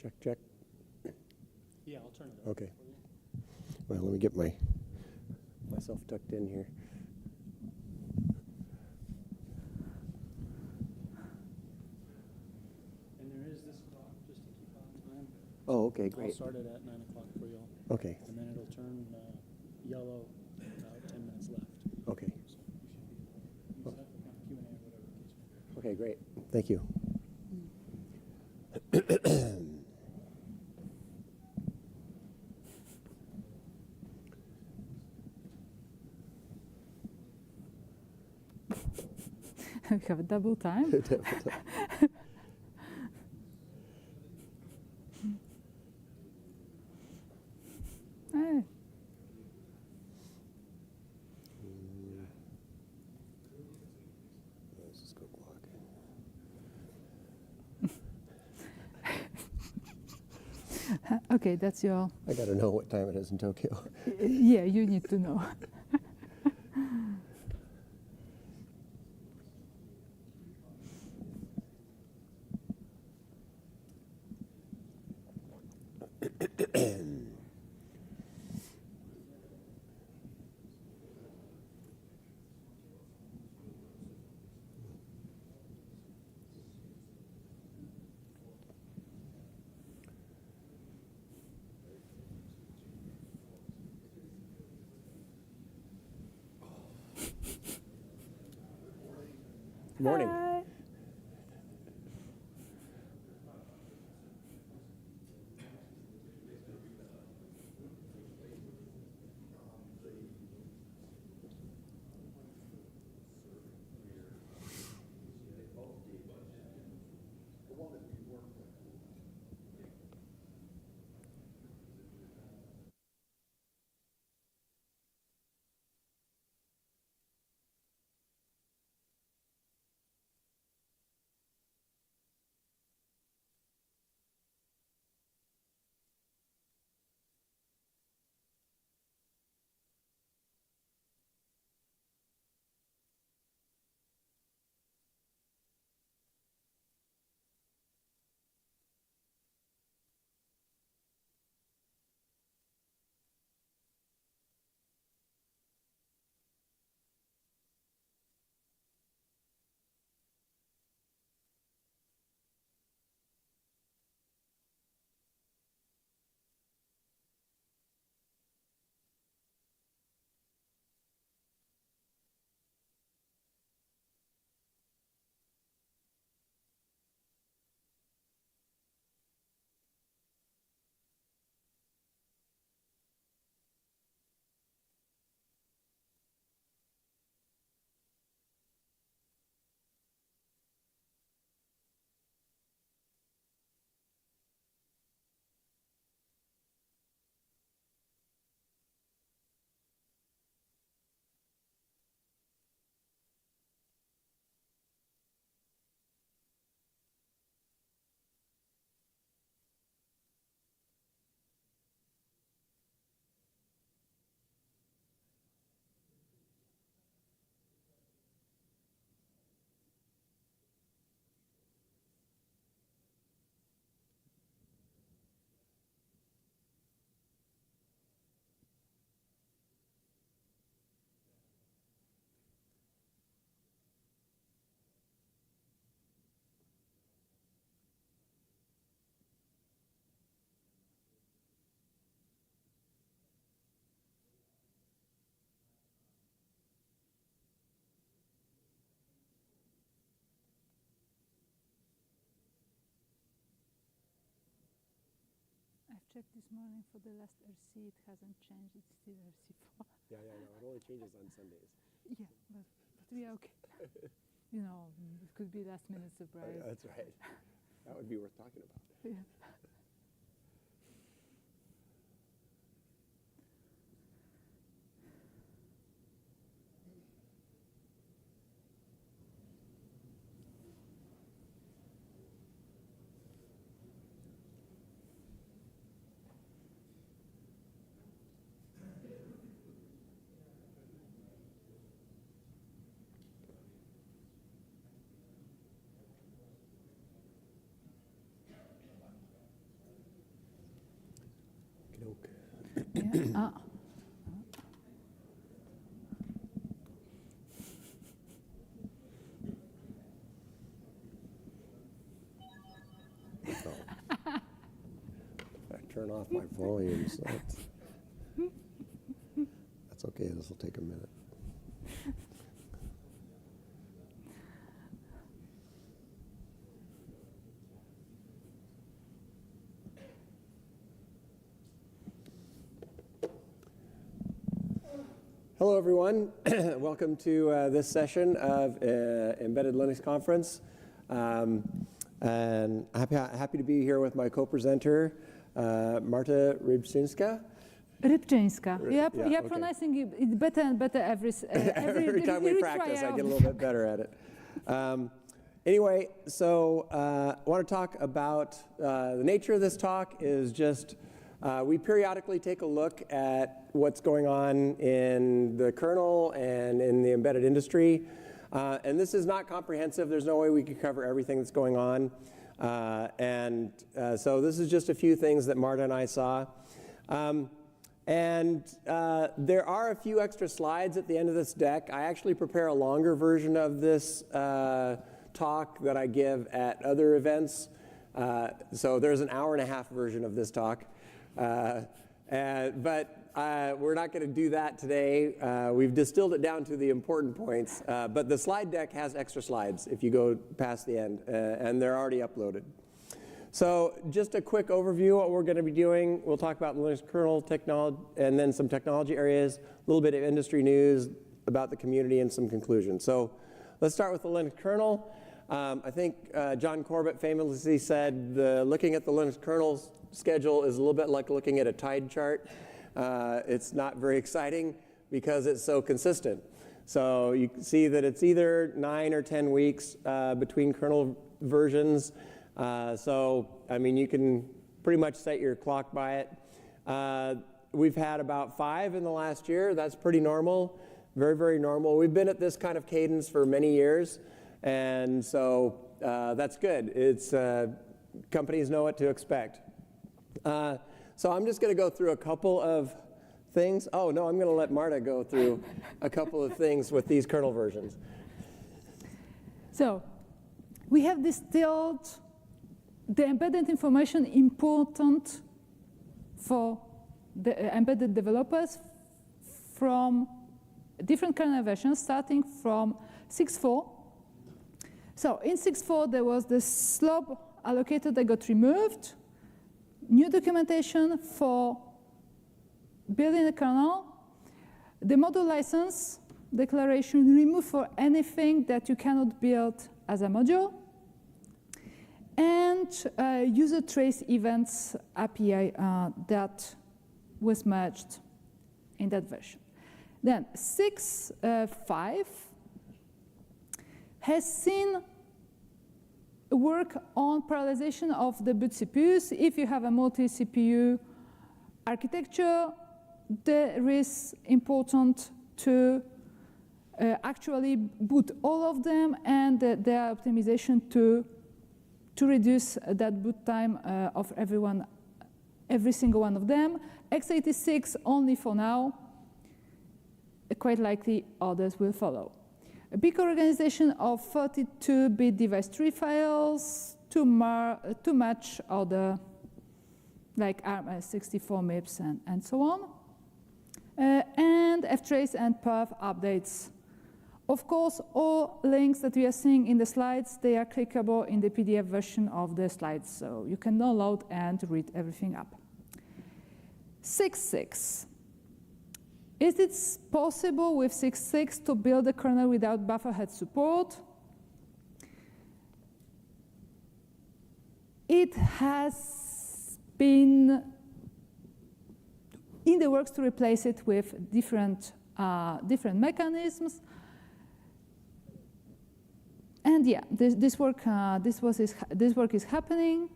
Check, check. Yeah, I'll turn it over Okay. for you. Well, let me get myself tucked in here. And there is this clock just to keep on time. Oh, okay, I'll great. start it at 9 o'clock for you all. Okay, And then it'll turn yellow about 10 minutes left. okay. So you should be use that for kind of Q&A or whatever the case may be. Okay, great. Thank you. We have a double time. Hey. Let's just go clock. Okay, that's your. I gotta know what time it is in Tokyo. Yeah, you need to know. Good morning. Hi. I've checked this morning for the last RC. It hasn't changed. It's still RC4. Yeah, no, it only changes on Sundays. Yeah, but we are okay. You know, it could be last minute surprise. That's right. That would be worth talking about. Yeah. Ah. I turn off my volume, so that's okay. This will take a minute. Hello, everyone. Welcome to this session of Embedded Linux Conference. And happy to be here with my co-presenter, Marta Rybczynska. Rybczynska. You're okay. pronouncing it better and better every time we practice, I get a little bit better at it. Anyway, so I want to talk about the nature of this talk is just we periodically take a look at what's going on in the kernel and in the embedded industry. And this is not comprehensive. There's no way we could cover everything that's going on. So this is just a few things that Marta and I saw. There are a few extra slides at the end of this deck. I actually prepare a longer version of this talk that I give at other events. So there's an hour-and-a-half version of this talk. But we're not going to do that today. We've distilled it down to the important points. But the slide deck has extra slides if you go past the end, and they're already uploaded. So just a quick overview of what we're going to be doing. We'll talk about Linux kernel technology, and then some technology areas, a little bit of industry news about the community, and some conclusions. So let's start with the Linux kernel. I think John Corbett famously said, looking at the Linux kernel schedule is a little bit like looking at a tide chart. It's not very exciting because it's so consistent. So you can see that it's either 9 or 10 weeks between kernel versions. So, I mean, you can pretty much set your clock by it. We've had about 5 in the last year. That's pretty normal, very, very normal. We've been at this kind of cadence for many years. And so that's good. It's companies know what to expect. So I'm just going to go through a couple of things. Oh, no, I'm going to let Marta go through a couple of things with these kernel versions. So we have distilled the embedded information important for the embedded developers from different kernel versions, starting from 6.4. So in 6.4, there was the slope allocator that got removed. New documentation for building a kernel. The module license declaration removed for anything that you cannot build as a module. And user trace events API that was merged in that version. Then 6.5 has seen work on parallelization of the boot CPUs. If you have a multi-CPU architecture, there is important to actually boot all of them and their optimization to reduce that boot time of every single one of them. x86 only for now. Quite likely others will follow. A big organization of 32-bit device tree files to match other, like ARM64 MIPS and so on. And ftrace and perf updates. Of course, all links that we are seeing in the slides, they are clickable in the PDF version of the slides, so you can download and read everything up. 6.6. Is it possible with 6.6 to build a kernel without buffer head support? It has been in the works to replace it with different mechanisms. And yeah, this work is happening.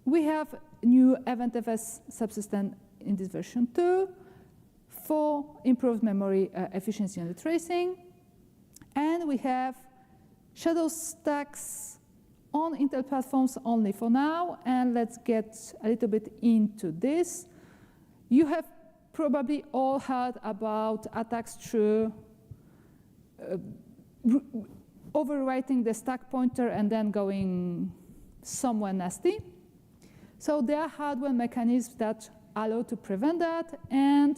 We have new event-fs subsystem in this version 2. For improved memory efficiency and tracing. And we have shadow stacks on Intel platforms only for now. And let's get a little bit into this. You have probably all heard about attacks through overwriting the stack pointer and then going somewhere nasty. So there are hardware mechanisms that allow to prevent that, and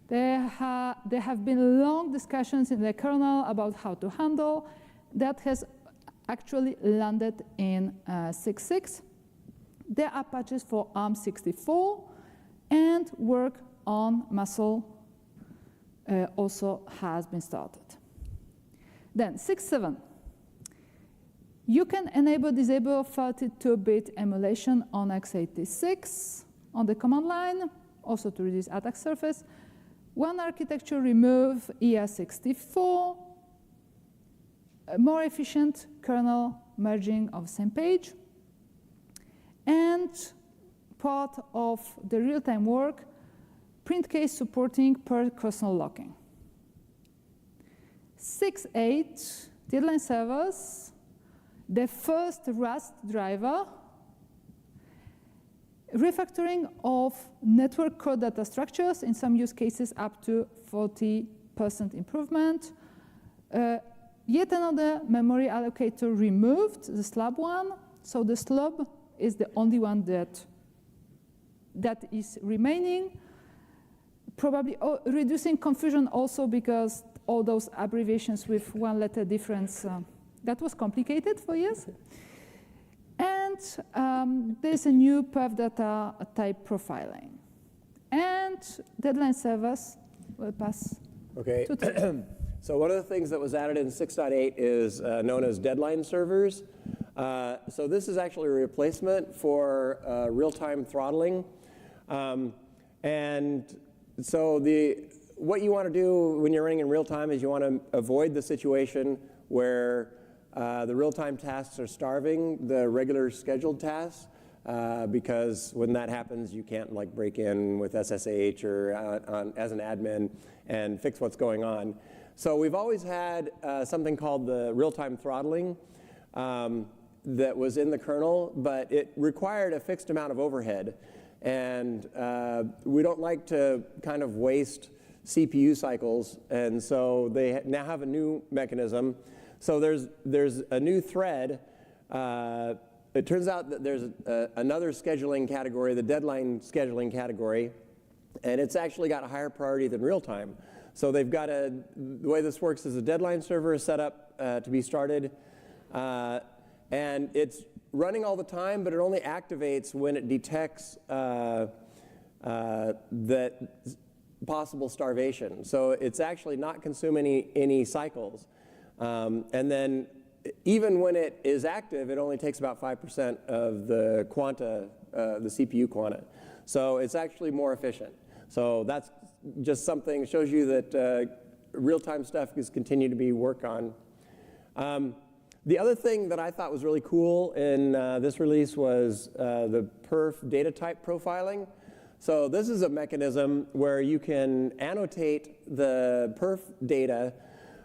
there have been long discussions in the kernel about how to handle. That has actually landed in 6.6. There are patches for ARM64, and work on Muscle also has been started. Then 6.7. You can enable, disable 32-bit emulation on x86 on the command line, also to reduce attack surface. One architecture remove EOSS64, a more efficient kernel merging of same page, and part of the real-time work, print case supporting per kernel locking. 6.8, deadline servers, the first Rust driver, refactoring of network core data structures, in some use cases up to 40% improvement. Yet another memory allocator removed, the slab one. So the slab is the only one that is remaining. Probably reducing confusion also because all those abbreviations with one letter difference, that was complicated for years. And there's a new perf data type profiling. And deadline servers will pass. Okay. So one of the things that was added in 6.8 is known as deadline servers. So this is actually a replacement for real-time throttling. And so what you want to do when you're running in real time is you want to avoid the situation where the real-time tasks are starving the regular scheduled tasks, because when that happens, you can't like break in with SSH or as an admin and fix what's going on. So we've always had something called the real-time throttling that was in the kernel, but it required a fixed amount of overhead. And we don't like to kind of waste CPU cycles, and so they now have a new mechanism. So there's a new thread. It turns out that there's another scheduling category, the deadline scheduling category, and it's actually got a higher priority than real time. So they've got the way this works is a deadline server is set up to be started, and it's running all the time, but it only activates when it detects that possible starvation. So it's actually not consuming any cycles. And then even when it is active, it only takes about 5% of the quanta, the CPU quanta. So it's actually more efficient. So that's just something, shows you that real-time stuff is continuing to be worked on. The other thing that I thought was really cool in this release was the perf data type profiling. So this is a mechanism where you can annotate the perf data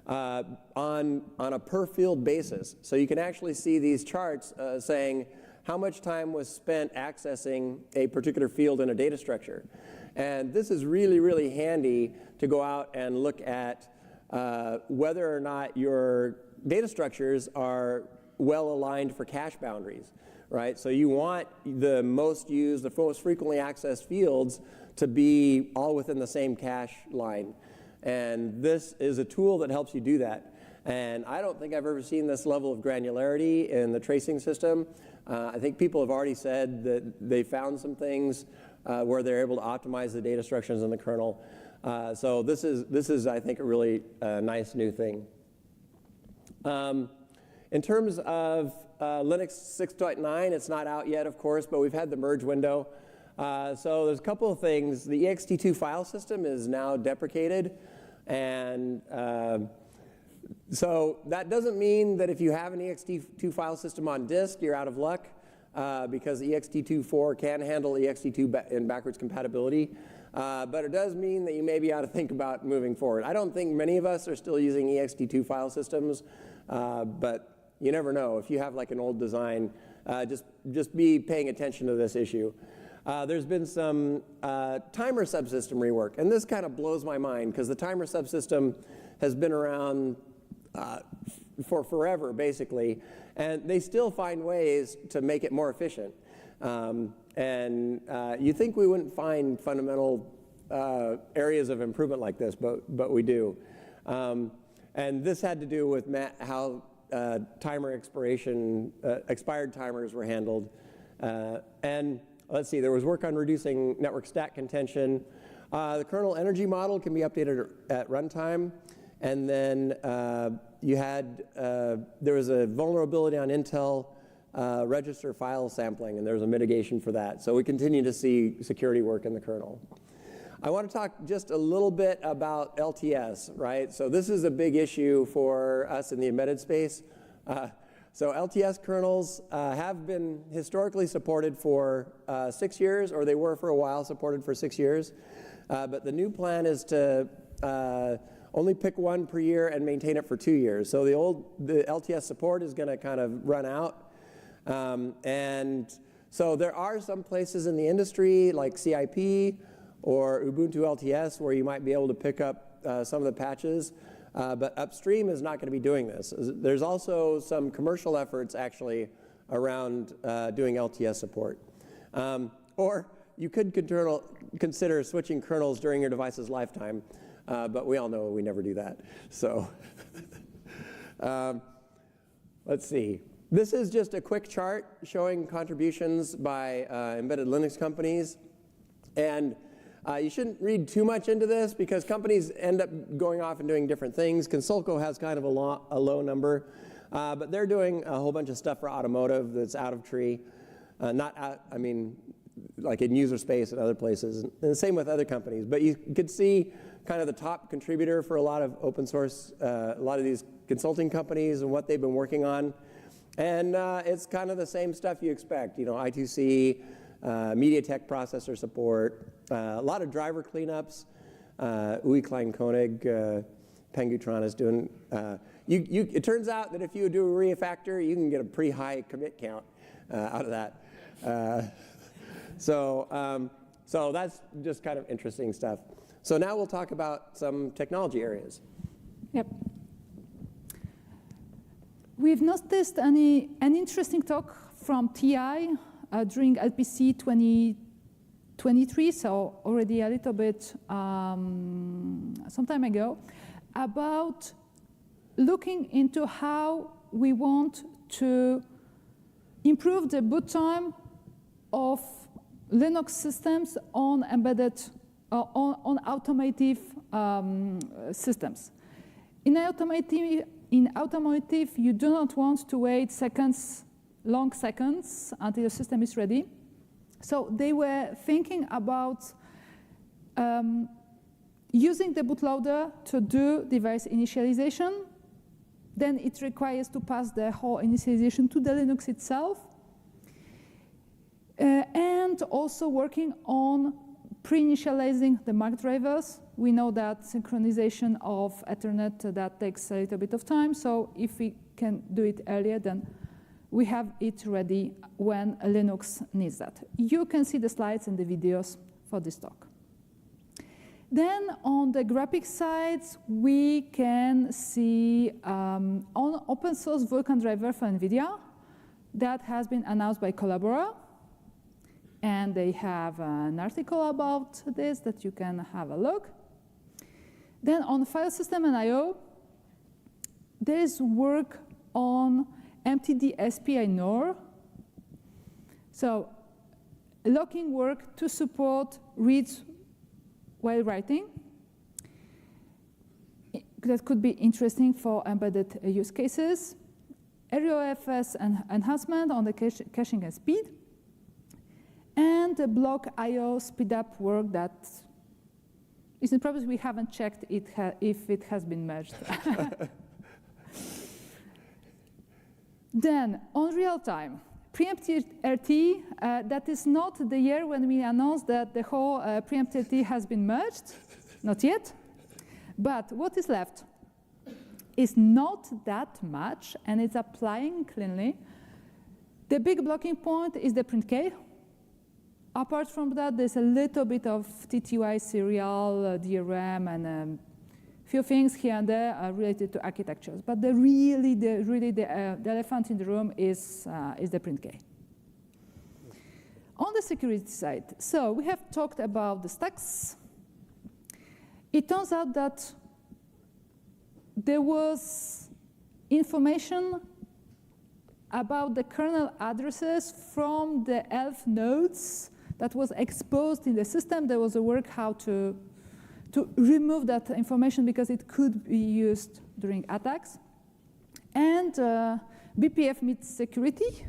on a per field basis. So you can actually see these charts saying how much time was spent accessing a particular field in a data structure. And this is really, really handy to go out and look at whether or not your data structures are well aligned for cache boundaries, right? So you want the most used, the most frequently accessed fields to be all within the same cache line. And this is a tool that helps you do that. And I don't think I've ever seen this level of granularity in the tracing system. I think people have already said that they found some things where they're able to optimize the data structures in the kernel. So this is, I think, a really nice new thing. In terms of Linux 6.9, it's not out yet, of course, but we've had the merge window. So there's a couple of things. The ext2 file system is now deprecated. And so that doesn't mean that if you have an ext2 file system on disk, you're out of luck, because ext2.4 can handle ext2 in backwards compatibility. But it does mean that you maybe ought to think about moving forward. I don't think many of us are still using ext2 file systems, but you never know. If you have like an old design, just be paying attention to this issue. there's been some timer subsystem rework. And this kind of blows my mind because the timer subsystem has been around for forever, basically. And they still find ways to make it more efficient. You think we wouldn't find fundamental areas of improvement like this, but we do. And this had to do with how timer expiration, expired timers were handled. And let's see, there was work on reducing network stack contention. The kernel energy model can be updated at runtime. And then there was a vulnerability on Intel register file sampling, and there was a mitigation for that. So we continue to see security work in the kernel. I want to talk just a little bit about LTS, right? So this is a big issue for us in the embedded space. So LTS kernels have been historically supported for 6 years, or they were for a while supported for 6 years. But the new plan is to only pick one per year and maintain it for 2 years. So the LTS support is going to kind of run out. And so there are some places in the industry like CIP or Ubuntu LTS where you might be able to pick up some of the patches. But upstream is not going to be doing this. There's also some commercial efforts actually around doing LTS support. Or you could consider switching kernels during your device's lifetime, but we all know we never do that. So let's see. This is just a quick chart showing contributions by embedded Linux companies. And you shouldn't read too much into this because companies end up going off and doing different things. Consulco has kind of a low number, but they're doing a whole bunch of stuff for automotive that's out of tree. Like in user space and other places. And the same with other companies. But you could see kind of the top contributor for a lot of open source, a lot of these consulting companies and what they've been working on. And it's kind of the same stuff you expect, I2C, MediaTek processor support, a lot of driver cleanups. Uwe Klein-Koenig, Pengutron is doing. It turns out that if you do a refactor, you can get a pretty high commit count out of that. So that's just kind of interesting stuff. So now we'll talk about some technology areas. Yep. We've noticed an interesting talk from TI during LPC 2023, so already a little bit some time ago, about looking into how we want to improve the boot time of Linux systems on embedded, on automotive systems. In automotive, you do not want to wait long seconds until the system is ready. So they were thinking about using the bootloader to do device initialization. Then it requires to pass the whole initialization to the Linux itself. And also working on pre-initializing the MAC drivers. We know that synchronization of Ethernet, that takes a little bit of time. So if we can do it earlier, then we have it ready when Linux needs that. You can see the slides and the videos for this talk. Then on the graphics side, we can see on open source Vulkan driver for NVIDIA that has been announced by Collabora. And they have an article about this that you can have a look. Then on file system and I/O, there is work on MTD SPI NOR. So locking work to support reads while writing. That could be interesting for embedded use cases. EOSS enhancement on the caching and speed. And the block I/O speed up work that is in progress. We haven't checked if it has been merged. Then on real time, preemptive RT, that is not the year when we announced that the whole preemptive RT has been merged, not yet. But what is left is not that much, and it's applying cleanly. The big blocking point is the print K. Apart from that, there's a little bit of TTY serial, DRM, and a few things here and there are related to architectures. But the elephant in the room is the print K. On the security side, so we have talked about the stacks. It turns out that there was information about the kernel addresses from the ELF nodes that was exposed in the system. There was a work how to remove that information because it could be used during attacks. And BPF meets security.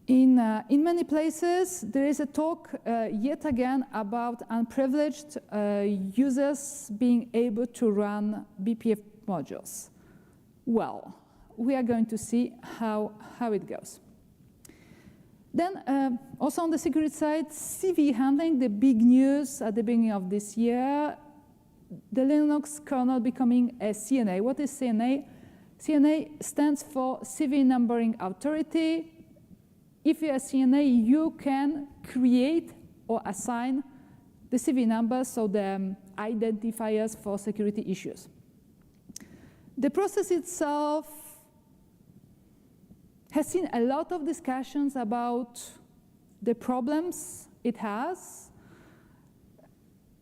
In many places, there is a talk yet again about unprivileged users being able to run BPF modules. Well, we are going to see how it goes. Then, also on the security side, CV handling, the big news at the beginning of this year, the Linux kernel becoming a CNA. What is CNA? CNA stands for CV Numbering Authority. If you're a CNA, you can create or assign the CV numbers, so the identifiers for security issues. The process itself has seen a lot of discussions about the problems it has.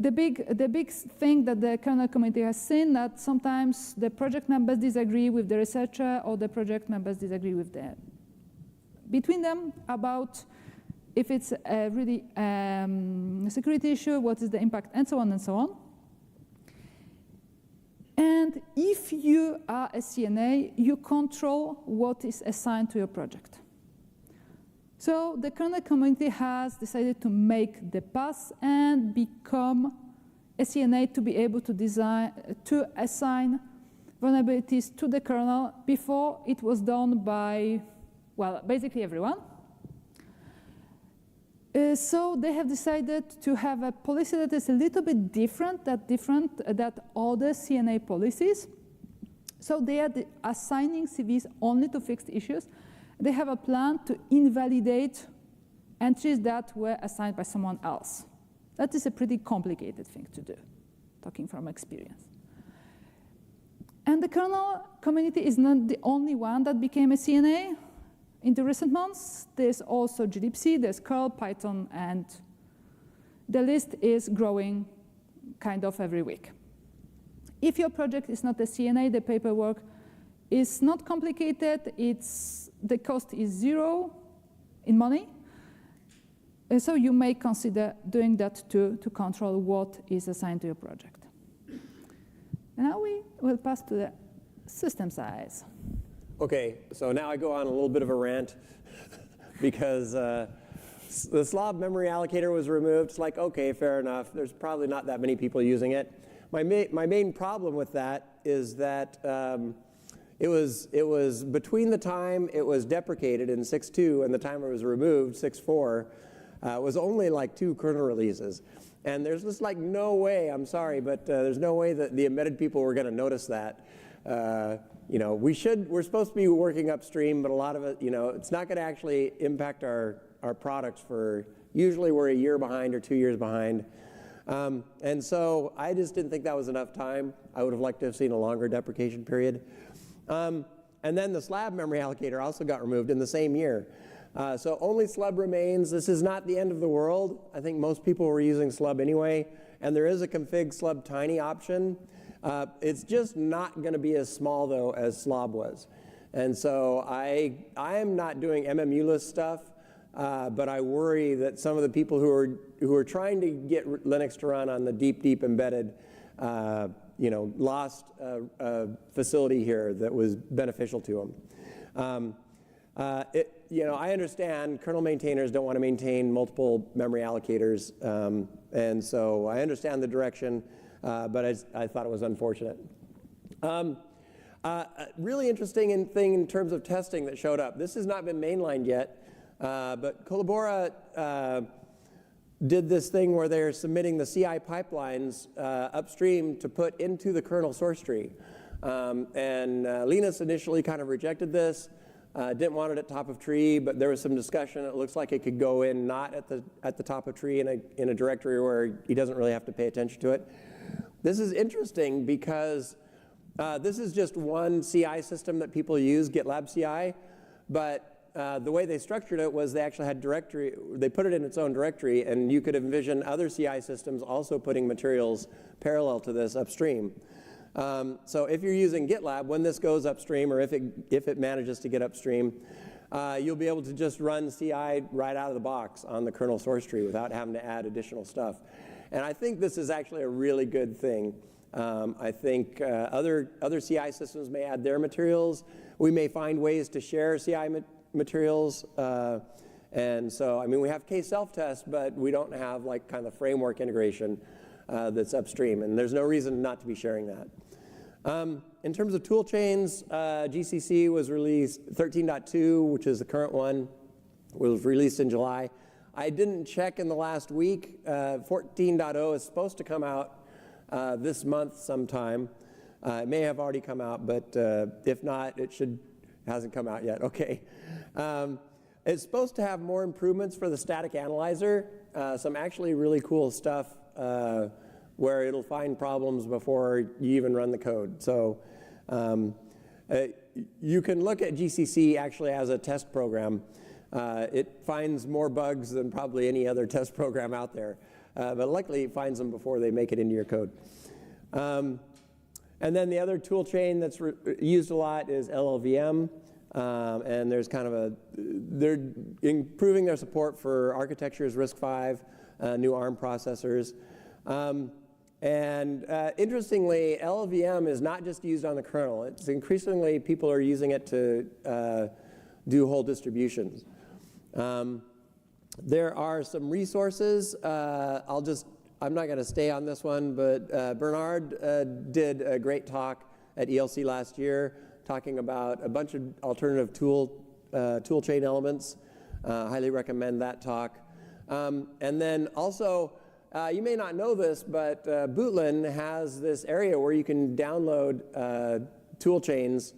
The big thing that the kernel community has seen that sometimes the project members disagree with the researcher or the project members disagree with between them about if it's a really security issue, what is the impact, and so on and so on. And if you are a CNA, you control what is assigned to your project. So the kernel community has decided to make the pass and become a CNA to be able to assign vulnerabilities to the kernel. Before, it was done by, well, basically everyone. So they have decided to have a policy that is a little bit different than other CNA policies. So they are assigning CVs only to fixed issues. They have a plan to invalidate entries that were assigned by someone else. That is a pretty complicated thing to do, talking from experience. And the kernel community is not the only one that became a CNA. In the recent months, there's also glibc, there's curl, Python, and the list is growing kind of every week. If your project is not a CNA, the paperwork is not complicated. The cost is zero in money. So you may consider doing that to control what is assigned to your project. And now we will pass to the system size. Okay, so now I go on a little bit of a rant because the slob memory allocator was removed. It's like, okay, fair enough. There's probably not that many people using it. My main problem with that is that it was between the time it was deprecated in 6.2 and the time it was removed, 6.4, was only like 2 kernel releases. And there's just like no way, I'm sorry, but there's no way that the embedded people were going to notice that. You know, we're supposed to be working upstream, but a lot of it, you know, it's not going to actually impact our products for, usually we're a year behind or 2 years behind. And so I just didn't think that was enough time. I would have liked to have seen a longer deprecation period. And then the slab memory allocator also got removed in the same year. So only slub remains. This is not the end of the world. I think most people were using slub anyway. And there is a config slub tiny option. It's just not going to be as small, though, as slob was. And so I am not doing MMU-less stuff, but I worry that some of the people who are trying to get Linux to run on the deep embedded, you know, lost a facility here that was beneficial to them. You know, I understand kernel maintainers don't want to maintain multiple memory allocators, and so I understand the direction. But I thought it was unfortunate. Really interesting thing in terms of testing that showed up. This has not been mainlined yet, but Collabora did this thing where they're submitting the CI pipelines upstream to put into the kernel source tree. And Linus initially kind of rejected this. Didn't want it at top of tree, but there was some discussion. It looks like it could go in not at the top of tree in a directory where he doesn't really have to pay attention to it. This is interesting because this is just one CI system that people use, GitLab CI, but the way they structured it was they actually had they put it in its own directory, and you could envision other CI systems also putting materials parallel to this upstream. So if you're using GitLab, when this goes upstream, or if it manages to get upstream, you'll be able to just run CI right out of the box on the kernel source tree without having to add additional stuff. And I think this is actually a really good thing. I think other CI systems may add their materials. We may find ways to share CI materials. And so, I mean, we have case self-test, but we don't have like kind of framework integration that's upstream. And there's no reason not to be sharing that. In terms of tool chains, GCC was released 13.2, which is the current one, was released in July. I didn't check in the last week. 14.0 is supposed to come out this month sometime. It may have already come out, but if not, it hasn't come out yet. Okay. It's supposed to have more improvements for the static analyzer, some actually really cool stuff where it'll find problems before you even run the code. So you can look at GCC actually as a test program. It finds more bugs than probably any other test program out there. But luckily, it finds them before they make it into your code. And then the other tool chain that's used a lot is LLVM. And there's kind of they're improving their support for architectures, RISC-V, new ARM processors. Interestingly, LLVM is not just used on the kernel. It's increasingly people are using it to do whole distributions. There are some resources. I'm not going to stay on this one, but Bernard did a great talk at ELC last year talking about a bunch of alternative tool chain elements. Highly recommend that talk. And then also, you may not know this, but Bootlin has this area where you can download tool chains,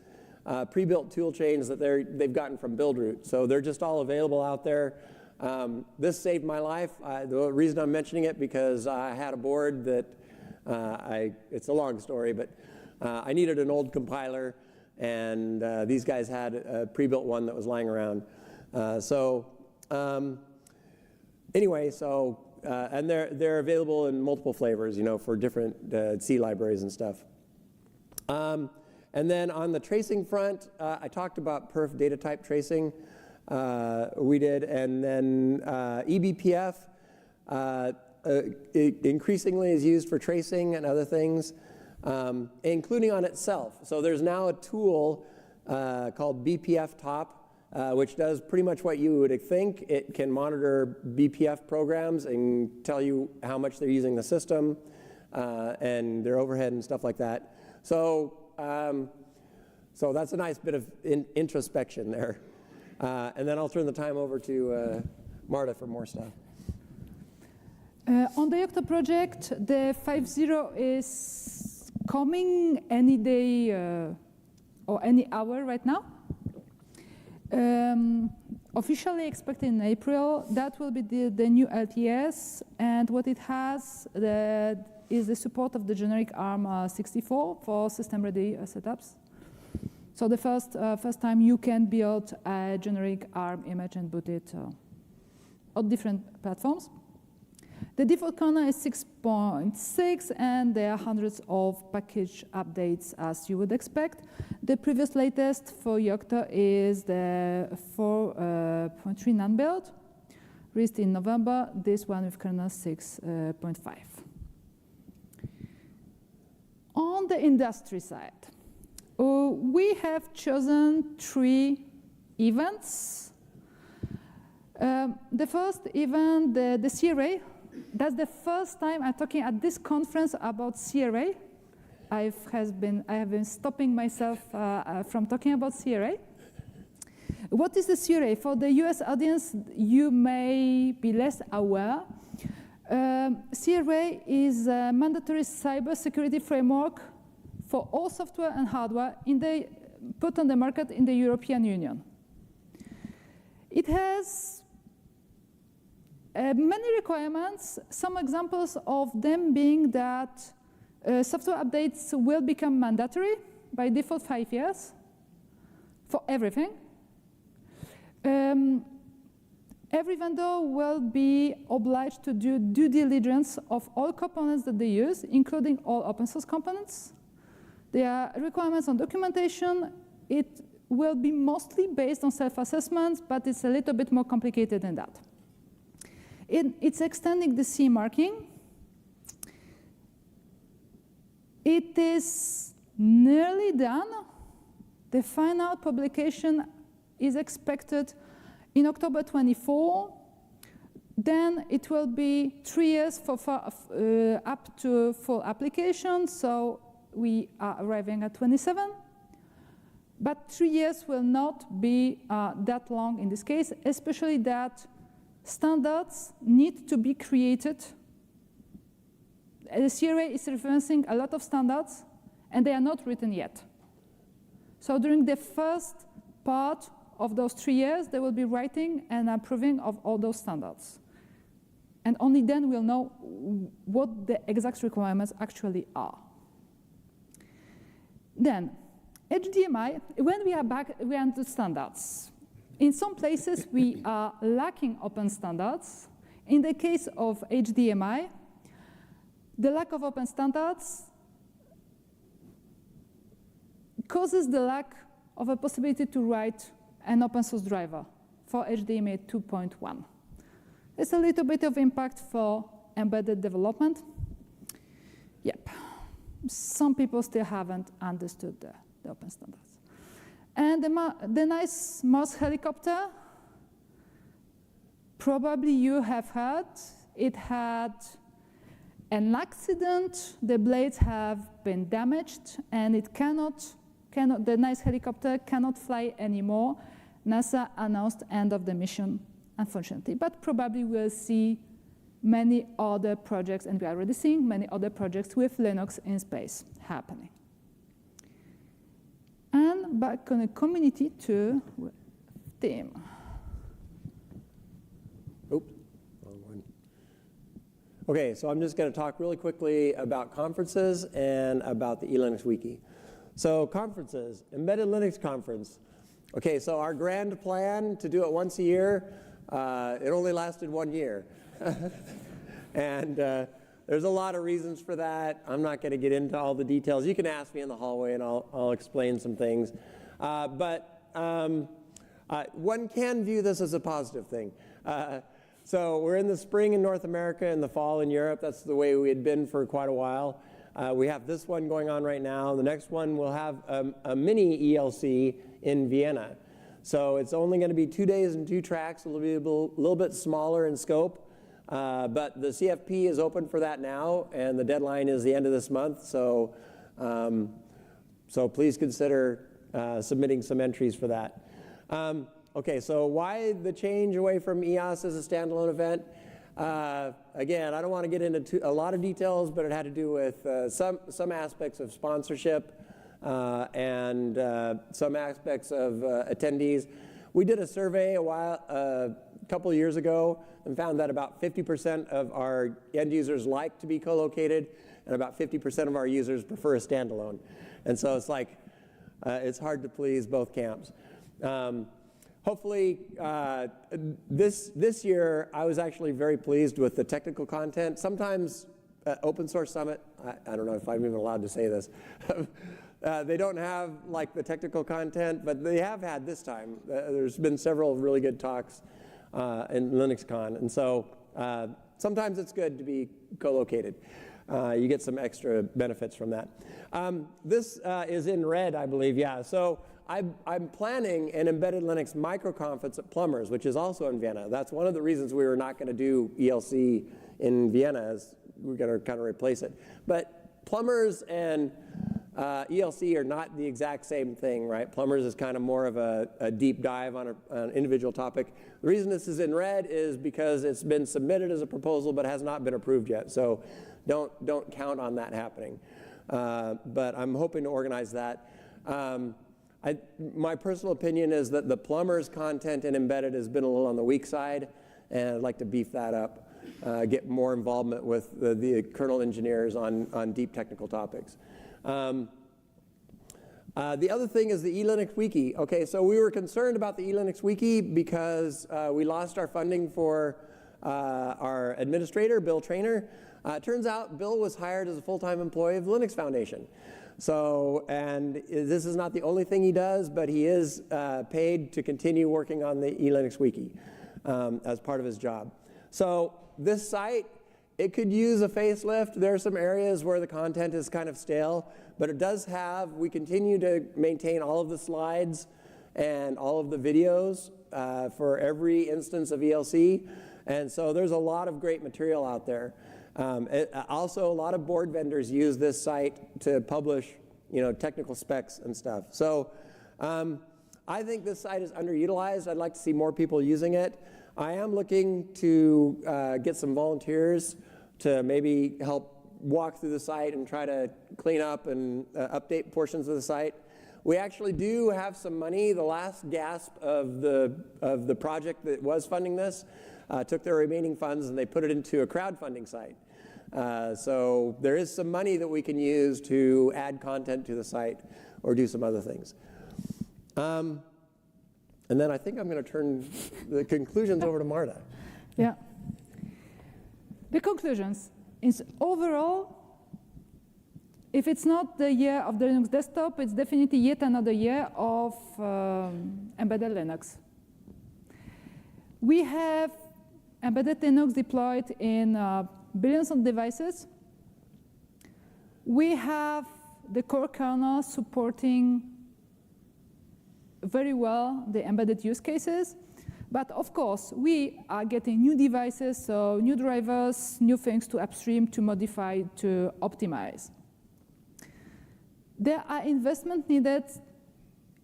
pre-built tool chains that they've gotten from Buildroot. So they're just all available out there. This saved my life. The reason I'm mentioning it because I had a board that it's a long story, but I needed an old compiler, and these guys had a pre-built one that was lying around. Anyway, and they're available in multiple flavors, for different C libraries and stuff. And then on the tracing front, I talked about perf data type tracing. We did, and then eBPF increasingly is used for tracing and other things, including on itself. So there's now a tool called BPF Top, which does pretty much what you would think. It can monitor BPF programs and tell you how much they're using the system and their overhead and stuff like that. So that's a nice bit of introspection there. And then I'll turn the time over to Marta for more stuff. On the Yocto project, the 5.0 is coming any day or any hour right now. Officially expected in April. That will be the new LTS, and what it has is the support of the generic ARM 64 for system-ready setups. So the first time you can build a generic ARM image and boot it on different platforms. The default kernel is 6.6, and there are hundreds of package updates as you would expect. The previous latest for Yocto is the 4.3 non-build, released in November, this one with kernel 6.5. On the industry side, we have chosen 3 events. The first event, the CRA, that's the first time I'm talking at this conference about CRA. I have been stopping myself from talking about CRA. What is the CRA? For the US audience, you may be less aware. CRA is a mandatory cybersecurity framework for all software and hardware put on the market in the European Union. It has many requirements, some examples of them being that software updates will become mandatory by default 5 years for everything. Every vendor will be obliged to do due diligence of all components that they use, including all open source components. There are requirements on documentation. It will be mostly based on self-assessments, but it's a little bit more complicated than that. It's extending the CE marking. It is nearly done. The final publication is expected in October 24. Then it will be 3 years for up to full application, so we are arriving at 27. But 3 years will not be that long in this case, especially that standards need to be created. The CRA is referencing a lot of standards, and they are not written yet. So during the first part of those 3 years, they will be writing and approving of all those standards. And only then we'll know what the exact requirements actually are. Then, HDMI, when we are back, we are into standards. In some places, we are lacking open standards. In the case of HDMI, the lack of open standards causes the lack of a possibility to write an open source driver for HDMI 2.1. There's a little bit of impact for embedded development. Yep. Some people still haven't understood the open standards. And the nice Mars helicopter, probably you have heard, it had an accident, the blades have been damaged, and it the nice helicopter cannot fly anymore. NASA announced end of the mission, unfortunately, but probably we'll see many other projects, and we are already seeing many other projects with Linux in space happening. And back on the community to Tim. Oops, wrong one. Okay, so I'm just going to talk really quickly about conferences and about the eLinux Wiki. So conferences, Embedded Linux Conference. Okay, so our grand plan to do it once a year, it only lasted 1 year. And there's a lot of reasons for that. I'm not going to get into all the details. You can ask me in the hallway and I'll explain some things. But one can view this as a positive thing. So we're in the spring in North America and the fall in Europe. That's the way we had been for quite a while. We have this one going on right now. The next one will have a mini ELC in Vienna. So it's only going to be 2 days and 2 tracks. It'll be a little bit smaller in scope. But the CFP is open for that now, and the deadline is the end of this month. So, so please consider submitting some entries for that. Okay, so why the change away from EOSS as a standalone event? Again, I don't want to get into a lot of details, but it had to do with some aspects of sponsorship and some aspects of attendees. We did a survey a couple of years ago and found that about 50% of our end users like to be co-located, and about 50% of our users prefer a standalone. And so it's like, it's hard to please both camps. Hopefully, this year, I was actually very pleased with the technical content. Sometimes Open Source Summit, I don't know if I'm even allowed to say this, they don't have like the technical content, but they have had this time. There's been several really good talks in LinuxCon, and so sometimes it's good to be co-located. You get some extra benefits from that. This is in red, I believe, yeah. So I'm planning an embedded Linux microconference at Plumbers, which is also in Vienna. That's one of the reasons we were not going to do ELC in Vienna, is we're going to kind of replace it. But Plumbers and ELC are not the exact same thing, right? Plumbers is kind of more of a deep dive on an individual topic. The reason this is in red is because it's been submitted as a proposal but has not been approved yet. So don't count on that happening. But I'm hoping to organize that. My personal opinion is that the plumber's content in embedded has been a little on the weak side, and I'd like to beef that up, get more involvement with the kernel engineers on deep technical topics. The other thing is the eLinux Wiki. Okay, so we were concerned about the eLinux Wiki because we lost our funding for our administrator, Bill Traynor. Turns out Bill was hired as a full-time employee of the Linux Foundation. So, and this is not the only thing he does, but he is paid to continue working on the eLinux Wiki as part of his job. So this site, it could use a facelift. There are some areas where the content is kind of stale, but it does have, we continue to maintain all of the slides and all of the videos for every instance of ELC. And so there's a lot of great material out there. Also, a lot of board vendors use this site to publish, technical specs and stuff. So I think this site is underutilized. I'd like to see more people using it. I am looking to get some volunteers to maybe help walk through the site and try to clean up and update portions of the site. We actually do have some money. The last gasp of the project that was funding this took their remaining funds and they put it into a crowdfunding site. So there is some money that we can use to add content to the site or do some other things. And then I think I'm going to turn the conclusions over to Marta. Yeah. The conclusions is overall, if it's not the year of the Linux desktop, it's definitely yet another year of embedded Linux. We have embedded Linux deployed in billions of devices. We have the core kernel supporting very well the embedded use cases. But of course, we are getting new devices, so new drivers, new things to upstream, to modify, to optimize. There are investments needed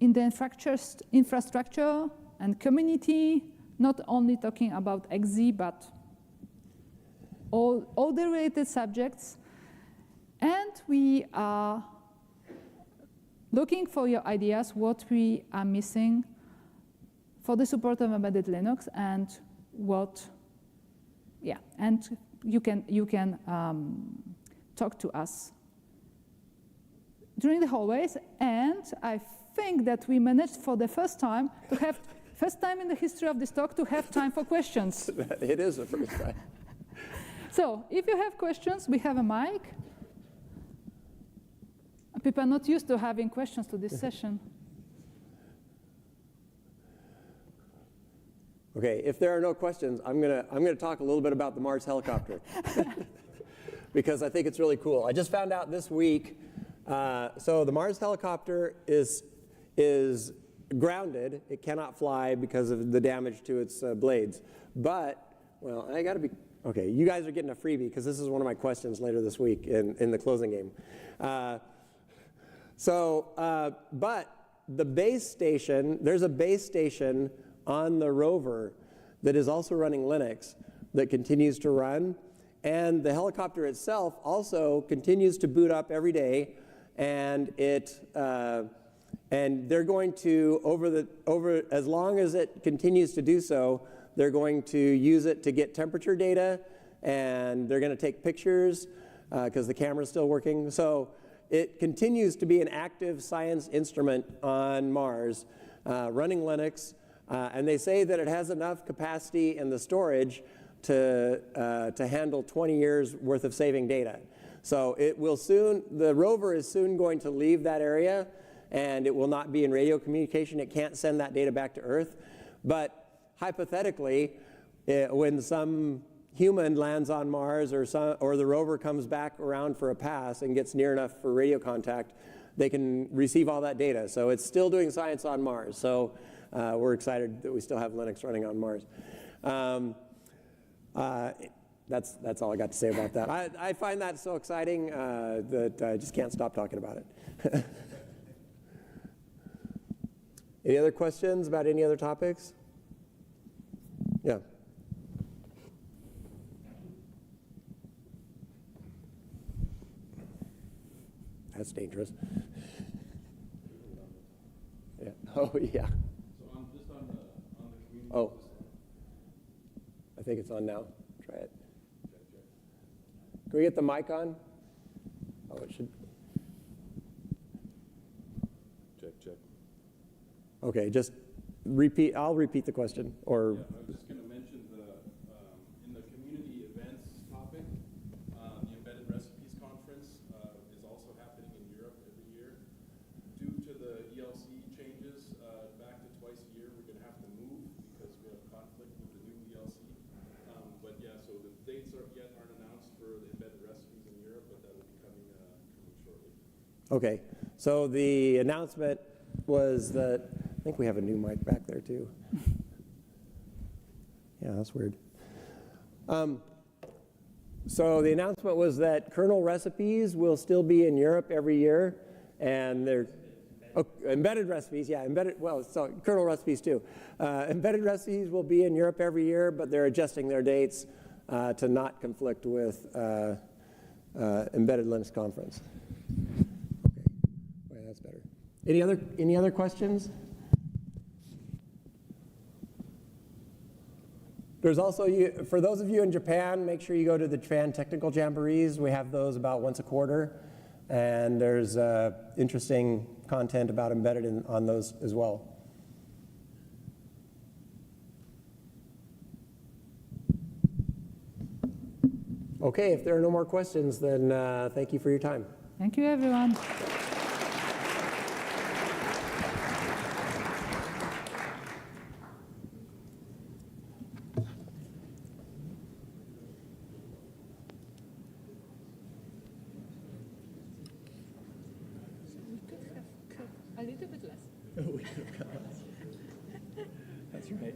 in the infrastructure and community, not only talking about XZ, but all the related subjects. And we are looking for your ideas, what we are missing for the support of embedded Linux, and what, yeah, and you can talk to us during the hallways. And I think that we managed for the first time to have, first time in the history of this talk, to have time for questions. It is the first time. So if you have questions, we have a mic. People are not used to having questions to this session. Okay, if there are no questions, I'm gonna talk a little bit about the Mars helicopter because I think it's really cool. I just found out this week. So the Mars helicopter is grounded. It cannot fly because of the damage to its blades. But, well, I gotta be, okay, you guys are getting a freebie because this is one of my questions later this week in the closing game. But the base station, there's a base station on the rover that is also running Linux that continues to run. And the helicopter itself also continues to boot up every day. And and they're going to, as long as it continues to do so, they're going to use it to get temperature data, and they're going to take pictures because the camera's still working. So it continues to be an active science instrument on Mars, running Linux. And they say that it has enough capacity in the storage to handle 20 years worth of saving data. So it will soon, the rover is soon going to leave that area, and it will not be in radio communication. It can't send that data back to Earth. But hypothetically, when some human lands on Mars or the rover comes back around for a pass and gets near enough for radio contact, they can receive all that data. So it's still doing science on Mars. So we're excited that we still have Linux running on Mars. That's all I got to say about that. I find that so exciting that I just can't stop talking about it. Any other questions about any other topics? Yeah. That's dangerous. Oh, yeah. So just on the community. Oh. I think it's on now. Try it. Can we get the mic on? Oh, it should. Check. Okay, just repeat. I'll repeat the question. Or Yeah, I was just going to mention in the community events topic, the Embedded Recipes Conference is also happening in Europe every year. Due to the ELC changes back to twice a year, we're going to have to move because we have conflict with the new ELC. But yeah, so the dates aren't announced for the Embedded Recipes in Europe, but that will be coming shortly. okay. So the announcement was that I think we have a new mic back there too. Yeah, that's weird. So the announcement was that kernel recipes will still be in Europe every year, and they're embedded recipes. Yeah, so kernel recipes too. Embedded recipes will be in Europe every year, but they're adjusting their dates to not conflict with Embedded Linux Conference. Okay, that's better. Any other questions? There's also, for those of you in Japan, make sure you go to the Japan Technical Jamborees. We have those about once a quarter, and there's interesting content about embedded on those as well. Okay, if there are no more questions, then thank you for your time. Thank you, everyone. A little bit less. That's right.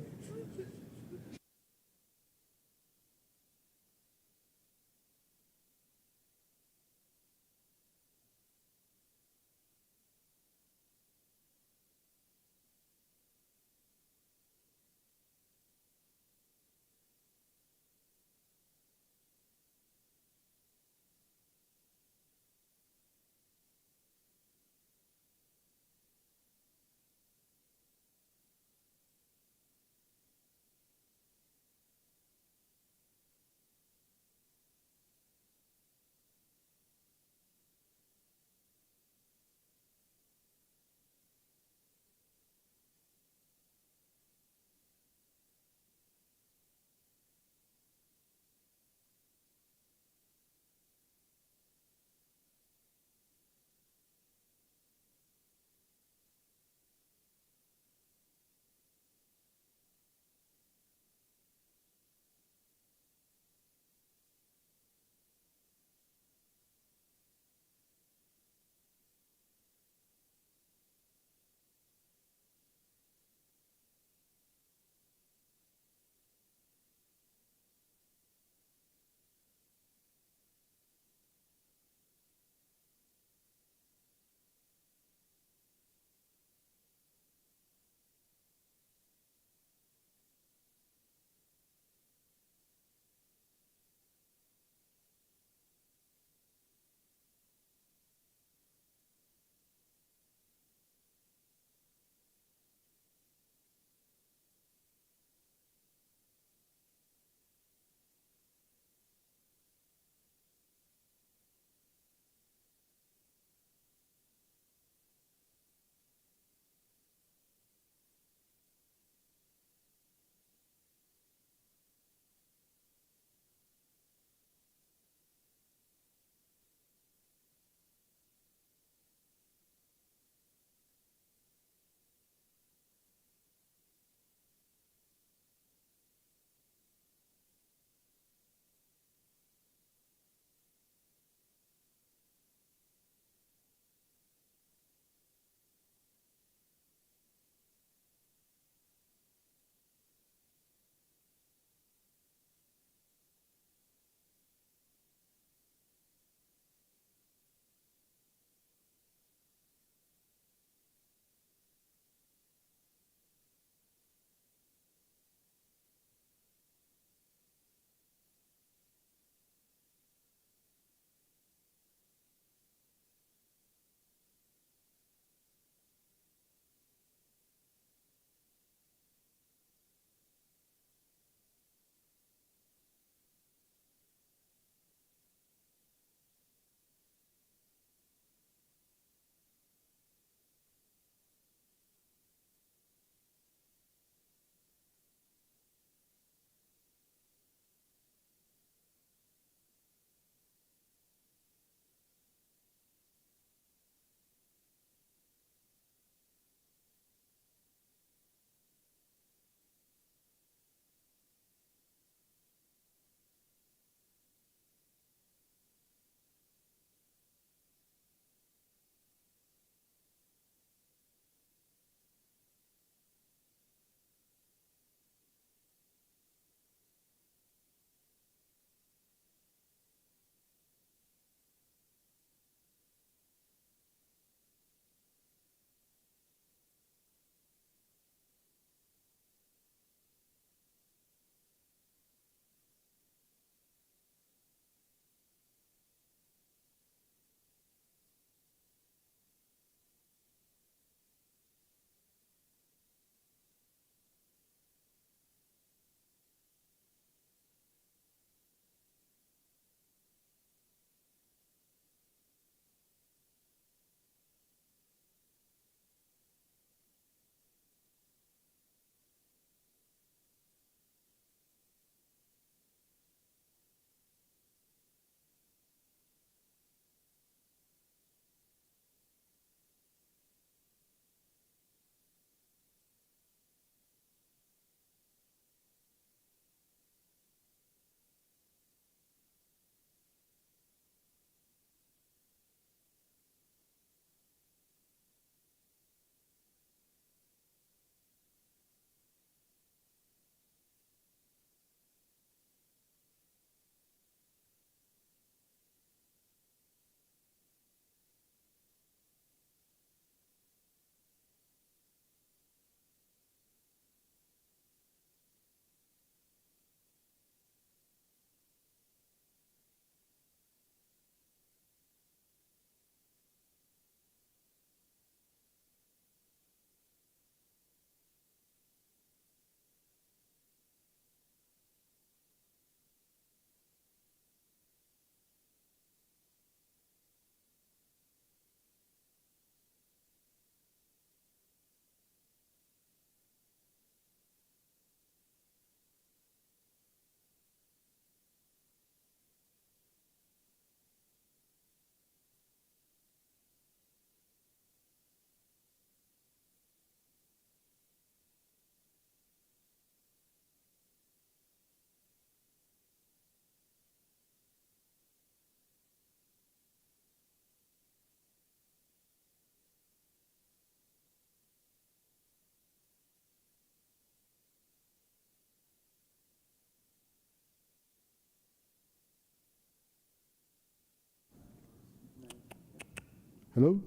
Hello?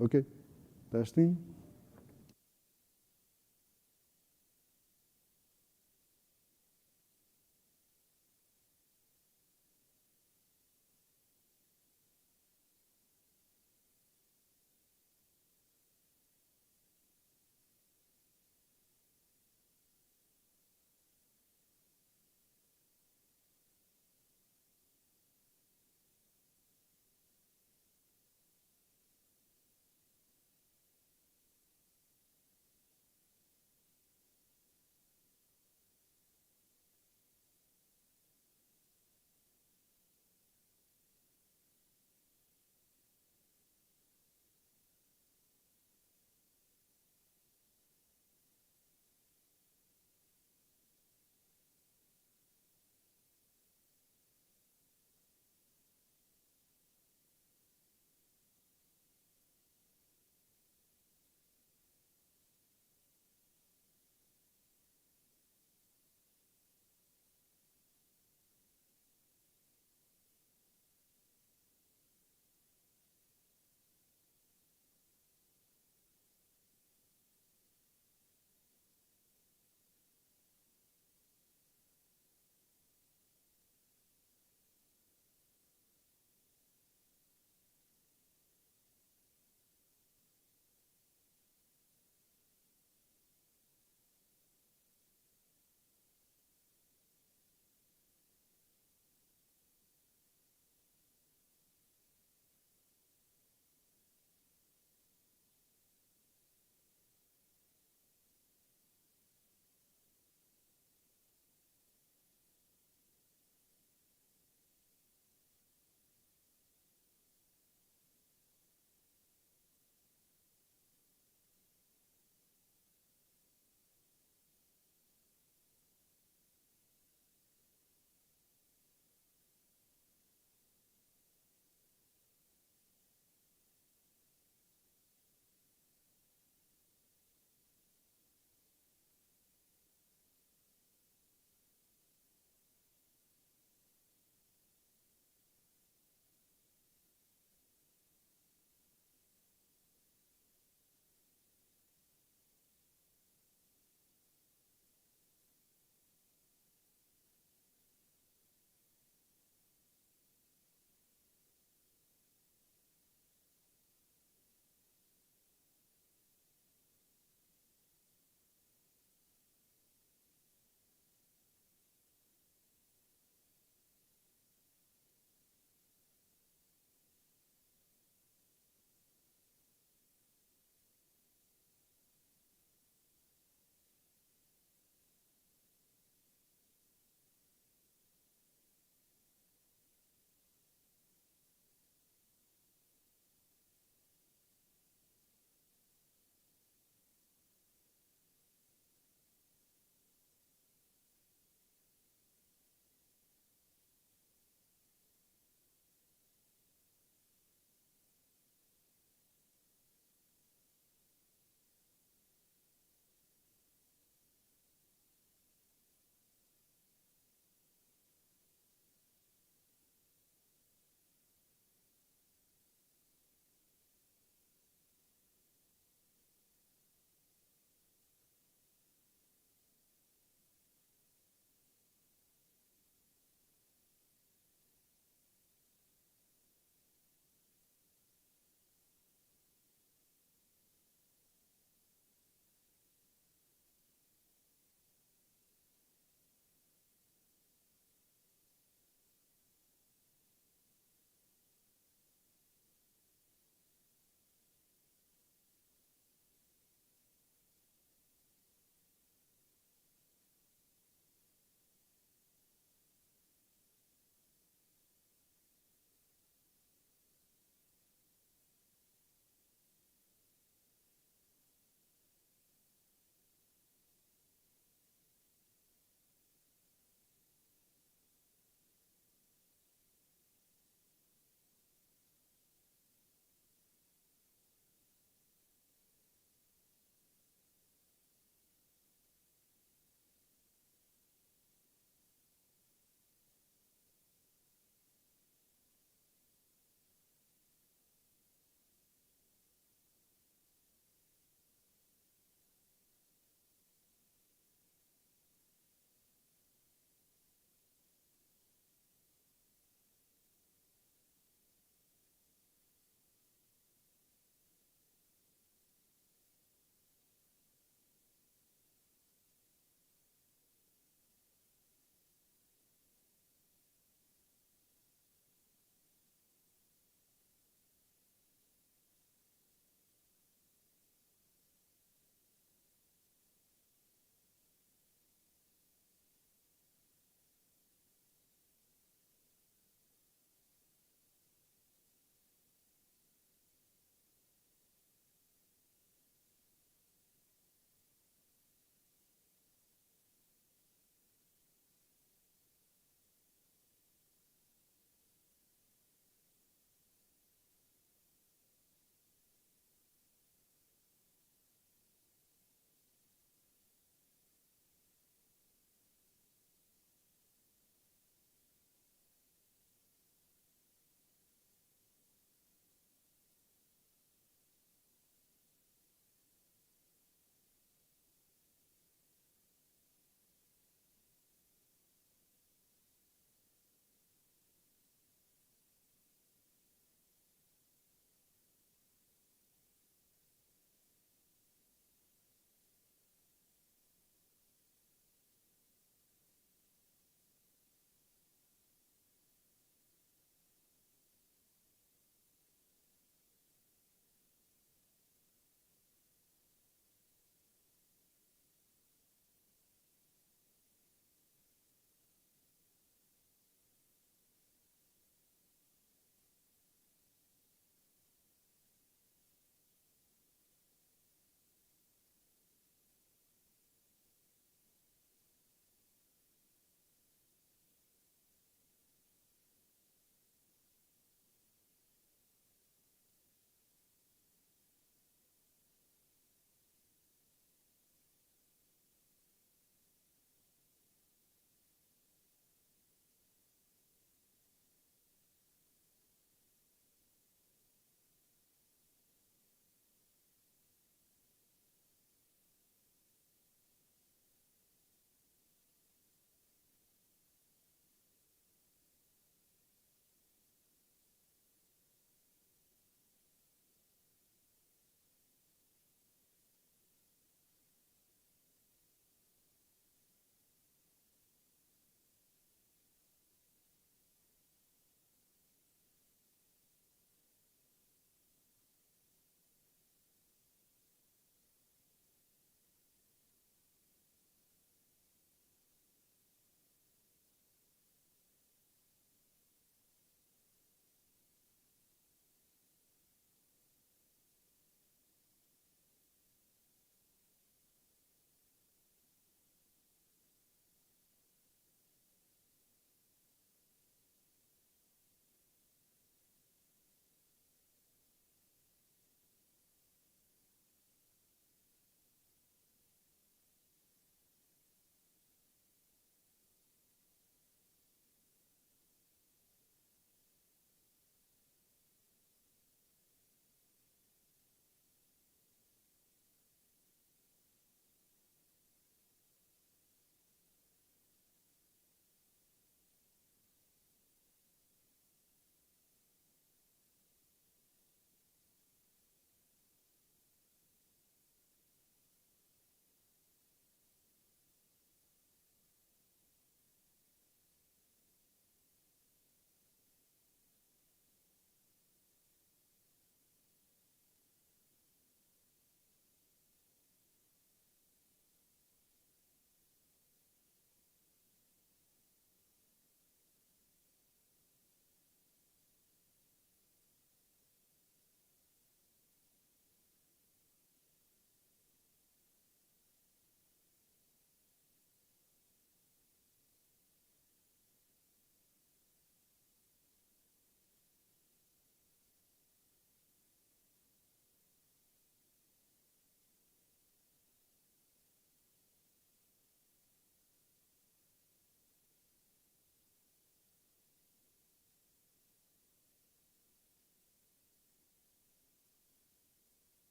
Okay. Testing.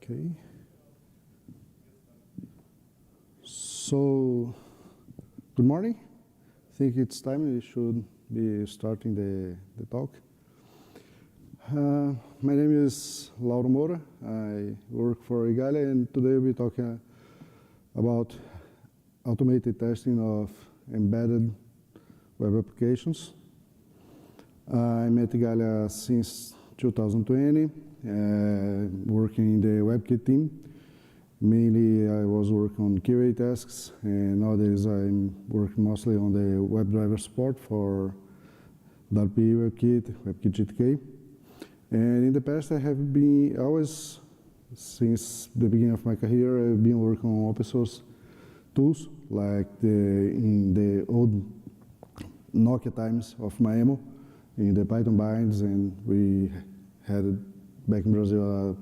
Okay. So, good morning. I think it's time we should be starting the talk. My name is Lauro Moura. I work for Igalia, and today we'll be talking about automated testing of embedded web applications. I'm at Igalia since 2020, working in the WebKit team. Mainly, I was working on QA tasks, and nowadays I'm working mostly on the WebDriver support for WebKit, WebKit GTK. And in the past, I have been always, since the beginning of my career, I've been working on open source tools, like in the old Nokia times of Maemo, in the Python binds, and we had back in Brazil a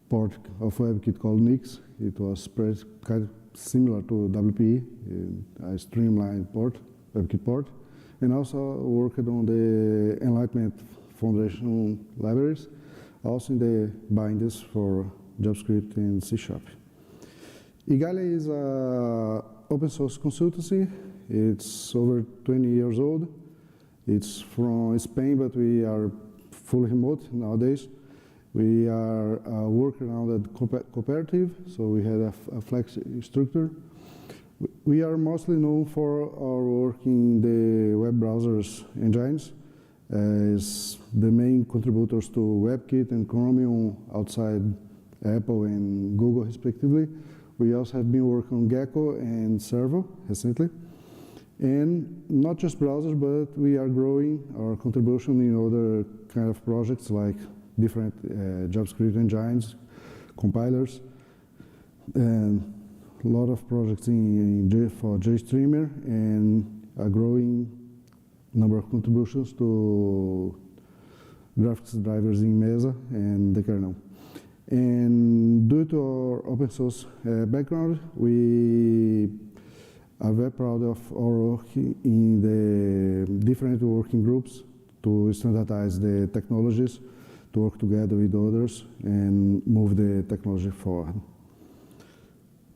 port of WebKit called Nix. It was kind of similar to WPE, a streamlined port, WebKit port, and also worked on the Enlightenment Foundation libraries, also in the binders for JavaScript and C#. Igalia is an open source consultancy. It's over 20 years old. It's from Spain, but we are fully remote nowadays. We are working on the cooperative, so we have a flex structure. We are mostly known for our work in the web browsers engines as the main contributors to WebKit and Chromium outside Apple and Google respectively. We also have been working on Gecko and Servo recently. And not just browsers, but we are growing our contribution in other kind of projects like different JavaScript engines, compilers, and a lot of projects for JStreamer, and a growing number of contributions to graphics drivers in Mesa and the kernel. And due to our open source background, we are very proud of our work in the different working groups to standardize the technologies, to work together with others and move the technology forward.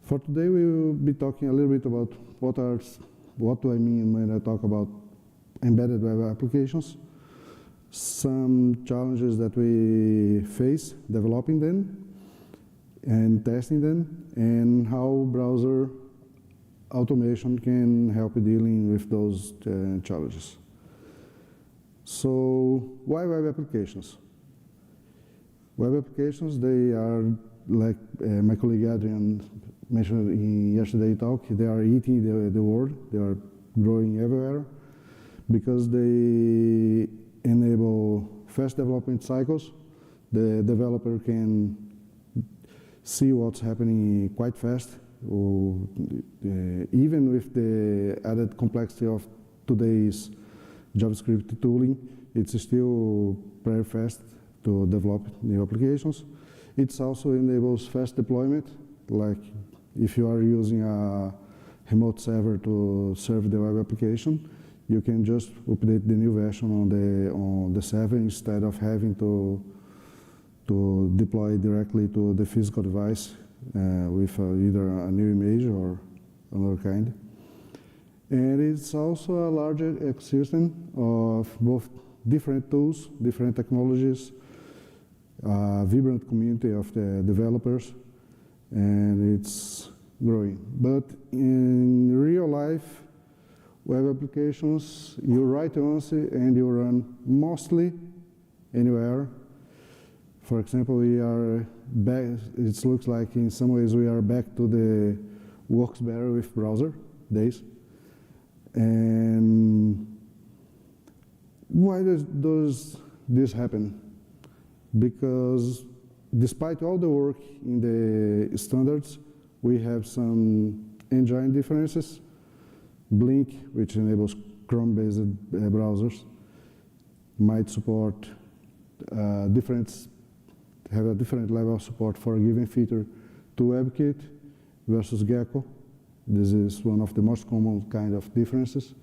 For today, we will be talking a little bit about what do I mean when I talk about embedded web applications, some challenges that we face developing them and testing them, and how browser automation can help dealing with those challenges. So, why web applications? Web applications, they are, like my colleague Adrian mentioned in yesterday's talk, they are eating the world, they are growing everywhere, because they enable fast development cycles. The developer can see what's happening quite fast, even with the added complexity of today's JavaScript tooling, it's still very fast to develop new applications. It also enables fast deployment, like if you are using a remote server to serve the web application, you can just update the new version on the server instead of having to deploy directly to the physical device with either a new image or another kind. And it's also a larger ecosystem of both different tools, different technologies, a vibrant community of the developers, and it's growing. But in real life, web applications, you write once and you run mostly anywhere. For example, we are back, it looks like in some ways we are back to the works better with browser days. And why does this happen? Because despite all the work in the standards, we have some engine differences. Blink, which enables Chrome-based browsers, might support have a different level of support for a given feature to WebKit versus Gecko. This is one of the most common kind of differences,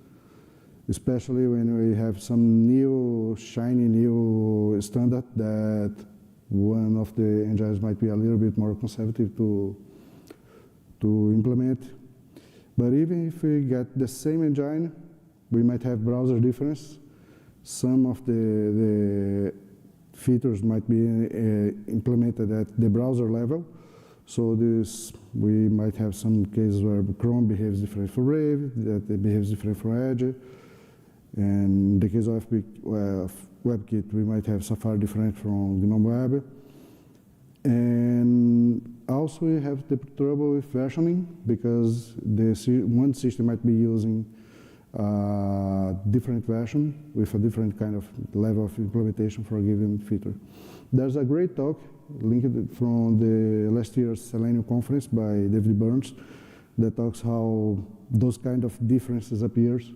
especially when we have some new, shiny new standard that one of the engines might be a little bit more conservative to implement. But even if we get the same engine, we might have browser difference. Some of the features might be implemented at the browser level. So we might have some cases where Chrome behaves different for Brave, that it behaves different for Edge. And in the case of WebKit, we might have Safari different from GNOME Web. And also we have the trouble with versioning, because one system might be using a different version with a different kind of level of implementation for a given feature. There's a great talk linked from the last year's Selenium conference by David Burns that talks how those kind of differences appears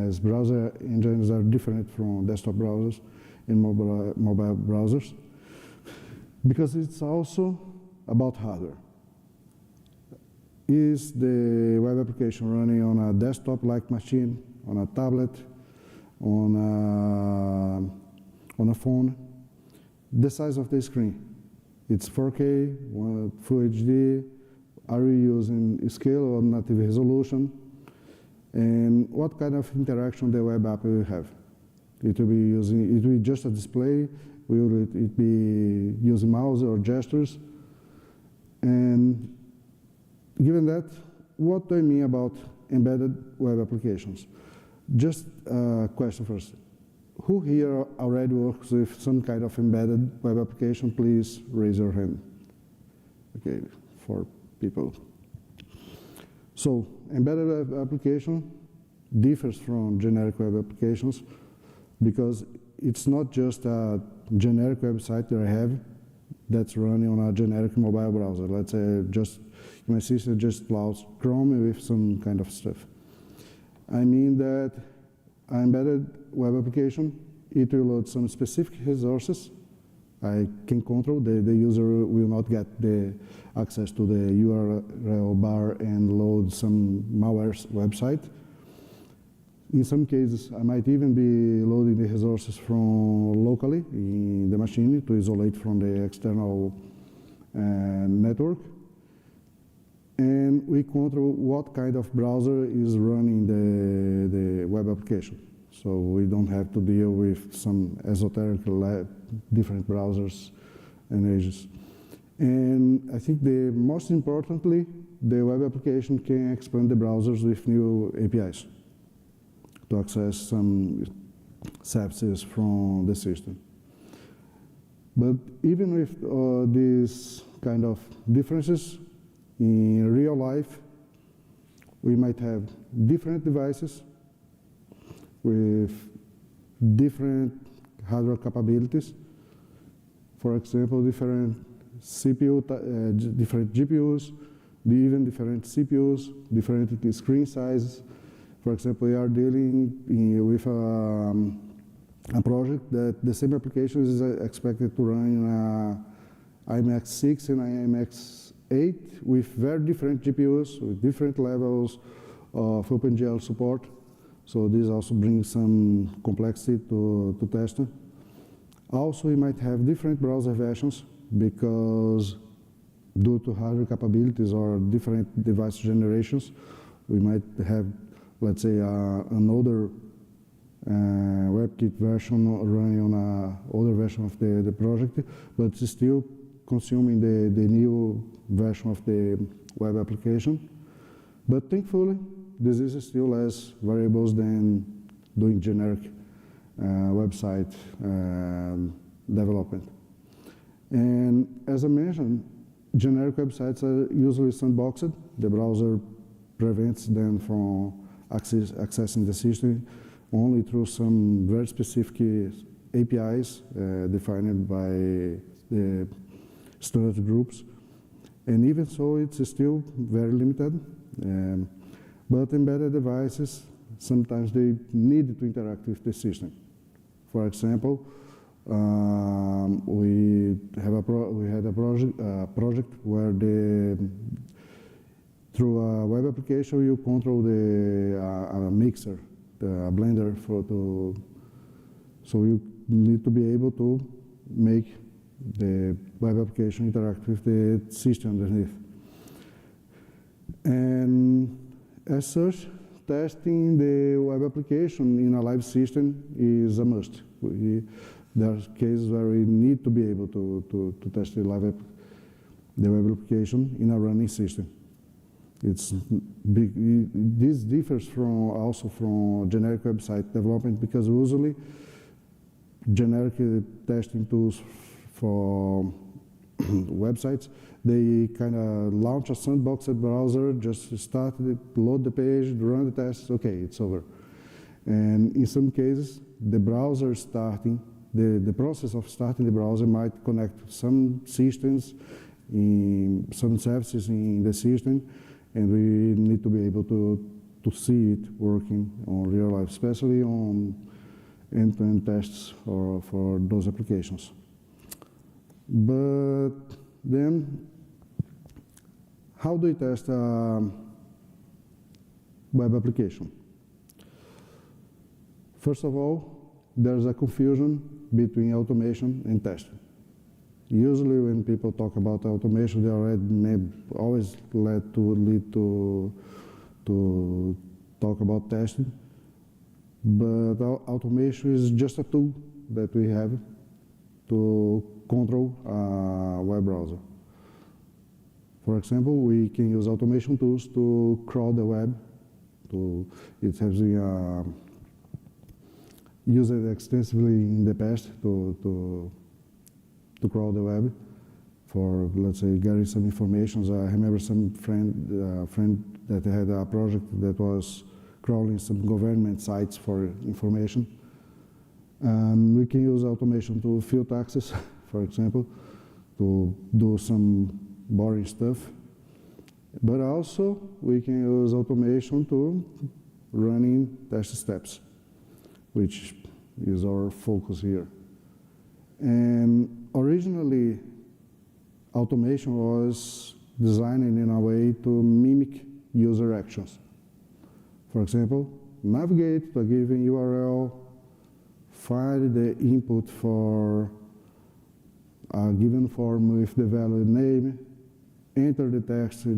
as browser engines are different from desktop browsers and mobile browsers, because it's also about hardware. Is the web application running on a desktop-like machine, on a tablet, on a phone? The size of the screen. It's 4K, Full HD. Are you using scale or native resolution? And what kind of interaction the web app will have? It will be just a display. Will it be using mouse or gestures? And given that, what do I mean about embedded web applications? Just a question first. Who here already works with some kind of embedded web application? Please raise your hand. Okay, 4 people. So, embedded web application differs from generic web applications because it's not just a generic website that I have that's running on a generic mobile browser. Let's say my system just allows Chrome with some kind of stuff. I mean that an embedded web application, it will load some specific resources. I can control, the user will not get the access to the URL bar and load some malware website. In some cases, I might even be loading the resources from locally in the machine to isolate from the external network. And we control what kind of browser is running the web application. So we don't have to deal with some esoteric different browsers and edges. And I think most importantly, the web application can expand the browsers with new APIs to access some services from the system. But even with these kind of differences, in real life, we might have different devices with different hardware capabilities. For example, different different GPUs, even different CPUs, different screen sizes. For example, we are dealing with a project that the same application is expected to run in IMX6 and IMX8 with very different GPUs, with different levels of OpenGL support. So this also brings some complexity to testing. Also, we might have different browser versions because due to hardware capabilities or different device generations, we might have, let's say, an older WebKit version running on an older version of the project, but still consuming the new version of the web application. But thankfully, this is still less variables than doing generic website development. And as I mentioned, generic websites are usually sandboxed. The browser prevents them from accessing the system only through some very specific APIs defined by the storage groups. And even so, it's still very limited. But embedded devices, sometimes they need to interact with the system. For example, we had a project where through a web application you control a mixer, a blender so you need to be able to make the web application interact with the system underneath. And as such, testing the web application in a live system is a must. There are cases where we need to be able to test the web application in a running system. It's big. This differs also from generic website development, because usually generic testing tools for websites, they kind of launch a sandboxed browser, just start it, load the page, run the tests, okay, it's over. And in some cases, the browser starting, the process of starting the browser might connect some systems, in some services in the system, and we need to be able to see it working on real life, especially on end-to-end tests or for those applications. But then, how do you test a web application? First of all, there's a confusion between automation and testing. Usually when people talk about automation, they always lead to talk about testing. But automation is just a tool that we have to control a web browser. For example, we can use automation tools to crawl the web. It has been used extensively in the past to crawl the web for, let's say, getting some information. I remember some friend that had a project that was crawling some government sites for information. And we can use automation to filter access, for example, to do some boring stuff. But also, we can use automation to running test steps, which is our focus here. And originally, automation was designed in a way to mimic user actions. For example, navigate to a given URL, find the input for a given form with the value name, enter the text to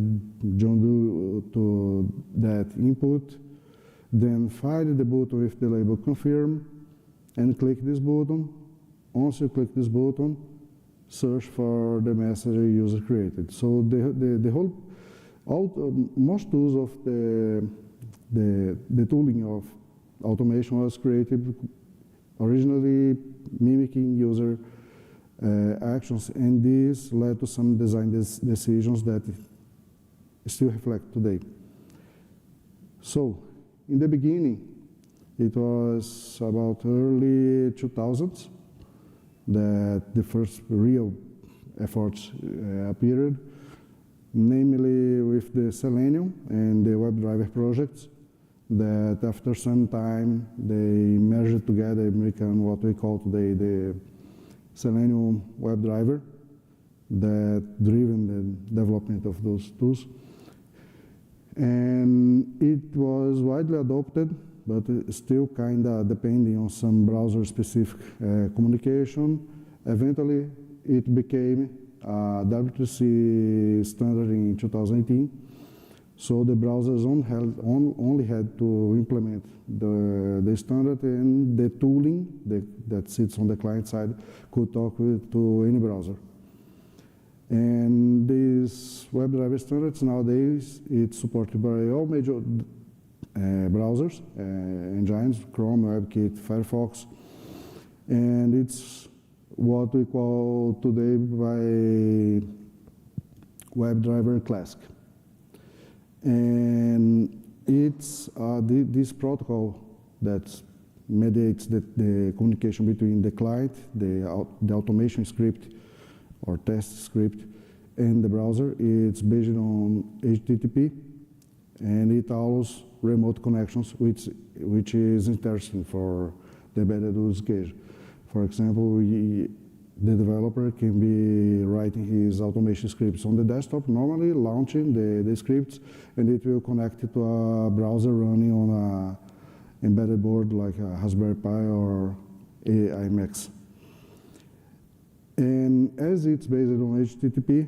that input, then find the button with the label confirm, and click this button. Once you click this button, search for the message the user created. So most tools of the tooling of automation was created originally mimicking user actions, and this led to some design decisions that still reflect today. So, in the beginning, it was about early 2000s that the first real efforts appeared, namely with the Selenium and the WebDriver projects, that after some time they merged together and became what we call today the Selenium WebDriver, that driven the development of those tools. And it was widely adopted, but still kind of depending on some browser-specific communication. Eventually, it became a W3C standard in 2018. So the browsers only had to implement the standard, and the tooling that sits on the client side could talk to any browser. And these WebDriver standards nowadays, it's supported by all major browsers, engines, Chrome, WebKit, Firefox, and it's what we call today by WebDriver Classic. And it's this protocol that mediates the communication between the client, the automation script or test script, and the browser. It's based on HTTP, and it allows remote connections, which is interesting for the embedded use case. For example, the developer can be writing his automation scripts on the desktop, normally launching the scripts, and it will connect it to a browser running on an embedded board like a Raspberry Pi or a IMAX. And as it's based on HTTP,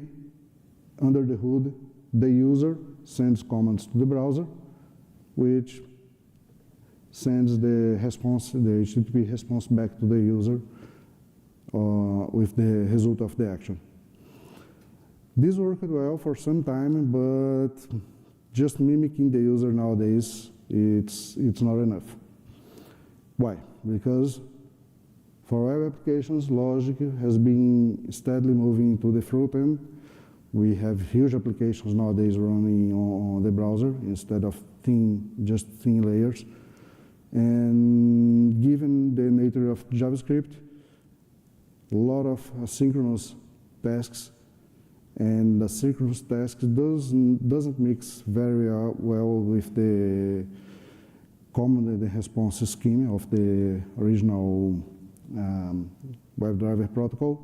under the hood, the user sends commands to the browser, which sends the response, the HTTP response back to the user with the result of the action. This worked well for some time, but just mimicking the user nowadays, it's not enough. Why? Because for web applications, logic has been steadily moving to the front end. We have huge applications nowadays running on the browser instead of just thin layers. And given the nature of JavaScript, a lot of asynchronous tasks, and asynchronous tasks doesn't mix very well with the command and response scheme of the original WebDriver protocol.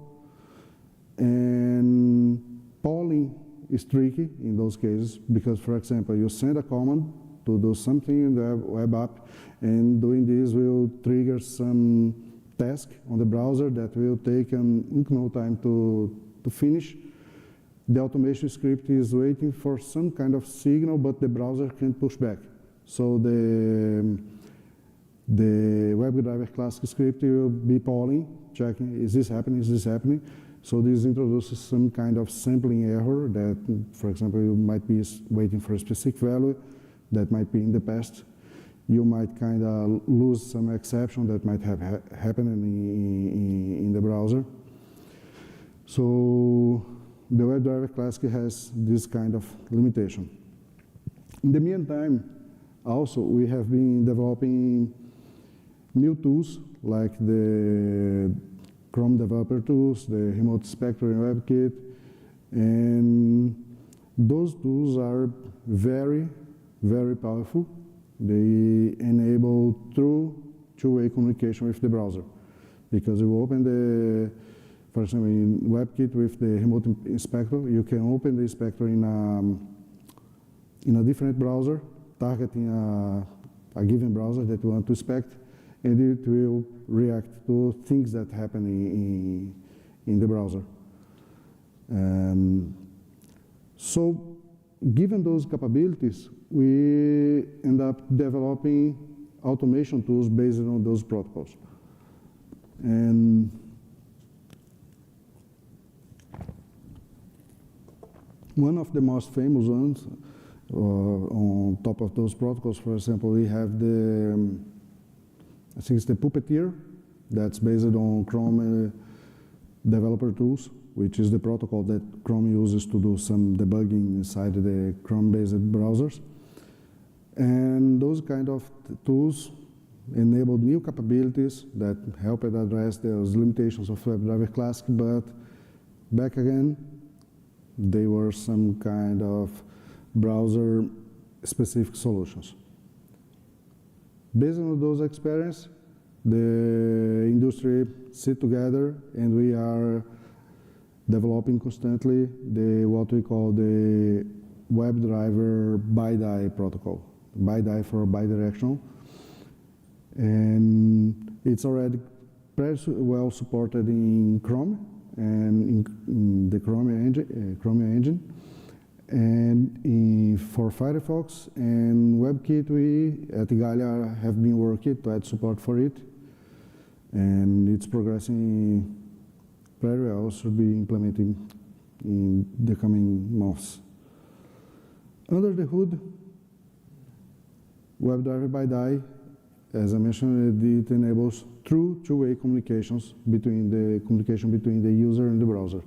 And polling is tricky in those cases because, for example, you send a command to do something in the web app, and doing this will trigger some task on the browser that will take an incremental time to finish. The automation script is waiting for some kind of signal, but the browser can push back. So the WebDriver classic script will be polling, checking, is this happening, is this happening? So this introduces some kind of sampling error that, for example, you might be waiting for a specific value that might be in the past. You might kind of lose some exception that might have happened in the browser. So the WebDriver Classic has this kind of limitation. In the meantime, also, we have been developing new tools like the Chrome developer tools, the Remote Inspector in WebKit, and those tools are very, very powerful. They enable true two-way communication with the browser. Because you open the, for example, in WebKit with the Remote Inspector, you can open the inspector in a different browser, targeting a given browser that you want to inspect, and it will react to things that happen in the browser. So, given those capabilities, we end up developing automation tools based on those protocols. And one of the most famous ones on top of those protocols, for example, we have the, I think it's the Puppeteer, that's based on Chrome developer tools, which is the protocol that Chrome uses to do some debugging inside the Chrome-based browsers. And those kind of tools enabled new capabilities that helped address those limitations of WebDriver Classic, but back again, they were some kind of browser-specific solutions. Based on those experiences, the industry sit together, and we are developing constantly what we call the WebDriver BiDi protocol. BiDi for bidirectional. And it's already pretty well supported in Chrome and in the Chromium engine. And for Firefox and WebKit, we at Igalia have been working to add support for it. And it's progressing very well, should be implemented in the coming months. Under the hood, WebDriver BiDi, as I mentioned, it enables true two-way communications between the user and the browser.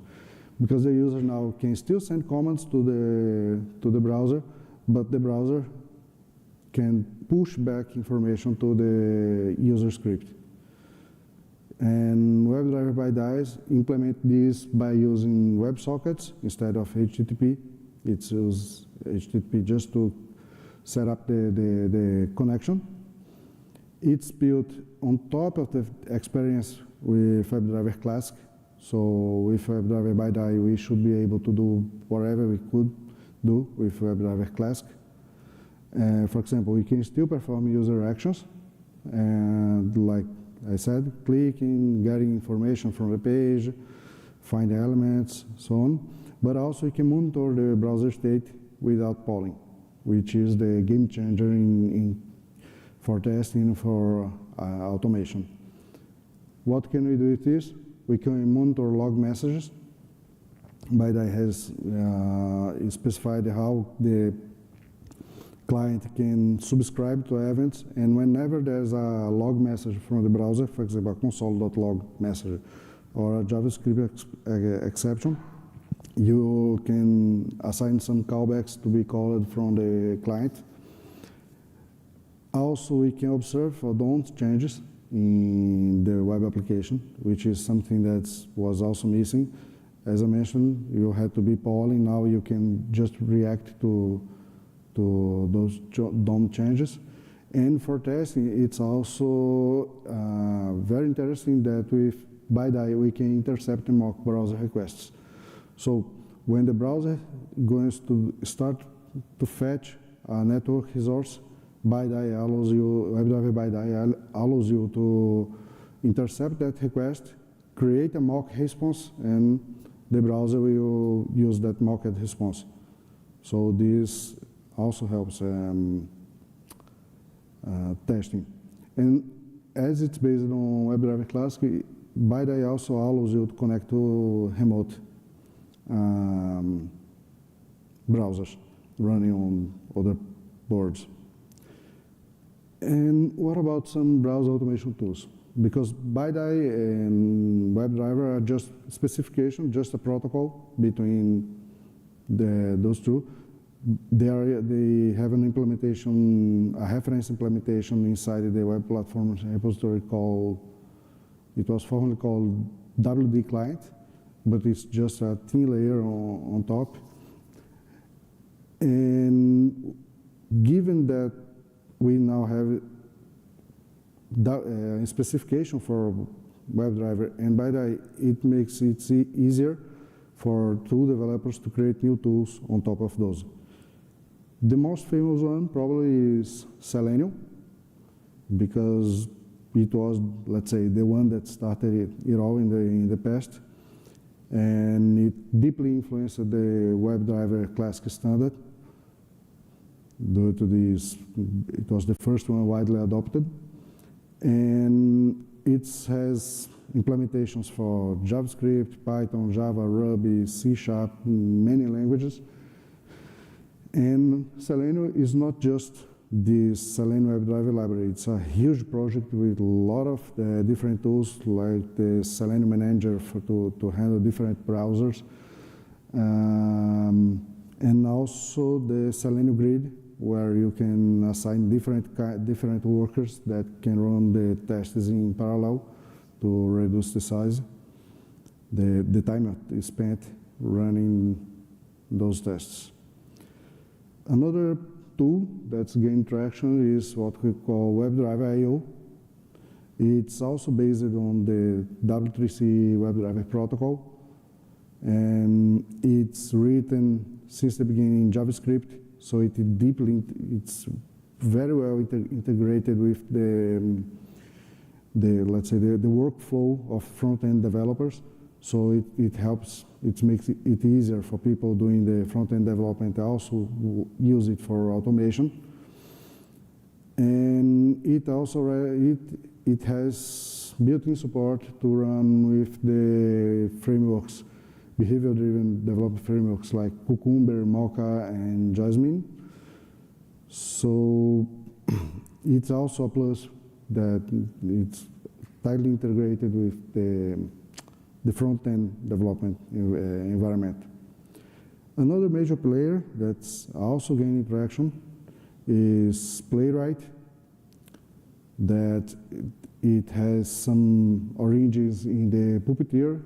Because the user now can still send comments to the browser, but the browser can push back information to the user script. And WebDriver BiDi implement this by using WebSockets instead of HTTP. It uses HTTP just to set up the connection. It's built on top of the experience with WebDriver Classic. So with WebDriver BiDi, we should be able to do whatever we could do with WebDriver Classic. For example, we can still perform user actions, and like I said, clicking, getting information from the page, find elements, so on. But also you can monitor the browser state without polling, which is the game changer for testing, for automation. What can we do with this? We can monitor log messages. BiDi has specified how the client can subscribe to events, and whenever there's a log message from the browser, for example, a console.log message or a JavaScript exception, you can assign some callbacks to be called from the client. Also, we can observe don't changes in the web application, which is something that was also missing. As I mentioned, you had to be polling. Now you can just react to those DOM changes. And for testing, it's also very interesting that with BiDi we can intercept and mock browser requests. So when the browser goes to start to fetch a network resource, BiDi allows you, WebDriver BiDi allows you to intercept that request, create a mock response, and the browser will use that mocked response. So this also helps testing. And as it's based on WebDriver Classic, BiDi also allows you to connect to remote browsers running on other boards. And what about some browser automation tools? Because BiDi and WebDriver are just specification, just a protocol between those two. They have an implementation, a reference implementation inside the web platform repository called, it was formerly called WD Client, but it's just a thin layer on top. And given that we now have a specification for WebDriver and BiDi, it makes it easier for tool developers to create new tools on top of those. The most famous one probably is Selenium, because it was, let's say, the one that started it all in the past, and it deeply influenced the WebDriver Classic standard. Due to this, it was the first one widely adopted, and it has implementations for JavaScript, Python, Java, Ruby, C#, many languages. And Selenium is not just this Selenium WebDriver library. It's a huge project with a lot of different tools, like the Selenium Manager to handle different browsers, and also the Selenium Grid, where you can assign different workers that can run the tests in parallel to reduce the size, the time spent running those tests. Another tool that's gained traction is what we call WebDriver I/O. It's also based on the W3C WebDriver protocol, and it's written since the beginning in JavaScript, so it's very well integrated with let's say the workflow of front-end developers. So it helps, it makes it easier for people doing the front-end development to also use it for automation. And it also it has built-in support to run with the frameworks, behavior-driven development frameworks like Cucumber, Mocha, and Jasmine. So it's also a plus that it's tightly integrated with the front-end development environment. Another major player that's also gaining traction is Playwright, that it has some origins in the Puppeteer,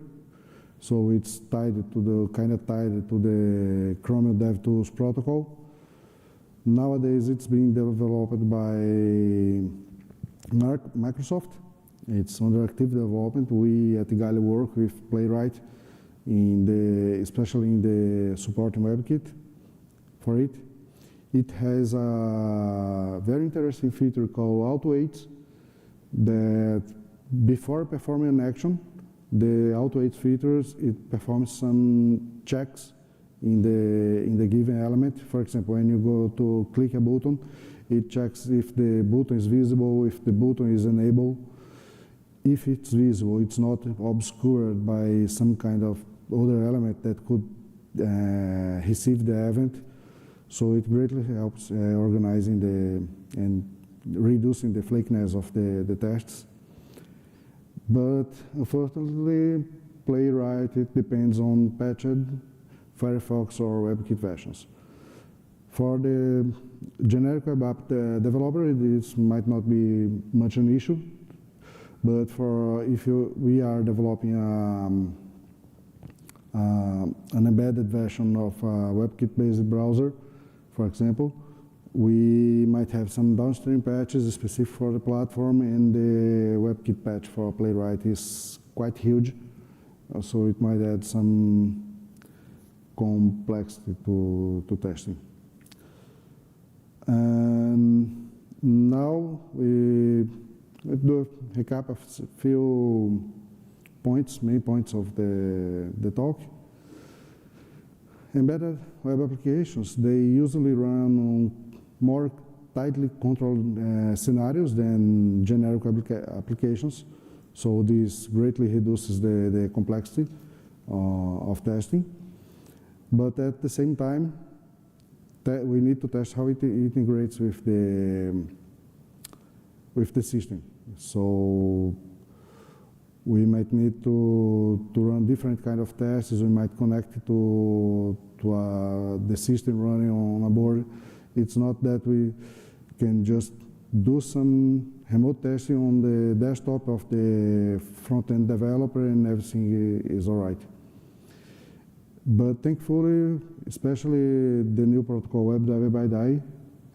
so it's kind of tied to the Chromium DevTools protocol. Nowadays, it's being developed by Microsoft. It's under active development. We at Igalia work with Playwright, especially in the supporting WebKit for it. It has a very interesting feature called auto-waits that before performing an action, the auto-wait filters, it performs some checks in the given element. For example, when you go to click a button, it checks if the button is visible, if the button is enabled. If it's visible, it's not obscured by some kind of other element that could receive the event. So it greatly helps organizing and reducing the flakiness of the tests. But unfortunately, Playwright, it depends on patched Firefox or WebKit versions. For the generic web app developer, this might not be much an issue. But for if we are developing an embedded version of a WebKit-based browser, for example, we might have some downstream patches specific for the platform, and the WebKit patch for Playwright is quite huge, so it might add some complexity to testing. And now we do a recap of a few points, main points of the talk. Embedded web applications, they usually run on more tightly controlled scenarios than generic applications. So this greatly reduces the complexity of testing. But at the same time, we need to test how it integrates with the system. So we might need to run different kind of tests. We might connect it to the system running on a board. It's not that we can just do some remote testing on the desktop of the front-end developer and everything is all right. But thankfully, especially the new protocol WebDriver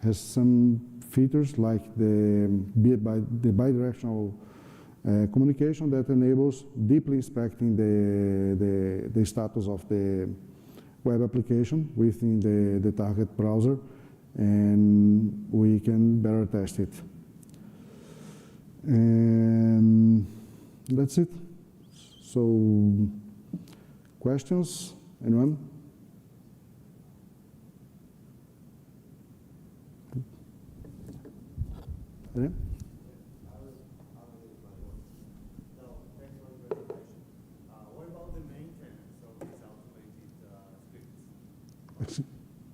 has some features like the bidirectional communication that enables deeply inspecting the status of the web application within the target browser, and we can better test it. And that's it. So, questions? Anyone? Yeah?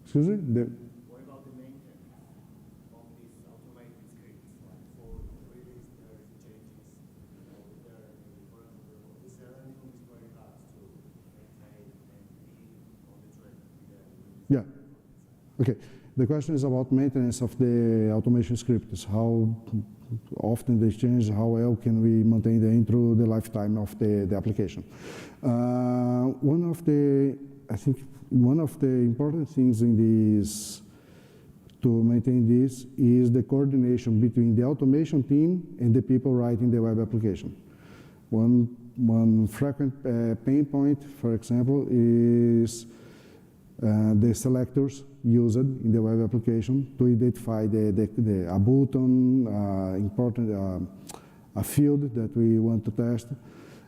Excuse me? What about the maintenance of these automated scripts? Like for release, there is changes. For example, this anything is very hard to maintain and be on the track with the Yeah. Okay. The question is about maintenance of the automation scripts. How often they change, how well can we maintain them through the lifetime of the application. I think one of the important things in this, to maintain this, is the coordination between the automation team and the people writing the web application. One frequent pain point, for example, is the selectors used in the web application to identify a button, a field that we want to test,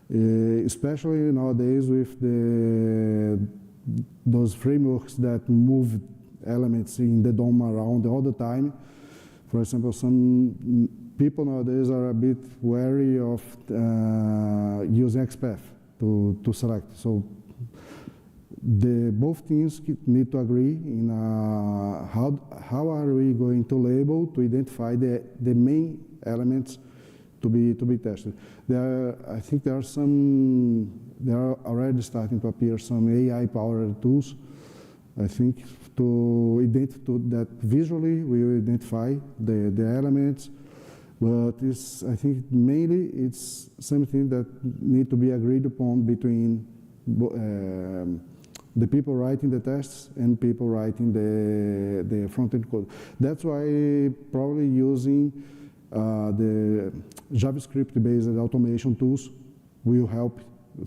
especially nowadays with those frameworks that move elements in the DOM around all the time. For example, some people nowadays are a bit wary of using XPath to select. So both teams need to agree in how are we going to label to identify the main elements to be tested. I think there are already starting to appear some AI-powered tools, I think, that visually we will identify the elements, but I think mainly it's something that need to be agreed upon between the people writing the tests and people writing the front-end code. That's why probably using the JavaScript-based automation tools will help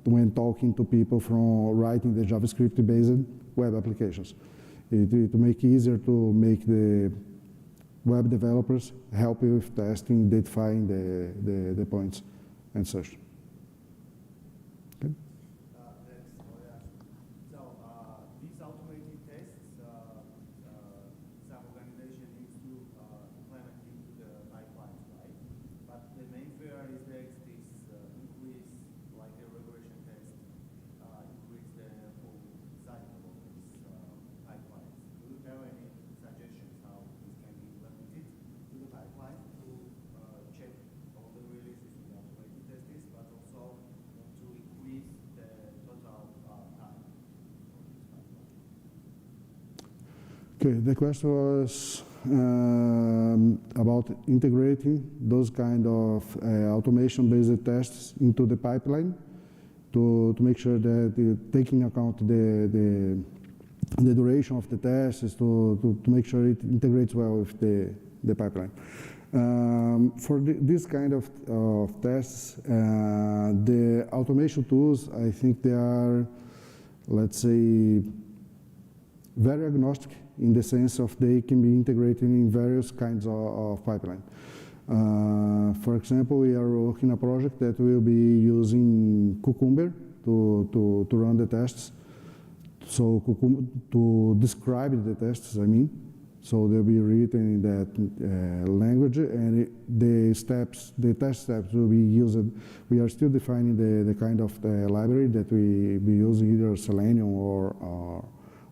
when talking to people from writing the JavaScript-based web applications. It will make it easier to make the web developers help you with testing, identifying the points and such. Okay, the question was about integrating those kind of automation-based tests into the pipeline to make sure that taking account the duration of the test is to make sure it integrates well with the pipeline. For this kind of tests, the automation tools, I think they are, let's say, very agnostic in the sense of they can be integrated in various kinds of pipeline. For example, we are working a project that will be using Cucumber to run the tests. So to describe the tests, I mean. So they'll be written in that language, and the test steps will be used. We are still defining the kind of library that we be using, either Selenium or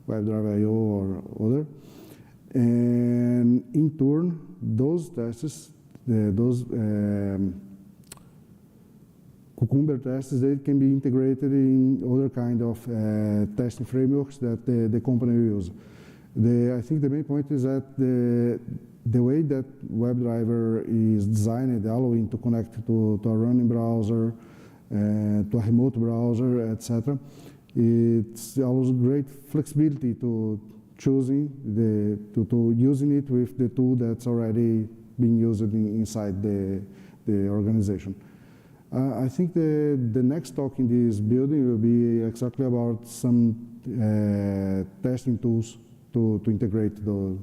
WebDrive.io or other. And in turn, those tests, those Cucumber tests, they can be integrated in other kind of testing frameworks that the company will use. I think the main point is that the way that WebDriver is designed, allowing to connect to a running browser, to a remote browser, etc., it allows great flexibility to choosing to using it with the tool that's already being used inside the organization. I think the next talk in this building will be exactly about some testing tools to integrate to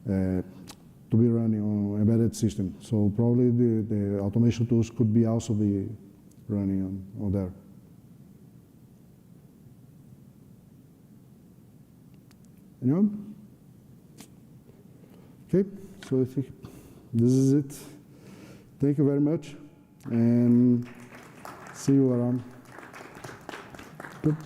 be running on embedded system. So probably the automation tools could be also be running on there. Anyone? Okay, so I think this is it. Thank you very much, and see you around. Good.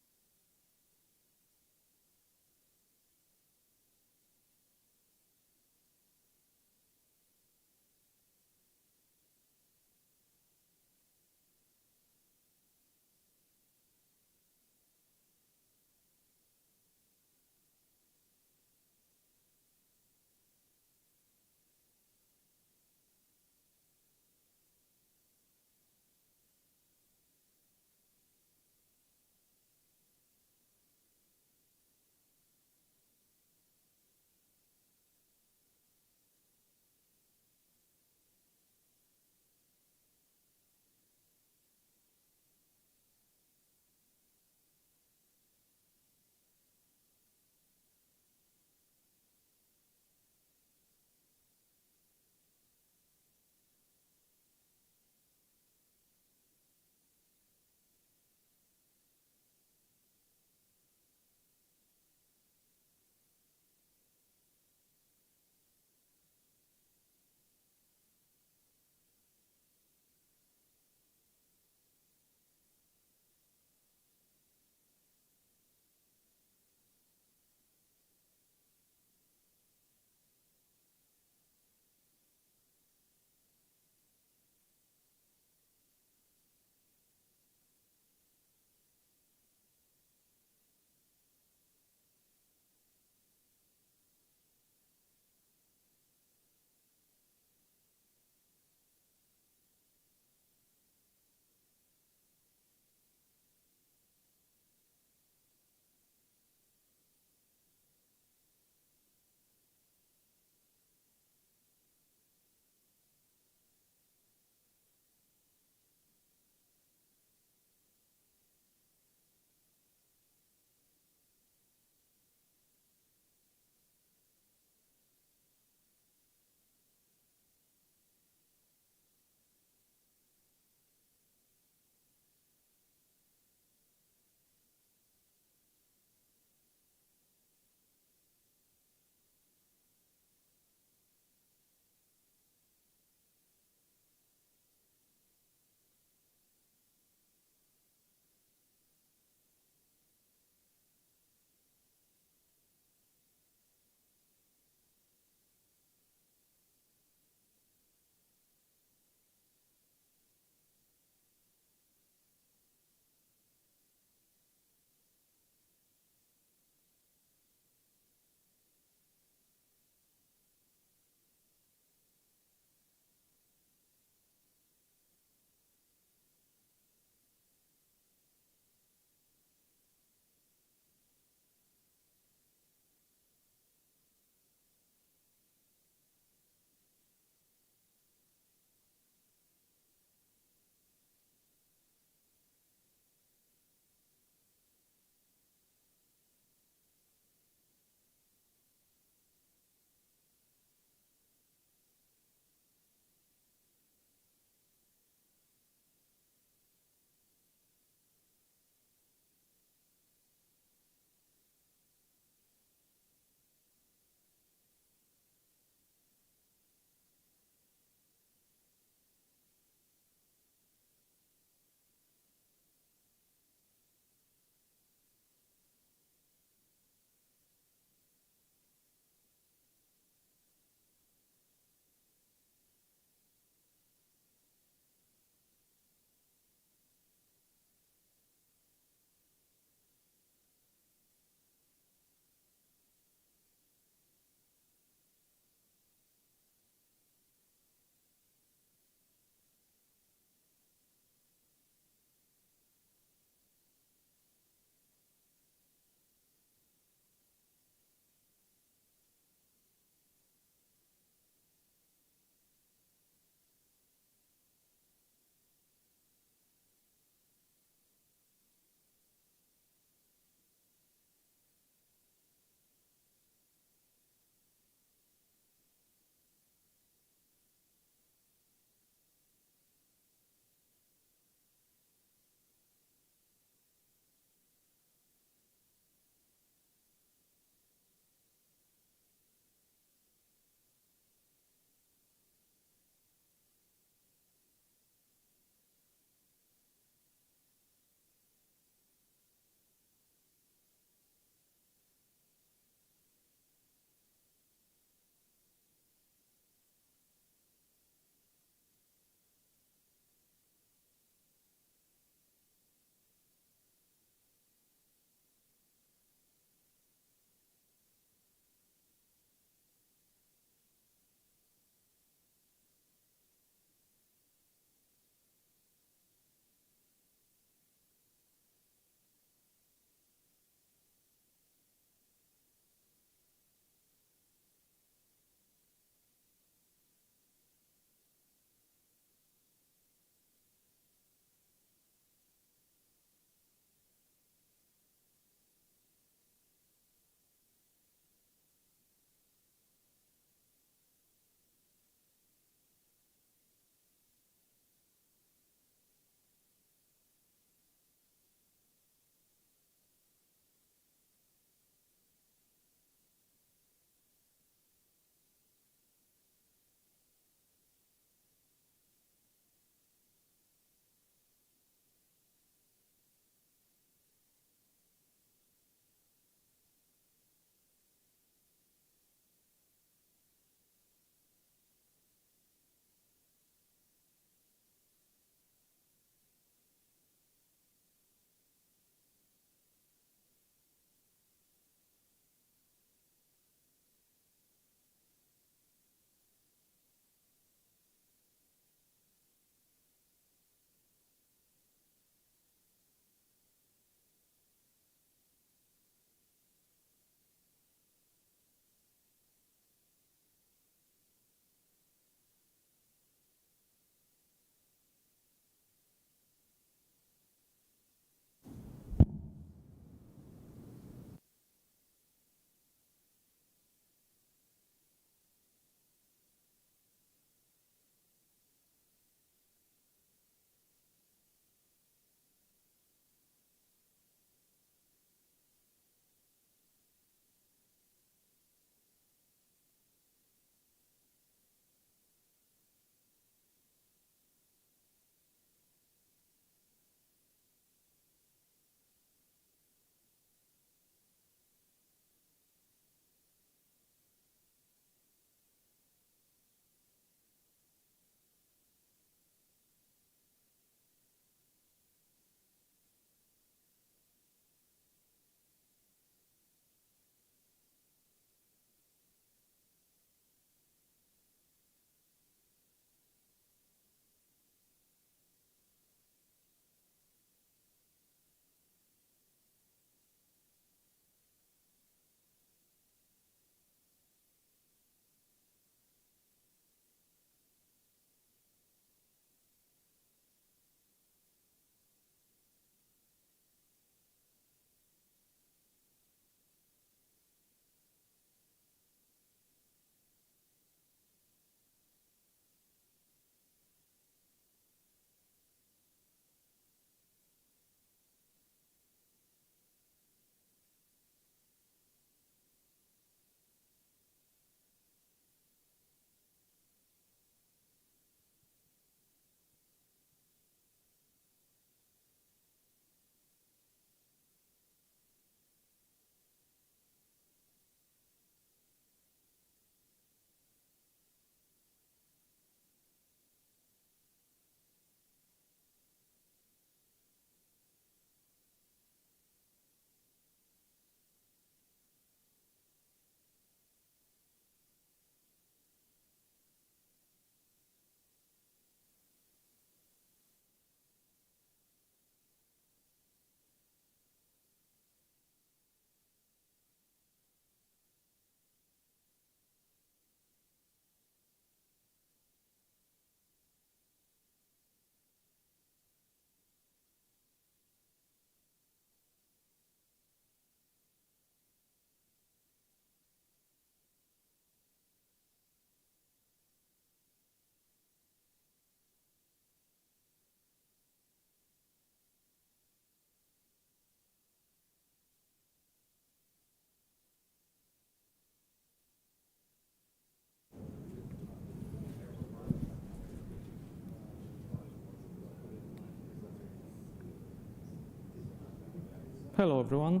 Hello everyone.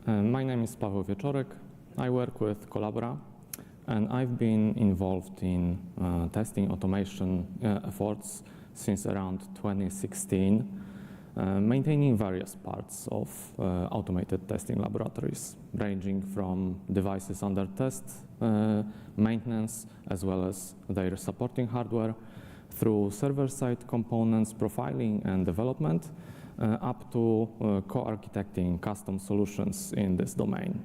My name is Paweł Wieczorek. I work with Collabora, and I've been involved in testing automation efforts since around 2016, maintaining various parts of automated testing laboratories, ranging from devices under test, maintenance, as well as their supporting hardware, through server-side components, profiling and development, up to co-architecting custom solutions in this domain.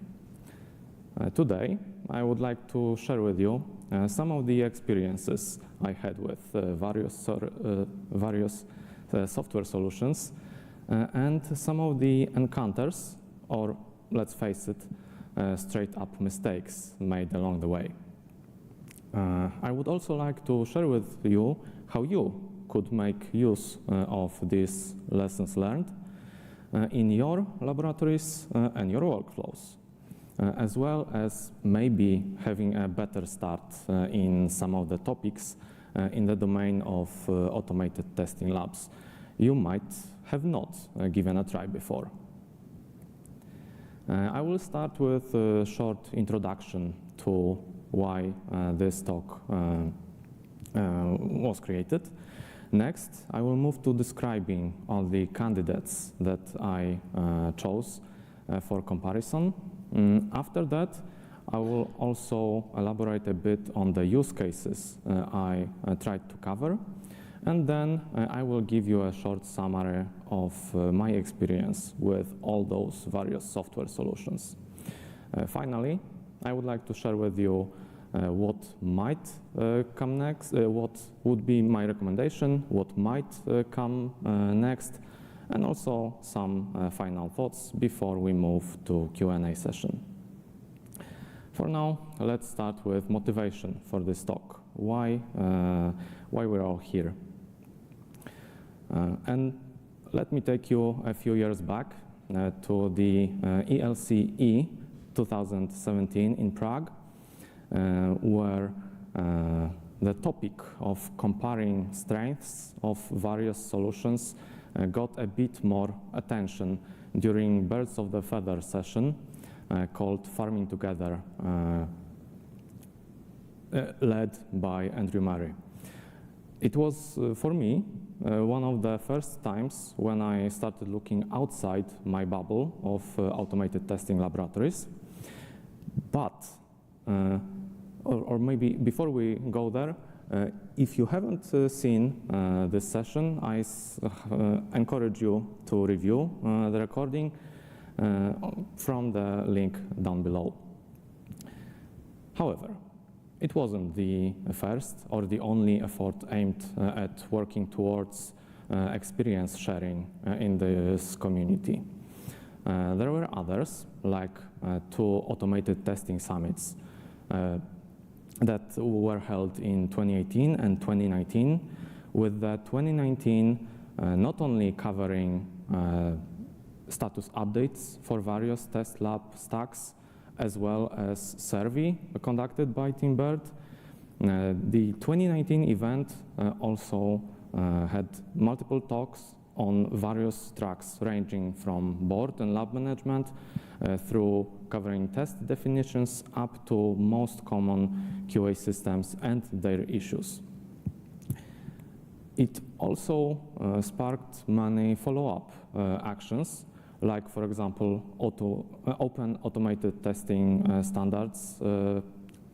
Today, I would like to share with you some of the experiences I had with various software solutions and some of the encounters, or let's face it, straight-up mistakes made along the way. I would also like to share with you how you could make use of these lessons learned in your laboratories and your workflows, as well as maybe having a better start in some of the topics in the domain of automated testing labs you might have not given a try before. I will start with a short introduction to why this talk was created. Next, I will move to describing all the candidates that I chose for comparison. After that, I will also elaborate a bit on the use cases I tried to cover, and then I will give you a short summary of my experience with all those various software solutions. Finally, I would like to share with you what might come next, what would be my recommendation, what might come next, and also some final thoughts before we move to Q&A session. For now, let's start with motivation for this talk. Why we're all here. And let me take you a few years back to the ELCE 2017 in Prague, where the topic of comparing strengths of various solutions got a bit more attention during Birds of the Feather session called Farming Together, led by Andrew Murray. It was, for me, one of the first times when I started looking outside my bubble of automated testing laboratories. But or maybe before we go there, if you haven't seen this session, I encourage you to review the recording from the link down below. However, it wasn't the first or the only effort aimed at working towards experience sharing in this community. There were others, like 2 automated testing summits that were held in 2018 and 2019, with the 2019 not only covering status updates for various test lab stacks, as well as survey conducted by Team Bird. The 2019 event also had multiple talks on various tracks, ranging from board and lab management through covering test definitions up to most common QA systems and their issues. It also sparked many follow-up actions, like, for example, Open Automated Testing Standards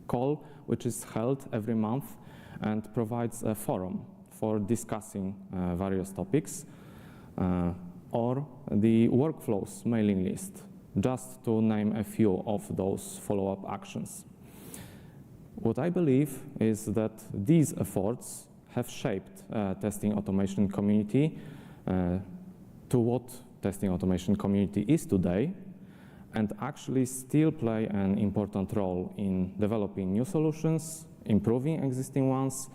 call, which is held every month and provides a forum for discussing various topics, or the workflows mailing list, just to name a few of those follow-up actions. What I believe is that these efforts have shaped testing automation community to what testing automation community is today, and actually still play an important role in developing new solutions, improving existing ones,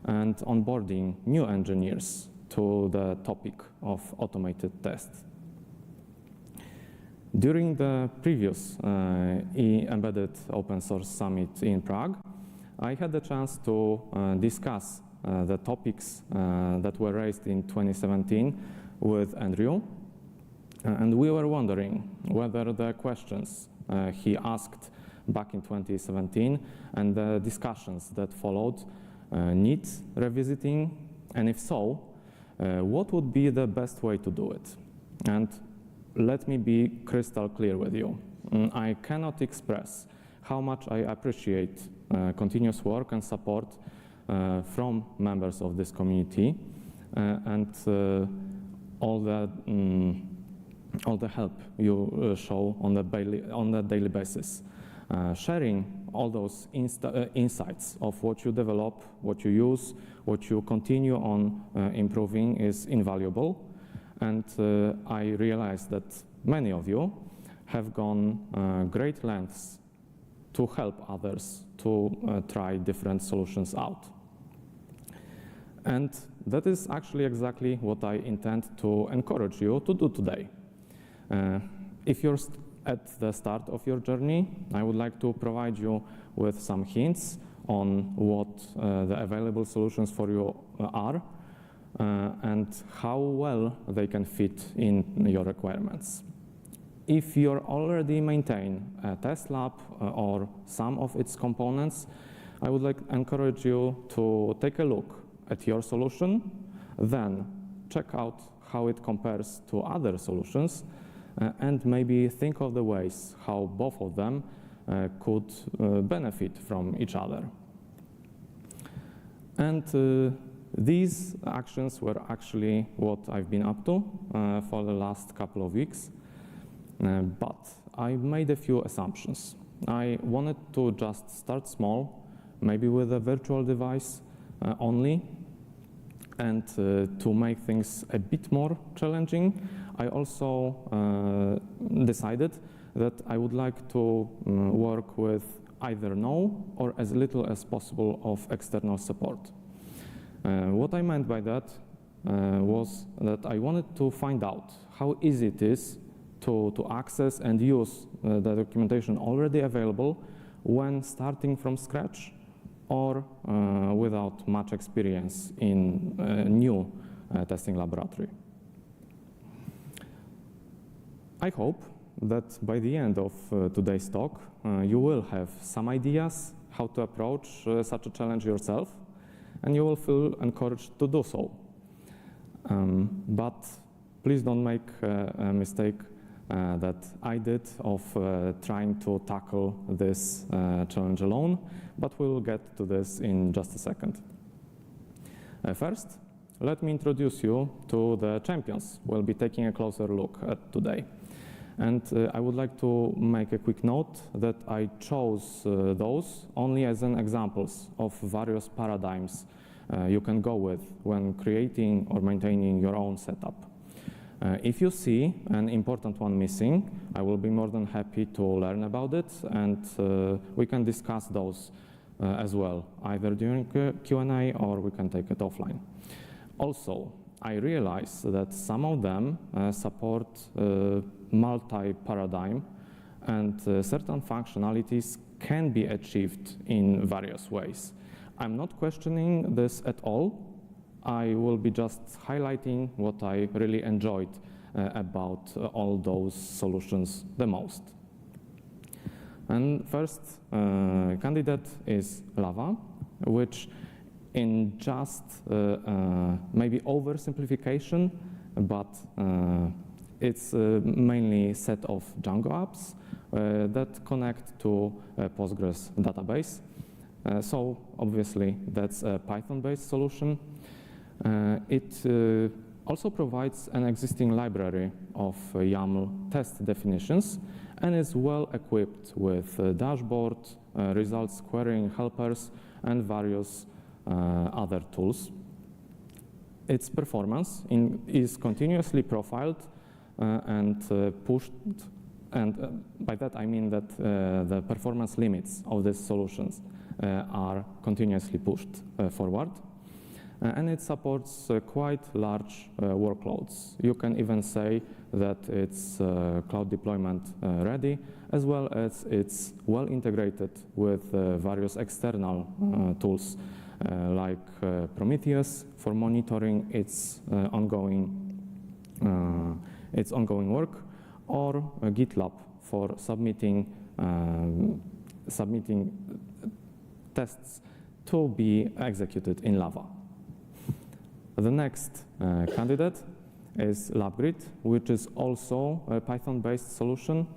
and onboarding new engineers to the topic of automated tests. During the previous Embedded Open Source Summit in Prague, I had the chance to discuss the topics that were raised in 2017 with Andrew. And we were wondering whether the questions he asked back in 2017 and the discussions that followed need revisiting, and if so, what would be the best way to do it? And let me be crystal clear with you. I cannot express how much I appreciate continuous work and support from members of this community and all the help you show on the daily basis. Sharing all those insights of what you develop, what you use, what you continue on improving is invaluable. And I realize that many of you have gone great lengths to help others to try different solutions out. And that is actually exactly what I intend to encourage you to do today. If you're at the start of your journey, I would like to provide you with some hints on what the available solutions for you are and how well they can fit in your requirements. If you already maintain a test lab or some of its components, I would like to encourage you to take a look at your solution, then check out how it compares to other solutions, and maybe think of the ways how both of them could benefit from each other. And these actions were actually what I've been up to for the last couple of weeks. But I made a few assumptions. I wanted to just start small, maybe with a virtual device only, and to make things a bit more challenging, I also decided that I would like to work with either no or as little as possible of external support. What I meant by that was that I wanted to find out how easy it is to access and use the documentation already available when starting from scratch or without much experience in a new testing laboratory. I hope that by the end of today's talk, you will have some ideas how to approach such a challenge yourself, and you will feel encouraged to do so. But please don't make a mistake that I did of trying to tackle this challenge alone, but we'll get to this in just a second. First, let me introduce you to the champions we'll be taking a closer look at today. And I would like to make a quick note that I chose those only as an examples of various paradigms you can go with when creating or maintaining your own setup. If you see an important one missing, I will be more than happy to learn about it, and we can discuss those as well, either during Q&A or we can take it offline. Also, I realize that some of them support multi-paradigm, and certain functionalities can be achieved in various ways. I'm not questioning this at all. I will be just highlighting what I really enjoyed about all those solutions the most. And first candidate is Lava, which in just maybe oversimplification, but it's mainly a set of Django apps that connect to a Postgres database. So obviously that's a Python-based solution. It also provides an existing library of YAML test definitions and is well equipped with dashboard, results querying helpers, and various other tools. Its performance is continuously profiled and pushed, and by that I mean that the performance limits of these solutions are continuously pushed forward. And it supports quite large workloads. You can even say that it's cloud deployment ready, as well as it's well integrated with various external tools like Prometheus for monitoring its ongoing its ongoing work, or GitLab for submitting tests to be executed in Lava. The next candidate is LabGrid, which is also a Python-based solution,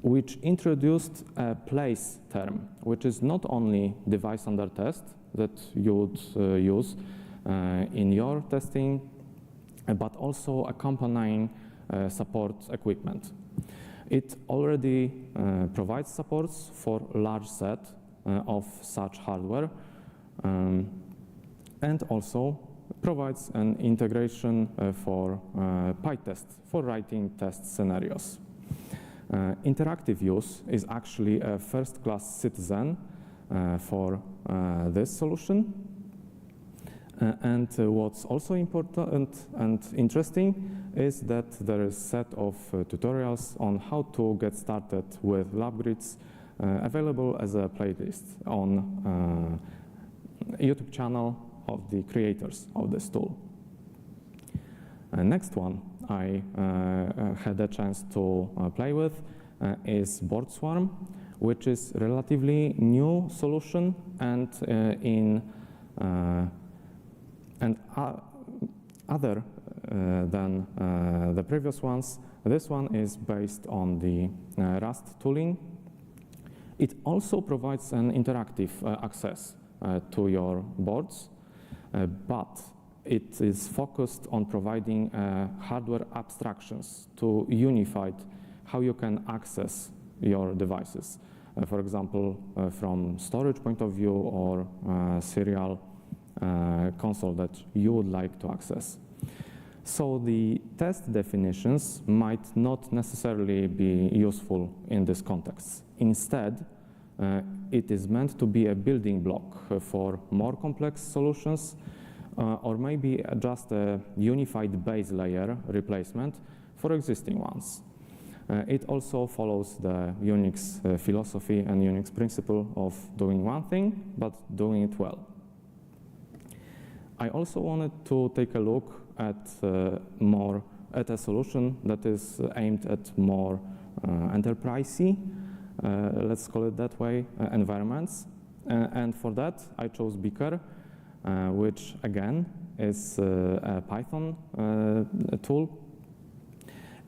which introduced a place term, which is not only device under test that you would use in your testing, but also accompanying support equipment. It already provides supports for a large set of such hardware, and also provides an integration for PyTest for writing test scenarios. Interactive use is actually a first-class citizen for this solution. And what's also important and interesting is that there is a set of tutorials on how to get started with LabGrids available as a playlist on YouTube channel of the creators of this tool. Next one I had a chance to play with is BoardSwarm, which is relatively new solution, and other than the previous ones, this one is based on the Rust tooling. It also provides an interactive access to your boards, but it is focused on providing hardware abstractions to unify how you can access your devices. For example, from storage point of view or serial console that you would like to access. So the test definitions might not necessarily be useful in this context. Instead, it is meant to be a building block for more complex solutions, or maybe just a unified base layer replacement for existing ones. It also follows the Unix philosophy and Unix principle of doing one thing, but doing it well. I also wanted to take a look at a solution that is aimed at more enterprisey, let's call it that way, environments. And for that, I chose Beaker, which again is a Python tool.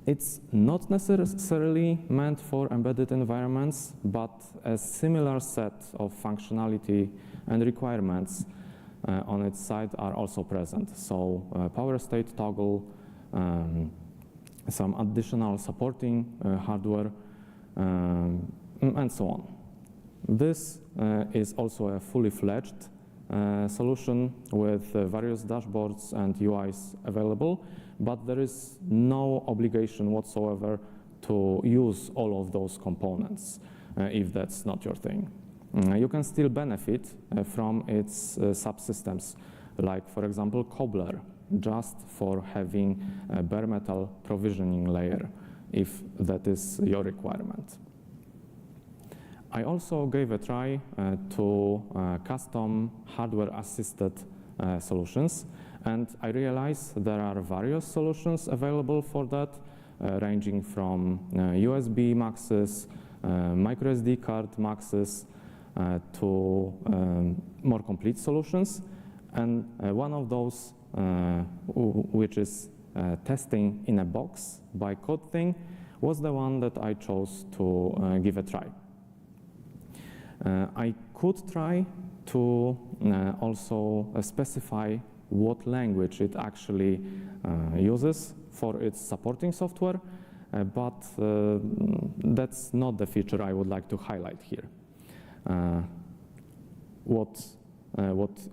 It's not necessarily meant for embedded environments, but a similar set of functionality and requirements on its side are also present. So power state toggle, some additional supporting hardware, and so on. This is also a fully fledged solution with various dashboards and UIs available, but there is no obligation whatsoever to use all of those components if that's not your thing. You can still benefit from its subsystems, like, for example, Cobbler, just for having a bare metal provisioning layer, if that is your requirement. I also gave a try to custom hardware-assisted solutions, and I realized there are various solutions available for that, ranging from USB maxes, microSD card maxes, to more complete solutions. And one of those, which is testing in a box by CodeThing, was the one that I chose to give a try. I could try to also specify what language it actually uses for its supporting software, but that's not the feature I would like to highlight here. What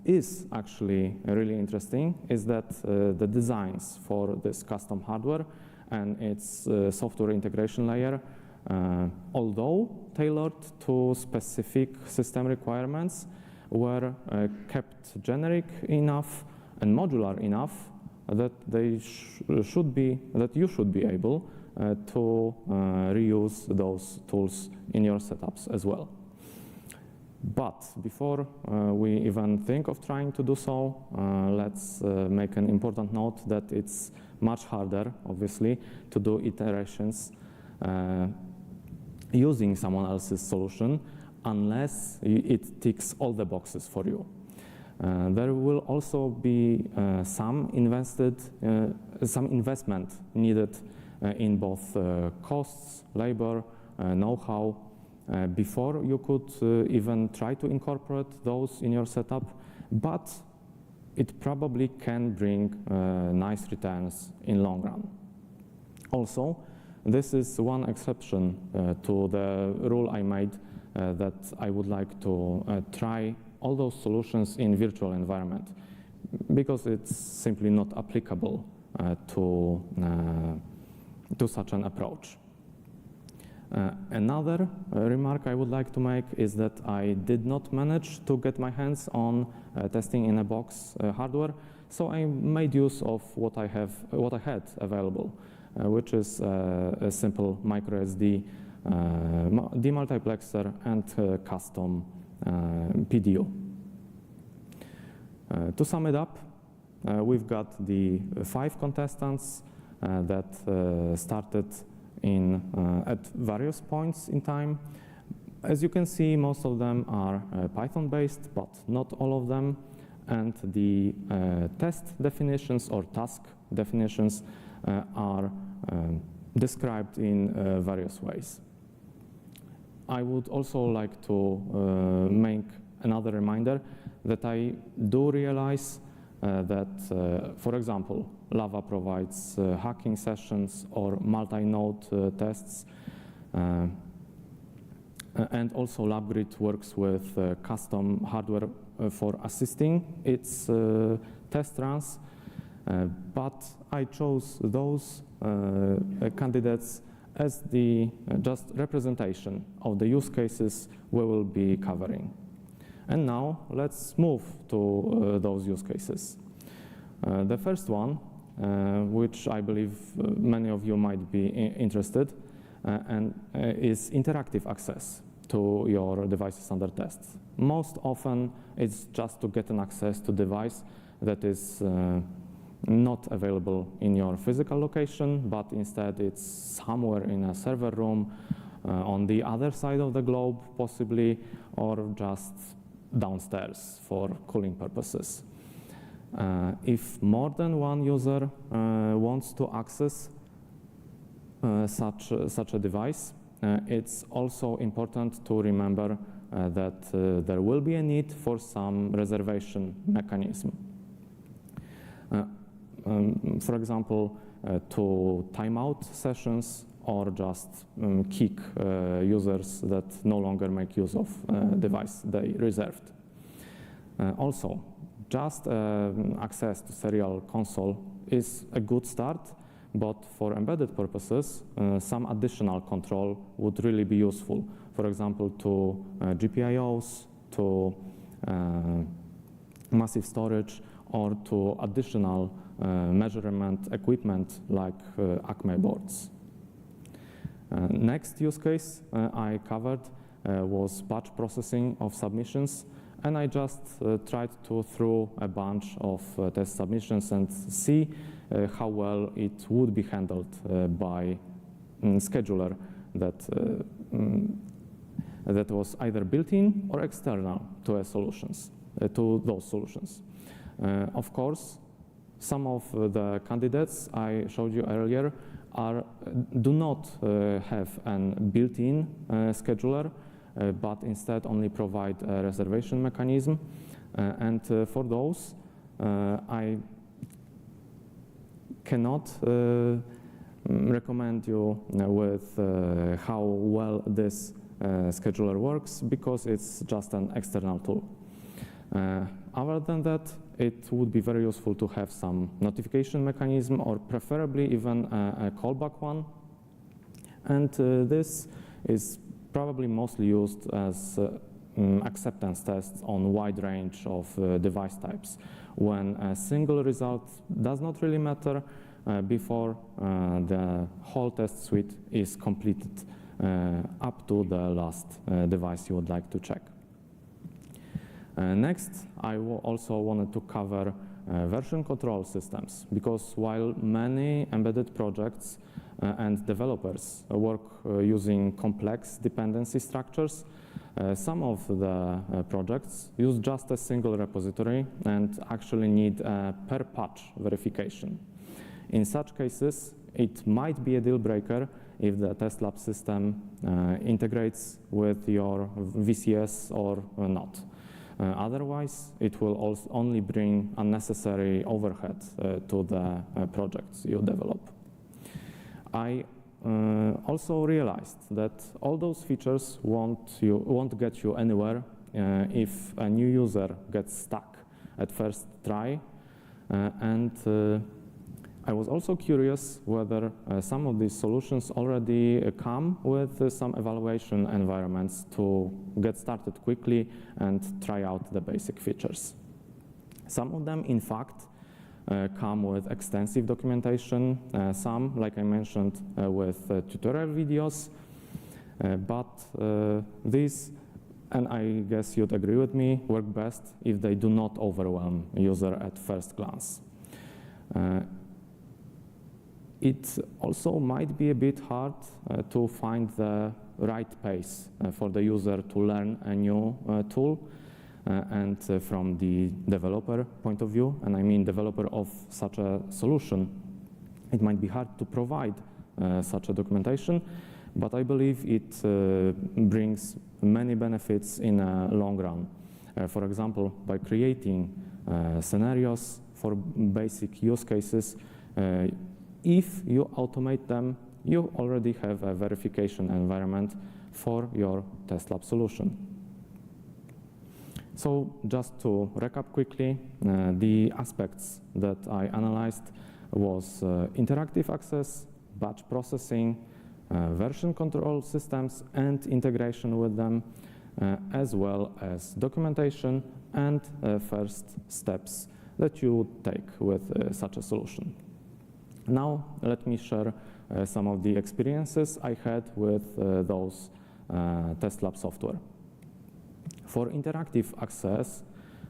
is actually really interesting is that the designs for this custom hardware and its software integration layer, although tailored to specific system requirements, were kept generic enough and modular enough that you should be able to reuse those tools in your setups as well. But before we even think of trying to do so, let's make an important note that it's much harder, obviously, to do iterations using someone else's solution unless it ticks all the boxes for you. There will also be some investment needed in both costs, labor, know-how, before you could even try to incorporate those in your setup, but it probably can bring nice returns in long run. Also, this is one exception to the rule I made that I would like to try all those solutions in virtual environment, because it's simply not applicable to such an approach. Another remark I would like to make is that I did not manage to get my hands on testing in a box hardware, so I made use of what I had available, which is a simple microSD demultiplexer and custom PDU. To sum it up, we've got the 5 contestants that started at various points in time. As you can see, most of them are Python-based, but not all of them. And the test definitions or task definitions are described in various ways. I would also like to make another reminder that I do realize that, for example, Lava provides hacking sessions or multi-node tests, and also LabGrid works with custom hardware for assisting its test runs, but I chose those candidates as the just representation of the use cases we will be covering. And now let's move to those use cases. The first one, which I believe many of you might be interested, is interactive access to your devices under test. Most often it's just to get an access to device that is not available in your physical location, but instead it's somewhere in a server room on the other side of the globe possibly, or just downstairs for cooling purposes. If more than one user wants to access such a device, it's also important to remember that there will be a need for some reservation mechanism. For example, to time out sessions or just kick users that no longer make use of device they reserved. Also, just access to serial console is a good start, but for embedded purposes, some additional control would really be useful. For example, to GPIOs, to massive storage, or to additional measurement equipment like Acme boards. Next use case I covered was batch processing of submissions, and I just tried to throw a bunch of test submissions and see how well it would be handled by scheduler that was either built-in or external to those solutions. Of course, some of the candidates I showed you earlier do not have a built-in scheduler, but instead only provide a reservation mechanism. And for those, I cannot recommend you with how well this scheduler works, because it's just an external tool. Other than that, it would be very useful to have some notification mechanism, or preferably even a callback one. And this is probably mostly used as acceptance tests on a wide range of device types, when a single result does not really matter before the whole test suite is completed up to the last device you would like to check. Next, I also wanted to cover version control systems, because while many embedded projects and developers work using complex dependency structures, some of the projects use just a single repository and actually need a per patch verification. In such cases, it might be a deal breaker if the test lab system integrates with your VCS or not. Otherwise, it will also only bring unnecessary overhead to the projects you develop. I also realized that all those features won't get you anywhere if a new user gets stuck at first try. I was also curious whether some of these solutions already come with some evaluation environments to get started quickly and try out the basic features. Some of them, in fact, come with extensive documentation, some, like I mentioned, with tutorial videos, but these, and I guess you'd agree with me, work best if they do not overwhelm a user at first glance. It also might be a bit hard to find the right pace for the user to learn a new tool. And from the developer point of view, and I mean developer of such a solution, it might be hard to provide such a documentation, but I believe it brings many benefits in a long run. For example, by creating scenarios for basic use cases, if you automate them, you already have a verification environment for your test lab solution. So just to recap quickly, the aspects that I analyzed was interactive access, batch processing, version control systems and integration with them, as well as documentation and first steps that you would take with such a solution. Now, let me share some of the experiences I had with those test lab software. For interactive access,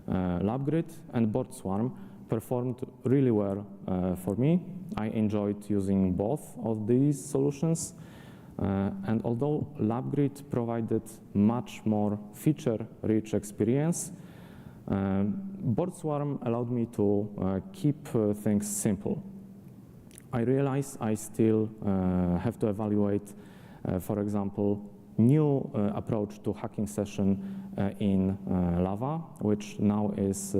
LabGrid and BoardSwarm performed really well for me. I enjoyed using both of these solutions. And although LabGrid provided much more feature-rich experience, BoardSwarm allowed me to keep things simple. I realize I still have to evaluate, for example, new approach to hacking session in Lava, which now is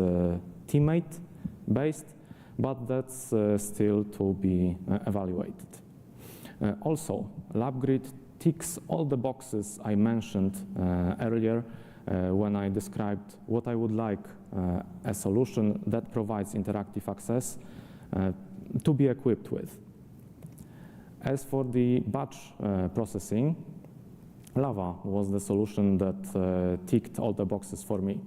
teammate based, but that's still to be evaluated. Also, LabGrid ticks all the boxes I mentioned earlier when I described what I would like a solution that provides interactive access to be equipped with. As for the batch processing, Lava was the solution that ticked all the boxes for me.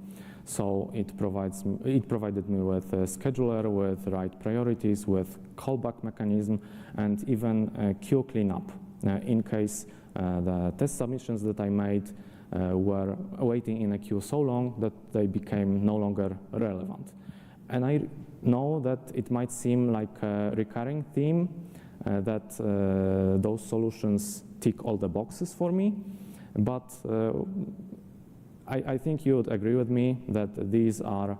So it provided me with a scheduler, with right priorities, with callback mechanism, and even a queue cleanup in case the test submissions that I made were waiting in a queue so long that they became no longer relevant. And I know that it might seem like a recurring theme that those solutions tick all the boxes for me, but I think you would agree with me that these are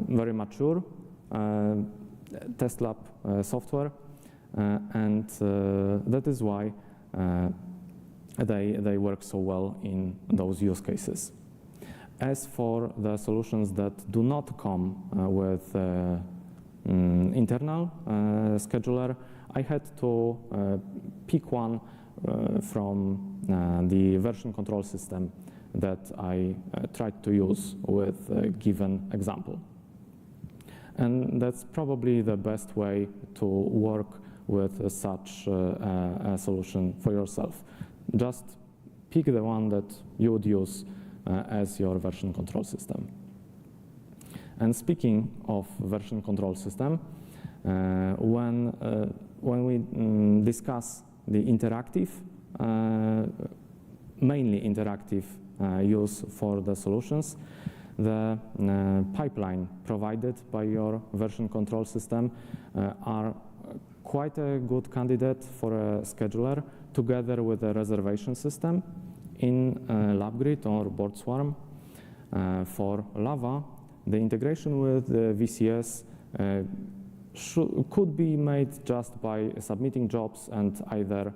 very mature test lab software, and that is why they work so well in those use cases. As for the solutions that do not come with internal scheduler, I had to pick one from the version control system that I tried to use with a given example. And that's probably the best way to work with such a solution for yourself. Just pick the one that you would use as your version control system. And speaking of version control system, when we discuss the interactive, mainly interactive use for the solutions, the pipeline provided by your version control system are quite a good candidate for a scheduler together with a reservation system in LabGrid or BoardSwarm. For Lava, the integration with VCS could be made just by submitting jobs and either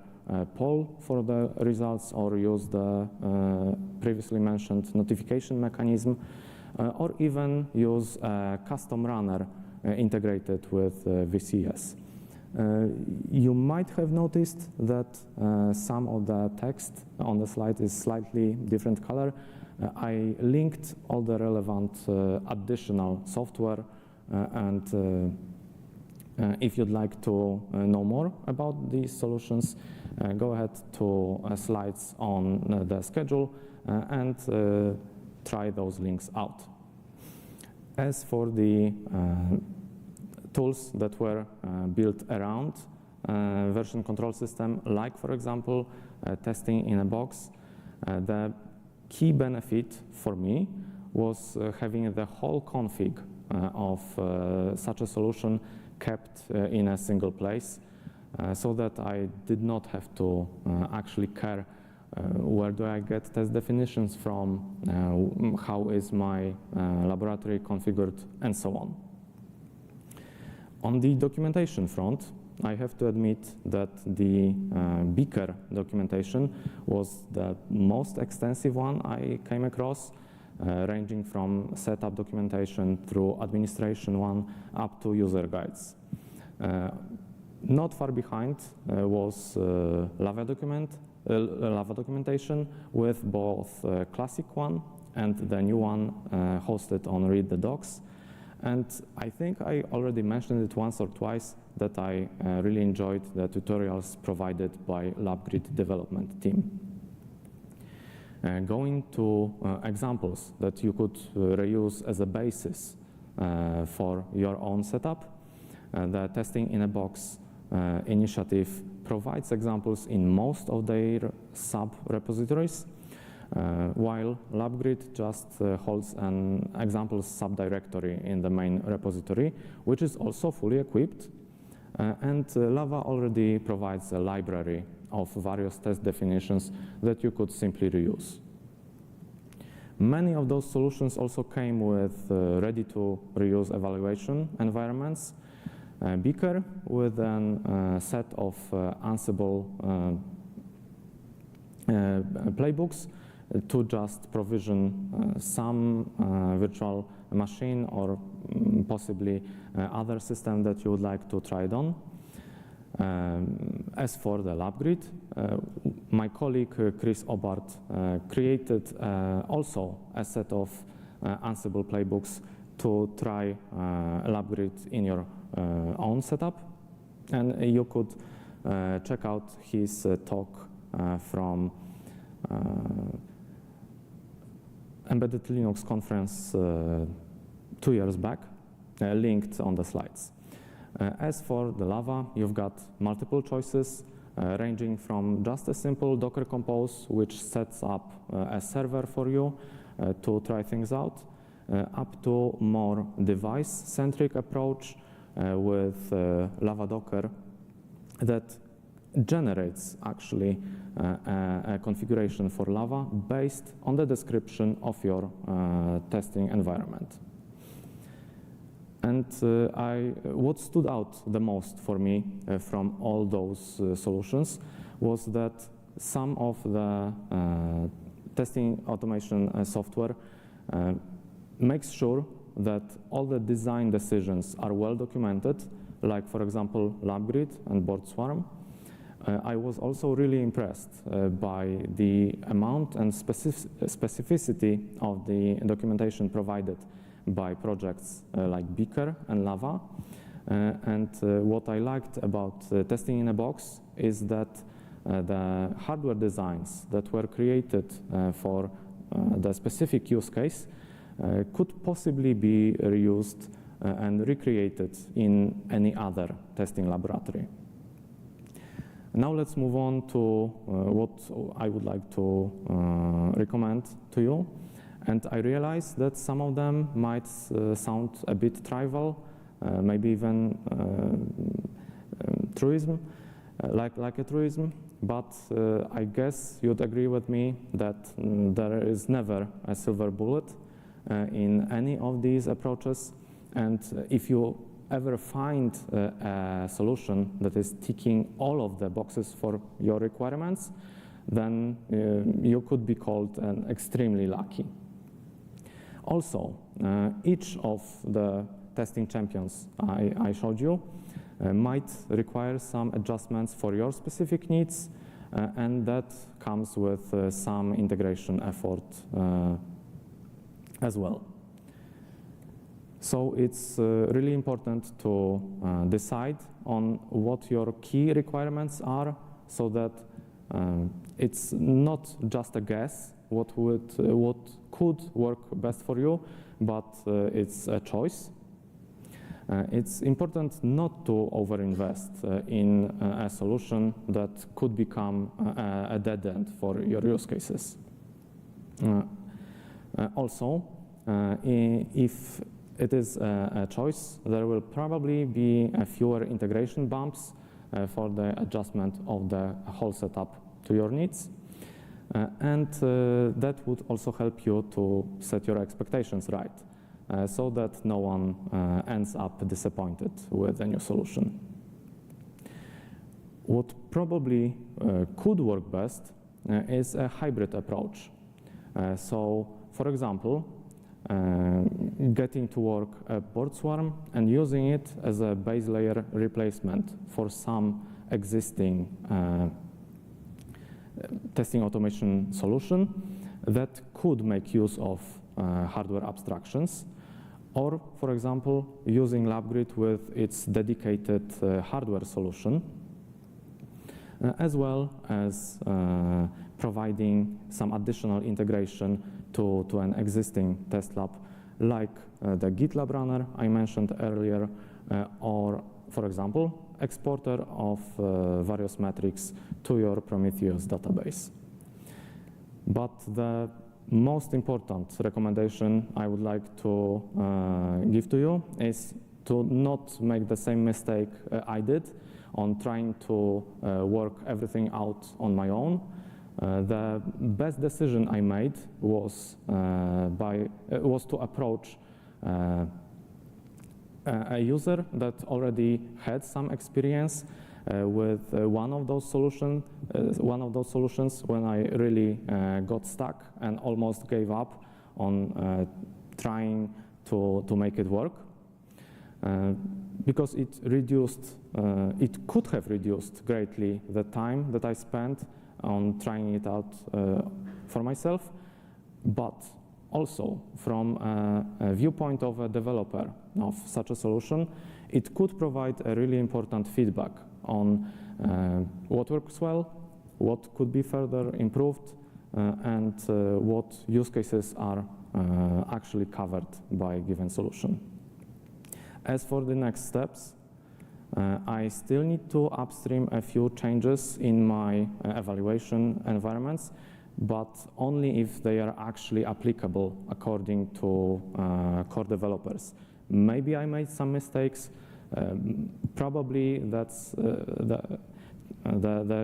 poll for the results or use the previously mentioned notification mechanism, or even use a custom runner integrated with VCS. You might have noticed that some of the text on the slide is slightly different color. I linked all the relevant additional software, and if you'd like to know more about these solutions, go ahead to slides on the schedule and try those links out. As for the tools that were built around version control system, like for example testing in a box, the key benefit for me was having the whole config of such a solution kept in a single place, so that I did not have to actually care where do I get test definitions from, how is my laboratory configured, and so on. On the documentation front, I have to admit that the Beaker documentation was the most extensive one I came across, ranging from setup documentation through administration one up to user guides. Not far behind was Lava documentation with both classic one and the new one hosted on Read the Docs. And I think I already mentioned it once or twice that I really enjoyed the tutorials provided by LabGrid development team. Going to examples that you could reuse as a basis for your own setup, the Testing in a Box initiative provides examples in most of their sub-repositories, while LabGrid just holds an examples subdirectory in the main repository, which is also fully equipped. And Lava already provides a library of various test definitions that you could simply reuse. Many of those solutions also came with ready-to-reuse evaluation environments. Beaker with a set of Ansible playbooks to just provision some virtual machine or possibly other system that you would like to try it on. As for the LabGrid, my colleague Chris Obart created also a set of Ansible playbooks to try LabGrid in your own setup. And you could check out his talk from Embedded Linux conference 2 years back, linked on the slides. As for the Lava, you've got multiple choices, ranging from just a simple Docker Compose, which sets up a server for you to try things out, up to more device-centric approach with Lava Docker that generates actually a configuration for Lava based on the description of your testing environment. And what stood out the most for me from all those solutions was that some of the testing automation software makes sure that all the design decisions are well documented, like for example LabGrid and BoardSwarm. I was also really impressed by the amount and specificity of the documentation provided by projects like Beaker and Lava. And what I liked about Testing in a Box is that the hardware designs that were created for the specific use case could possibly be reused and recreated in any other testing laboratory. Now let's move on to what I would like to recommend to you. And I realize that some of them might sound a bit trivial, maybe even truism, like a truism, but I guess you'd agree with me that there is never a silver bullet in any of these approaches. And if you ever find a solution that is ticking all of the boxes for your requirements, then you could be called an extremely lucky. Also, each of the testing champions I showed you might require some adjustments for your specific needs, and that comes with some integration effort as well. So it's really important to decide on what your key requirements are, so that it's not just a guess what could work best for you, but it's a choice. It's important not to overinvest in a solution that could become a dead end for your use cases. Also, if it is a choice, there will probably be fewer integration bumps for the adjustment of the whole setup to your needs. And that would also help you to set your expectations right, so that no one ends up disappointed with a new solution. What probably could work best is a hybrid approach. So, for example, getting to work a board swarm and using it as a base layer replacement for some existing testing automation solution that could make use of hardware abstractions, or, for example, using LabGrid with its dedicated hardware solution, as well as providing some additional integration to an existing test lab, like the GitLab runner I mentioned earlier, or, for example, exporter of various metrics to your Prometheus database. But the most important recommendation I would like to give to you is to not make the same mistake I did on trying to work everything out on my own. The best decision I made was to approach a user that already had some experience with one of those solutions when I really got stuck and almost gave up on trying to make it work, because it could have reduced greatly the time that I spent on trying it out for myself, but also from a viewpoint of a developer of such a solution, it could provide a really important feedback on what works well, what could be further improved, and what use cases are actually covered by a given solution. As for the next steps, I still need to upstream a few changes in my evaluation environments, but only if they are actually applicable according to core developers. Maybe I made some mistakes. Probably that's the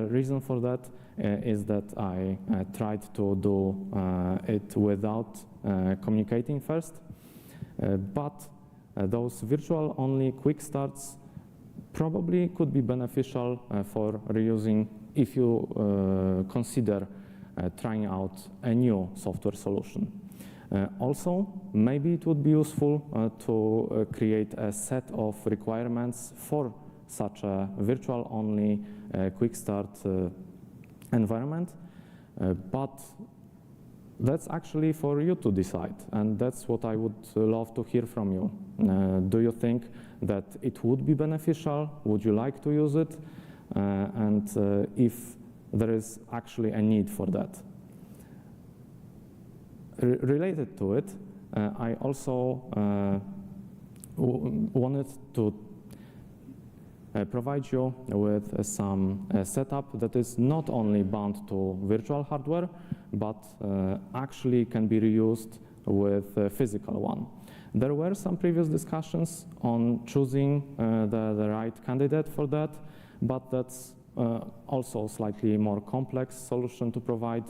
reason for that is that I tried to do it without communicating first. But those virtual-only quick starts probably could be beneficial for reusing if you consider trying out a new software solution. Also, maybe it would be useful to create a set of requirements for such a virtual-only quick start environment, but that's actually for you to decide, and that's what I would love to hear from you. Do you think that it would be beneficial? Would you like to use it? And if there is actually a need for that. Related to it, I also wanted to provide you with some setup that is not only bound to virtual hardware, but actually can be reused with a physical one. There were some previous discussions on choosing the right candidate for that, but that's also a slightly more complex solution to provide.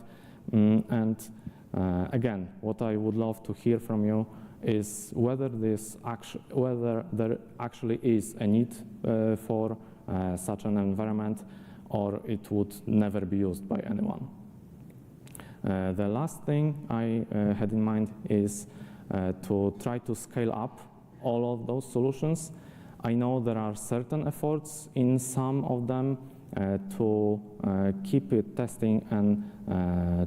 Again, what I would love to hear from you is whether there actually is a need for such an environment, or it would never be used by anyone. The last thing I had in mind is to try to scale up all of those solutions. I know there are certain efforts in some of them to keep it testing and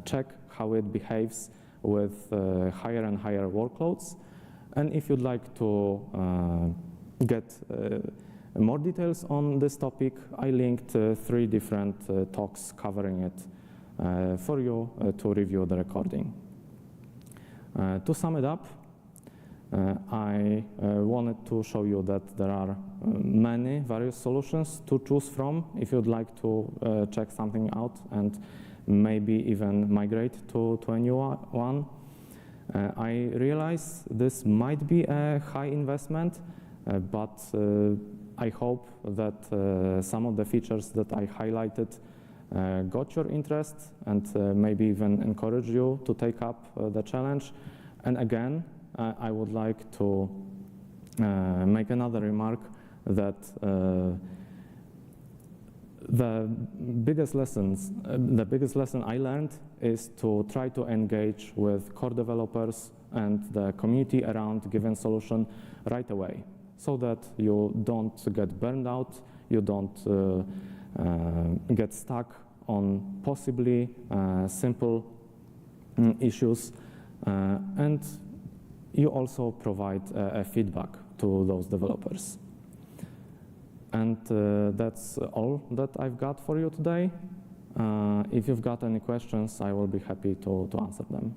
check how it behaves with higher and higher workloads. And if you'd like to get more details on this topic, I linked 3 different talks covering it for you to review the recording. To sum it up, I wanted to show you that there are many various solutions to choose from if you'd like to check something out and maybe even migrate to a new one. I realize this might be a high investment, but I hope that some of the features that I highlighted got your interest and maybe even encourage you to take up the challenge. And again, I would like to make another remark that the biggest lesson I learned is to try to engage with core developers and the community around given solution right away, so that you don't get burned out, you don't get stuck on possibly simple issues, and you also provide feedback to those developers. And that's all that I've got for you today. If you've got any questions, I will be happy to answer them.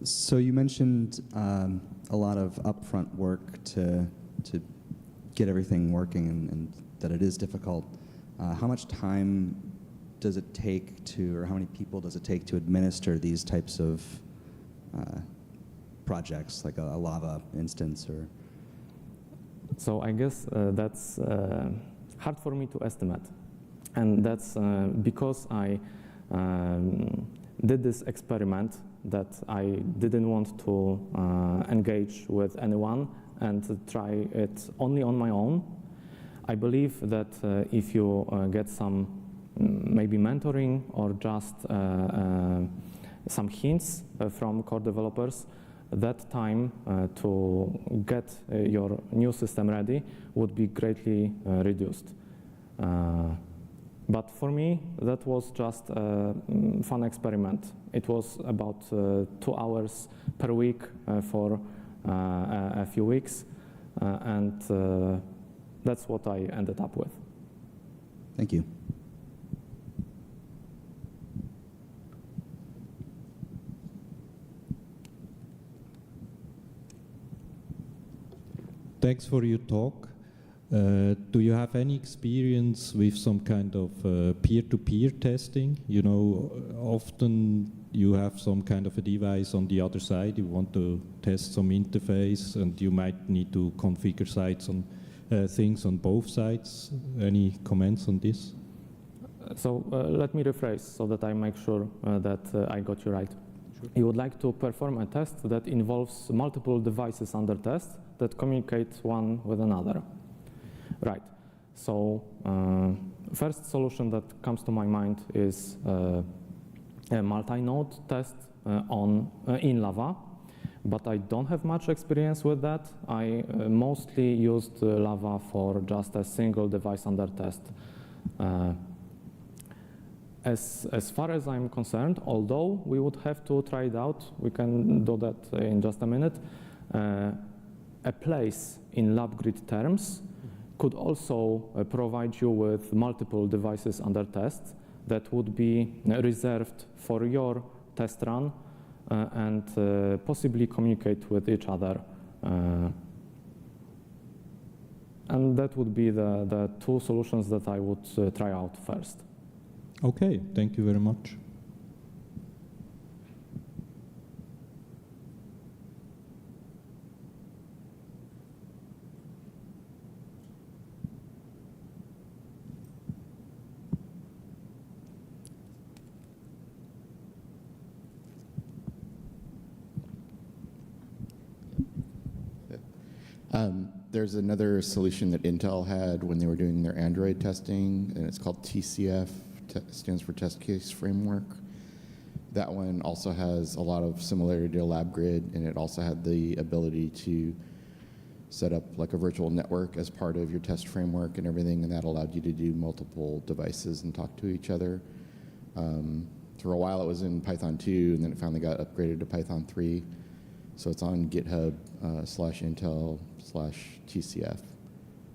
So you mentioned a lot of upfront work to get everything working, and that it is difficult. How much time does it take to, or how many people does it take to administer these types of projects, like a Lava instance? Or so I guess that's hard for me to estimate, and that's because I did this experiment that I didn't want to engage with anyone and try it only on my own. I believe that if you get some maybe mentoring or just some hints from core developers, that time to get your new system ready would be greatly reduced. But for me, that was just a fun experiment. It was about 2 hours per week for a few weeks, and that's what I ended up with. Thank you. Thanks for your talk. Do you have any experience with some kind of peer-to-peer testing? You know, often you have some kind of a device on the other side, you want to test some interface, and you might need to configure sites on things on both sides. Any comments on this? So let me rephrase so that I make sure that I got you right. Sure. You would like to perform a test that involves multiple devices under test that communicate one with another. Right. So first solution that comes to my mind is a multi-node test in Lava, but I don't have much experience with that. I mostly used Lava for just a single device under test. As far as I'm concerned, although we would have to try it out, we can do that in just a minute, a place in LabGrid terms could also provide you with multiple devices under test that would be reserved for your test run and possibly communicate with each other And that would be the two solutions that I would try out first. Okay, thank you very much. There's another solution that Intel had when they were doing their Android testing, and it's called TCF, stands for Test Case Framework. That one also has a lot of similarity to LabGrid, and it also had the ability to set up like a virtual network as part of your test framework and everything, and that allowed you to do multiple devices and talk to each other. For a while it was in Python 2, and then it finally got upgraded to Python 3. So it's on GitHub /Intel/TCF.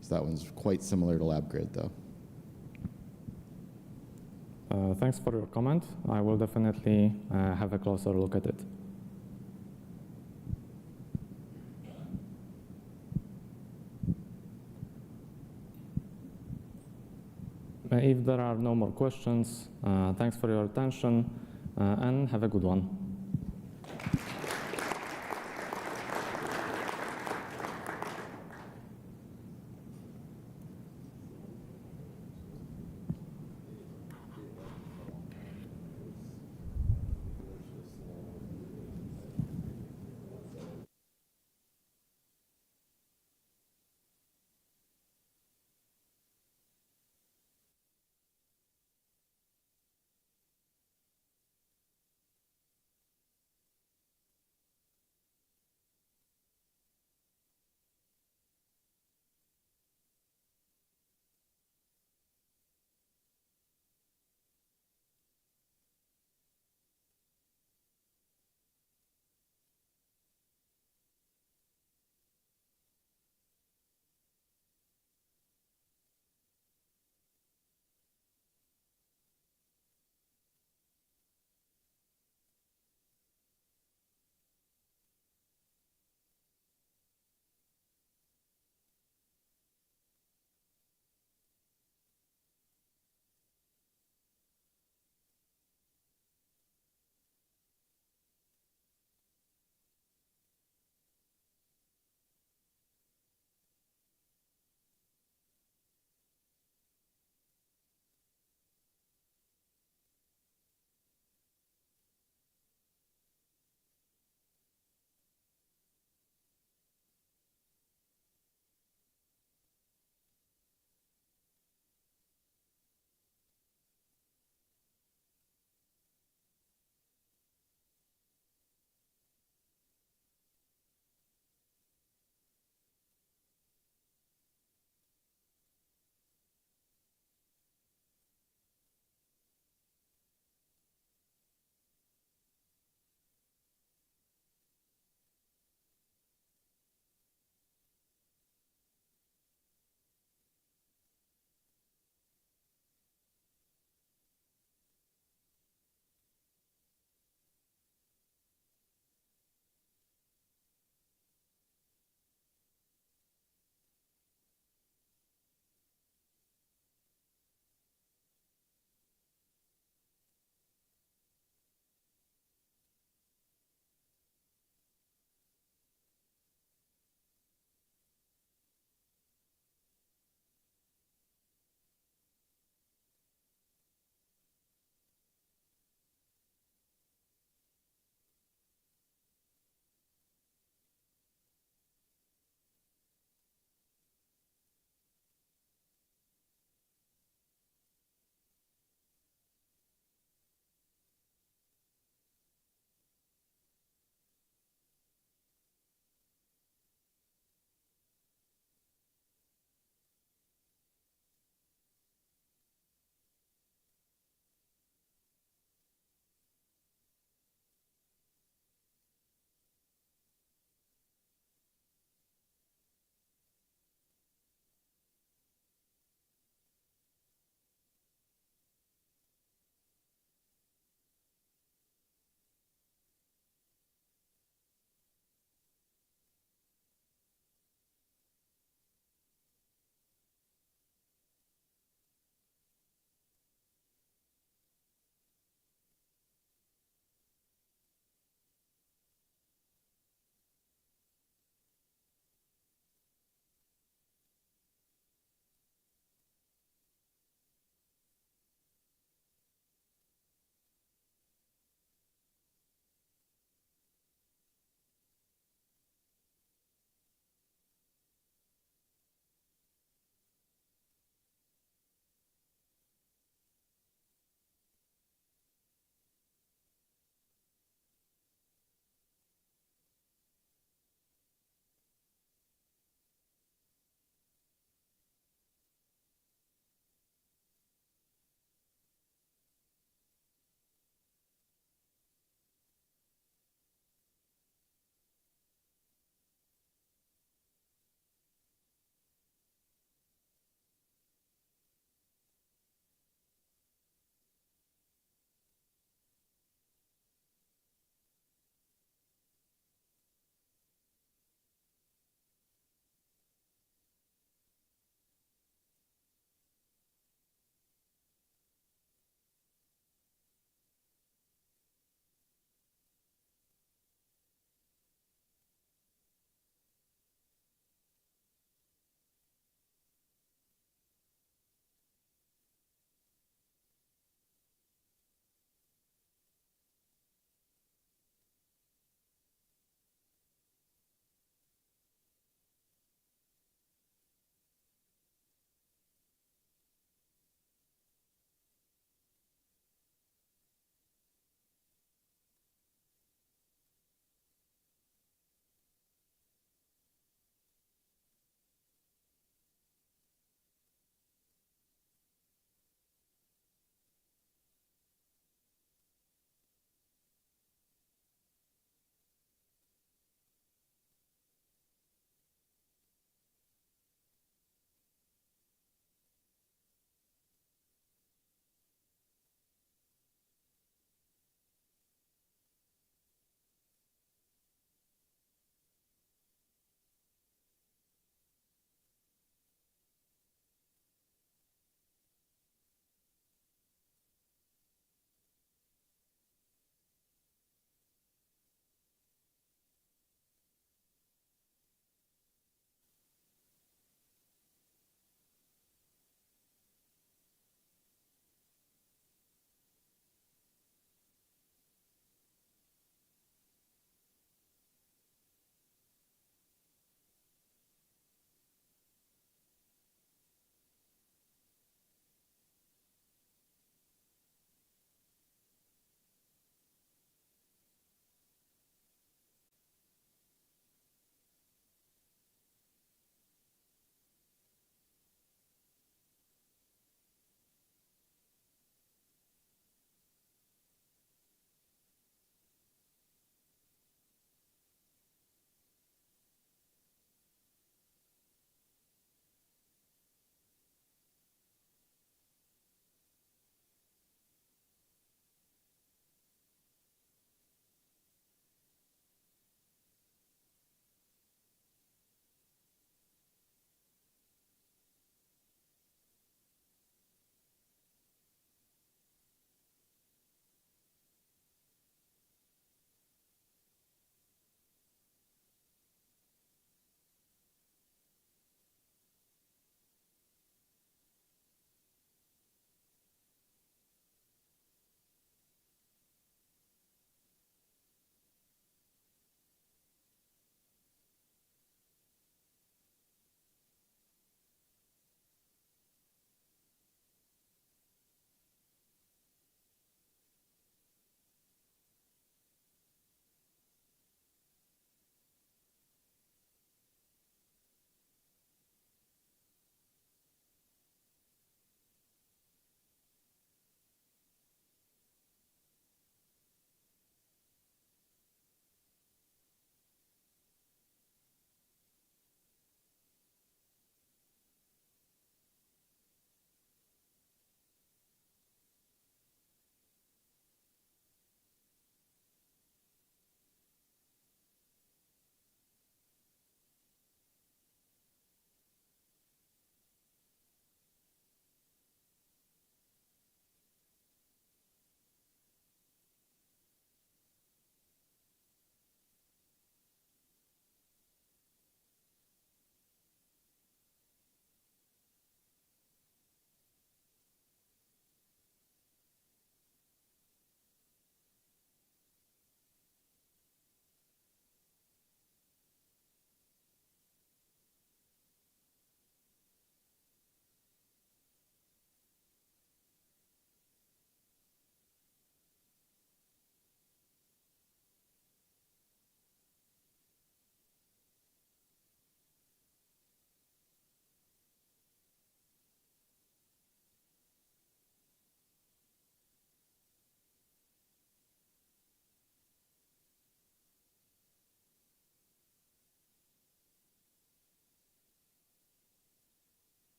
So that one's quite similar to LabGrid, though. Thanks for your comment. I will definitely have a closer look at it. If there are no more questions, thanks for your attention and have a good one.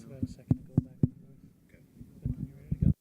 we have a second to go back and forth. Okay. When you're ready to go.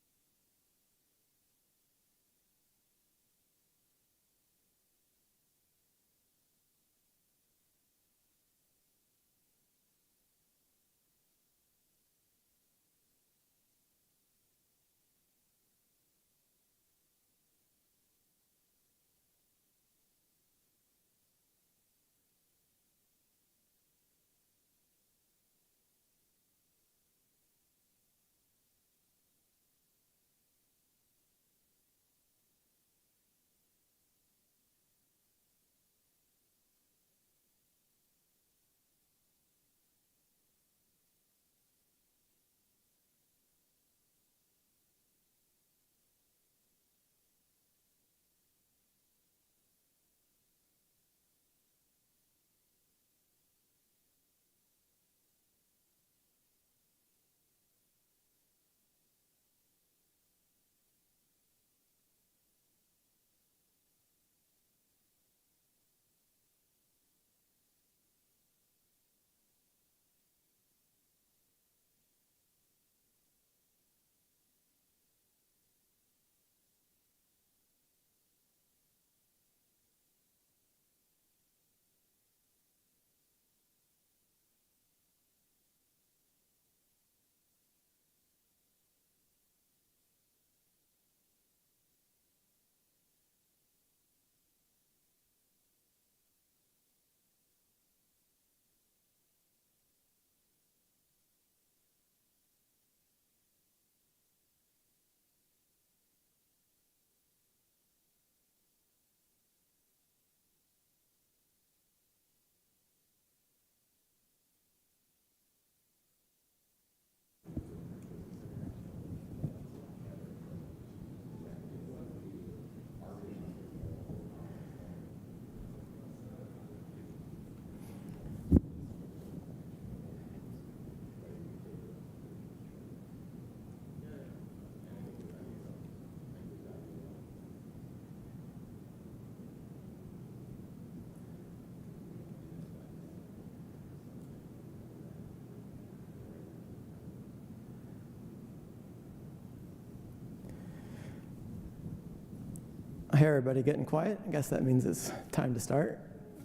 Hey, everybody, getting quiet? I guess that means it's time to start.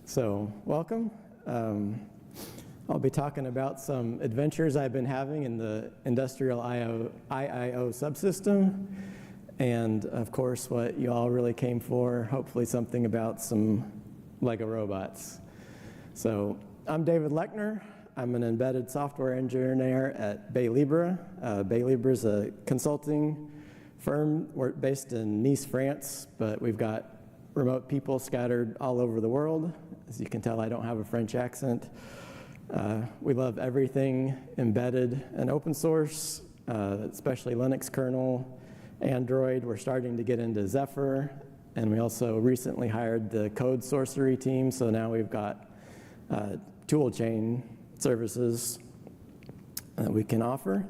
So, welcome. I'll be talking about some adventures I've been having in the industrial IIO subsystem, and of course, what you all really came for, hopefully something about some Lego robots. So, I'm David Lechner. I'm an embedded software engineer at Bay Libre. Bay Libre is a consulting firm. We're based in Nice, France, but we've got remote people scattered all over the world. As you can tell, I don't have a French accent. We love everything embedded and open source, especially Linux kernel, Android. We're starting to get into Zephyr, and we also recently hired the code sorcery team, so now we've got tool chain services that we can offer.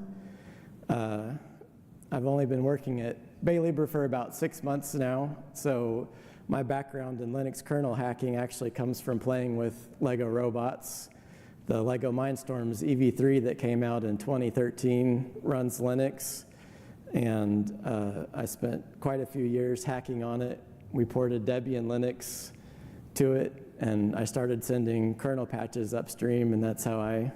I've only been working at Bay Libre for about 6 months now, so my background in Linux kernel hacking actually comes from playing with Lego robots. The Lego Mindstorms EV3 that came out in 2013 runs Linux, and I spent quite a few years hacking on it. We ported Debian Linux to it, and I started sending kernel patches upstream, and that's how I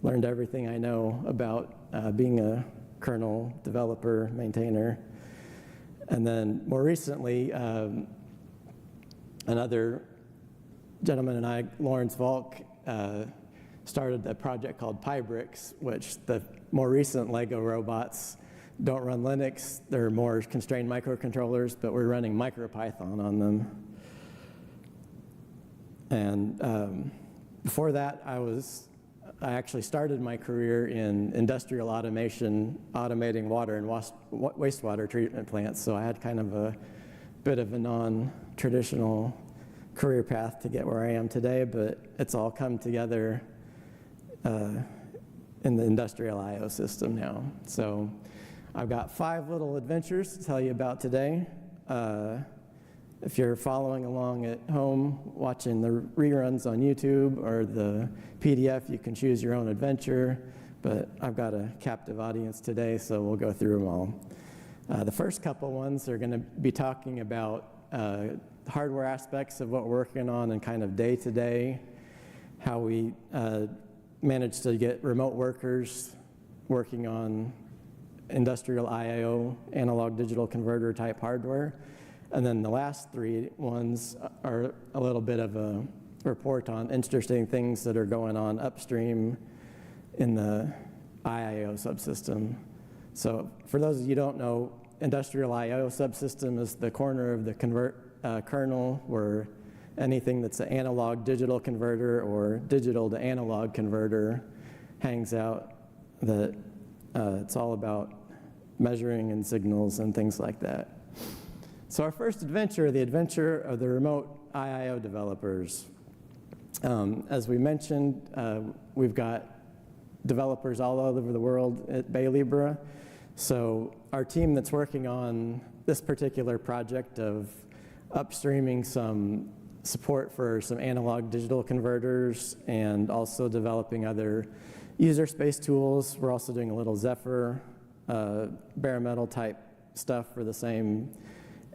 learned everything I know about being a kernel developer, maintainer. And then more recently, another gentleman and I, Lawrence Volk, started a project called Pybricks, which the more recent Lego robots don't run Linux. They're more constrained microcontrollers, but we're running MicroPython on them. And before that, I actually started my career in industrial automation, automating water and wastewater treatment plants. So I had kind of a bit of a non-traditional career path to get where I am today, but it's all come together in the industrial I/O system now. So I've got 5 little adventures to tell you about today. If you're following along at home, watching the reruns on YouTube or the PDF, you can choose your own adventure. but I've got a captive audience today, so we'll go through them all. The first couple ones are going to be talking about hardware aspects of what we're working on and kind of day-to-day, how we managed to get remote workers working on industrial IO, analog digital converter type hardware. And then the last three ones are a little bit of a report on interesting things that are going on upstream in the IIO subsystem. So for those of you who don't know, industrial IO subsystem is the corner of the kernel where anything that's an analog digital converter or digital to analog converter hangs out. That it's all about measuring and signals and things like that. So our first adventure, the adventure of the remote IIO developers. As we mentioned, we've got developers all over the world at Bay Libra. So our team that's working on this particular project of upstreaming some support for some analog digital converters and also developing other user space tools. We're also doing a little Zephyr, bare metal type stuff for the same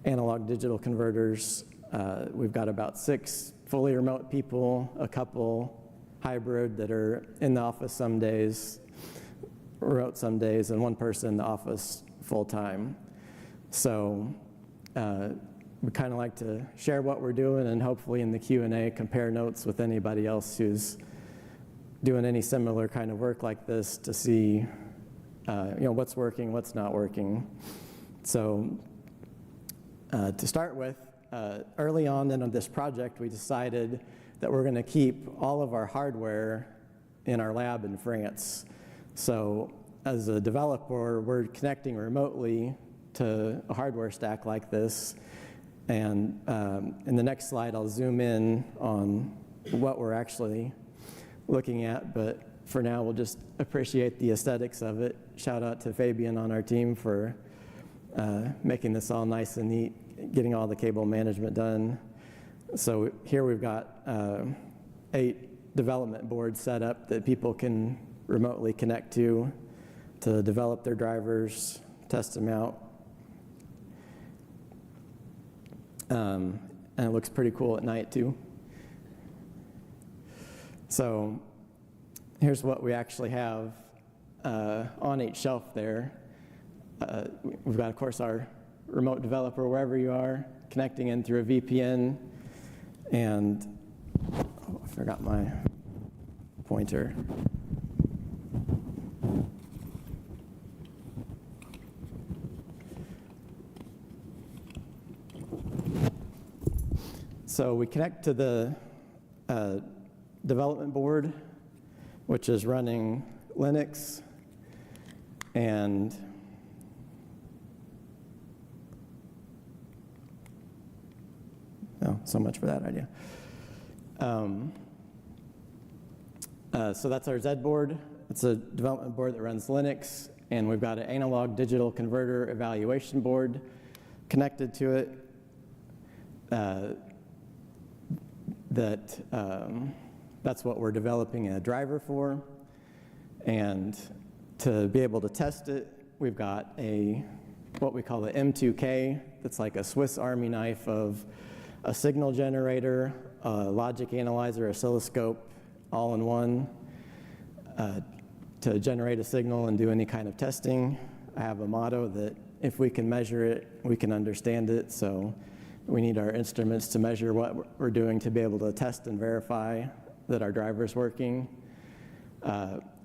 analog digital converters. We've got about 6 fully remote people, a couple hybrid that are in the office some days, remote some days, and 1 person in the office full time. So we kind of like to share what we're doing and hopefully in the Q&A compare notes with anybody else who's doing any similar kind of work like this to see what's working, what's not working. So to start with, early on in this project, we decided that we're going to keep all of our hardware in our lab in France. So as a developer, we're connecting remotely to a hardware stack like this. And in the next slide, I'll zoom in on what we're actually looking at. But for now, we'll just appreciate the aesthetics of it. Shout out to Fabian on our team for making this all nice and neat, getting all the cable management done. So here we've got 8 development boards set up that people can remotely connect to develop their drivers, test them out. And it looks pretty cool at night too. So here's what we actually have on each shelf there. We've got, of course, our remote developer wherever you are, connecting in through a VPN. And I forgot my pointer. So we connect to the development board, which is running Linux, and so much for that idea. So that's our Z board. It's a development board that runs Linux, and we've got an analog digital converter evaluation board connected to it. That's what we're developing a driver for. And to be able to test it, we've got what we call the M2K. That's like a Swiss Army knife of a signal generator, a logic analyzer, oscilloscope, all in one to generate a signal and do any kind of testing. I have a motto that if we can measure it, we can understand it. So we need our instruments to measure what we're doing to be able to test and verify that our driver's working.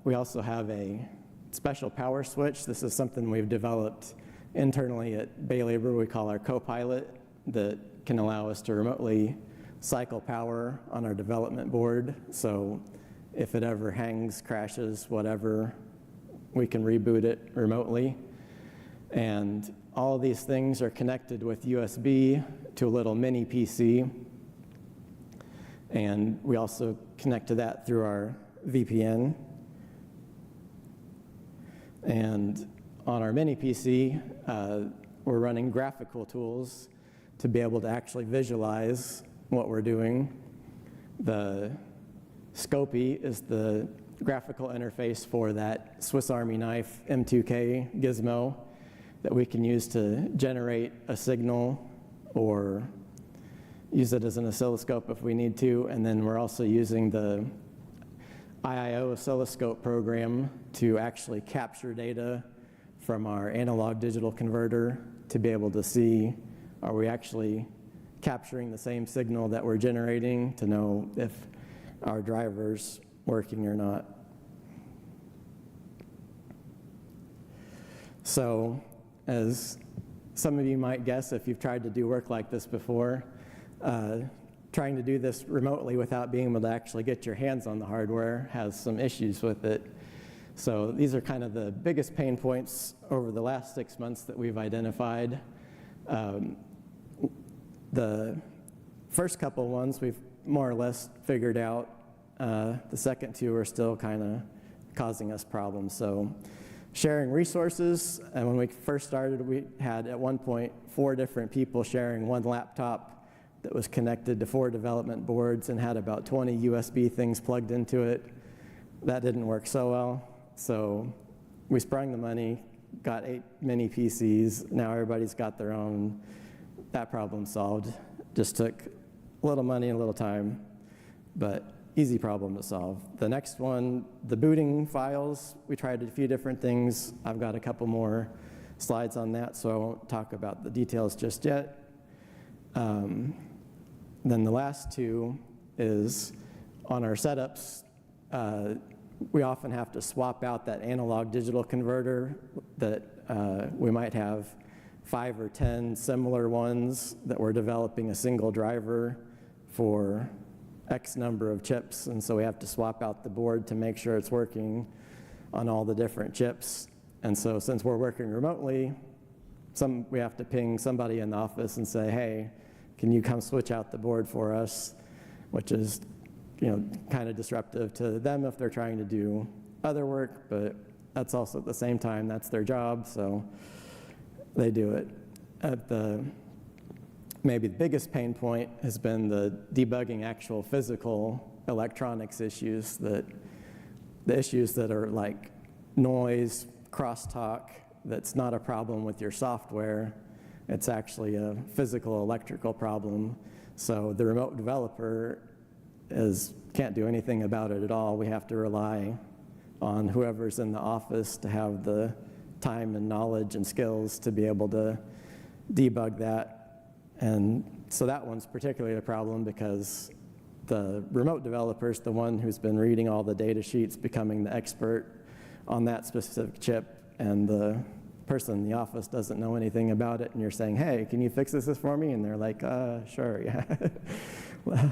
We also have a special power switch. This is something we've developed internally at Bay Libra. We call our co-pilot that can allow us to remotely cycle power on our development board. So if it ever hangs, crashes, whatever, we can reboot it remotely. And all of these things are connected with USB to a little mini PC. And we also connect to that through our VPN. And on our mini PC, we're running graphical tools to be able to actually visualize what we're doing. The Scopy is the graphical interface for that Swiss Army knife M2K gizmo that we can use to generate a signal or use it as an oscilloscope if we need to. And then we're also using the IIO oscilloscope program to actually capture data from our analog digital converter to be able to see, are we actually capturing the same signal that we're generating, to know if our driver's working or not. So, as some of you might guess if you've tried to do work like this before, trying to do this remotely without being able to actually get your hands on the hardware has some issues with it. So these are kind of the biggest pain points over the last 6 months that we've identified. The first couple ones we've more or less figured out. The second two are still kind of causing us problems. So sharing resources, and when we first started, we had at one point 4 different people sharing one laptop that was connected to 4 development boards and had about 20 USB things plugged into it. That didn't work so well. So we sprung the money, got 8 mini PCs. Now everybody's got their own. That problem solved. Just took a little money and a little time, but easy problem to solve. The next one, the booting files, we tried a few different things. I've got a couple more slides on that, so I won't talk about the details just yet. Then the last 2 is on our setups. We often have to swap out that analog digital converter that we might have 5 or 10 similar ones that we're developing a single driver for X number of chips, and so we have to swap out the board to make sure it's working on all the different chips. And so since we're working remotely, we have to ping somebody in the office and say, hey, can you come switch out the board for us, which is kind of disruptive to them if they're trying to do other work, but that's also at the same time, that's their job, so they do it. Maybe the biggest pain point has been the debugging actual physical electronics issues, the issues that are like noise, crosstalk, that's not a problem with your software. It's actually a physical electrical problem. So the remote developer can't do anything about it at all. We have to rely on whoever's in the office to have the time and knowledge and skills to be able to debug that. And so that one's particularly a problem because the remote developer's the one who's been reading all the data sheets, becoming the expert on that specific chip, and the person in the office doesn't know anything about it, and you're saying, hey, can you fix this for me? And they're like, sure, yeah. Well,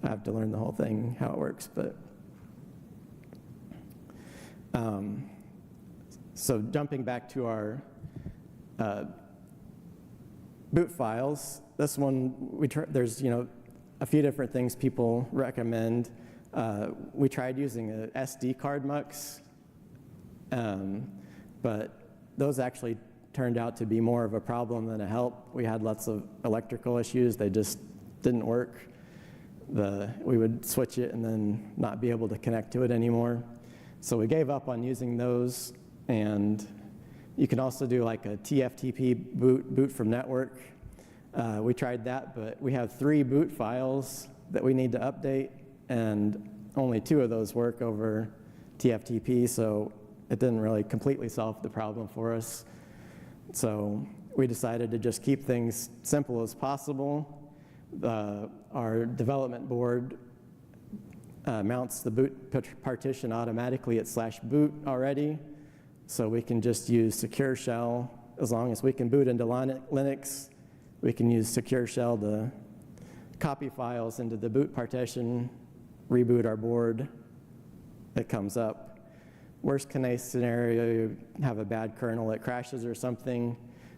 I have to learn the whole thing, how it works, but. So jumping back to our boot files, this one, there's a few different things people recommend. We tried using a SD card mux, but those actually turned out to be more of a problem than a help. We had lots of electrical issues. They just didn't work. We would switch it and then not be able to connect to it anymore. So we gave up on using those, and you can also do like a TFTP boot from network. We tried that, but we have 3 boot files that we need to update, and only 2 of those work over TFTP, so it didn't really completely solve the problem for us. So we decided to just keep things simple as possible. Our development board mounts the boot partition automatically at /boot already, so we can just use Secure Shell. As long as we can boot into Linux, we can use Secure Shell to copy files into the boot partition, reboot our board, it comes up. Worst case scenario, you have a bad kernel, it crashes or something.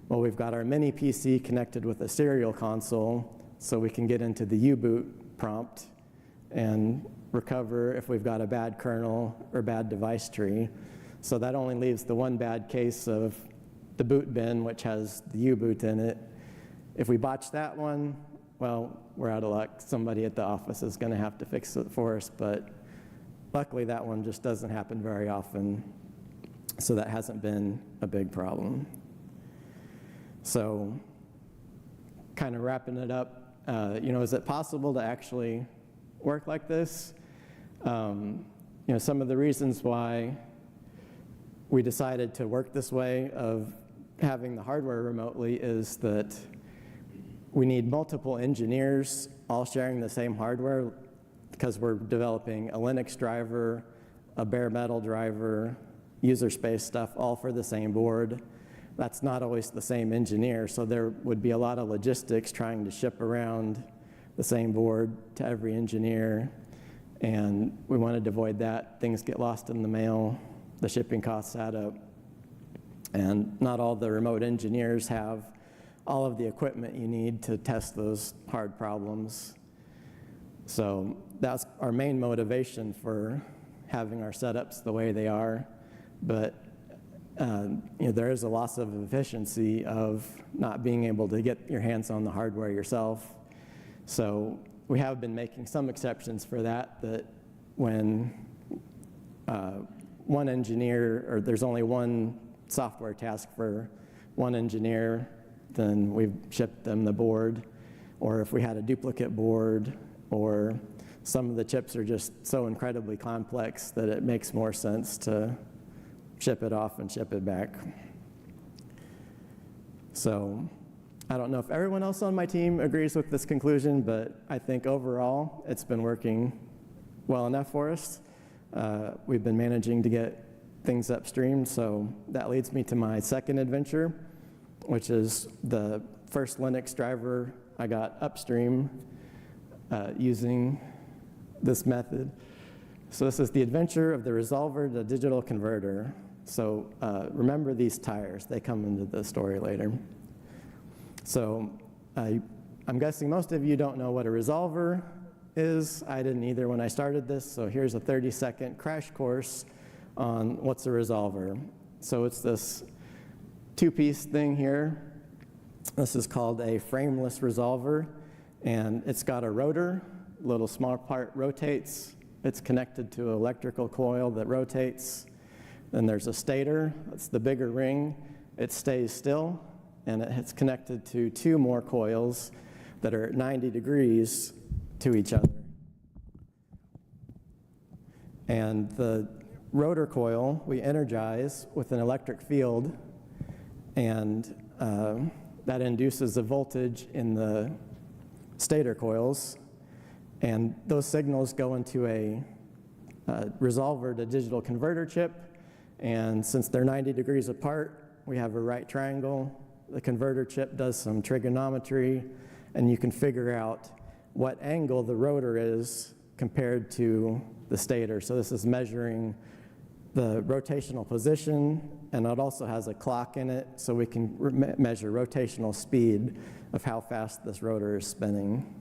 Well, we've got our mini PC connected with a serial console, so we can get into the U-boot prompt and recover if we've got a bad kernel or bad device tree. So that only leaves the one bad case of the boot bin, which has the U-boot in it. If we botch that one, well, we're out of luck. Somebody at the office is going to have to fix it for us, but luckily that one just doesn't happen very often, so that hasn't been a big problem. So kind of wrapping it up, is it possible to actually work like this? Some of the reasons why we decided to work this way of having the hardware remotely is that we need multiple engineers all sharing the same hardware, because we're developing a Linux driver, a bare metal driver, user space stuff, all for the same board. That's not always the same engineer, so there would be a lot of logistics trying to ship around the same board to every engineer, and we wanted to avoid that. Things get lost in the mail, the shipping costs add up, and not all the remote engineers have all of the equipment you need to test those hard problems. So that's our main motivation for having our setups the way they are. But there is a loss of efficiency of not being able to get your hands on the hardware yourself. So we have been making some exceptions for that when one engineer, or there's only one software task for one engineer, then we've shipped them the board. Or if we had a duplicate board, or some of the chips are just so incredibly complex that it makes more sense to ship it off and ship it back. So I don't know if everyone else on my team agrees with this conclusion, but I think overall it's been working well enough for us. We've been managing to get things upstream, so that leads me to my second adventure, which is the first Linux driver I got upstream using this method. So this is the adventure of the resolver to digital converter. So remember these tires, they come into the story later. So I'm guessing most of you don't know what a resolver is. I didn't either when I started this, so here's a 30-second crash course on what's a resolver. So it's this two-piece thing here. This is called a frameless resolver, and it's got a rotor, a little small part rotates. It's connected to an electrical coil that rotates. Then there's a stator, that's the bigger ring. It stays still, and it's connected to two more coils that are at 90 degrees to each other. And the rotor coil we energize with an electric field, and that induces a voltage in the stator coils, and those signals go into a resolver to digital converter chip, and since they're 90 degrees apart, we have a right triangle. The converter chip does some trigonometry, and you can figure out what angle the rotor is compared to the stator. So this is measuring the rotational position, and it also has a clock in it, so we can measure rotational speed of how fast this rotor is spinning.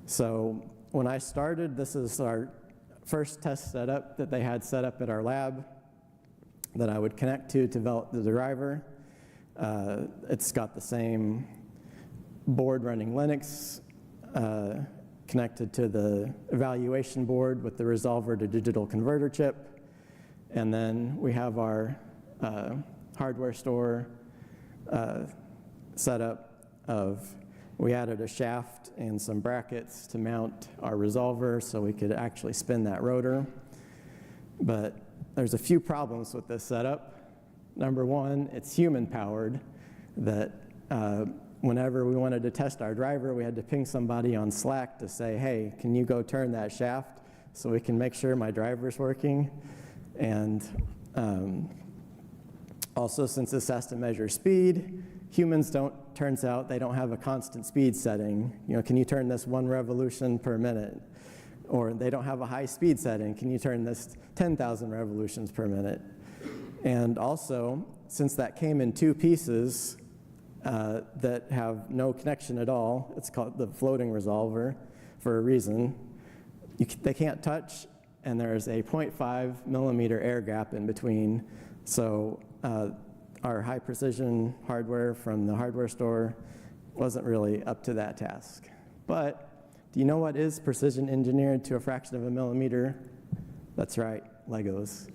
So when I started, this is our first test setup that they had set up at our lab that I would connect to develop the driver. It's got the same board running Linux, connected to the evaluation board with the resolver to digital converter chip. And then we have our hardware store setup of, we added a shaft and some brackets to mount our resolver so we could actually spin that rotor. But there's a few problems with this setup. Number one, it's human powered, that whenever we wanted to test our driver, we had to ping somebody on Slack to say, hey, can you go turn that shaft so we can make sure my driver's working? And also, since this has to measure speed, humans turns out they don't have a constant speed setting. Can you turn this 1 revolution per minute? Or they don't have a high speed setting. Can you turn this 10,000 revolutions per minute? And also, since that came in two pieces that have no connection at all, it's called the floating resolver for a reason. They can't touch, and there's a 0.5 millimeter air gap in between. So our high precision hardware from the hardware store wasn't really up to that task. But do you know what is precision engineered to a fraction of a millimeter That's right, Legos.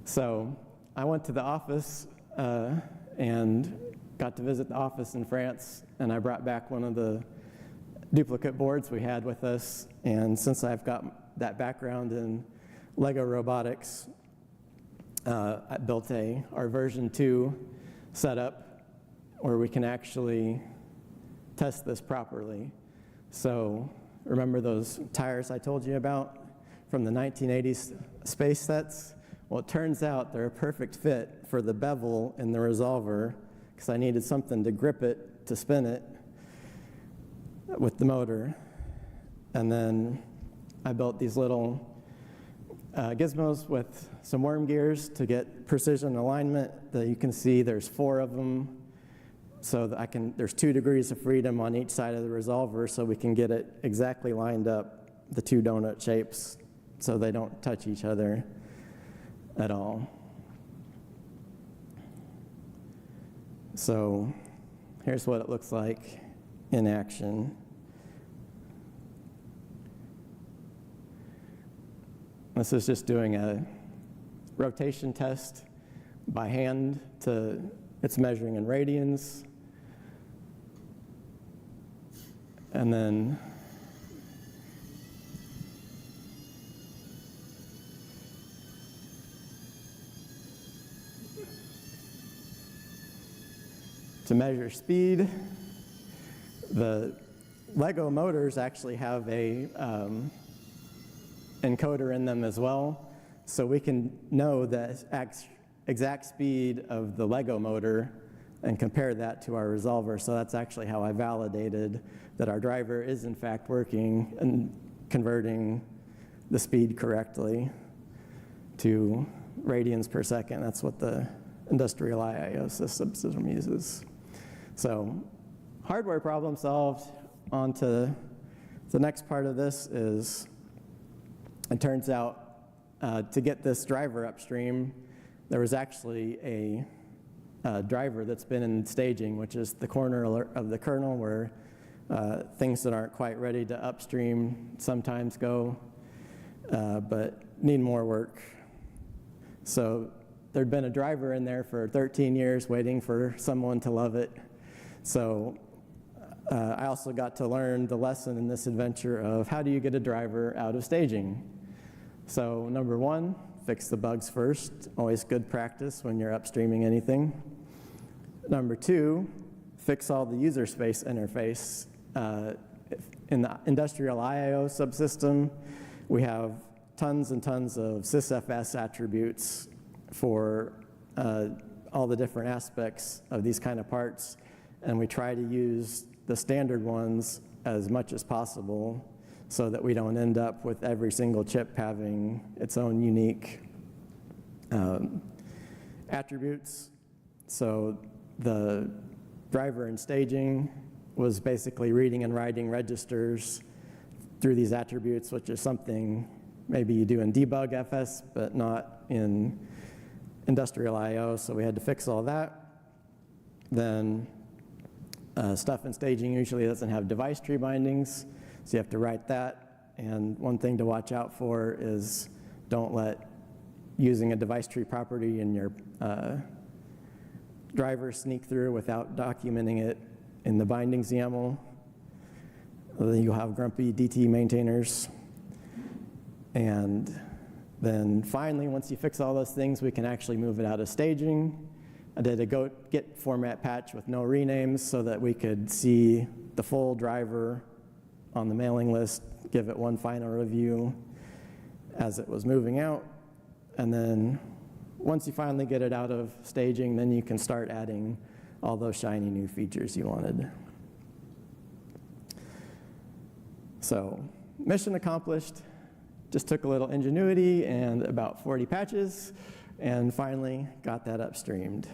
So I went to the office and got to visit the office in France, and I brought back one of the duplicate boards we had with us. And since I've got that background in Lego robotics, I built our version 2 setup where we can actually test this properly. So remember those tires I told you about from the 1980s space sets? Well, it turns out they're a perfect fit for the bevel in the resolver, because I needed something to grip it, to spin it with the motor. And then I built these little gizmos with some worm gears to get precision alignment. That you can see there's 4 of them, so that there's 2 degrees of freedom on each side of the resolver, so we can get it exactly lined up, the 2 donut shapes, so they don't touch each other at all. So here's what it looks like in action. This is just doing a rotation test by hand. It's measuring in radians. And then to measure speed, the Lego motors actually have a encoder in them as well, so we can know the exact speed of the Lego motor and compare that to our resolver. So that's actually how I validated that our driver is in fact working and converting the speed correctly to radians per second. That's what the industrial EOSS system uses. So hardware problem solved. On to the next part of this is, it turns out to get this driver upstream, there was actually a driver that's been in staging, which is the corner of the kernel where things that aren't quite ready to upstream sometimes go, but need more work. So there'd been a driver in there for 13 years waiting for someone to love it. So I also got to learn the lesson in this adventure of how do you get a driver out of staging. So number 1, fix the bugs first. Always good practice when you're upstreaming anything. Number 2, fix all the user space interface. In the industrial IO subsystem, we have tons and tons of sysfs attributes for all the different aspects of these kind of parts, and we try to use the standard ones as much as possible so that we don't end up with every single chip having its own unique attributes. So the driver in staging was basically reading and writing registers through these attributes, which is something maybe you do in debug FS, but not in industrial IO, so we had to fix all that. Then stuff in staging usually doesn't have device tree bindings, so you have to write that. And one thing to watch out for is don't let using a device tree property in your driver sneak through without documenting it in the bindings YAML. Then you'll have grumpy DT maintainers. And then finally, once you fix all those things, we can actually move it out of staging. I did a git format patch with no renames so that we could see the full driver on the mailing list, give it one final review as it was moving out. And then once you finally get it out of staging, then you can start adding all those shiny new features you wanted. So mission accomplished. Just took a little ingenuity and about 40 patches, and finally got that upstreamed.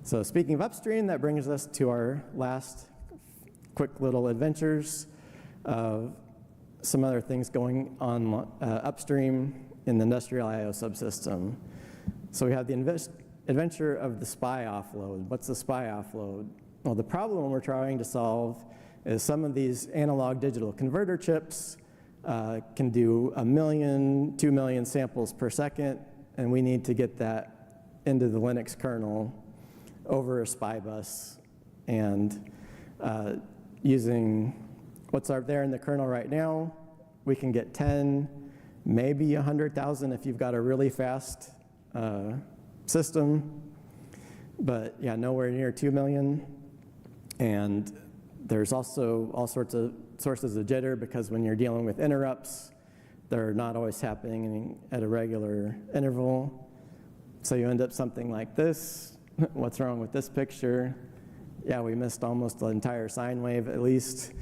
So speaking of upstream, that brings us to our last quick little adventures of some other things going on upstream in the industrial IO subsystem. So we have the adventure of the SPI offload. What's the SPI offload? Well, the problem we're trying to solve is some of these analog digital converter chips can do 1 million, 2 million samples per second, and we need to get that into the Linux kernel over a SPI bus. And using what's there in the kernel right now, we can get 10, maybe 100,000 if you've got a really fast system, but yeah, nowhere near 2 million. And there's also all sorts of sources of jitter, because when you're dealing with interrupts, they're not always happening at a regular interval. So you end up something like this. What's wrong with this picture? Yeah, we missed almost the entire sine wave, at least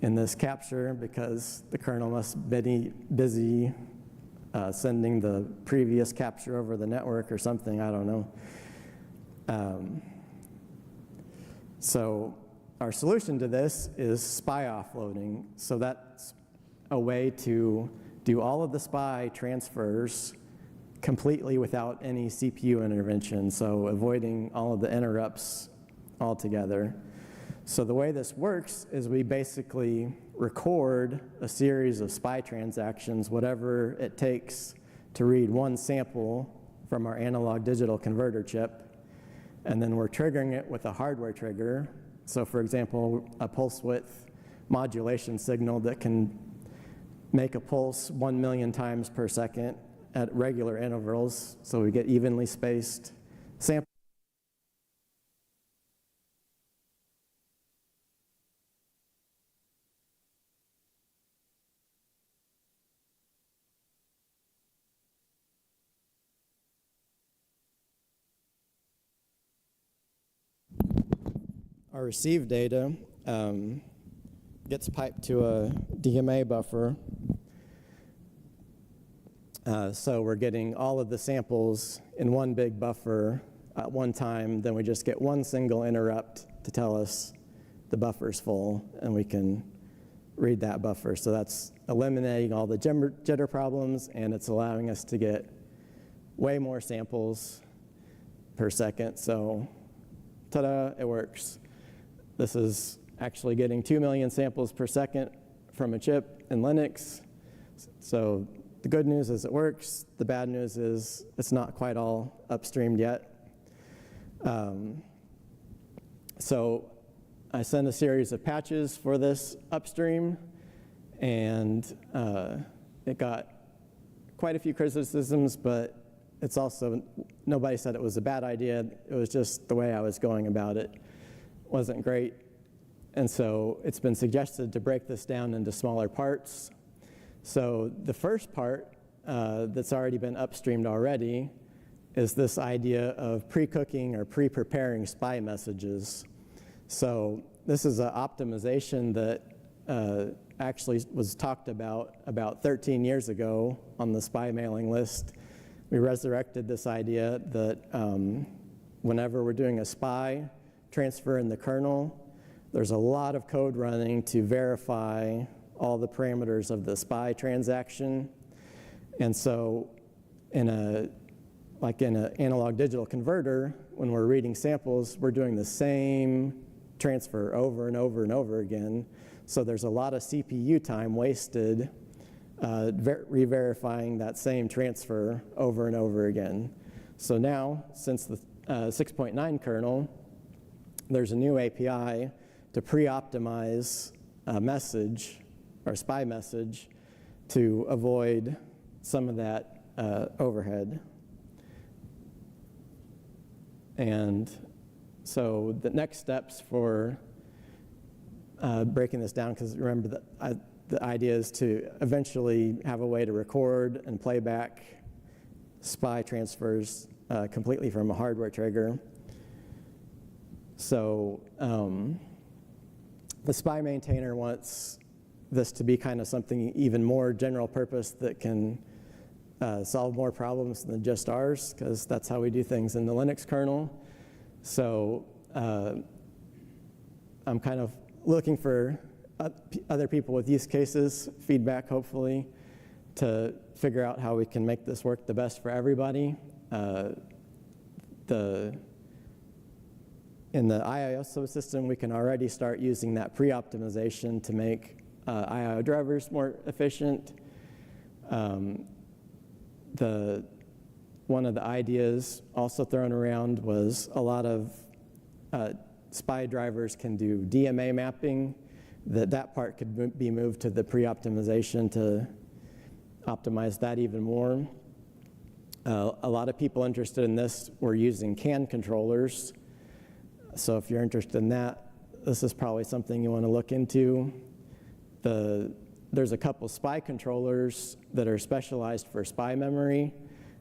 in this capture, because the kernel must be busy sending the previous capture over the network or something, I don't know. So our solution to this is SPI offloading. So that's a way to do all of the SPI transfers completely without any CPU intervention, so avoiding all of the interrupts altogether. So the way this works is we basically record a series of SPI transactions, whatever it takes to read one sample from our analog digital converter chip, and then we're triggering it with a hardware trigger. So for example, a pulse width modulation signal that can make a pulse 1 million times per second at regular intervals, so we get evenly spaced samples. Our receive data gets piped to a DMA buffer. So we're getting all of the samples in one big buffer at one time. Then we just get one single interrupt to tell us the buffer's full, and we can read that buffer. So that's eliminating all the jitter problems, and it's allowing us to get way more samples per second. So ta-da, it works. This is actually getting 2 million samples per second from a chip in Linux. So the good news is it works. The bad news is it's not quite all upstreamed yet. So I sent a series of patches for this upstream, and it got quite a few criticisms, but it's also, nobody said it was a bad idea. It was just the way I was going about it wasn't great. And so it's been suggested to break this down into smaller parts. So the first part that's already been upstreamed already is this idea of pre-cooking or pre-preparing SPI messages. So this is an optimization that actually was talked about 13 years ago on the SPI mailing list. We resurrected this idea that whenever we're doing a SPI transfer in the kernel, there's a lot of code running to verify all the parameters of the SPI transaction. And so in an analog digital converter, when we're reading samples, we're doing the same transfer over and over and over again. So there's a lot of CPU time wasted re-verifying that same transfer over and over again. So now, since the 6.9 kernel, there's a new API to pre-optimize a message, or SPI message, to avoid some of that overhead. And so the next steps for breaking this down, because remember that the idea is to eventually have a way to record and play back SPI transfers completely from a hardware trigger. So the SPI maintainer wants this to be kind of something even more general purpose that can solve more problems than just ours, because that's how we do things in the Linux kernel. So I'm kind of looking for other people with use cases, feedback hopefully, to figure out how we can make this work the best for everybody. In the IIS subsystem, we can already start using that pre-optimization to make IO drivers more efficient. One of the ideas also thrown around was a lot of SPI drivers can do DMA mapping, that part could be moved to the pre-optimization to optimize that even more. A lot of people interested in this were using CAN controllers. So if you're interested in that, this is probably something you want to look into. There's a couple SPI controllers that are specialized for SPI memory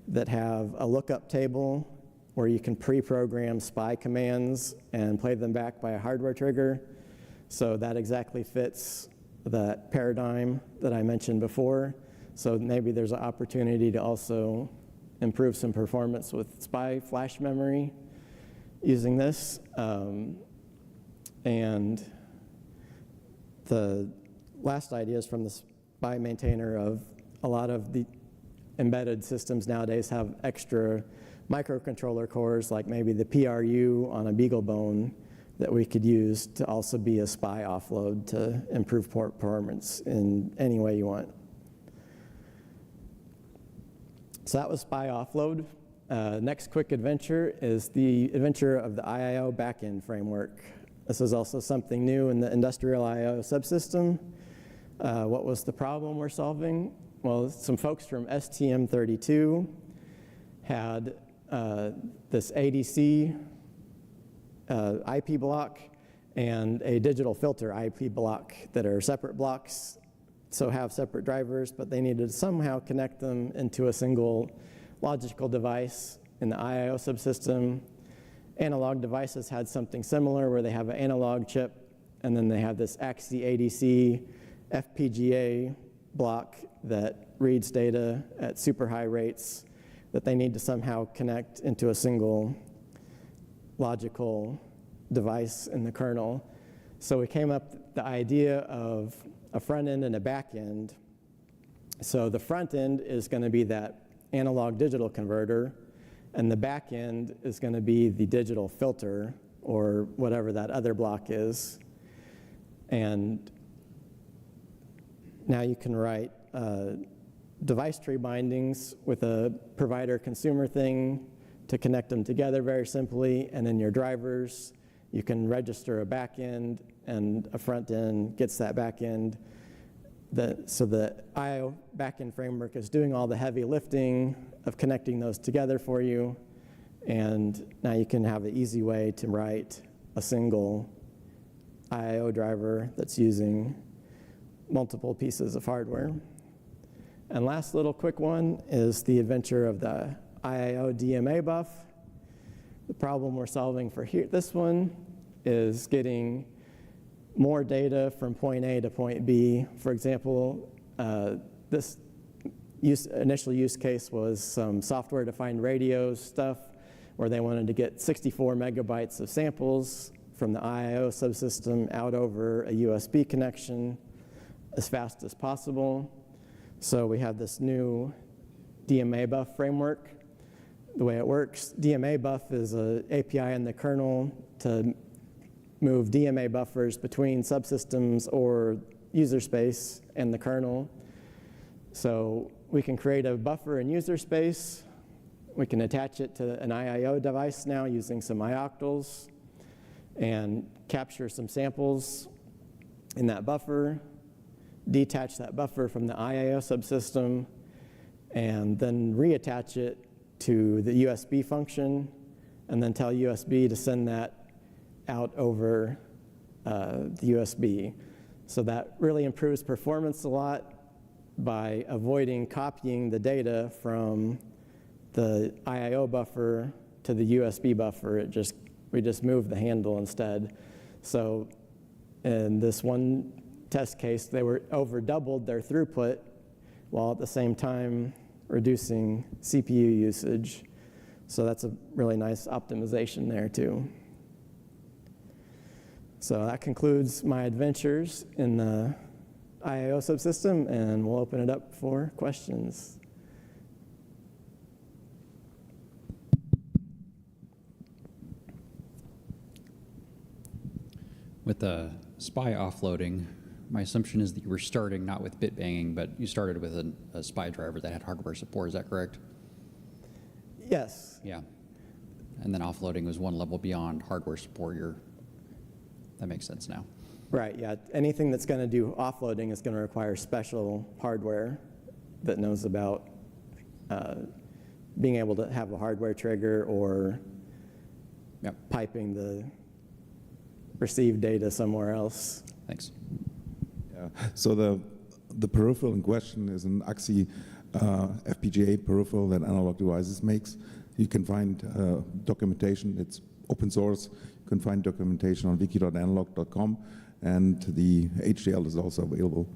that have a lookup table where you can pre-program SPI commands and play them back by a hardware trigger. So that exactly fits that paradigm that I mentioned before. So maybe there's an opportunity to also improve some performance with SPI flash memory using this. And the last idea is from the SPI maintainer of a lot of the embedded systems nowadays have extra microcontroller cores, like maybe the PRU on a BeagleBone, that we could use to also be a SPI offload to improve port performance in any way you want. So that was SPI offload. Next quick adventure is the adventure of the IIO backend framework. This is also something new in the industrial IO subsystem. What was the problem we're solving? Well, some folks from STM32 had this ADC IP block and a digital filter IP block that are separate blocks, so have separate drivers, but they needed to somehow connect them into a single logical device in the IIO subsystem. Analog devices had something similar where they have an analog chip, and then they have this AXI ADC FPGA block that reads data at super high rates that they need to somehow connect into a single logical device in the kernel. So we came up with the idea of a front end and a back end. So the front end is going to be that analog digital converter, and the back end is going to be the digital filter or whatever that other block is. And now you can write device tree bindings with a provider consumer thing to connect them together very simply, and then your drivers, you can register a back end and a front end gets that back end. So the IO backend framework is doing all the heavy lifting of connecting those together for you, and now you can have an easy way to write a single IO driver that's using multiple pieces of hardware. And last little quick one is the adventure of the IIO DMA buff. The problem we're solving for here, this one, is getting more data from point A to point B. For example, this initial use case was some software-defined radio stuff where they wanted to get 64 megabytes of samples from the IIO subsystem out over a USB connection as fast as possible. So we have this new DMA buff framework. The way it works, DMA buff is an API in the kernel to move DMA buffers between subsystems or user space and the kernel. So we can create a buffer in user space. We can attach it to an IIO device now using some ioctls and capture some samples in that buffer, detach that buffer from the IIO subsystem, and then reattach it to the USB function, and then tell USB to send that out over the USB. So that really improves performance a lot by avoiding copying the data from the IIO buffer to the USB buffer. We just move the handle instead. So in this one test case, they were over doubled their throughput while at the same time reducing CPU usage. So that's a really nice optimization there too. So that concludes my adventures in the IIO subsystem, and we'll open it up for questions. With the SPI offloading, my assumption is that you were starting not with bit banging, but you started with a SPI driver that had hardware support. Is that correct? Yes. Yeah. And then offloading was one level beyond hardware support. That makes sense now. Right, yeah. Anything that's going to do offloading is going to require special hardware that knows about being able to have a hardware trigger or piping the received data somewhere else. Thanks. Yeah. So the peripheral in question is an AXI FPGA peripheral that Analog Devices makes. You can find documentation. It's open source. You can find documentation on wiki.analog.com, and the HDL is also available.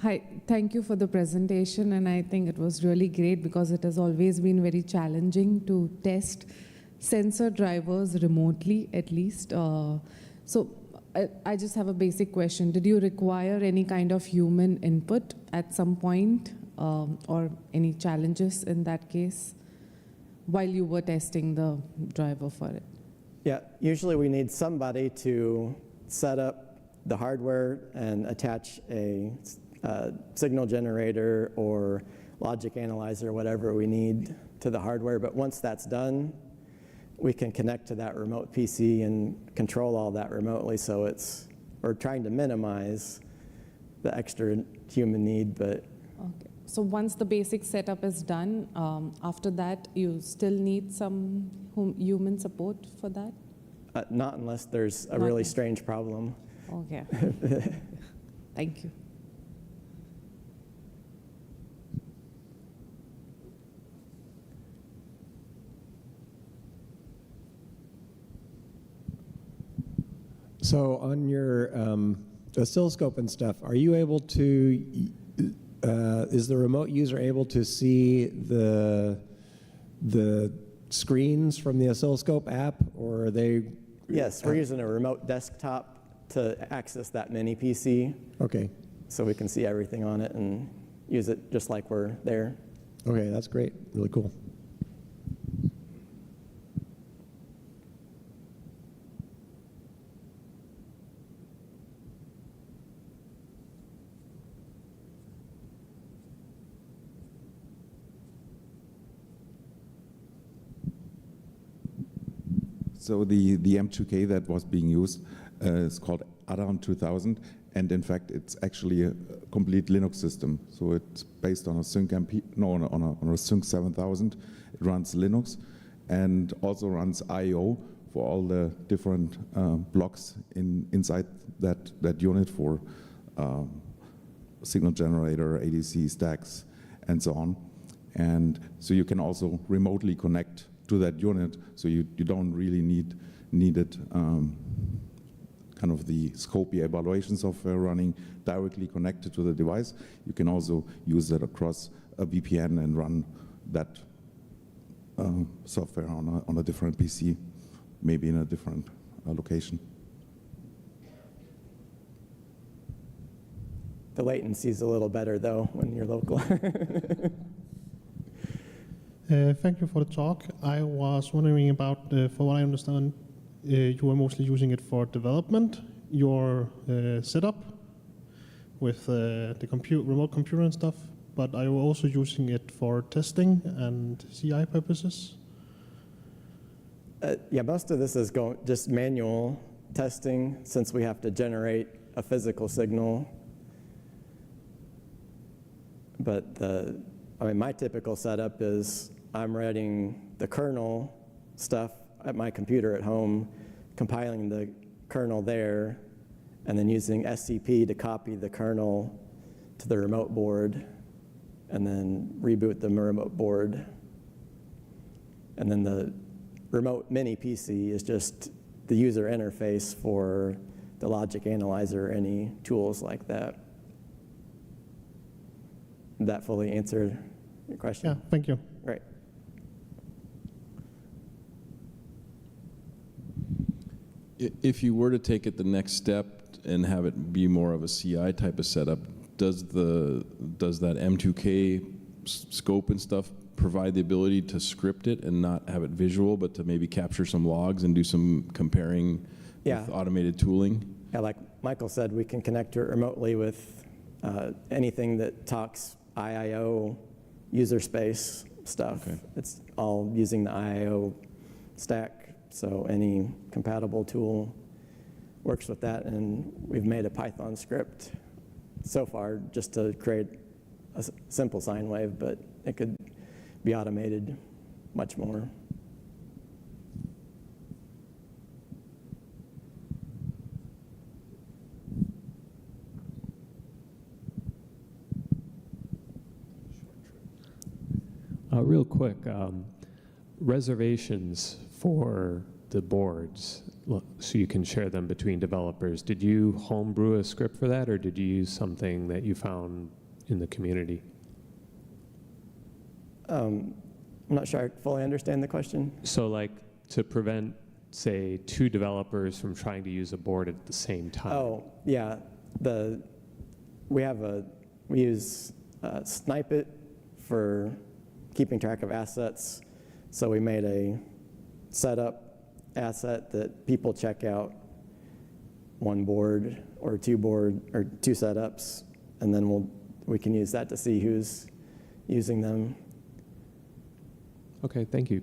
Hi, thank you for the presentation, and I think it was really great because it has always been very challenging to test sensor drivers remotely, at least. So I just have a basic question. Did you require any kind of human input at some point, or any challenges in that case while you were testing the driver for it? Yeah, usually we need somebody to set up the hardware and attach a signal generator or logic analyzer, whatever we need to the hardware. But once that's done, we can connect to that remote PC and control all that remotely. So we're trying to minimize the extra human need. But okay. So once the basic setup is done, after that, you still need some human support for that? Not unless there's a really strange problem. Okay. Thank you. So on your oscilloscope and stuff, are you able to, is the remote user able to see the screens from the oscilloscope app, or are they? Yes, we're using a remote desktop to access that mini PC. Okay. So we can see everything on it and use it just like we're there. Okay, that's great. Really cool. So the M2K that was being used is called Adam 2000, and in fact it's actually a complete Linux system. So it's based on a Sync MP, no, on a Sync 7000. It runs Linux and also runs I/O for all the different blocks inside that unit for signal generator, ADC stacks, and so on. And so you can also remotely connect to that unit, so you don't really need it, kind of the Scopy evaluation software running directly connected to the device. You can also use that across a VPN and run that software on a different PC, maybe in a different location. The latency is a little better though when you're local. Thank you for the talk. I was wondering about, for what I understand, you were mostly using it for development, your setup with the remote computer and stuff, but are you also using it for testing and CI purposes? Yeah, most of this is just manual testing since we have to generate a physical signal. But my typical setup is I'm writing the kernel stuff at my computer at home, compiling the kernel there, and then using SCP to copy the kernel to the remote board, and then reboot the remote board. And then the remote mini PC is just the user interface for the logic analyzer or any tools like that. Did that fully answer your question? Yeah, thank you. Right. If you were to take it the next step and have it be more of a CI type of setup, does that M2K scope and stuff provide the ability to script it and not have it visual, but to maybe capture some logs and do some comparing with automated tooling? Yeah, like Michael said, we can connect to it remotely with anything that talks IIO user space stuff. Okay. It's all using the IIO stack, so any compatible tool works with that, and we've made a Python script so far just to create a simple sine wave, but it could be automated much more. Real quick, reservations for the boards so you can share them between developers. Did you homebrew a script for that, or did you use something that you found in the community? I'm not sure I fully understand the question. So like to prevent, say, two developers from trying to use a board at the same time. Oh, yeah. We use Snipe It for keeping track of assets. So we made a setup asset that people check out one board or two setups, and then we can use that to see who's using them. Okay, thank you.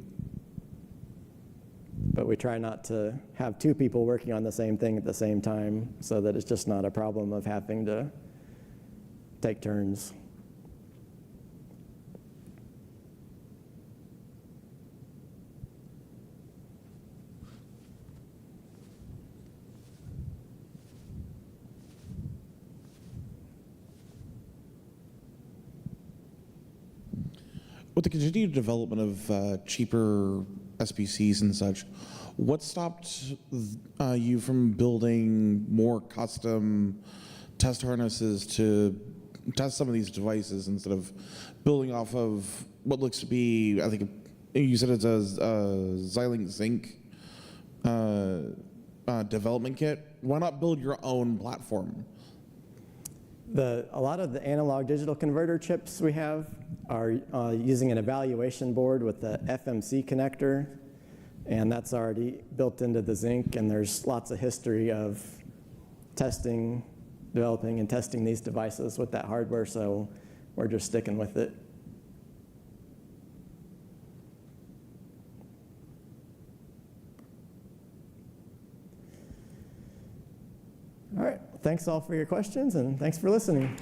But we try not to have two people working on the same thing at the same time, so that it's just not a problem of having to take turns. With the continued development of cheaper SPCs and such, what stopped you from building more custom test harnesses to test some of these devices instead of building off of what looks to be, I think you said it's a Xilinx Zinc development kit? Why not build your own platform? A lot of the analog digital converter chips we have are using an evaluation board with the FMC connector, and that's already built into the Zinc, and there's lots of history of developing and testing these devices with that hardware, so we're just sticking with it. All right, thanks all for your questions, and thanks for listening.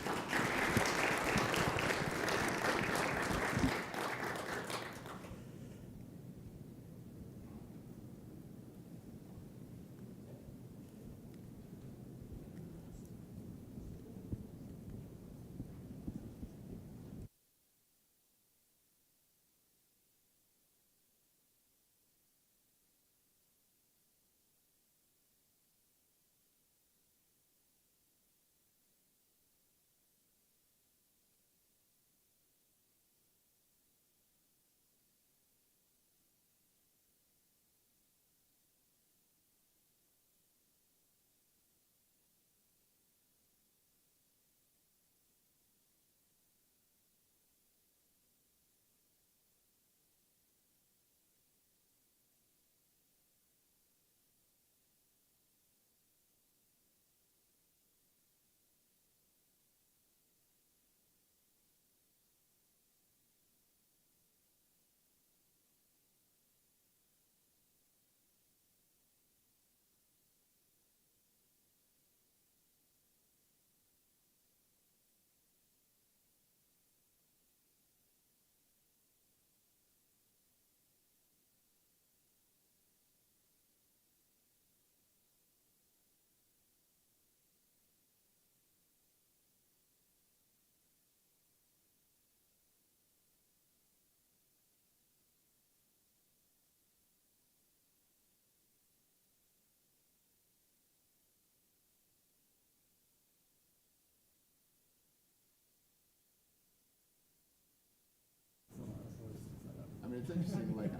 I mean, it's interesting, like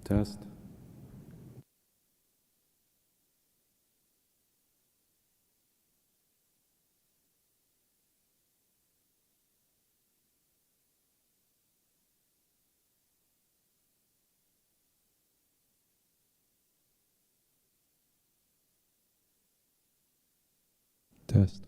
Test. Test.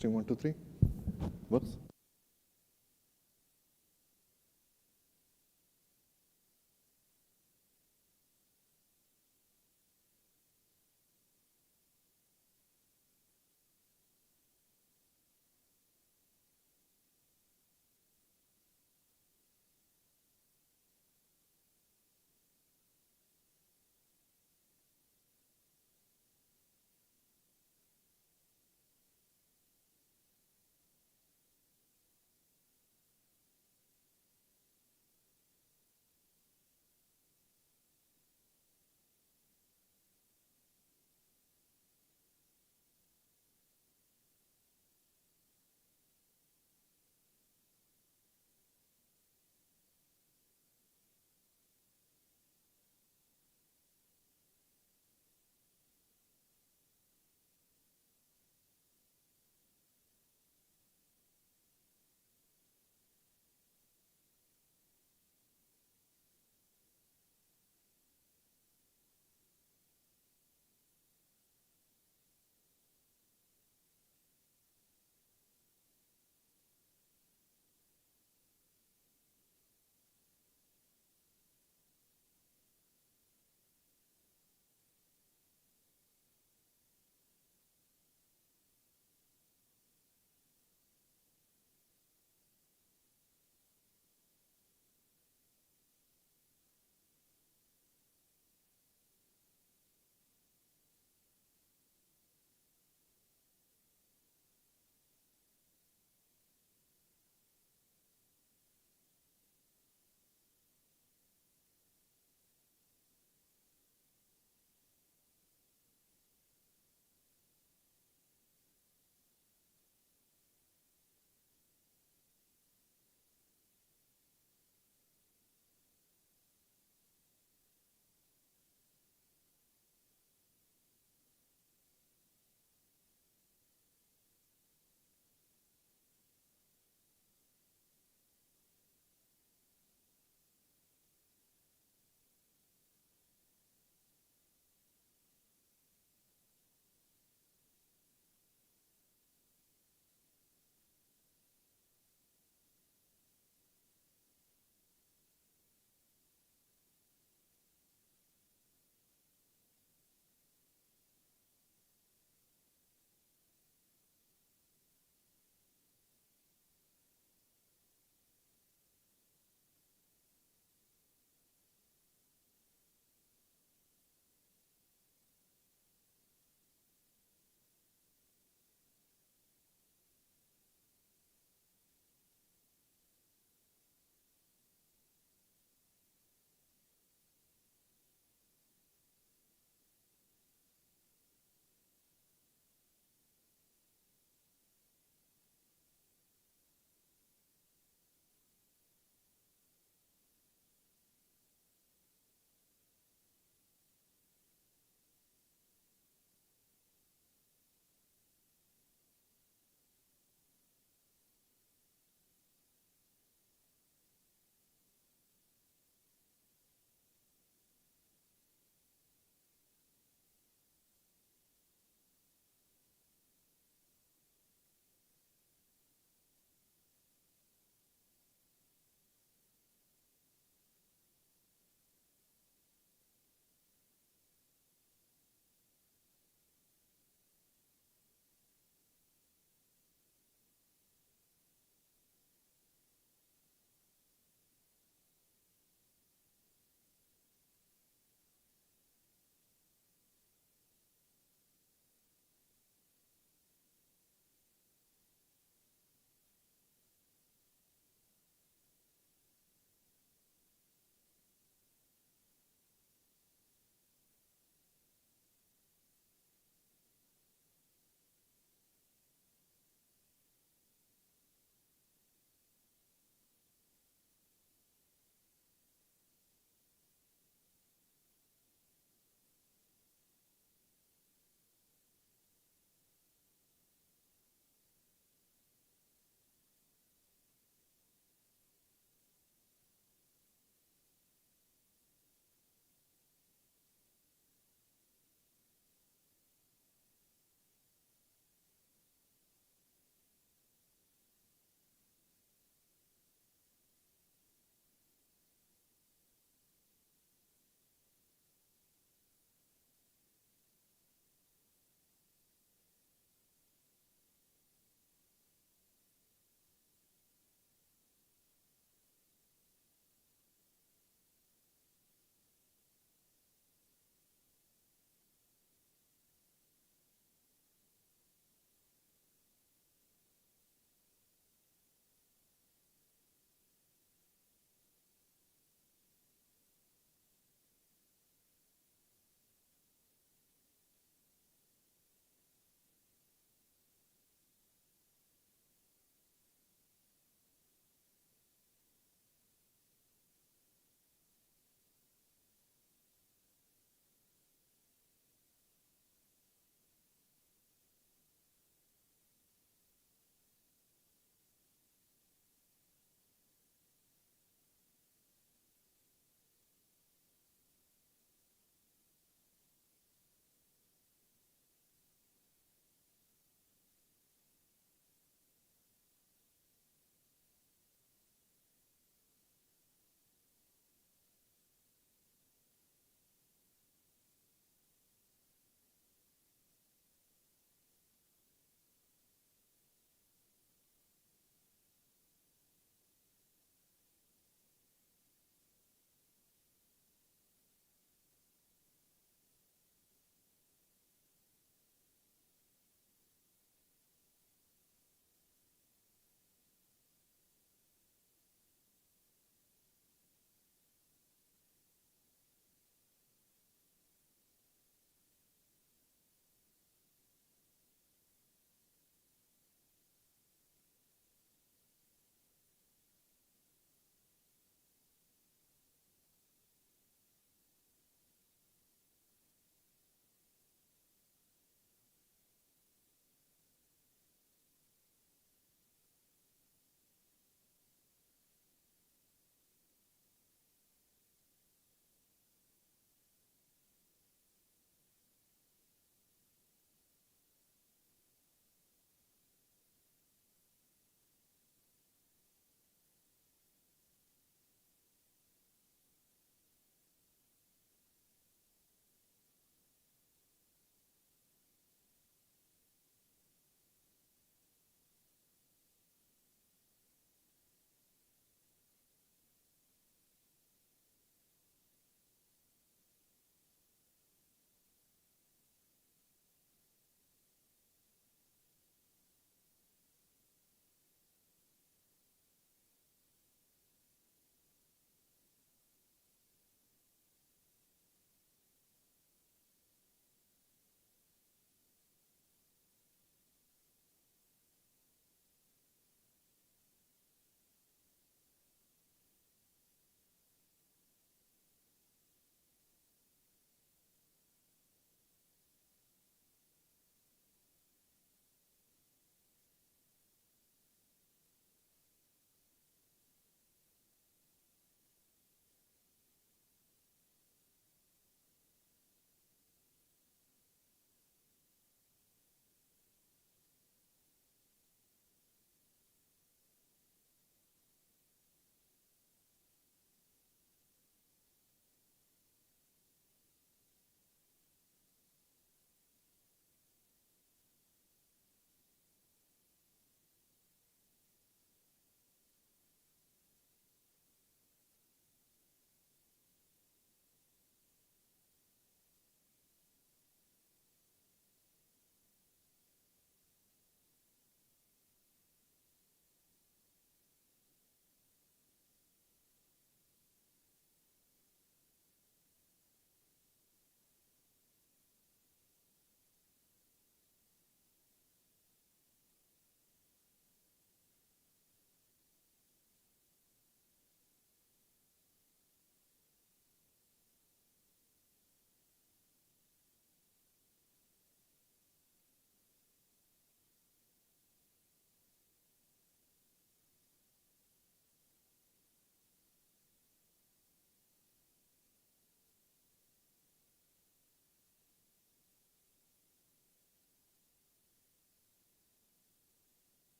Testing 1, 2, 3. Whoops.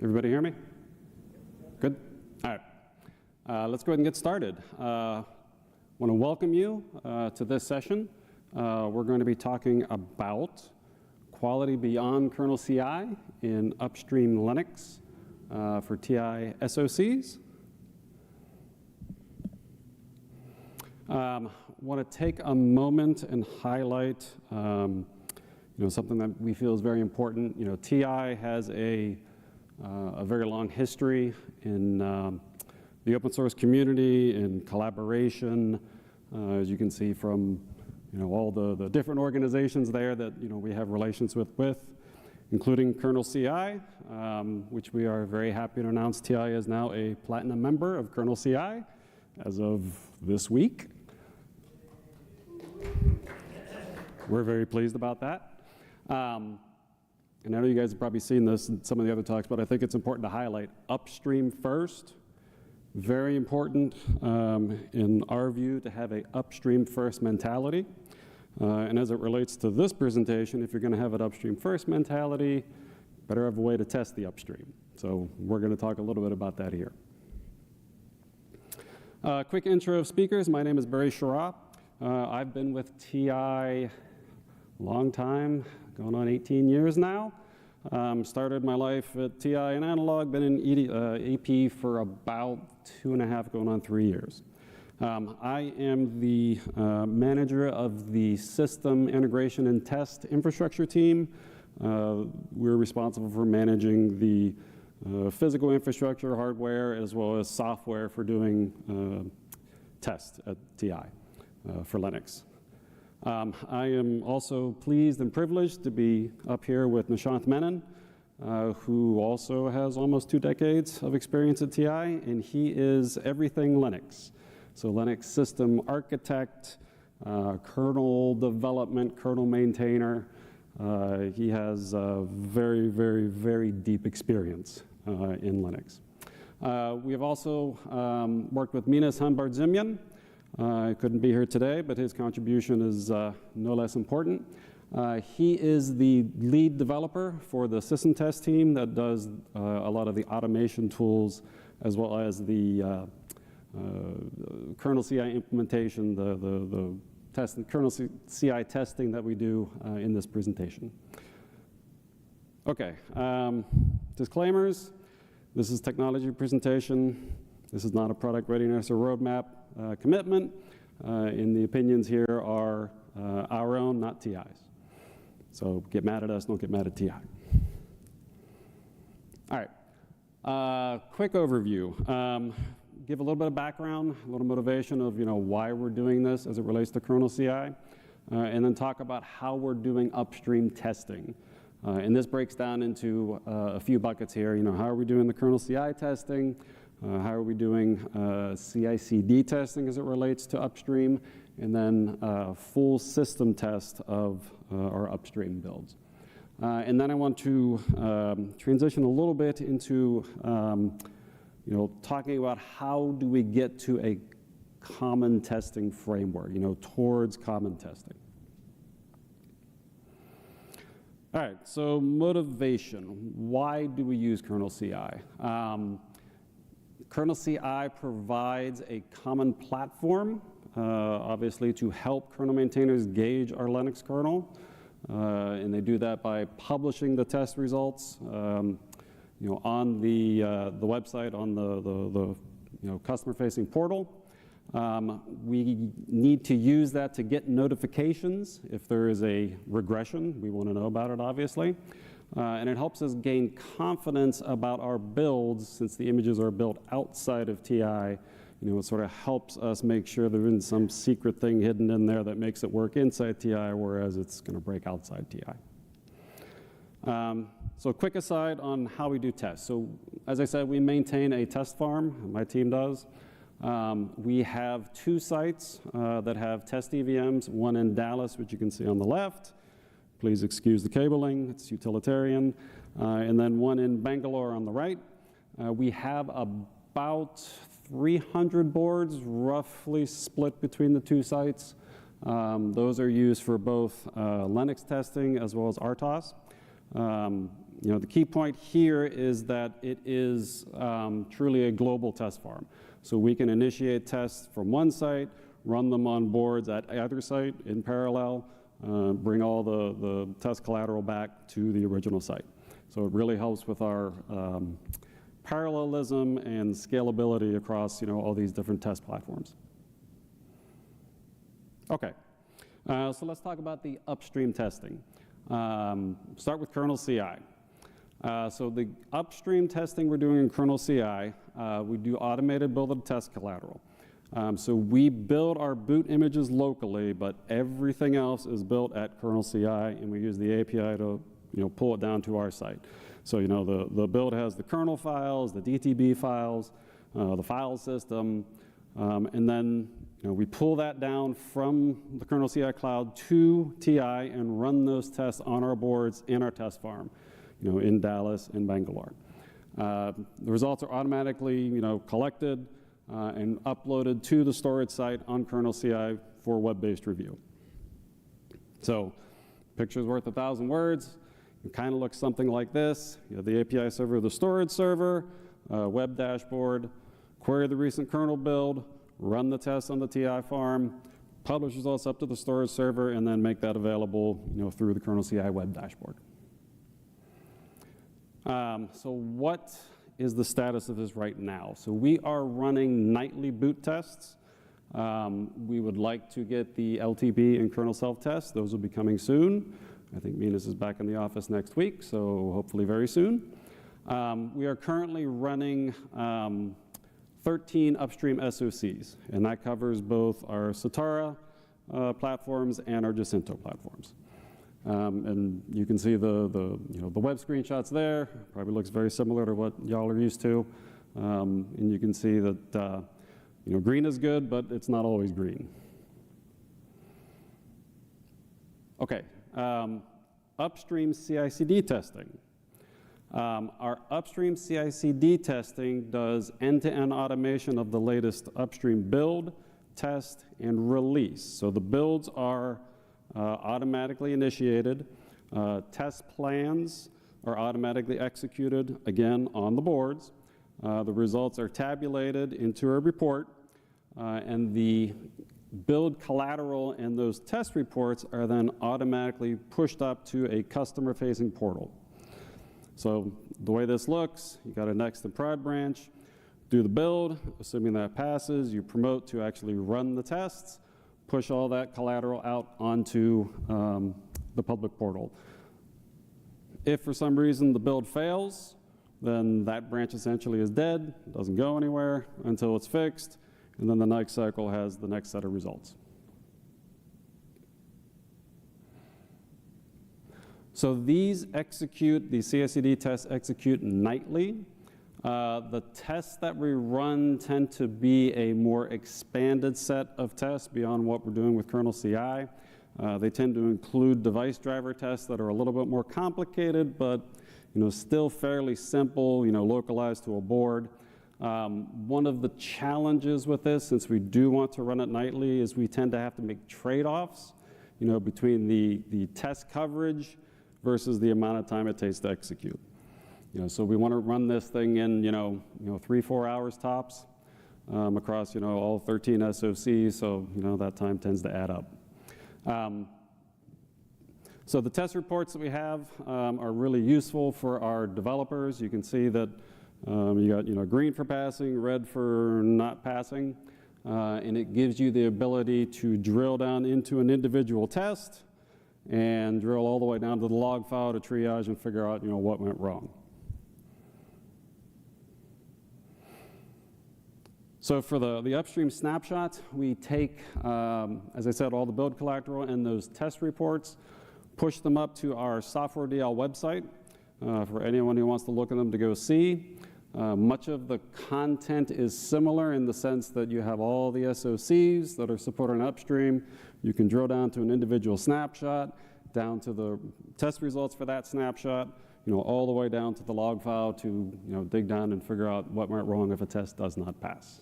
Everybody hear me? Good? All right. Let's go ahead and get started. I want to welcome you to this session. We're going to be talking about quality beyond kernel CI in upstream Linux for TI SoCs. Want to take a moment and highlight something that we feel is very important. TI has a very long history in the open source community and collaboration, as you can see from all the different organizations there that we have relations with, including kernel CI, which we are very happy to announce TI is now a platinum member of kernel CI as of this week. We're very pleased about that. And I know you guys have probably seen this in some of the other talks, but I think it's important to highlight upstream first. Very important in our view to have an upstream first mentality. And as it relates to this presentation, if you're going to have an upstream first mentality, better have a way to test the upstream. So we're going to talk a little bit about that here. Quick intro of speakers. My name is Barry Shara. I've been with TI a long time, going on 18 years now. Started my life at TI and Analog, been in AP for about 2.5, going on 3 years. I am the manager of the system integration and test infrastructure team. We're responsible for managing the physical infrastructure, hardware, as well as software for doing tests at TI for Linux. I am also pleased and privileged to be up here with Nishant Menon, who also has almost 2 decades of experience at TI, and he is everything Linux. So Linux system architect, kernel development, kernel maintainer. He has a very, very, very deep experience in Linux. We have also worked with Minas Hambar-Zimyan. He couldn't be here today, but his contribution is no less important. He is the lead developer for the system test team that does a lot of the automation tools, as well as the kernel CI implementation, the kernel CI testing that we do in this presentation. Okay, disclaimers. This is technology presentation. This is not a product readiness or roadmap commitment. And the opinions here are our own, not TI's. So get mad at us, don't get mad at TI. All right, quick overview. Give a little bit of background, a little motivation of why we're doing this as it relates to kernel CI, and then talk about how we're doing upstream testing. And this breaks down into a few buckets here. How are we doing the kernel CI testing? How are we doing CI/CD testing as it relates to upstream? And then full system test of our upstream builds. And then I want to transition a little bit into talking about how do we get to a common testing framework, towards common testing. All right, so motivation. Why do we use kernel CI? Kernel CI provides a common platform, obviously, to help kernel maintainers gauge our Linux kernel. And they do that by publishing the test results on the website, on the customer-facing portal. We need to use that to get notifications if there is a regression. We want to know about it, obviously. And it helps us gain confidence about our builds, since the images are built outside of TI. It sort of helps us make sure there isn't some secret thing hidden in there that makes it work inside TI, whereas it's going to break outside TI. So quick aside on how we do tests. So as I said, we maintain a test farm. My team does. We have 2 sites that have test EVMs, one in Dallas, which you can see on the left. Please excuse the cabling, it's utilitarian. And then one in Bangalore on the right. We have about 300 boards, roughly split between the 2 sites. Those are used for both Linux testing as well as RTOS. You know, the key point here is that it is truly a global test farm. So we can initiate tests from one site, run them on boards at either site in parallel, bring all the test collateral back to the original site. So it really helps with our parallelism and scalability across, you know, all these different test platforms. Okay, so let's talk about the upstream testing. Start with kernel CI. So the upstream testing we're doing in kernel CI, we do automated build of test collateral. So we build our boot images locally, but everything else is built at kernel CI, and we use the API to, you know, pull it down to our site. So, you know, the build has the kernel files, the DTB files, the file system, and then, you know, we pull that down from the kernel CI cloud to TI and run those tests on our boards in our test farm, you know, in Dallas and Bangalore. The results are automatically, you know, collected and uploaded to the storage site on kernel CI for web-based review. So, picture's worth 1,000 words. It kind of looks something like this. You have the API server, the storage server, web dashboard, query the recent kernel build, run the tests on the TI farm, publish results up to the storage server, and then make that available, you know, through the kernel CI web dashboard. So what is the status of this right now? So we are running nightly boot tests. We would like to get the LTP and kernel self-test. Those will be coming soon. I think Minas is back in the office next week, so hopefully very soon. We are currently running 13 upstream SOCs, and that covers both our Satara platforms and our Jacinto platforms. And you can see the web screenshots there. Probably looks very similar to what y'all are used to. And you can see that you know, green is good, but it's not always green. Okay, upstream CI/CD testing. Our upstream CI/CD testing does end-to-end automation of the latest upstream build, test, and release. So the builds are automatically initiated. Test plans are automatically executed, again, on the boards. The results are tabulated into a report, and the build collateral and those test reports are then automatically pushed up to a customer-facing portal. So the way this looks, you got a next and prod branch, do the build, assuming that passes, you promote to actually run the tests, push all that collateral out onto the public portal. If for some reason the build fails, then that branch essentially is dead, doesn't go anywhere until it's fixed, and then the next cycle has the next set of results. So these CI/CD tests execute nightly. The tests that we run tend to be a more expanded set of tests beyond what we're doing with kernel CI. They tend to include device driver tests that are a little bit more complicated, but still fairly simple, localized to a board. One of the challenges with this, since we do want to run it nightly, is we tend to have to make trade-offs, between the test coverage versus the amount of time it takes to execute. So we want to run this thing in, 3-4 hours tops across, all 13 SOCs. So, that time tends to add up. So the test reports that we have are really useful for our developers. You can see that you got, green for passing, red for not passing, and it gives you the ability to drill down into an individual test and drill all the way down to the log file to triage and figure out, what went wrong. So for the upstream snapshot, we take, as I said, all the build collateral and those test reports, push them up to our Software DL website for anyone who wants to look at them to go see. Much of the content is similar in the sense that you have all the SOCs that are supported upstream. You can drill down to an individual snapshot, down to the test results for that snapshot, all the way down to the log file to dig down and figure out what went wrong if a test does not pass.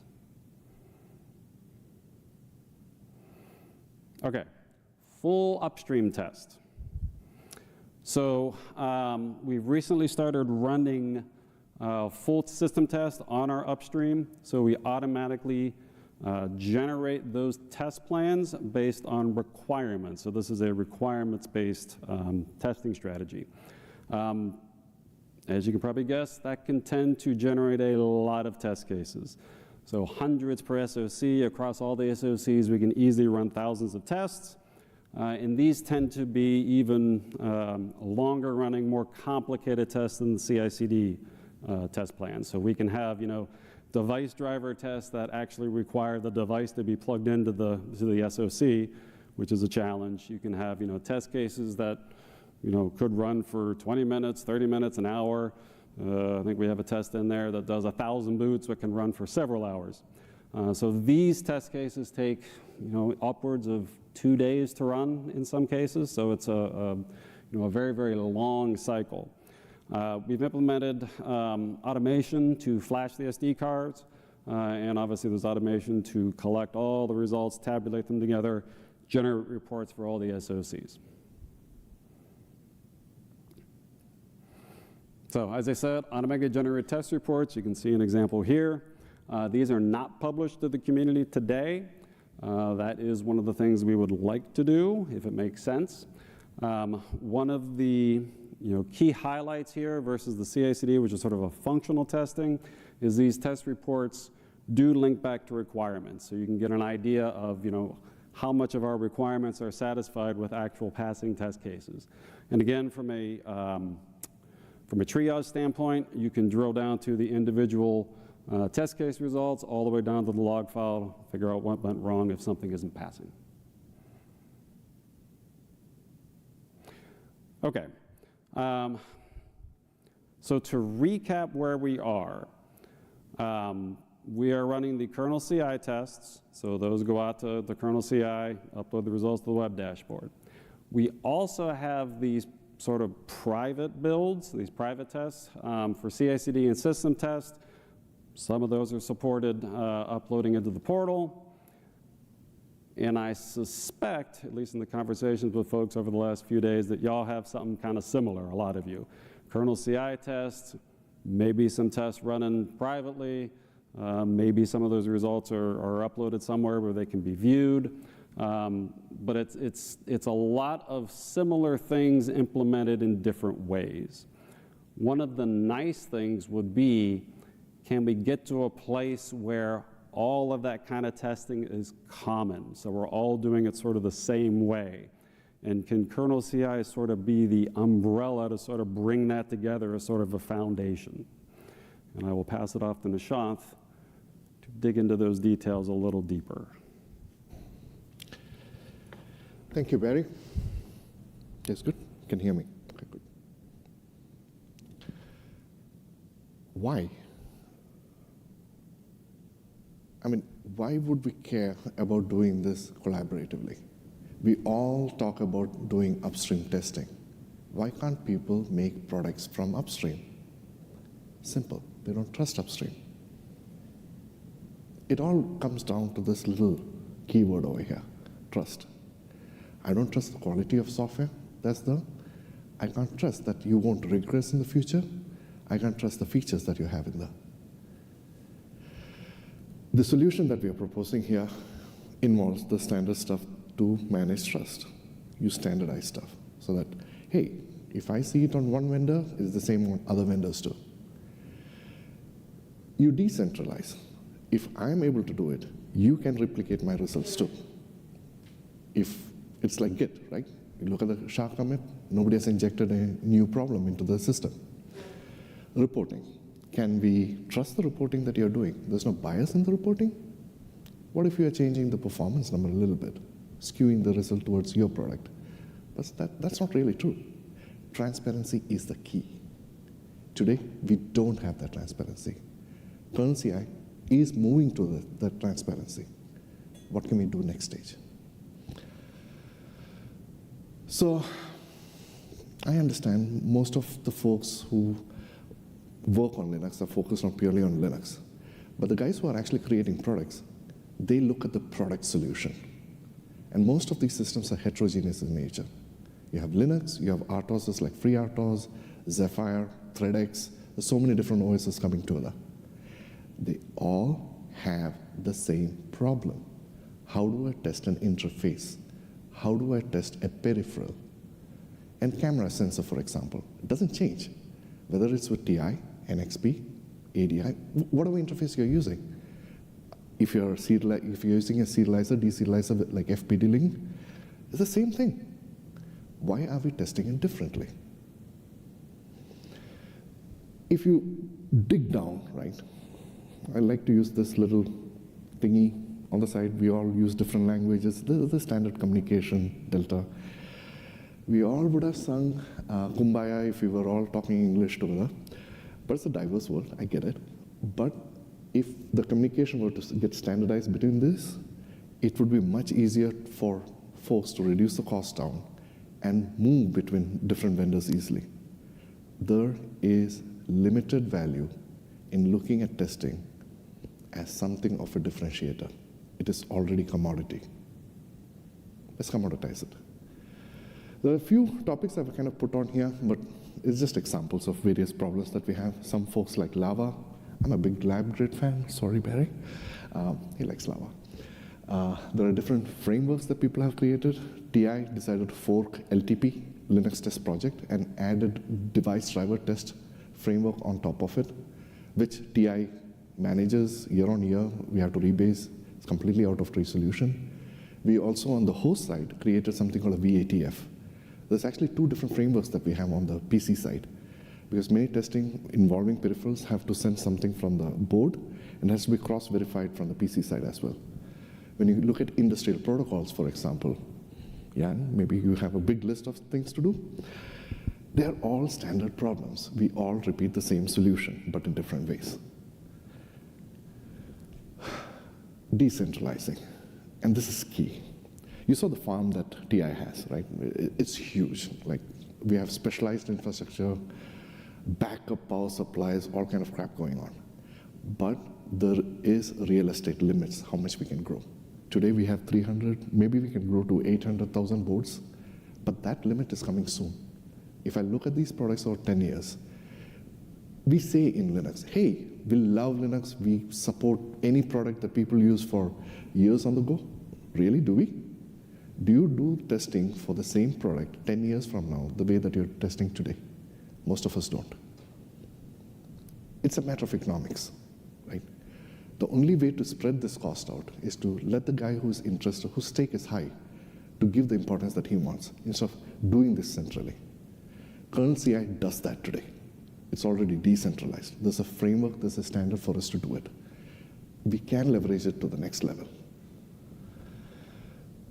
Okay, full upstream test. So we've recently started running full system tests on our upstream. So we automatically generate those test plans based on requirements. So this is a requirements-based testing strategy. As you can probably guess, that can tend to generate a lot of test cases. So hundreds per SOC. Across all the SOCs, we can easily run thousands of tests. And these tend to be even longer running, more complicated tests than the CI/CD test plan. So we can have, device driver tests that actually require the device to be plugged into the SOC, which is a challenge. You can have, test cases that, could run for 20 minutes, 30 minutes, an hour. I think we have a test in there that does 1,000 boots, but can run for several hours. So these test cases take, upwards of 2 days to run in some cases. So it's a very, very long cycle. We've implemented automation to flash the SD cards, and obviously there's automation to collect all the results, tabulate them together, generate reports for all the SOCs. So as I said, automatically generate test reports. You can see an example here. These are not published to the community today. That is one of the things we would like to do, if it makes sense. One of the key highlights here versus the CI/CD, which is sort of a functional testing, is these test reports do link back to requirements. So you can get an idea of how much of our requirements are satisfied with actual passing test cases. And again, from a triage standpoint, you can drill down to the individual test case results all the way down to the log file, figure out what went wrong if something isn't passing. Okay. So to recap where we are running the kernel CI tests. So those go out to the kernel CI, upload the results to the web dashboard. We also have these sort of private builds, these private tests for CI/CD and system tests. Some of those are supported uploading into the portal. And I suspect, at least in the conversations with folks over the last few days, that y'all have something kind of similar, a lot of you. Kernel CI tests, maybe some tests running privately, maybe some of those results are uploaded somewhere where they can be viewed. But it's a lot of similar things implemented in different ways. One of the nice things would be, can we get to a place where all of that kind of testing is common? So we're all doing it sort of the same way. And can kernel CI sort of be the umbrella to sort of bring that together as sort of a foundation? And I will pass it off to Nishant to dig into those details a little deeper. Thank you, Barry. That's good. You can hear me. Okay, good. Why? I mean, why would we care about doing this collaboratively? We all talk about doing upstream testing. Why can't people make products from upstream? Simple. They don't trust upstream. It all comes down to this little keyword over here, trust. I don't trust the quality of software. I can't trust that you won't regress in the future. I can't trust the features that you have in there. The solution that we are proposing here involves the standard stuff to manage trust. You standardize stuff so that, hey, if I see it on one vendor, it's the same on other vendors too. You decentralize. If I'm able to do it, you can replicate my results too. If it's like Git, right? You look at the SHA commit, nobody has injected a new problem into the system. Reporting. Can we trust the reporting that you're doing? There's no bias in the reporting? What if you're changing the performance number a little bit, skewing the result towards your product? But that's not really true. Transparency is the key. Today, we don't have that transparency. Kernel CI is moving to that transparency. What can we do next stage? So I understand most of the folks who work on Linux are focused on purely on Linux. But the guys who are actually creating products, they look at the product solution. And most of these systems are heterogeneous in nature. You have Linux, you have RTOSs like FreeRTOS, Zephyr, ThreadX. There's so many different OSs coming together. They all have the same problem. How do I test an interface? How do I test a peripheral? And camera sensor, for example, it doesn't change. Whether it's with TI, NXP, ADI, whatever interface you're using. If you're using a serializer, deserializer like FPD link, it's the same thing. Why are we testing it differently? If you dig down, right, I like to use this little thingy on the side. We all use different languages. This is the standard communication, Delta. We all would have sung Kumbaya if we were all talking English together. But it's a diverse world, I get it. But if the communication were to get standardized between this, it would be much easier for folks to reduce the cost down and move between different vendors easily. There is limited value in looking at testing as something of a differentiator. It is already commodity. Let's commoditize it. There are a few topics I've kind of put on here, but it's just examples of various problems that we have. Some folks like Lava. I'm a big LabGrid fan. Sorry, Barry. He likes Lava. There are different frameworks that people have created. TI decided to fork LTP, Linux Test Project, and added device driver test framework on top of it, which TI manages year on year. We have to rebase. It's completely out of tree solution. We also, on the host side, created something called a VATF. There's actually two different frameworks that we have on the PC side, because many testing involving peripherals have to send something from the board, and it has to be cross-verified from the PC side as well. When you look at industrial protocols, for example, yeah, maybe you have a big list of things to do. They're all standard problems. We all repeat the same solution, but in different ways. Decentralizing, and this is key. You saw the farm that TI has, right? It's huge. Like, we have specialized infrastructure, backup power supplies, all kind of crap going on. But there is real estate limits, how much we can grow. Today we have 300, maybe we can grow to 800,000 boards, but that limit is coming soon. If I look at these products over 10 years, we say in Linux, hey, we love Linux, we support any product that people use for years on the go. Really, do we? Do you do testing for the same product 10 years from now the way that you're testing today? Most of us don't. It's a matter of economics, right? The only way to spread this cost out is to let the guy who's interested, whose stake is high, to give the importance that he wants, instead of doing this centrally. Kernel CI does that today. It's already decentralized. There's a framework, there's a standard for us to do it. We can leverage it to the next level.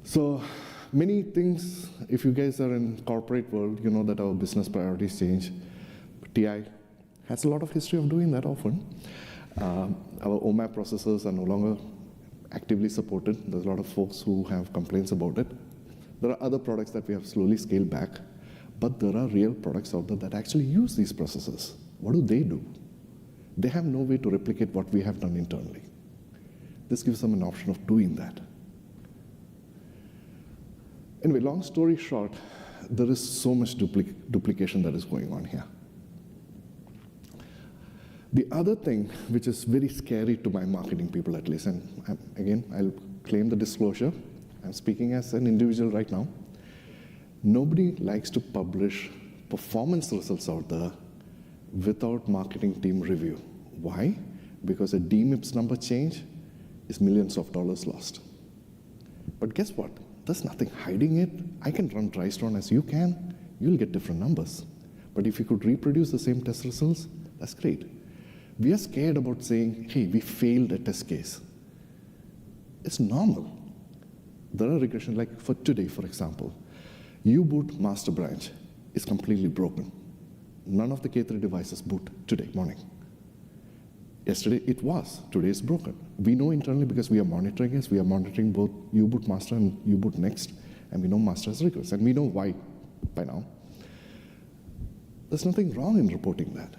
So many things, if you guys are in corporate world, you know that our business priorities change. TI has a lot of history of doing that often. Our OMAP processors are no longer actively supported. There's a lot of folks who have complaints about it. There are other products that we have slowly scaled back, but there are real products out there that actually use these processors. What do? They have no way to replicate what we have done internally. This gives them an option of doing that. Anyway, long story short, there is so much duplication that is going on here. The other thing, which is very scary to my marketing people at least, and again, I'll claim the disclosure. I'm speaking as an individual right now. Nobody likes to publish performance results out there without marketing team review. Why? Because a DMIPS number change is millions of dollars lost. But guess what? There's nothing hiding it. I can run Drystone as you can. You'll get different numbers. But if you could reproduce the same test results, that's great. We are scared about saying, hey, we failed a test case. It's normal. There are regressions, like for today, for example. U-boot master branch is completely broken. None of the K3 devices boot today morning. Yesterday it was, today it's broken. We know internally because we are monitoring it. We are monitoring both U-boot master and U-boot next, and we know master has regress, and we know why by now. There's nothing wrong in reporting that.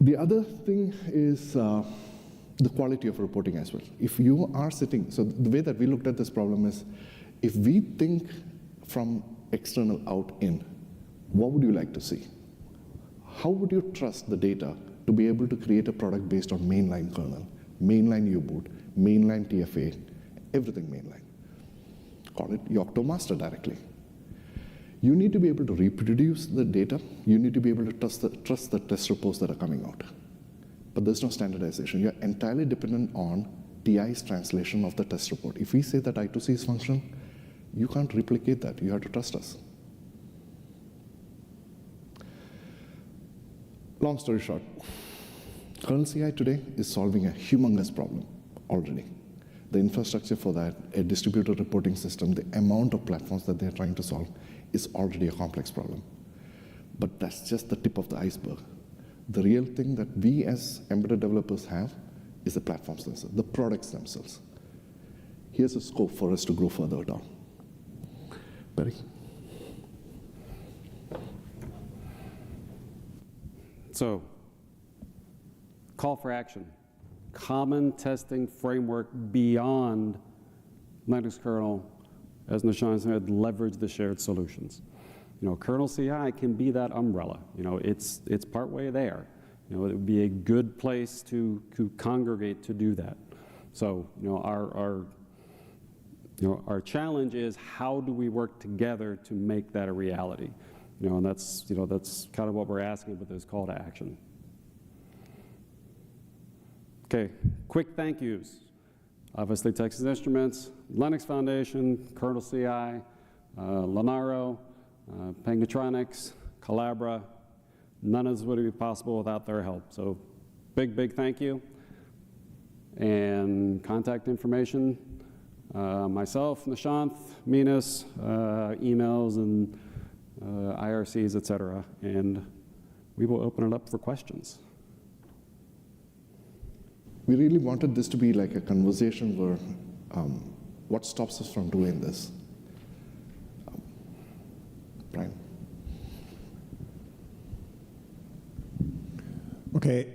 The other thing is the quality of reporting as well. If you are sitting, so the way that we looked at this problem is, if we think from external out in, what would you like to see? How would you trust the data to be able to create a product based on mainline kernel, mainline U-boot, mainline TFA, everything mainline? Call it Yocto master directly. You need to be able to reproduce the data. You need to be able to trust the test reports that are coming out. But there's no standardization. You're entirely dependent on TI's translation of the test report. If we say that I2C is functional, you can't replicate that. You have to trust us. Long story short, kernel CI today is solving a humongous problem already. The infrastructure for that, a distributed reporting system, the amount of platforms that they're trying to solve is already a complex problem. But that's just the tip of the iceberg. The real thing that we as embedded developers have is the platforms themselves, the products themselves. Here's a scope for us to grow further down. Barry? So, call for action. Common testing framework beyond Linux kernel, as Nishan said, leverage the shared solutions. Kernel CI can be that umbrella. It's partway there. It would be a good place to congregate to do that. So, our challenge is how do we work together to make that a reality? And that's kind of what we're asking with this call to action. Okay, quick thank yous. Obviously, Texas Instruments, Linux Foundation, Kernel CI, Lenaro, Pengatronics, Collabra. None of this would be possible without their help. So big thank you. And contact information, myself, Nishant, Minas, emails and IRCs, et cetera. And we will open it up for questions. We really wanted this to be like a conversation where what stops us from doing this? Brian? Okay,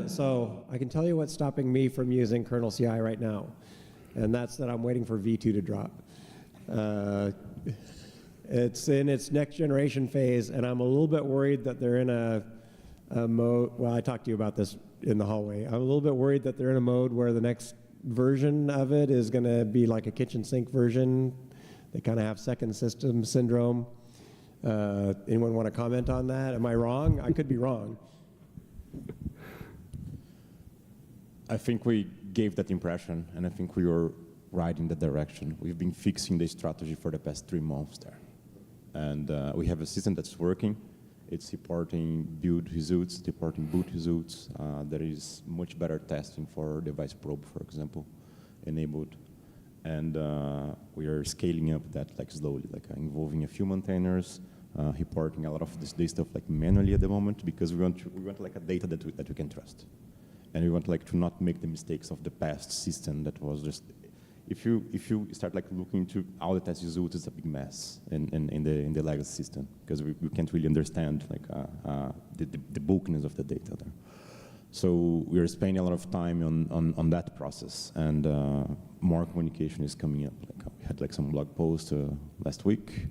so I can tell you what's stopping me from using kernel CI right now, and that's that I'm waiting for V2 to drop. It's in its next generation phase, and I'm a little bit worried that they're in a mode, well, I talked to you about this in the hallway. I'm a little bit worried that they're in a mode where the next version of it is going to be like a kitchen sink version. They kind of have second system syndrome. Anyone want to comment on that? Am I wrong? I could be wrong. I think we gave that impression, and I think we were right in that direction. We've been fixing the strategy for the past 3 months there. And we have a system that's working. It's supporting build results, supporting boot results. There is much better testing for device probe, for example, enabled. And we are scaling up that slowly, involving a few maintainers, reporting a lot of this stuff manually at the moment, because we want a data that we can trust. And we want to not make the mistakes of the past system that was just, if you start looking into all the test results, it's a big mess in the legacy system, because we can't really understand the bulkiness of the data there. So we are spending a lot of time on that process, and more communication is coming up. We had some blog posts last week.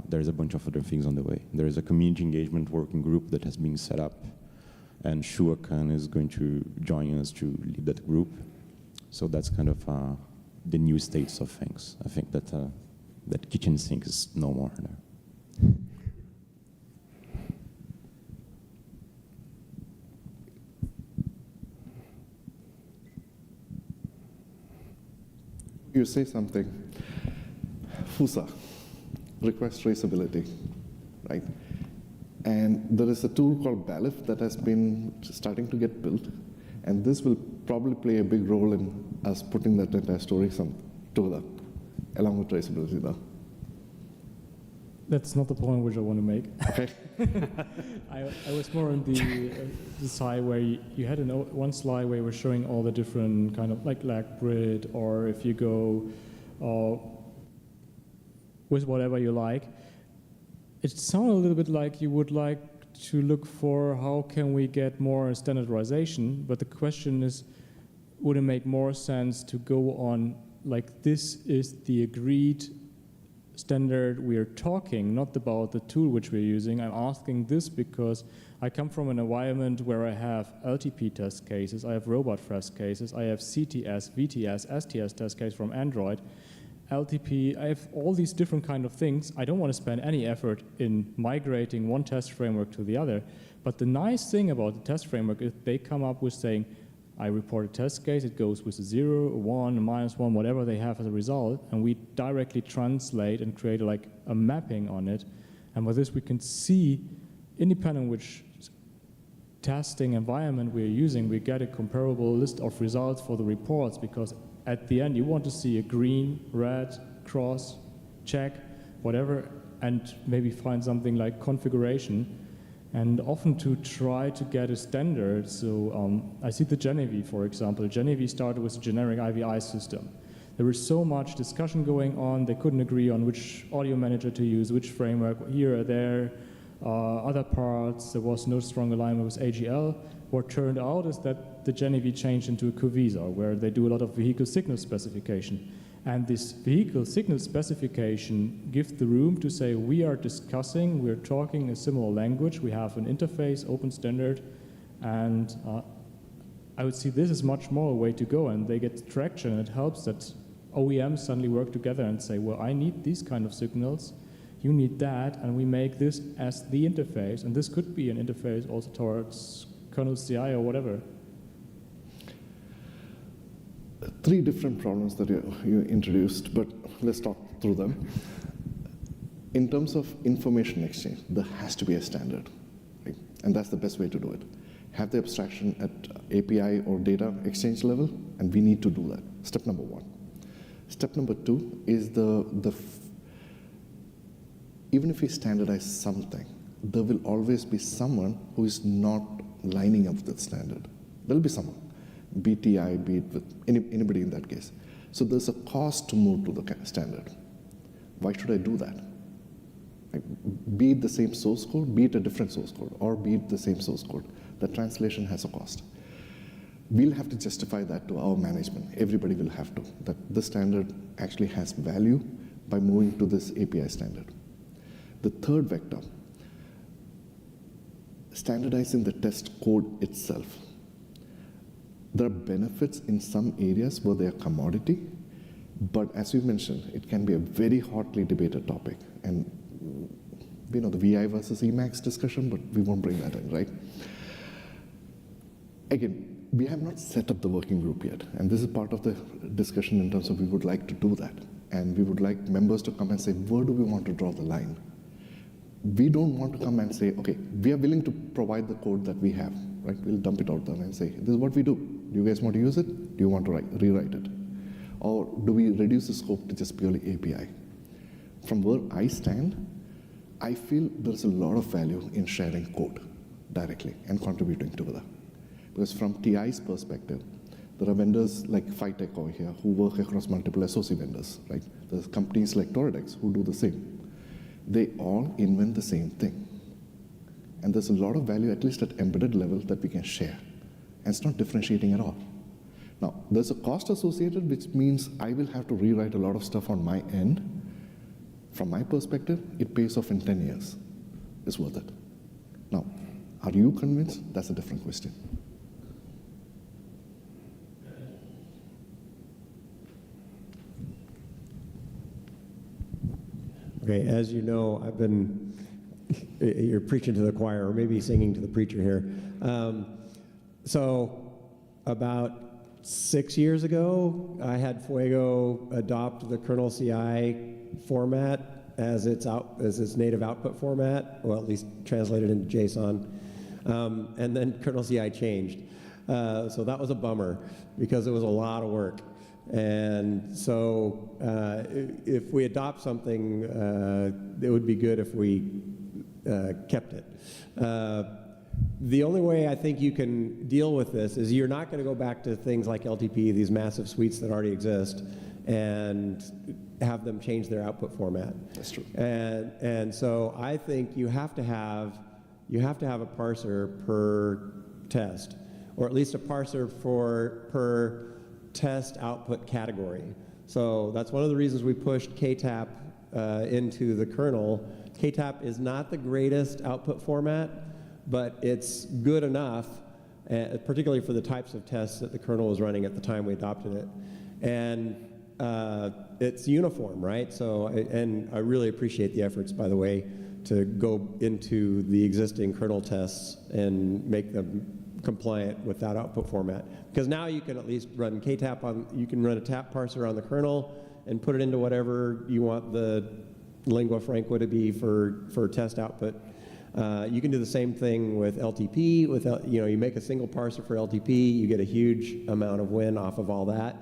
There's a bunch of other things on the way. There is a community engagement working group that has been set up, and Shua Khan is going to join us to lead that group. So that's kind of the new states of things. I think that that kitchen sink is no more there. You say something. FUSA, request traceability, right? And there is a tool called Balif that has been starting to get built, and this will probably play a big role in us putting that entire story together, along with traceability though. That's not the point which I want to make. Okay. I was more on the side where you had one slide where you were showing all the different kind of lag grid, or if you go with whatever you like. It sounded a little bit like you would like to look for how can we get more standardization, but the question is, would it make more sense to go on this is the agreed standard we are talking, not about the tool which we're using. I'm asking this because I come from an environment where I have LTP test cases, I have robot test cases, I have CTS, VTS, STS test case from Android, LTP, I have all these different kind of things. I don't want to spend any effort in migrating one test framework to the other. But the nice thing about the test framework is they come up with saying, I report a test case, it goes with a 0, a 1, a -1, whatever they have as a result, and we directly translate and create like a mapping on it. And with this we can see, independent which testing environment we're using, we get a comparable list of results for the reports, because at the end you want to see a green, red, cross, check, whatever, and maybe find something like configuration. And often to try to get a standard, so I see the Genevieve, for example. Genevieve started with a generic IVI system. There was so much discussion going on, they couldn't agree on which audio manager to use, which framework, here or there, other parts, there was no strong alignment with AGL. What turned out is that the Genevieve changed into a Cuvisa, where they do a lot of vehicle signal specification. And this vehicle signal specification gives the room to say, we are discussing, we're talking a similar language, we have an interface, open standard, and I would see this is much more a way to go, and they get traction, and it helps that OEMs suddenly work together and say, well, I need these kind of signals, you need that, and we make this as the interface, and this could be an interface also towards kernel CI or whatever. 3 different problems that you introduced, but let's talk through them. In terms of information exchange, there has to be a standard, right? And that's the best way to do it. Have the abstraction at API or data exchange level, and we need to do that. Step number 1. Step number 2 is even if we standardize something, there will always be someone who is not lining up with that standard. There will be someone. Be it TI, be it with anybody in that case. So there's a cost to move to the standard. Why should I do that? Like, be it the same source code, be it a different source code, or be it the same source code, the translation has a cost. We'll have to justify that to our management. Everybody will have to, that the standard actually has value by moving to this API standard. The third vector, standardizing the test code itself. There are benefits in some areas where they are commodity, but as you mentioned, it can be a very hotly debated topic. And we know the VI versus Emacs discussion, but we won't bring that in, right? Again, we have not set up the working group yet, and this is part of the discussion in terms of we would like to do that. And we would like members to come and say, where do we want to draw the line? We don't want to come and say, okay, we are willing to provide the code that we have, right? We'll dump it out there and say, this is what we do. Do you guys want to use it? Do you want to rewrite it? Or do we reduce the scope to just purely API? From where I stand, I feel there's a lot of value in sharing code directly and contributing together. Because from TI's perspective, there are vendors like Phytech over here who work across multiple SOC vendors, right? There's companies like Toradex who do the same. They all invent the same thing. And there's a lot of value, at least at embedded level, that we can share. And it's not differentiating at all. Now, there's a cost associated, which means I will have to rewrite a lot of stuff on my end. From my perspective, it pays off in 10 years. It's worth it. Now, are you convinced? That's a different question. Okay, as you know, I've been, you're preaching to the choir, or maybe singing to the preacher here. So about 6 years ago, I had Fuego adopt the kernel CI format as its native output format, well, at least translated into JSON. And then kernel CI changed. So that was a bummer because it was a lot of work. And so if we adopt something, it would be good if we kept it. The only way I think you can deal with this is you're not going to go back to things like LTP, these massive suites that already exist, and have them change their output format. That's true. And so I think you have to have a parser per test, or at least a parser per test output category. So that's one of the reasons we pushed KTAP into the kernel. KTAP is not the greatest output format, but it's good enough, particularly for the types of tests that the kernel was running at the time we adopted it. And it's uniform, right? So, and I really appreciate the efforts, by the way, to go into the existing kernel tests and make them compliant with that output format. Because now you can at least run KTAP on, you can run a tap parser on the kernel and put it into whatever you want the lingua franca to be for test output. You can do the same thing with LTP. With, you make a single parser for LTP, you get a huge amount of win off of all that.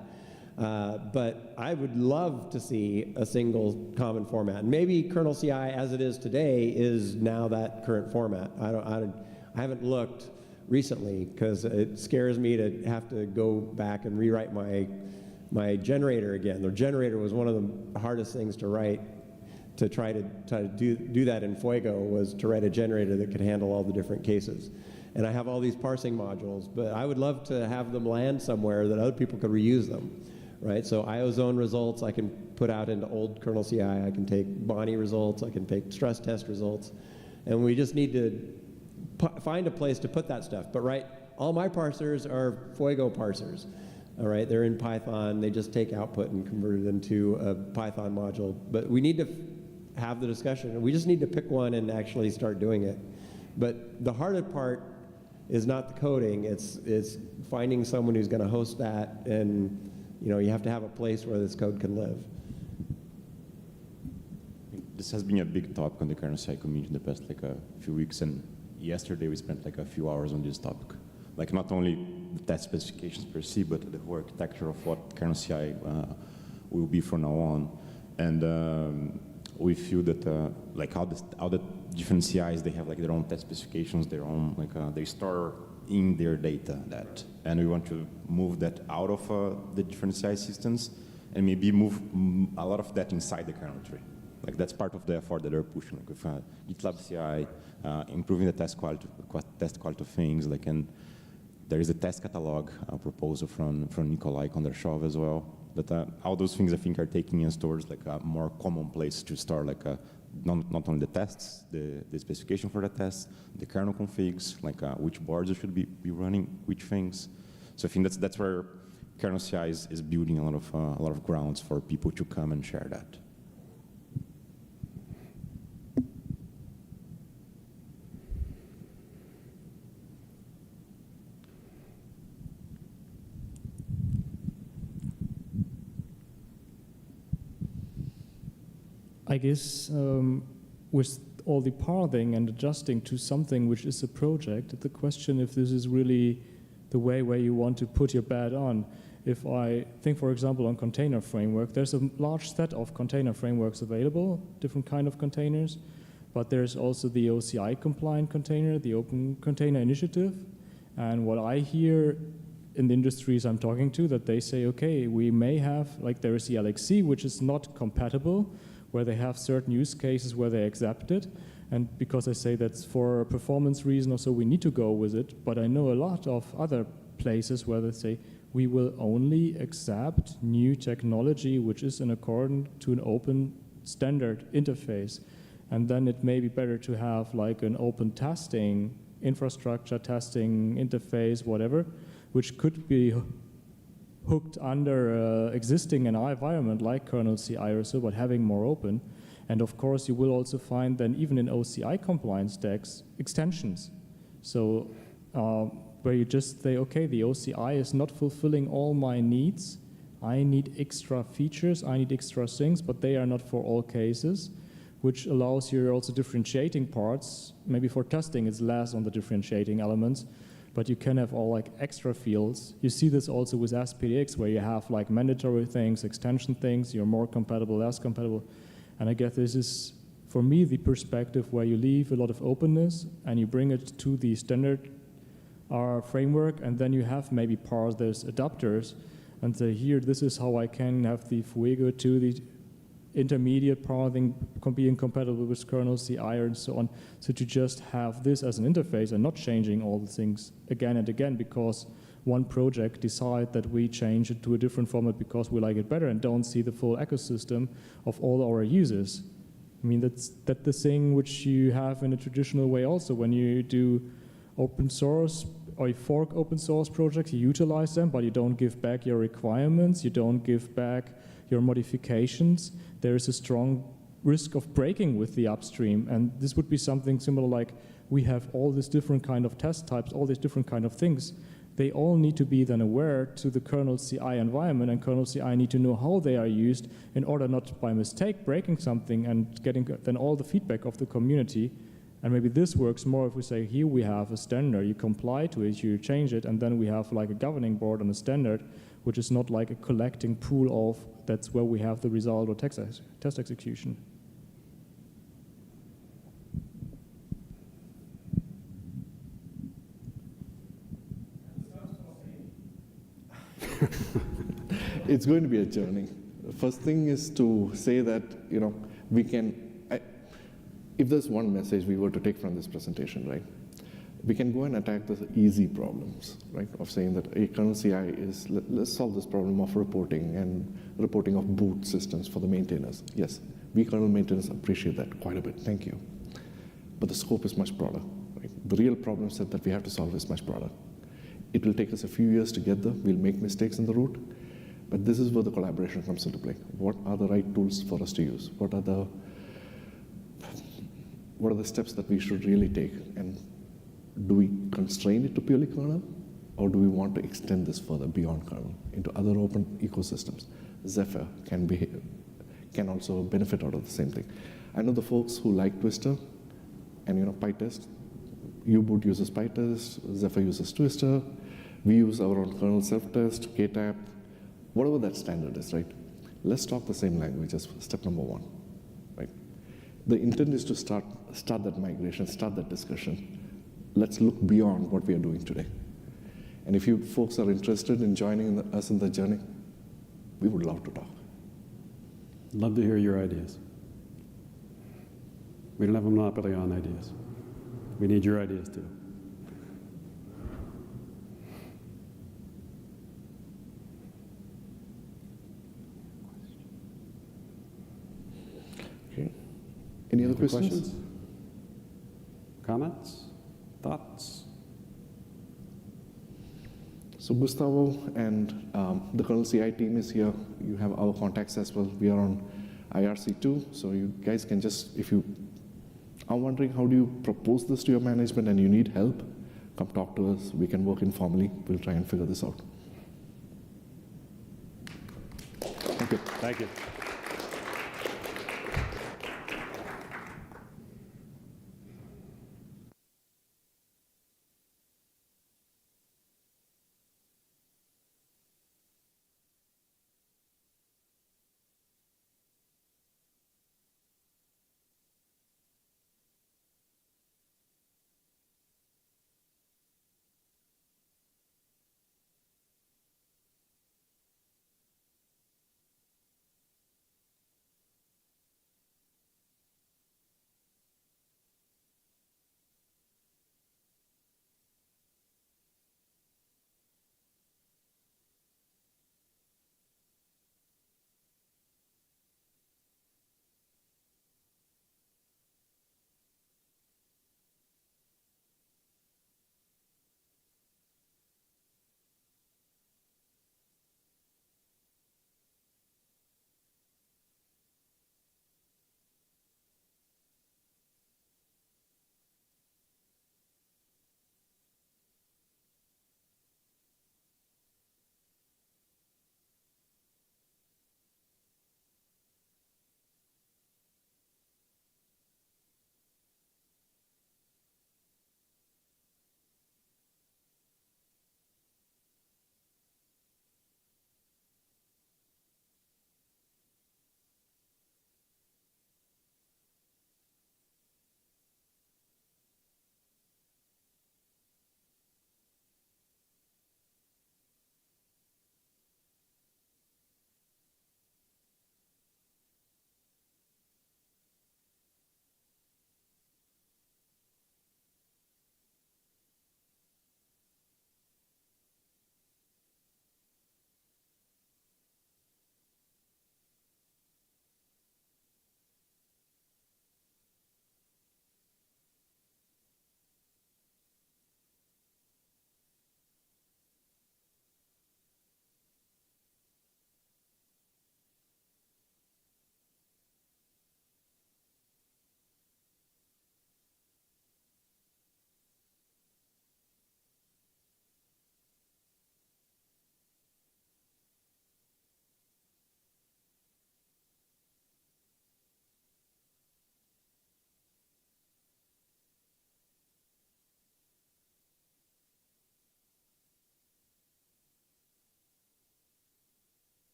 But I would love to see a single common format. Maybe kernel CI as it is today is now that current format. I haven't looked recently because it scares me to have to go back and rewrite my generator again. The generator was one of the hardest things to write, to try to do that in Fuego, was to write a generator that could handle all the different cases. And I have all these parsing modules, but I would love to have them land somewhere that other people could reuse them. Right, so IOZone results I can put out into old kernel CI. I can take Bonnie results. I can take stress test results, and we just need to find a place to put that stuff. But right, all my parsers are Fuego parsers. All right, they're in Python. They just take output and convert it into a Python module. But we need to have the discussion. We just need to pick one and actually start doing it. But the harder part is not the coding. It's finding someone who's going to host that, and you have to have a place where this code can live. This has been a big topic on the kernel CI community in the past a few weeks, and yesterday we spent a few hours on this topic. Not only the test specifications per se, but the whole architecture of what kernel CI will be from now on. And we feel that all the different CIs, they have their own test specifications, their own they store in their data that, and we want to move that out of the different CI systems and maybe move a lot of that inside the kernel tree. That's part of the effort that they're pushing, with GitLab CI, improving the test quality of things, and there is a test catalog proposal from Nikolai Kondrashov as well. That all those things I think are taking us towards a more common place to store not only the tests, the specification for the tests, the kernel configs, which boards you should be running which things. So I think that's where kernel CI is building a lot of grounds for people to come and share that. I guess with all the pathing and adjusting to something which is a project, the question if this is really the way where you want to put your bet on. If I think, for example, on container framework, there's a large set of container frameworks available, different kind of containers, but there's also the OCI compliant container, the Open Container Initiative, and what I hear in the industries I'm talking to, that they say, okay, we may have, there is the LXC, which is not compatible, where they have certain use cases where they accept it, and because I say that's for a performance reason or so, we need to go with it. But I know a lot of other places where they say we will only accept new technology which is in accordance to an open standard interface, and then it may be better to have an open testing infrastructure, testing interface, whatever, which could be hooked under existing environment like kernel CI or so, but having more open. And of course, you will also find then even in OCI compliance stacks, extensions. So where you just say, okay, the OCI is not fulfilling all my needs. I need extra features, I need extra things, but they are not for all cases, which allows you also differentiating parts. Maybe for testing, it's less on the differentiating elements, but you can have all extra fields. You see this also with SPDX, where you have mandatory things, extension things, you're more compatible, less compatible. And I guess this is, for me, the perspective where you leave a lot of openness and you bring it to the standard framework, and then you have maybe parsers, adapters, and say, here, this is how I can have the Fuego to the intermediate pathing being compatible with kernel CI and so on. So to just have this as an interface and not changing all the things again and again, because one project decide that we change it to a different format because we like it better and don't see the full ecosystem of all our users. I mean, that's the thing which you have in a traditional way also. When you do open source or you fork open source projects, you utilize them, but you don't give back your requirements, you don't give back your modifications. There is a strong risk of breaking with the upstream, and this would be something similar like we have all these different kind of test types, all these different kind of things. They all need to be then aware to the kernel CI environment, and kernel CI need to know how they are used in order not by mistake breaking something and getting then all the feedback of the community. And maybe this works more if we say, here we have a standard, you comply to it, you change it, and then we have like a governing board on a standard, which is not like a collecting pool of, that's where we have the result or test execution. It's going to be a journey. The first thing is to say that, we can, if there's one message we were to take from this presentation, right, we can go and attack the easy problems, right, of saying that a kernel CI is, let's solve this problem of reporting and reporting of boot systems for the maintainers. Yes, we kernel maintainers appreciate that quite a bit, thank you. But the scope is much broader, right? The real problem set that we have to solve is much broader. It will take us a few years to get there, we'll make mistakes in the route, but this is where the collaboration comes into play. What are the right tools for us to use? What are the steps that we should really take? And do we constrain it to purely kernel, or do we want to extend this further beyond kernel into other open ecosystems? Zephyr can also benefit out of the same thing. I know the folks who like Twister and PyTest. U-Boot uses PyTest, Zephyr uses Twister. We use our own kernel self-test, KTAP, whatever that standard is, right? Let's talk the same language as step number one, right? The intent is to start that migration, start that discussion. Let's look beyond what we are doing today. And if you folks are interested in joining us in the journey, we would love to talk. Love to hear your ideas. We don't have a monopoly on ideas. We need your ideas too. Okay. Any other questions? Comments? Thoughts? So Gustavo and the kernel CI team is here. You have our contacts as well. We are on IRC2, so you guys can just, if you are wondering how do you propose this to your management and you need help, come talk to us. We can work informally. We'll try and figure this out. Thank you. Thank you.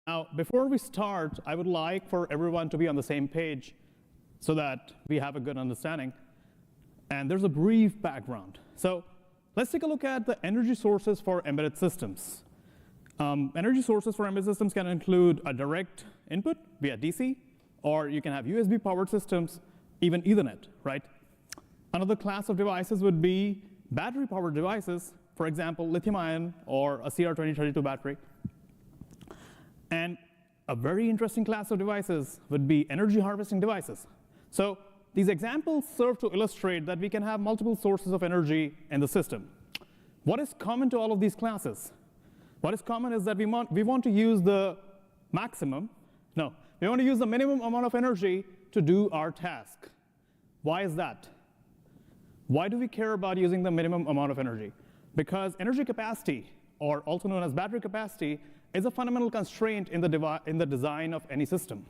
Now, before we start, I would like for everyone to be on the same page so that we have a good understanding. And there's a brief background. So let's take a look at the energy sources for embedded systems. Energy sources for embedded systems can include a direct input via DC, or you can have USB powered systems, even Ethernet, right? Another class of devices would be battery powered devices, for example, lithium ion or a CR2032 battery. And a very interesting class of devices would be energy harvesting devices. So these examples serve to illustrate that we can have multiple sources of energy in the system. What is common to all of these classes? What is common is that we want to use the minimum amount of energy to do our task. Why is that? Why do we care about using the minimum amount of energy? Because energy capacity, or also known as battery capacity, is a fundamental constraint in the design of any system.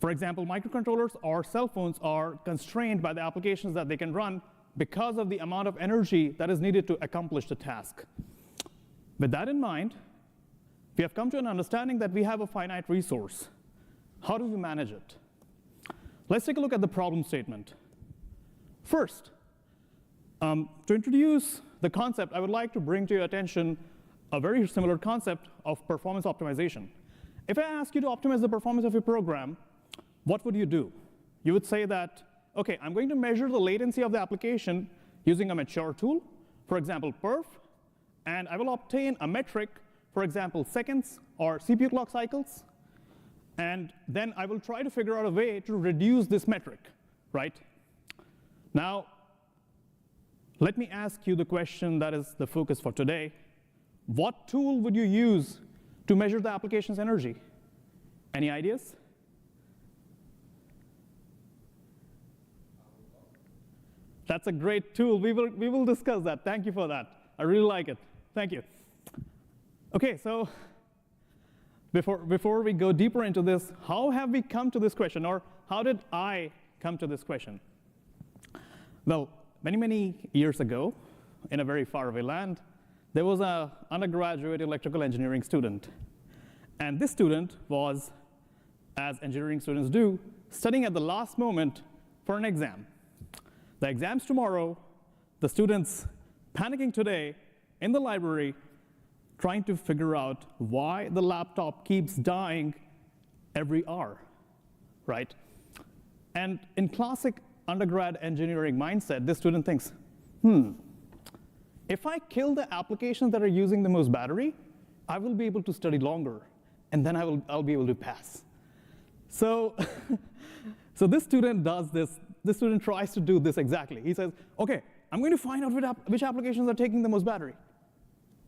For example, microcontrollers or cell phones are constrained by the applications that they can run because of the amount of energy that is needed to accomplish the task. With that in mind, we have come to an understanding that we have a finite resource. How do we manage it? Let's take a look at the problem statement. First, to introduce the concept, I would like to bring to your attention a very similar concept of performance optimization. If I ask you to optimize the performance of your program, what would you do? You would say that, OK, I'm going to measure the latency of the application using a mature tool, for example, perf, and I will obtain a metric, for example, seconds or CPU clock cycles, and then I will try to figure out a way to reduce this metric, right? Now, let me ask you the question that is the focus for today. What tool would you use to measure the application's energy? Any ideas? That's a great tool. We will discuss that. Thank you for that. I really like it. Thank you. OK, so before we go deeper into this, how have we come to this question? Or how did I come to this question? Well, many, many years ago, in a very faraway land, there was an undergraduate electrical engineering student. And this student was, as engineering students do, studying at the last moment for an exam. The exam's tomorrow. The student's panicking today in the library, trying to figure out why the laptop keeps dying every hour, right? And in classic undergrad engineering mindset, this student thinks, if I kill the applications that are using the most battery, I will be able to study longer, and then I'll be able to pass. So, so this student does this. This student tries to do this exactly. He says, OK, I'm going to find out which applications are taking the most battery.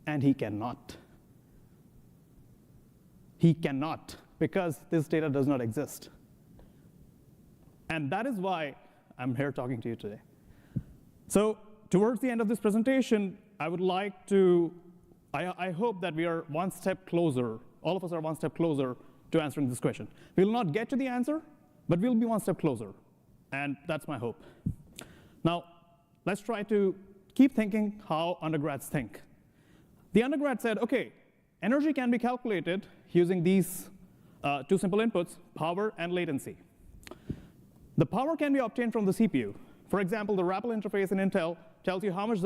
And he cannot. He cannot, because this data does not exist. And that is why I'm here talking to you today. So towards the end of this presentation, I would like to, I hope that we are one step closer, all of us are one step closer to answering this question. We will not get to the answer, but we'll be one step closer. And that's my hope. Now, let's try to keep thinking how undergrads think. The undergrad said, OK, energy can be calculated using these two simple inputs, power and latency. The power can be obtained from the CPU. For example, the RAPL interface in Intel tells you how much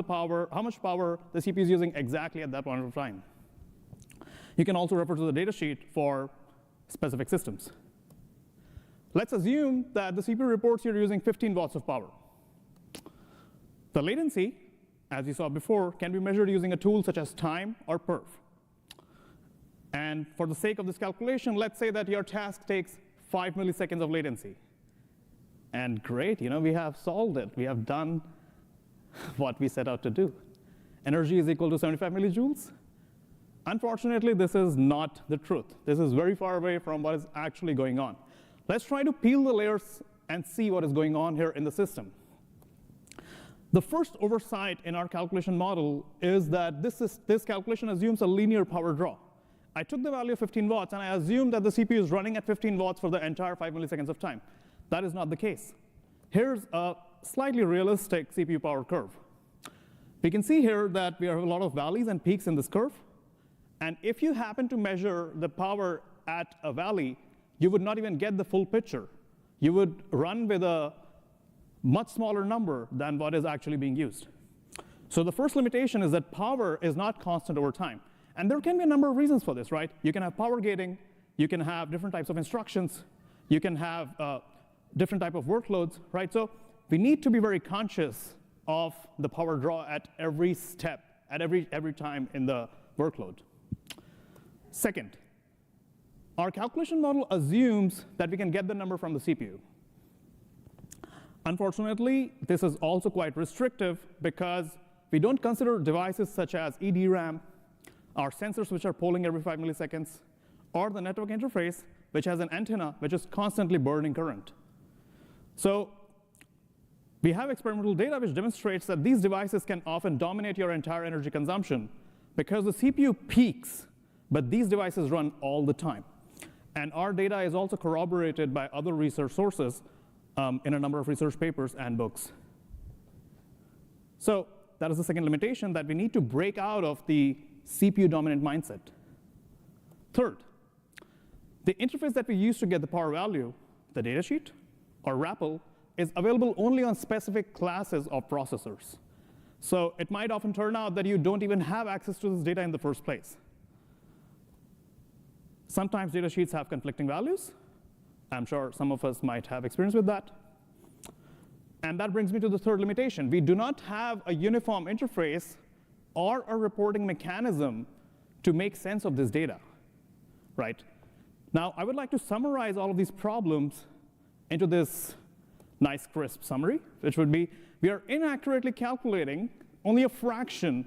power the CPU is using exactly at that point of time. You can also refer to the datasheet for specific systems. Let's assume that the CPU reports you're using 15 watts of power. The latency, as you saw before, can be measured using a tool such as time or perf. And for the sake of this calculation, let's say that your task takes 5 milliseconds of latency. And great, we have solved it. We have done what we set out to do. Energy is equal to 75 millijoules. Unfortunately, this is not the truth. This is very far away from what is actually going on. Let's try to peel the layers and see what is going on here in the system. The first oversight in our calculation model is that this calculation assumes a linear power draw. I took the value of 15 watts, and I assumed that the CPU is running at 15 watts for the entire 5 milliseconds of time. That is not the case. Here's a slightly realistic CPU power curve. We can see here that we have a lot of valleys and peaks in this curve. And if you happen to measure the power at a valley, you would not even get the full picture. You would run with a much smaller number than what is actually being used. So the first limitation is that power is not constant over time. And there can be a number of reasons for this, right? You can have power gating, you can have different types of instructions, you can have different type of workloads, right? So we need to be very conscious of the power draw at every step, at every time in the workload. Second, our calculation model assumes that we can get the number from the CPU. Unfortunately, this is also quite restrictive because we don't consider devices such as EDRAM, our sensors which are polling every 5 milliseconds, or the network interface which has an antenna which is constantly burning current. So we have experimental data which demonstrates that these devices can often dominate your entire energy consumption because the CPU peaks, but these devices run all the time. And our data is also corroborated by other research sources in a number of research papers and books. So that is the second limitation, that we need to break out of the CPU-dominant mindset. Third, the interface that we use to get the power value, the datasheet or RAPL, is available only on specific classes of processors. So it might often turn out that you don't even have access to this data in the first place. Sometimes data sheets have conflicting values. I'm sure some of us might have experience with that. And that brings me to the third limitation. We do not have a uniform interface or a reporting mechanism to make sense of this data, right? Now, I would like to summarize all of these problems into this nice, crisp summary, which would be, we are inaccurately calculating only a fraction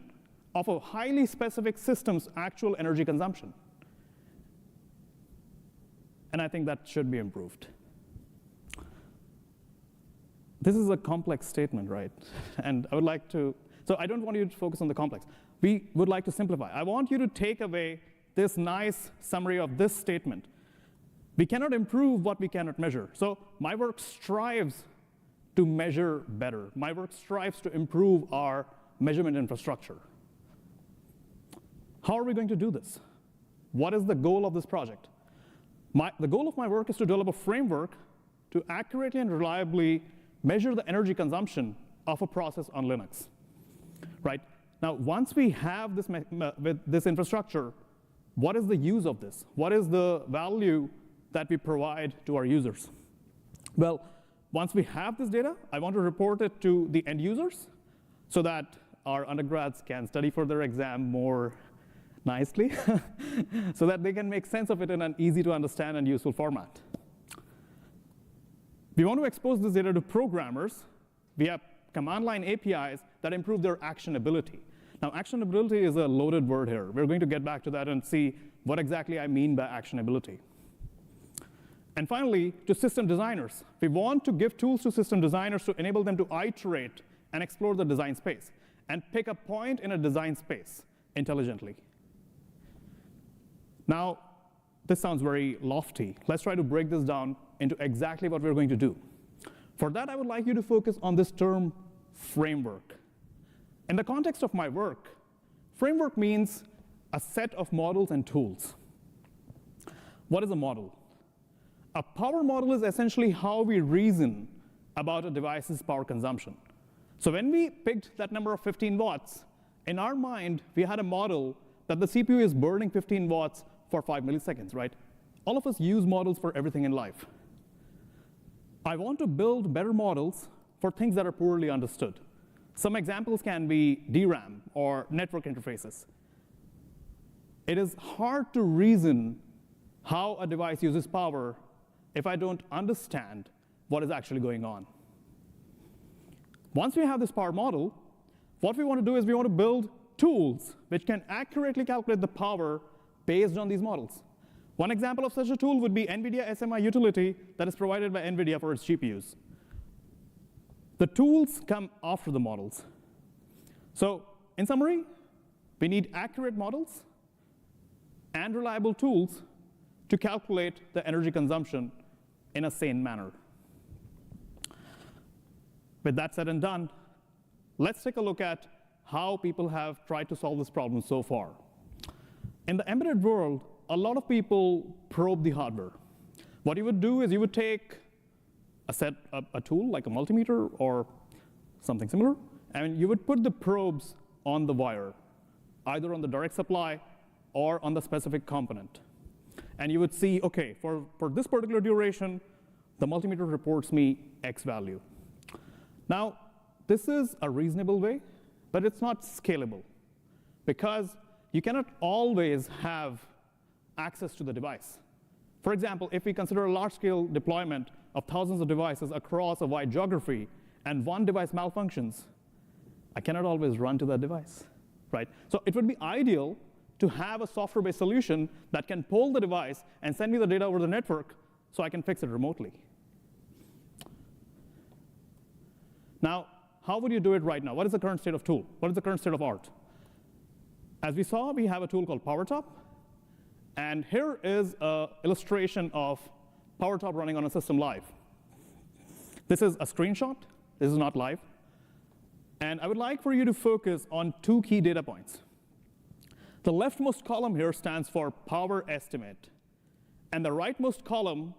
of a highly specific system's actual energy consumption. And I think that should be improved. This is a complex statement, right? And I would like to, so I don't want you to focus on the complex. We would like to simplify. I want you to take away this nice summary of this statement. We cannot improve what we cannot measure. So my work strives to measure better. My work strives to improve our measurement infrastructure. How are we going to do this? What is the goal of this project? The goal of my work is to develop a framework to accurately and reliably measure the energy consumption of a process on Linux, right? Now, once we have this with this infrastructure, what is the use of this? What is the value that we provide to our users? Well, once we have this data, I want to report it to the end users so that our undergrads can study for their exam more nicely, so that they can make sense of it in an easy to understand and useful format. We want to expose this data to programmers via command line APIs that improve their actionability. Now, actionability is a loaded word here. We're going to get back to that and see what exactly I mean by actionability. And finally, to system designers. We want to give tools to system designers to enable them to iterate and explore the design space and pick a point in a design space intelligently. Now, this sounds very lofty. Let's try to break this down into exactly what we're going to do. For that, I would like you to focus on this term, framework. In the context of my work, framework means a set of models and tools. What is a model? A power model is essentially how we reason about a device's power consumption. So when we picked that number of 15 watts, in our mind, we had a model that the CPU is burning 15 watts for 5 milliseconds, right? All of us use models for everything in life. I want to build better models for things that are poorly understood. Some examples can be DRAM or network interfaces. It is hard to reason how a device uses power if I don't understand what is actually going on. Once we have this power model, what we want to do is we want to build tools which can accurately calculate the power based on these models. One example of such a tool would be NVIDIA SMI utility that is provided by NVIDIA for its GPUs. The tools come after the models. So in summary, we need accurate models and reliable tools to calculate the energy consumption in a sane manner. With that said and done, let's take a look at how people have tried to solve this problem so far. In the embedded world, a lot of people probe the hardware. What you would do is you would take a tool like a multimeter or something similar, and you would put the probes on the wire, either on the direct supply or on the specific component. And you would see, okay, for this particular duration, the multimeter reports me X value. Now, this is a reasonable way, but it's not scalable, because you cannot always have access to the device. For example, if we consider a large-scale deployment of thousands of devices across a wide geography, and one device malfunctions, I cannot always run to that device, right? So it would be ideal to have a software-based solution that can pull the device and send me the data over the network so I can fix it remotely. Now, how would you do it right now? What is the current state of tool? What is the current state of art? As we saw, we have a tool called PowerTop. And here is an illustration of PowerTop running on a system live. This is a screenshot. This is not live. And I would like for you to focus on two key data points. The leftmost column here stands for power estimate. And the rightmost column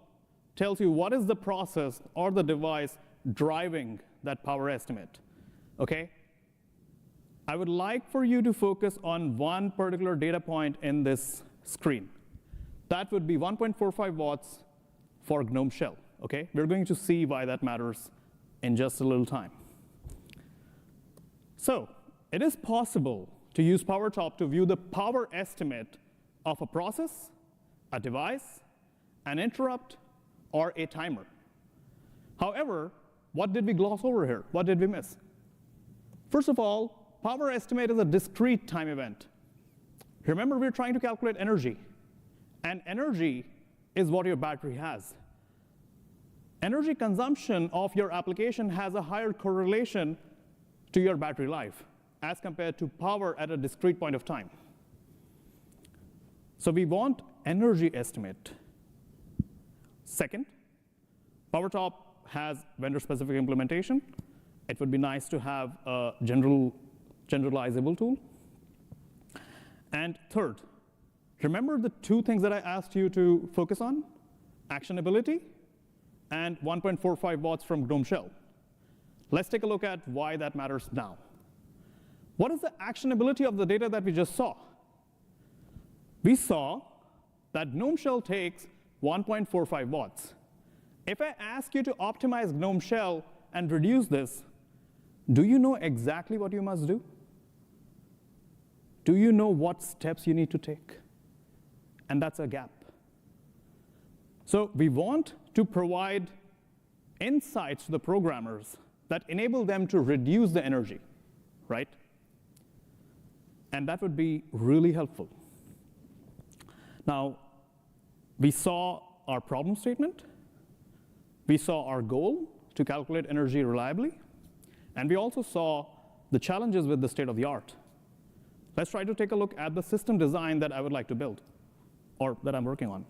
tells you what is the process or the device driving that power estimate. Okay? I would like for you to focus on one particular data point in this screen. That would be 1.45 watts for GNOME Shell. Okay? We're going to see why that matters in just a little time. So it is possible to use PowerTop to view the power estimate of a process, a device, an interrupt, or a timer. However, what did we gloss over here? What did we miss? First of all, power estimate is a discrete time event. Remember, we're trying to calculate energy. And energy is what your battery has. Energy consumption of your application has a higher correlation to your battery life as compared to power at a discrete point of time. So we want energy estimate. Second, PowerTop has vendor-specific implementation. It would be nice to have a generalizable tool. And third, remember the two things that I asked you to focus on? Actionability and 1.45 watts from GNOME Shell. Let's take a look at why that matters now. What is the actionability of the data that we just saw? We saw that GNOME Shell takes 1.45 watts. If I ask you to optimize GNOME Shell and reduce this, do you know exactly what you must do? Do you know what steps you need to take? And that's a gap. So we want to provide insights to the programmers that enable them to reduce the energy, right? And that would be really helpful. Now, we saw our problem statement. We saw our goal to calculate energy reliably. And we also saw the challenges with the state of the art. Let's try to take a look at the system design that I would like to build, or that I'm working on.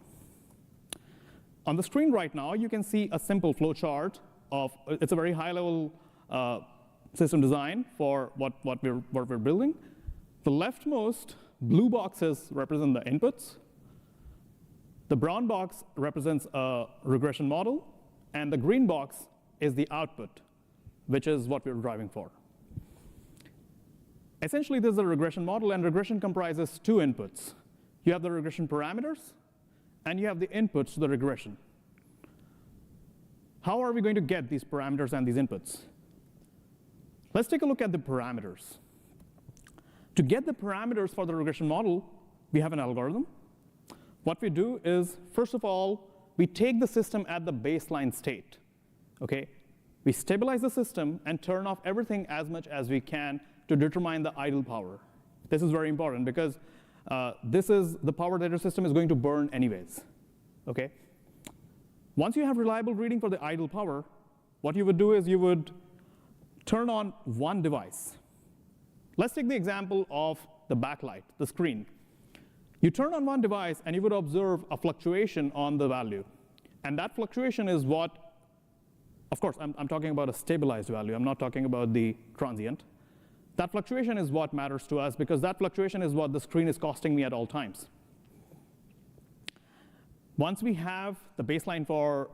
On the screen right now, you can see a simple flow chart of, it's a very high-level system design for what we're building. The leftmost blue boxes represent the inputs. The brown box represents a regression model, and the green box is the output, which is what we're driving for. Essentially, this is a regression model, and regression comprises two inputs. You have the regression parameters, and you have the inputs to the regression. How are we going to get these parameters and these inputs? Let's take a look at the parameters. To get the parameters for the regression model, we have an algorithm. What we do is, first of all, we take the system at the baseline state. Okay? We stabilize the system and turn off everything as much as we can to determine the idle power. This is very important because this is the power that your system is going to burn anyways. Okay? Once you have reliable reading for the idle power, what you would do is you would turn on one device. Let's take the example of the backlight, the screen. You turn on one device, and you would observe a fluctuation on the value. And that fluctuation is what, of course, I'm talking about a stabilized value. I'm not talking about the transient. That fluctuation is what matters to us, because that fluctuation is what the screen is costing me at all times. Once we have the baseline for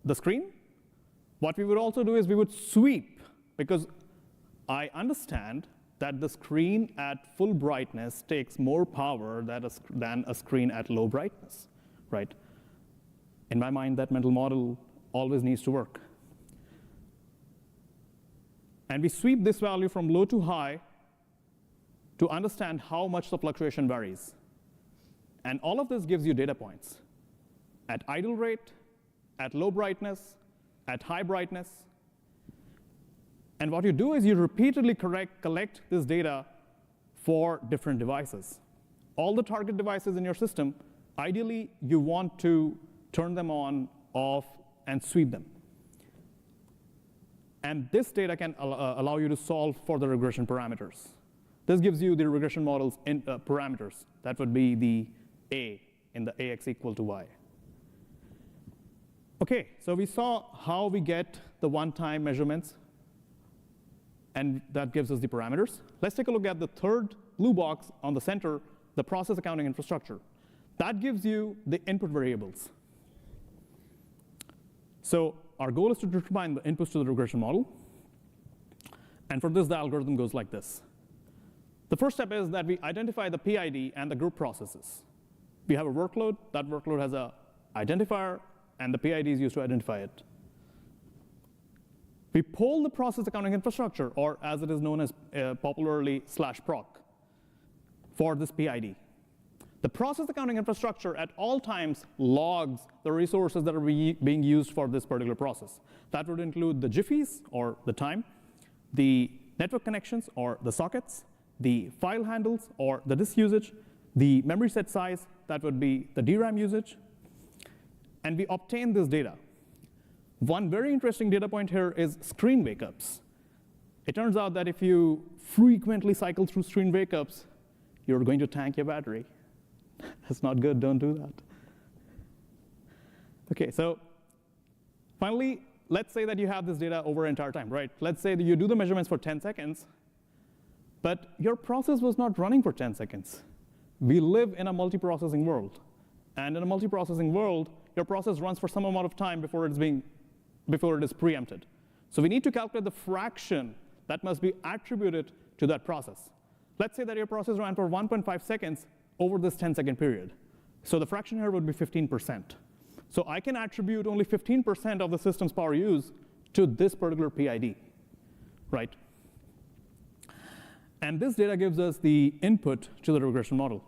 the screen, what we would also do is we would sweep, because I understand that the screen at full brightness takes more power than a screen at low brightness, right? In my mind, that mental model always needs to work. And we sweep this value from low to high to understand how much the fluctuation varies. And all of this gives you data points at idle rate, at low brightness, at high brightness. And what you do is you repeatedly collect this data for different devices. All the target devices in your system, ideally, you want to turn them on, off, and sweep them. And this data can allow you to solve for the regression parameters. This gives you the regression model's parameters. That would be the A in the AX equal to Y. OK, so we saw how we get the one-time measurements, and that gives us the parameters. Let's take a look at the third blue box on the center, the process accounting infrastructure. That gives you the input variables. So our goal is to determine the inputs to the regression model. And for this, the algorithm goes like this. The first step is that we identify the PID and the group processes. We have a workload. That workload has an identifier, and the PID is used to identify it. We poll the process accounting infrastructure, or as it is known as popularly /proc, for this PID. The process accounting infrastructure at all times logs the resources that are being used for this particular process. That would include the jiffies, or the time, the network connections, or the sockets, the file handles, or the disk usage, the memory set size, that would be the DRAM usage. And we obtain this data. One very interesting data point here is screen wake-ups. It turns out that if you frequently cycle through screen wake-ups, you're going to tank your battery. That's not good. Don't do that. OK, so finally, let's say that you have this data over an entire time, right? Let's say that you do the measurements for 10 seconds, but your process was not running for 10 seconds. We live in a multiprocessing world. And in a multiprocessing world, your process runs for some amount of time before it is preempted. So we need to calculate the fraction that must be attributed to that process. Let's say that your process ran for 1.5 seconds over this 10-second period. So the fraction here would be 15%. So I can attribute only 15% of the system's power use to this particular PID, right? And this data gives us the input to the regression model.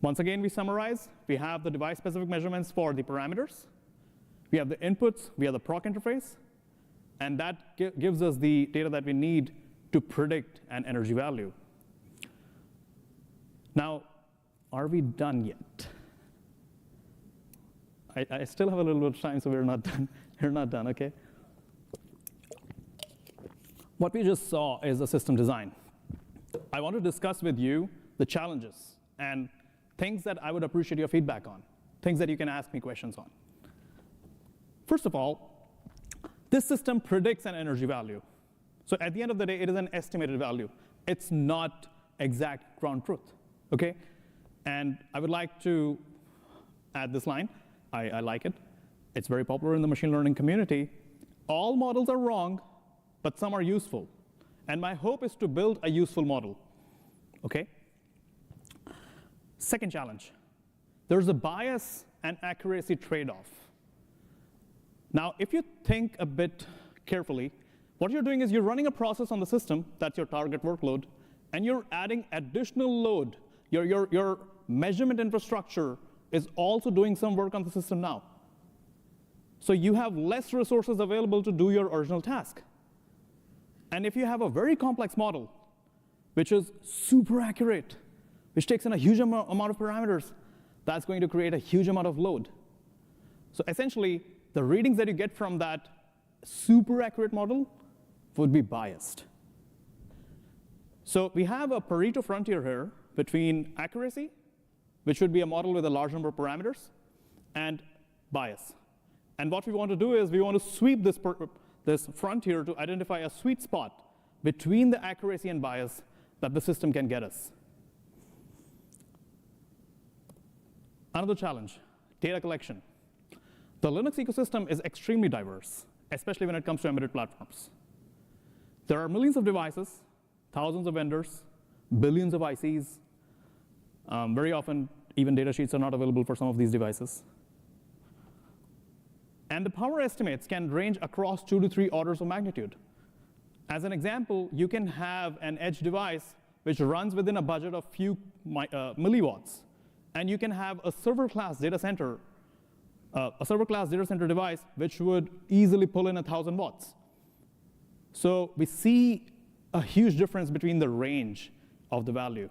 Once again, we summarize. We have the device-specific measurements for the parameters. We have the inputs. We have the proc interface. And that gives us the data that we need to predict an energy value. Now, are we done yet? I still have a little bit of time, so we're not done. We're not done, OK? What we just saw is the system design. I want to discuss with you the challenges and things that I would appreciate your feedback on, things that you can ask me questions on. First of all, this system predicts an energy value. So at the end of the day, it is an estimated value. It's not exact ground truth, OK? And I would like to add this line. I like it. It's very popular in the machine learning community. All models are wrong, but some are useful. And my hope is to build a useful model, OK? Second challenge, there's a bias and accuracy trade-off. Now, if you think a bit carefully, what you're doing is you're running a process on the system, that's your target workload, and you're adding additional load. Your measurement infrastructure is also doing some work on the system now. So you have less resources available to do your original task. And if you have a very complex model, which is super accurate, which takes in a huge amount of parameters, that's going to create a huge amount of load. So essentially, the readings that you get from that super accurate model would be biased. So we have a Pareto frontier here between accuracy, which would be a model with a large number of parameters, and bias. And what we want to do is we want to sweep this frontier to identify a sweet spot between the accuracy and bias that the system can get us. Another challenge, data collection. The Linux ecosystem is extremely diverse, especially when it comes to embedded platforms. There are millions of devices, thousands of vendors, billions of ICs. Very often, even data sheets are not available for some of these devices. And the power estimates can range across 2 to 3 orders of magnitude. As an example, you can have an edge device which runs within a budget of few milliwatts. And you can have a server-class data center device which would easily pull in 1,000 watts. So we see a huge difference between the range of the value.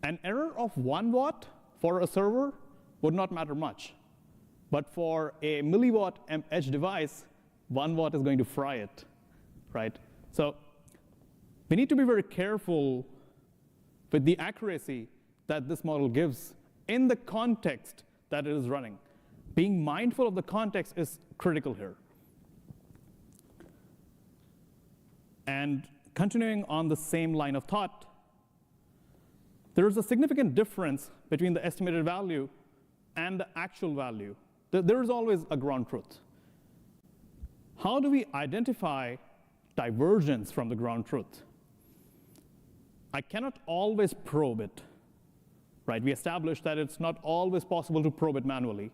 An error of 1 watt for a server would not matter much. But for a milliwatt edge device, 1 watt is going to fry it, right? So we need to be very careful with the accuracy that this model gives in the context that it is running. Being mindful of the context is critical here. And continuing on the same line of thought, there is a significant difference between the estimated value and the actual value. There is always a ground truth. How do we identify divergence from the ground truth? I cannot always probe it. Right, we established that it's not always possible to probe it manually.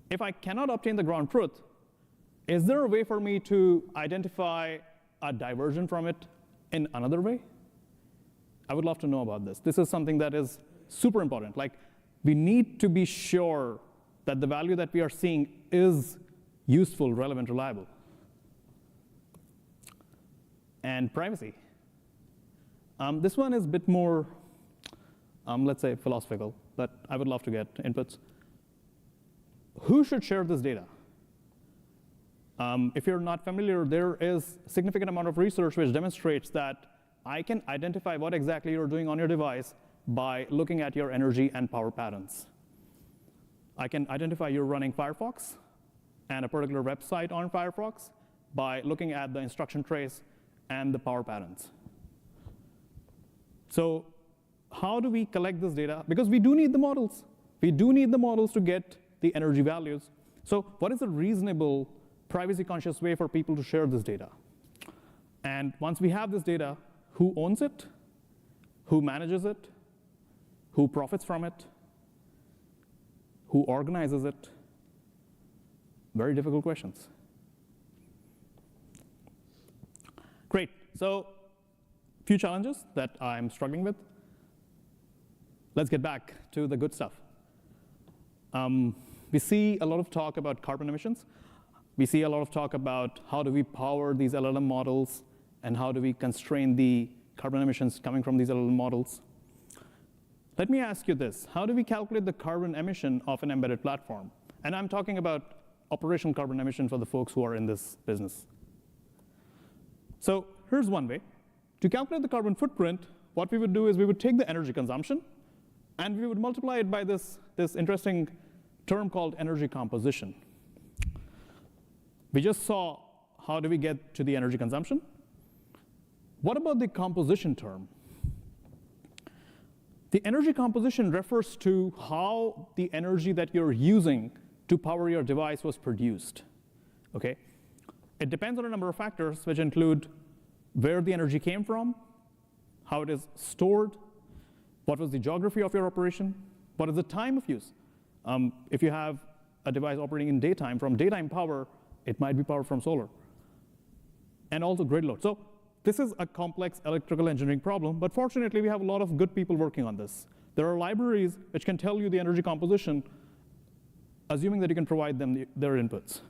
If I cannot obtain the ground truth, is there a way for me to identify a diversion from it in another way? I would love to know about this. This is something that is super important. Like, we need to be sure that the value that we are seeing is useful, relevant, reliable. And privacy. This one is a bit more let's say, philosophical, but I would love to get inputs. Who should share this data? If you're not familiar, there is a significant amount of research which demonstrates that I can identify what exactly you're doing on your device by looking at your energy and power patterns. I can identify you're running Firefox and a particular website on Firefox by looking at the instruction trace and the power patterns. So how do we collect this data? Because we do need the models. We do need the models to get the energy values. So what is a reasonable, privacy-conscious way for people to share this data? And once we have this data, who owns it? Who manages it? Who profits from it? Who organizes it? Very difficult questions. Great. So a few challenges that I'm struggling with. Let's get back to the good stuff. We see a lot of talk about carbon emissions. We see a lot of talk about how do we power these LLM models and how do we constrain the carbon emissions coming from these LLM models. Let me ask you this. How do we calculate the carbon emission of an embedded platform? And I'm talking about operational carbon emission for the folks who are in this business. So here's one way. To calculate the carbon footprint, what we would do is we would take the energy consumption and we would multiply it by this interesting term called energy composition. We just saw how do we get to the energy consumption. What about the composition term? The energy composition refers to how the energy that you're using to power your device was produced. Okay? It depends on a number of factors, which include where the energy came from, how it is stored, what was the geography of your operation, what is the time of use. If you have a device operating in daytime, from daytime power, it might be powered from solar. And also grid load. So this is a complex electrical engineering problem, but fortunately we have a lot of good people working on this. There are libraries which can tell you the energy composition, assuming that you can provide them their inputs.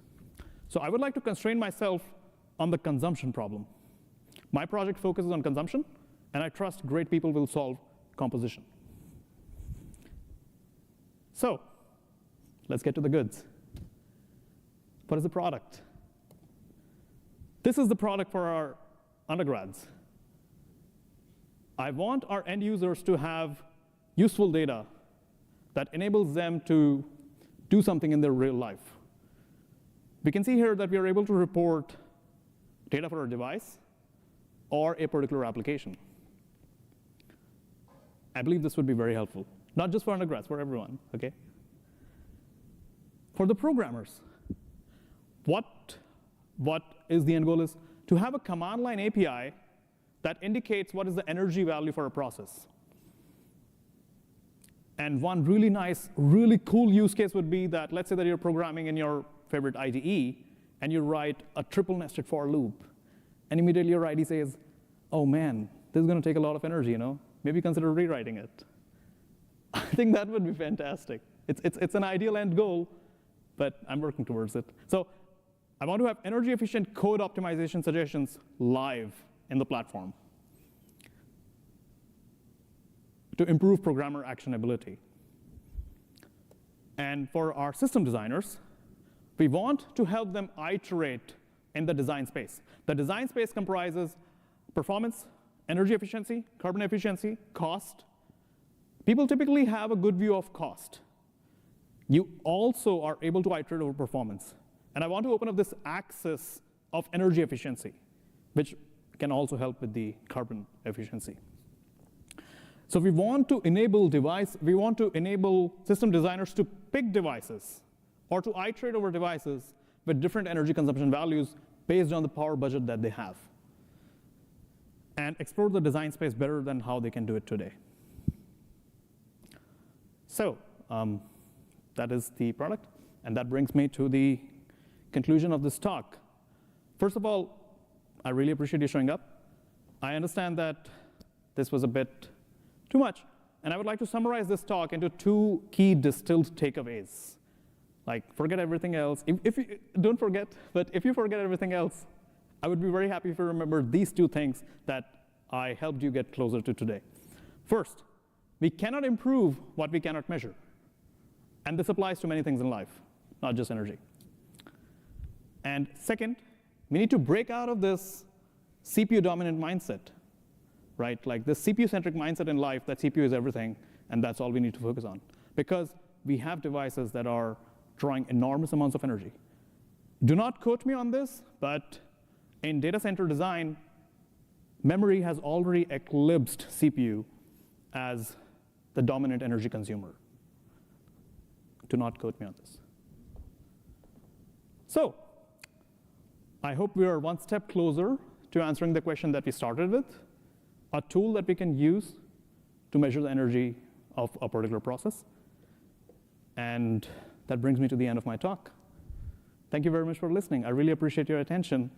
So I would like to constrain myself on the consumption problem. My project focuses on consumption, and I trust great people will solve composition. So let's get to the goods. What is the product? This is the product for our undergrads. I want our end users to have useful data that enables them to do something in their real life. We can see here that we are able to report data for our device, or a particular application. I believe this would be very helpful, not just for undergrads, for everyone, okay? For the programmers, what is the end goal is to have a command line API that indicates what is the energy value for a process. And one really nice, really cool use case would be that, let's say that you're programming in your favorite IDE, and you write a triple nested for loop, and immediately your IDE says, oh man, this is going to take a lot of energy, Maybe consider rewriting it. I think that would be fantastic. It's an ideal end goal, but I'm working towards it. So I want to have energy efficient code optimization suggestions live in the platform to improve programmer actionability. And for our system designers, we want to help them iterate in the design space. The design space comprises performance, energy efficiency, carbon efficiency, cost. People typically have a good view of cost. You also are able to iterate over performance. And I want to open up this axis of energy efficiency, which can also help with the carbon efficiency. So we want to enable system designers to pick devices or to iterate over devices with different energy consumption values based on the power budget that they have, and explore the design space better than how they can do it today. So that is the product, and that brings me to the conclusion of this talk. First of all, I really appreciate you showing up. I understand that this was a bit too much, and I would like to summarize this talk into 2 key distilled takeaways. Like, forget everything else. If you don't forget, but if you forget everything else, I would be very happy if you remember these 2 things that I helped you get closer to today. First, we cannot improve what we cannot measure. And this applies to many things in life, not just energy. And second, we need to break out of this CPU-dominant mindset, right? Like this CPU-centric mindset in life that CPU is everything, and that's all we need to focus on. Because we have devices that are drawing enormous amounts of energy. Do not quote me on this, but in data center design, memory has already eclipsed CPU as the dominant energy consumer. Do not quote me on this. So I hope we are one step closer to answering the question that we started with, a tool that we can use to measure the energy of a particular process. And that brings me to the end of my talk. Thank you very much for listening. I really appreciate your attention,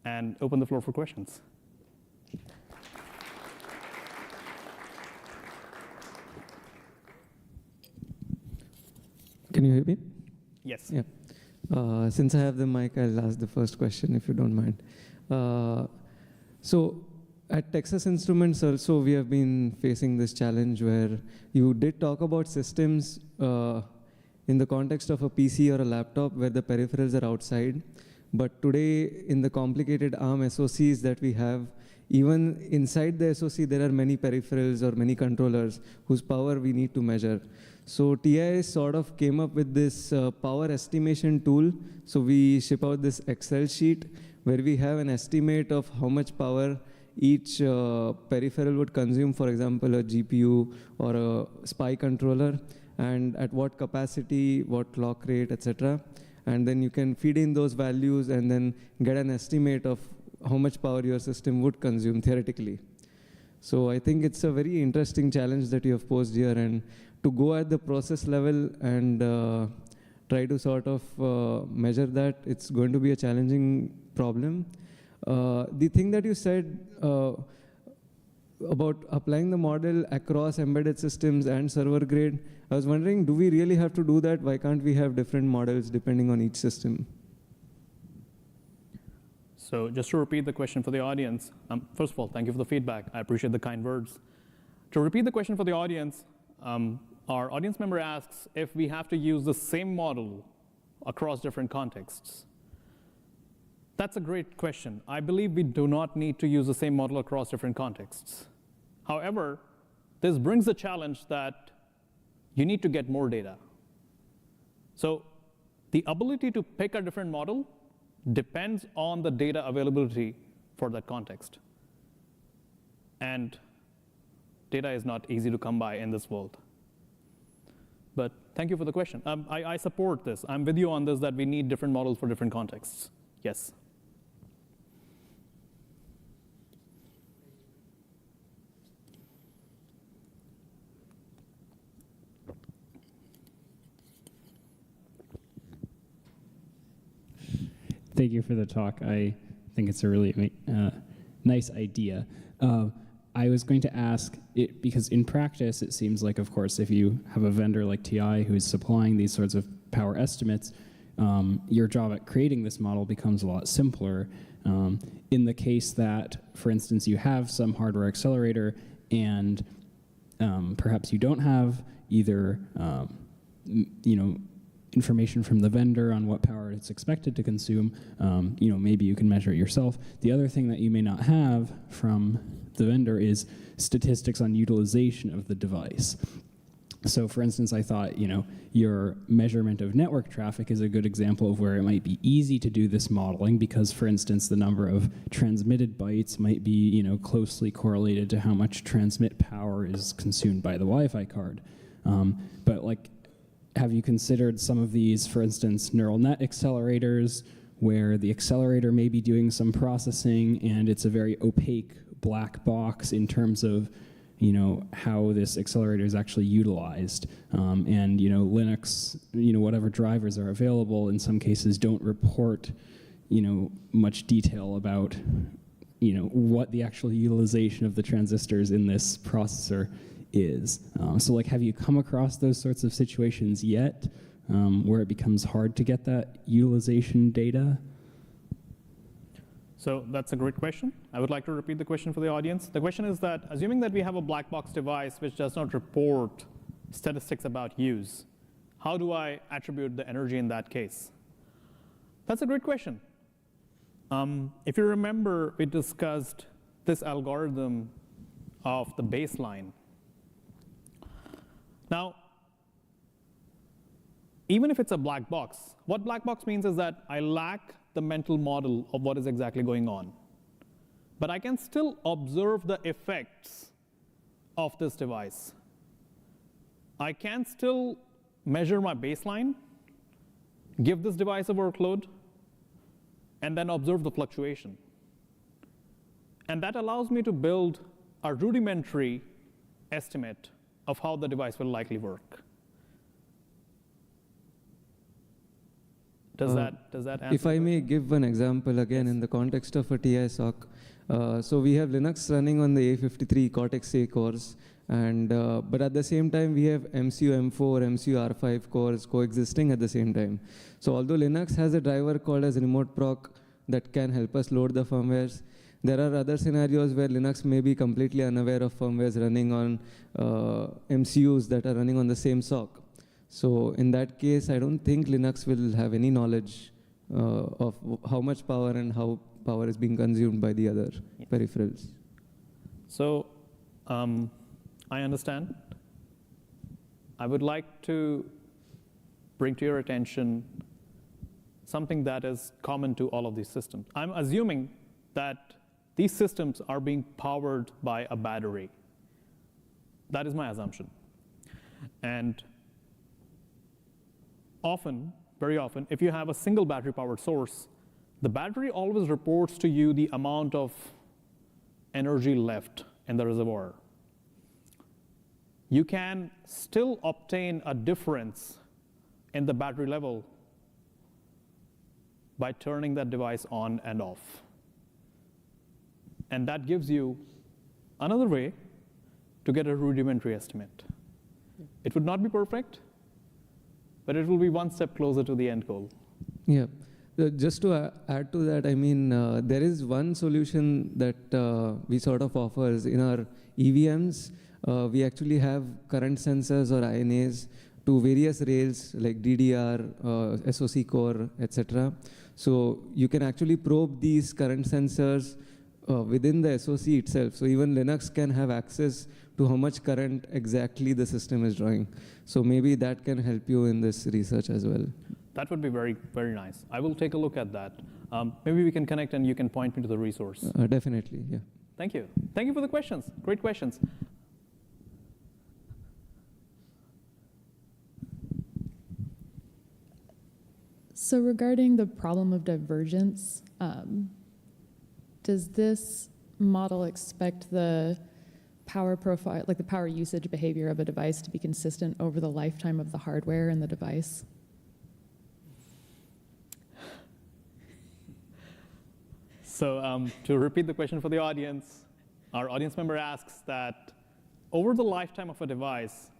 and open the floor for questions. Can you hear me? Yes. Yeah. Since I have the mic, I'll ask the first question, if you don't mind. So at Texas Instruments also, we have been facing this challenge where you did talk about systems in the context of a PC or a laptop where the peripherals are outside. But today, in the complicated ARM SoCs that we have, even inside the SoC, there are many peripherals or many controllers whose power we need to measure. So TI sort of came up with this power estimation tool. So we ship out this Excel sheet where we have an estimate of how much power each peripheral would consume, for example, a GPU or a SPI controller, and at what capacity, what clock rate, etc. And then you can feed in those values and then get an estimate of how much power your system would consume theoretically. So I think it's a very interesting challenge that you have posed here, and to go at the process level and try to sort of measure that, it's going to be a challenging problem. The thing that you said about applying the model across embedded systems and server grade, I was wondering, do we really have to do that? Why can't we have different models depending on each system? So just to repeat the question for the audience, first of all, thank you for the feedback. I appreciate the kind words. To repeat the question for the audience, our audience member asks if we have to use the same model across different contexts. That's a great question. I believe we do not need to use the same model across different contexts. However, this brings the challenge that you need to get more data. So the ability to pick a different model depends on the data availability for that context. And data is not easy to come by in this world. But thank you for the question. I support this. I'm with you on this, that we need different models for different contexts. Yes. Thank you for the talk. I think it's a really nice idea. I was going to ask, because in practice, it seems like, of course, if you have a vendor like TI who's supplying these sorts of power estimates, your job at creating this model becomes a lot simpler. In the case that, for instance, you have some hardware accelerator and perhaps you don't have either information from the vendor on what power it's expected to consume, maybe you can measure it yourself. The other thing that you may not have from the vendor is statistics on utilization of the device. So for instance, I thought, your measurement of network traffic is a good example of where it might be easy to do this modeling because, for instance, the number of transmitted bytes might be, closely correlated to how much transmit power is consumed by the Wi-Fi card. But have you considered some of these, for instance, neural net accelerators, where the accelerator may be doing some processing and it's a very opaque black box in terms of how this accelerator is actually utilized. And Linux, whatever drivers are available, in some cases don't report much detail about what the actual utilization of the transistors in this processor is. So have you come across those sorts of situations yet where it becomes hard to get that utilization data? So that's a great question. I would like to repeat the question for the audience. The question is that, assuming that we have a black box device which does not report statistics about use, how do I attribute the energy in that case? That's a great question. If you remember, we discussed this algorithm of the baseline. Now, even if it's a black box, what black box means is that I lack the mental model of what is exactly going on. But I can still observe the effects of this device. I can still measure my baseline, give this device a workload, and then observe the fluctuation. And that allows me to build a rudimentary estimate of how the device will likely work. Does that answer? If I may give one example again, yes, in the context of a TI SOC. So we have Linux running on the A53 Cortex-A cores, and but at the same time we have MCU M4, MCU R5 cores coexisting at the same time. So although Linux has a driver called as remote proc that can help us load the firmwares, there are other scenarios where Linux may be completely unaware of firmwares running on MCUs that are running on the same SOC. So in that case, I don't think Linux will have any knowledge of how much power and how power is being consumed by the other peripherals. So I understand. I would like to bring to your attention something that is common to all of these systems. I'm assuming that these systems are being powered by a battery. That is my assumption. And often, very often, if you have a single battery-powered source, the battery always reports to you the amount of energy left in the reservoir. You can still obtain a difference in the battery level by turning that device on and off. And that gives you another way to get a rudimentary estimate. It would not be perfect, but it will be one step closer to the end goal. Yeah. Just to add to that, I mean, there is one solution that we sort of offers in our EVMs. We actually have current sensors or INAs to various rails like DDR, SoC core, etc. So you can actually probe these current sensors within the SoC itself. So even Linux can have access to how much current exactly the system is drawing. So maybe that can help you in this research as well. That would be very, very nice. I will take a look at that. Maybe we can connect and you can point me to the resource. Definitely, yeah. Thank you. Thank you for the questions. Great questions. So regarding the problem of divergence, does this model expect the power profile, like the power usage behavior of a device to be consistent over the lifetime of the hardware in the device? So to repeat the question for the audience, our audience member asks that over the lifetime of a device,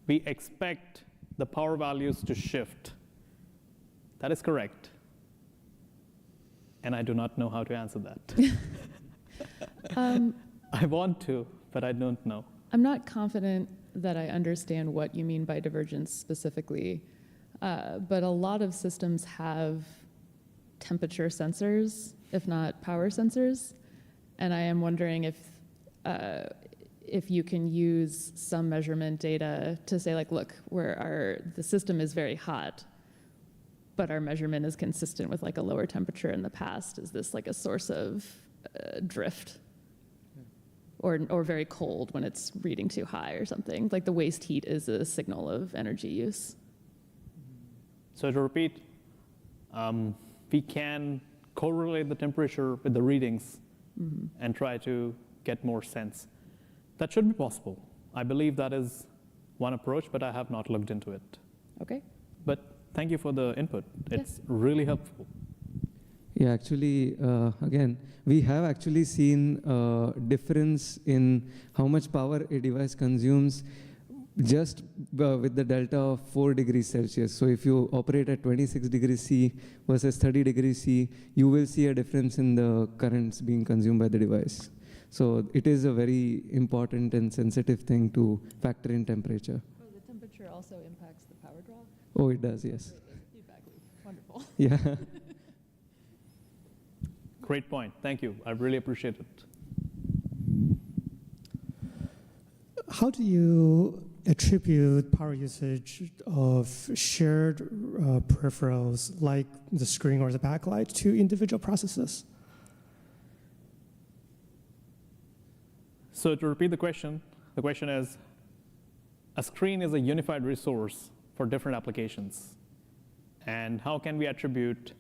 we expect the power values to shift. That is correct. And I do not know how to answer that. I want to, but I don't know. I'm not confident that I understand what you mean by divergence specifically, but a lot of systems have temperature sensors, if not power sensors, and I am wondering if you can use some measurement data to say, like, look, the system is very hot, but our measurement is consistent with like a lower temperature in the past. Is this like a source of drift? Or very cold when it's reading too high or something. Like the waste heat is a signal of energy use. So to repeat, we can correlate the temperature with the readings and try to get more sense. That should be possible. I believe that is one approach, but I have not looked into it. Okay. But thank you for the input. It's really helpful. Yeah, actually, again, we have actually seen a difference in how much power a device consumes just with the delta of 4 degrees Celsius. So if you operate at 26 degrees C versus 30 degrees C, you will see a difference in the currents being consumed by the device. So it is a very important and sensitive thing to factor in temperature. Oh, the temperature also impacts the power draw? Oh, it does, yes. Feedback loop. Wonderful. Yeah. Great point. Thank you. I really appreciate it. How do you attribute power usage of shared peripherals like the screen or the backlight to individual processes? So to repeat the question is, a screen is a unified resource for different applications. And how can we attribute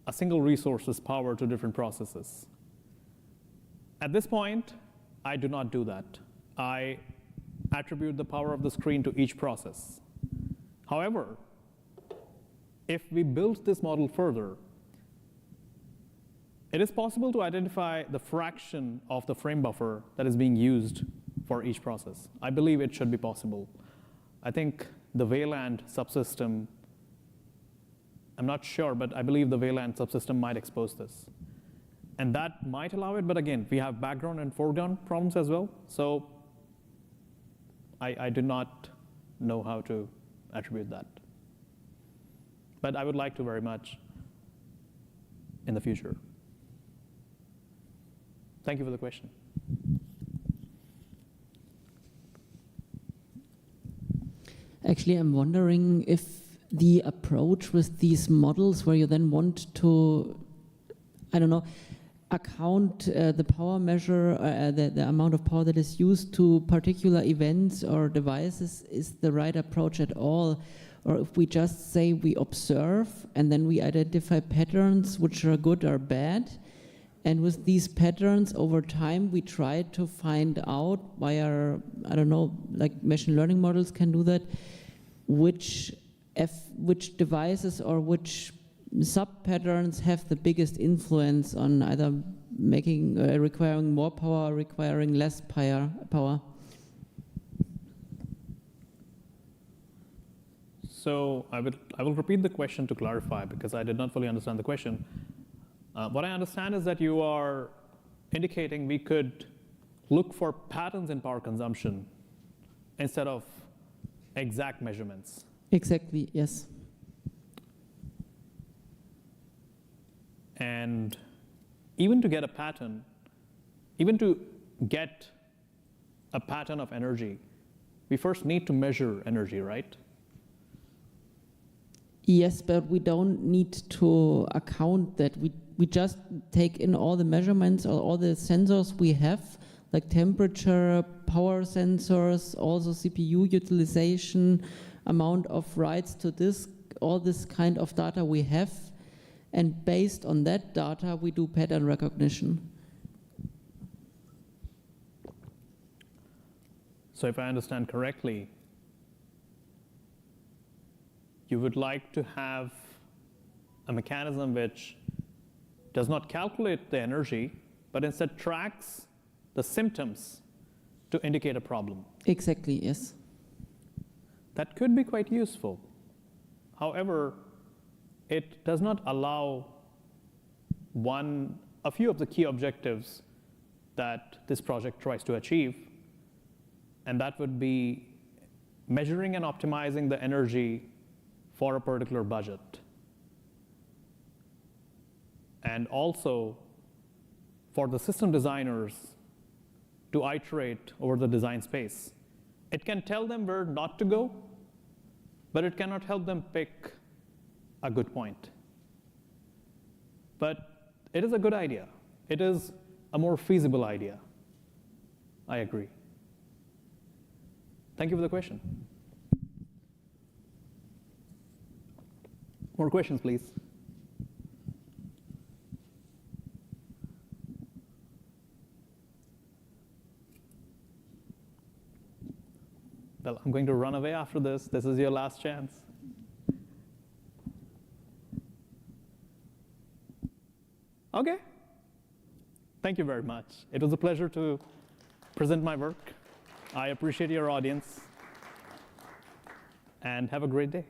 a single resource's power to different processes? At this point, I do not do that. I attribute the power of the screen to each process. However, if we build this model further, it is possible to identify the fraction of the frame buffer that is being used for each process. I believe it should be possible. I think the VLAN subsystem, I'm not sure, but I believe the VLAN subsystem might expose this. And that might allow it, but again, we have background and foreground problems as well. So I do not know how to attribute that. But I would like to very much in the future. Thank you for the question. Actually, I'm wondering if the approach with these models where you then want to, I don't know, account the power measure, the amount of power that is used to particular events or devices is the right approach at all. Or if we just say we observe and then we identify patterns which are good or bad. And with these patterns over time, we try to find out via, I don't know, like machine learning models can do that, which devices or which sub-patterns have the biggest influence on either making, requiring more power or requiring less power. So I will repeat the question to clarify because I did not fully understand the question. What I understand is that you are indicating we could look for patterns in power consumption instead of exact measurements. Exactly, yes. And even to get a pattern, even to get a pattern of energy, we first need to measure energy, right? Yes, but we don't need to account that. We we just take in all the measurements or all the sensors we have, like temperature, power sensors, also CPU utilization, amount of writes to disk, all this kind of data we have. And based on that data, we do pattern recognition. So if I understand correctly, you would like to have a mechanism which does not calculate the energy, but instead tracks the symptoms to indicate a problem. Exactly, yes. That could be quite useful. However, it does not allow a few of the key objectives that this project tries to achieve, and that would be measuring and optimizing the energy for a particular budget. And also for the system designers to iterate over the design space. It can tell them where not to go, but it cannot help them pick a good point. But it is a good idea. It is a more feasible idea. I agree. Thank you for the question. More questions, please. Well, I'm going to run away after this. This is your last chance. Okay. Thank you very much. It was a pleasure to present my work. I appreciate your audience. And have a great day.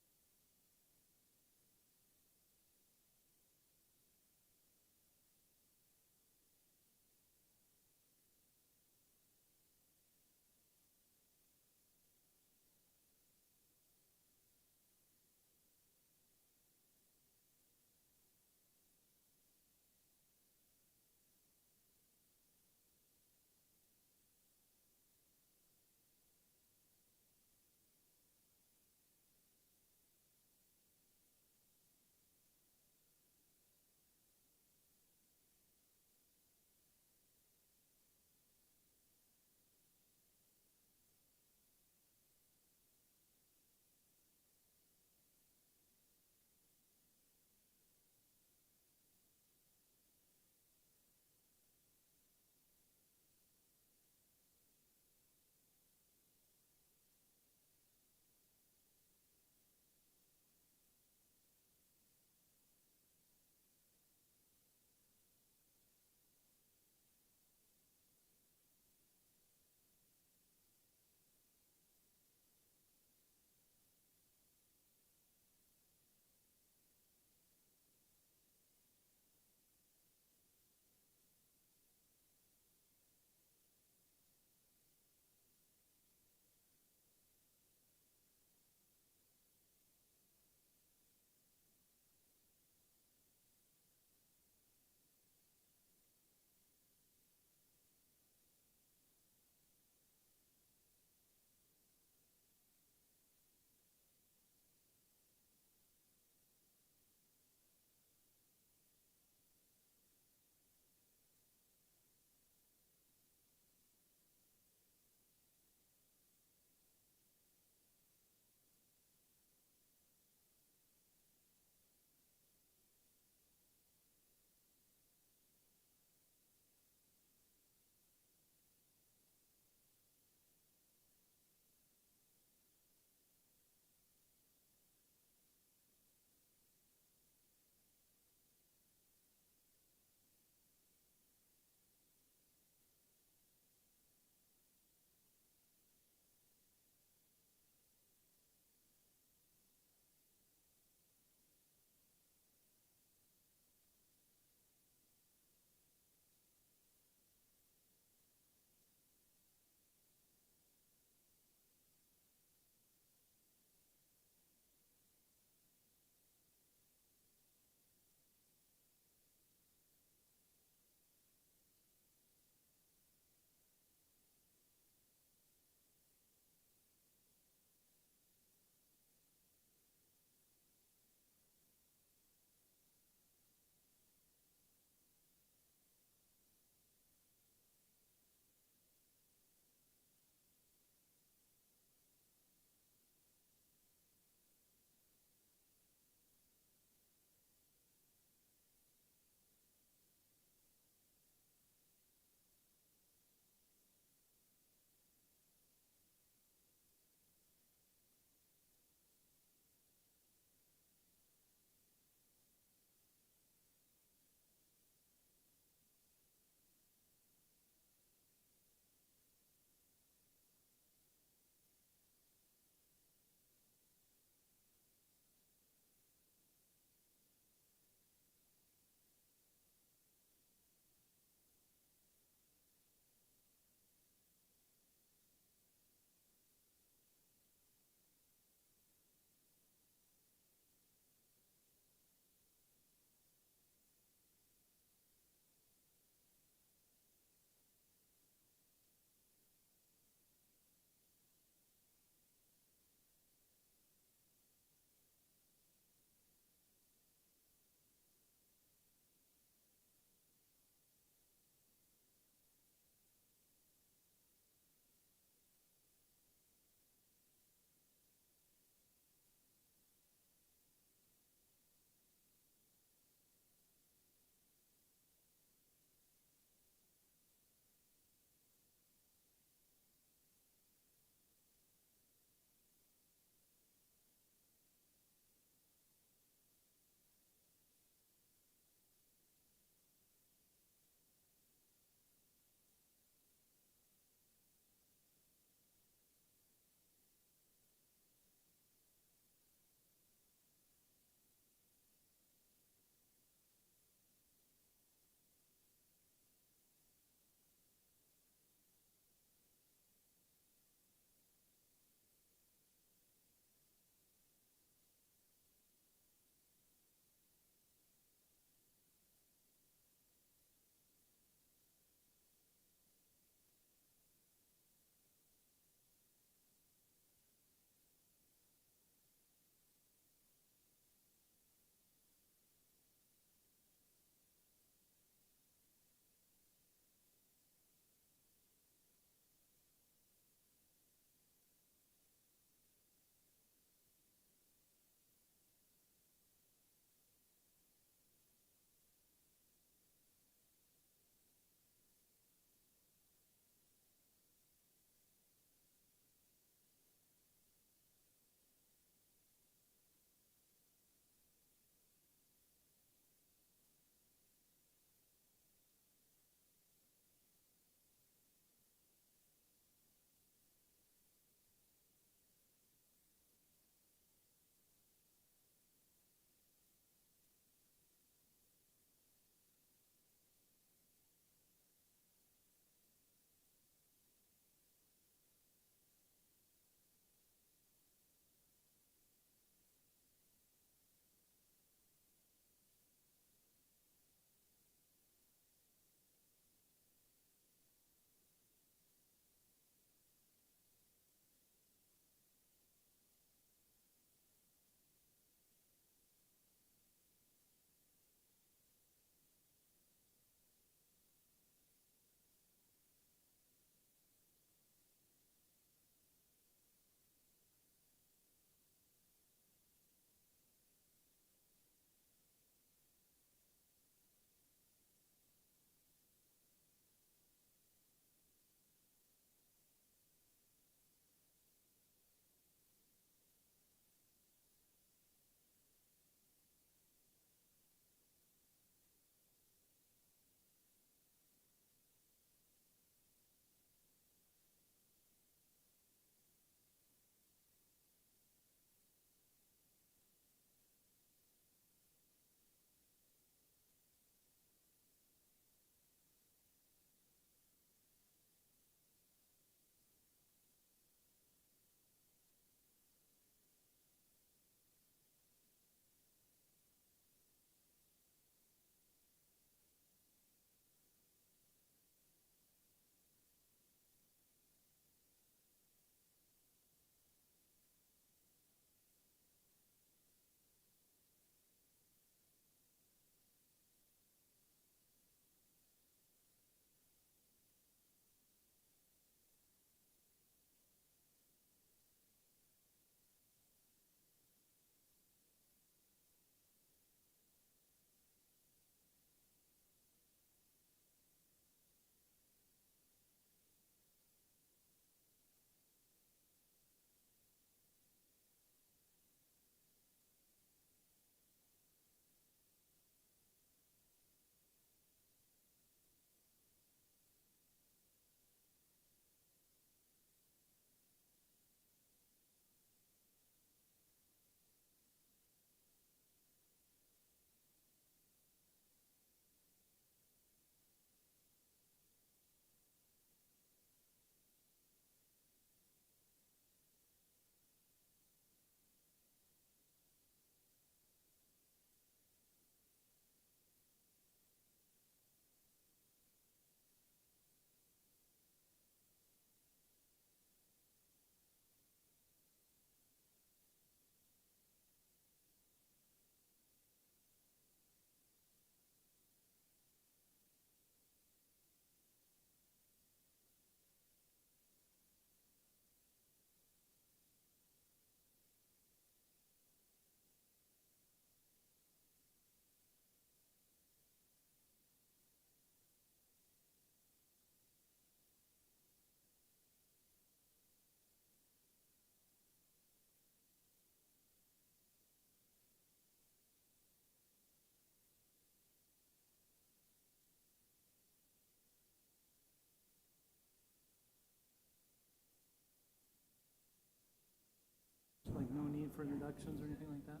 for introductions or anything like that?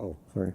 Oh, sorry.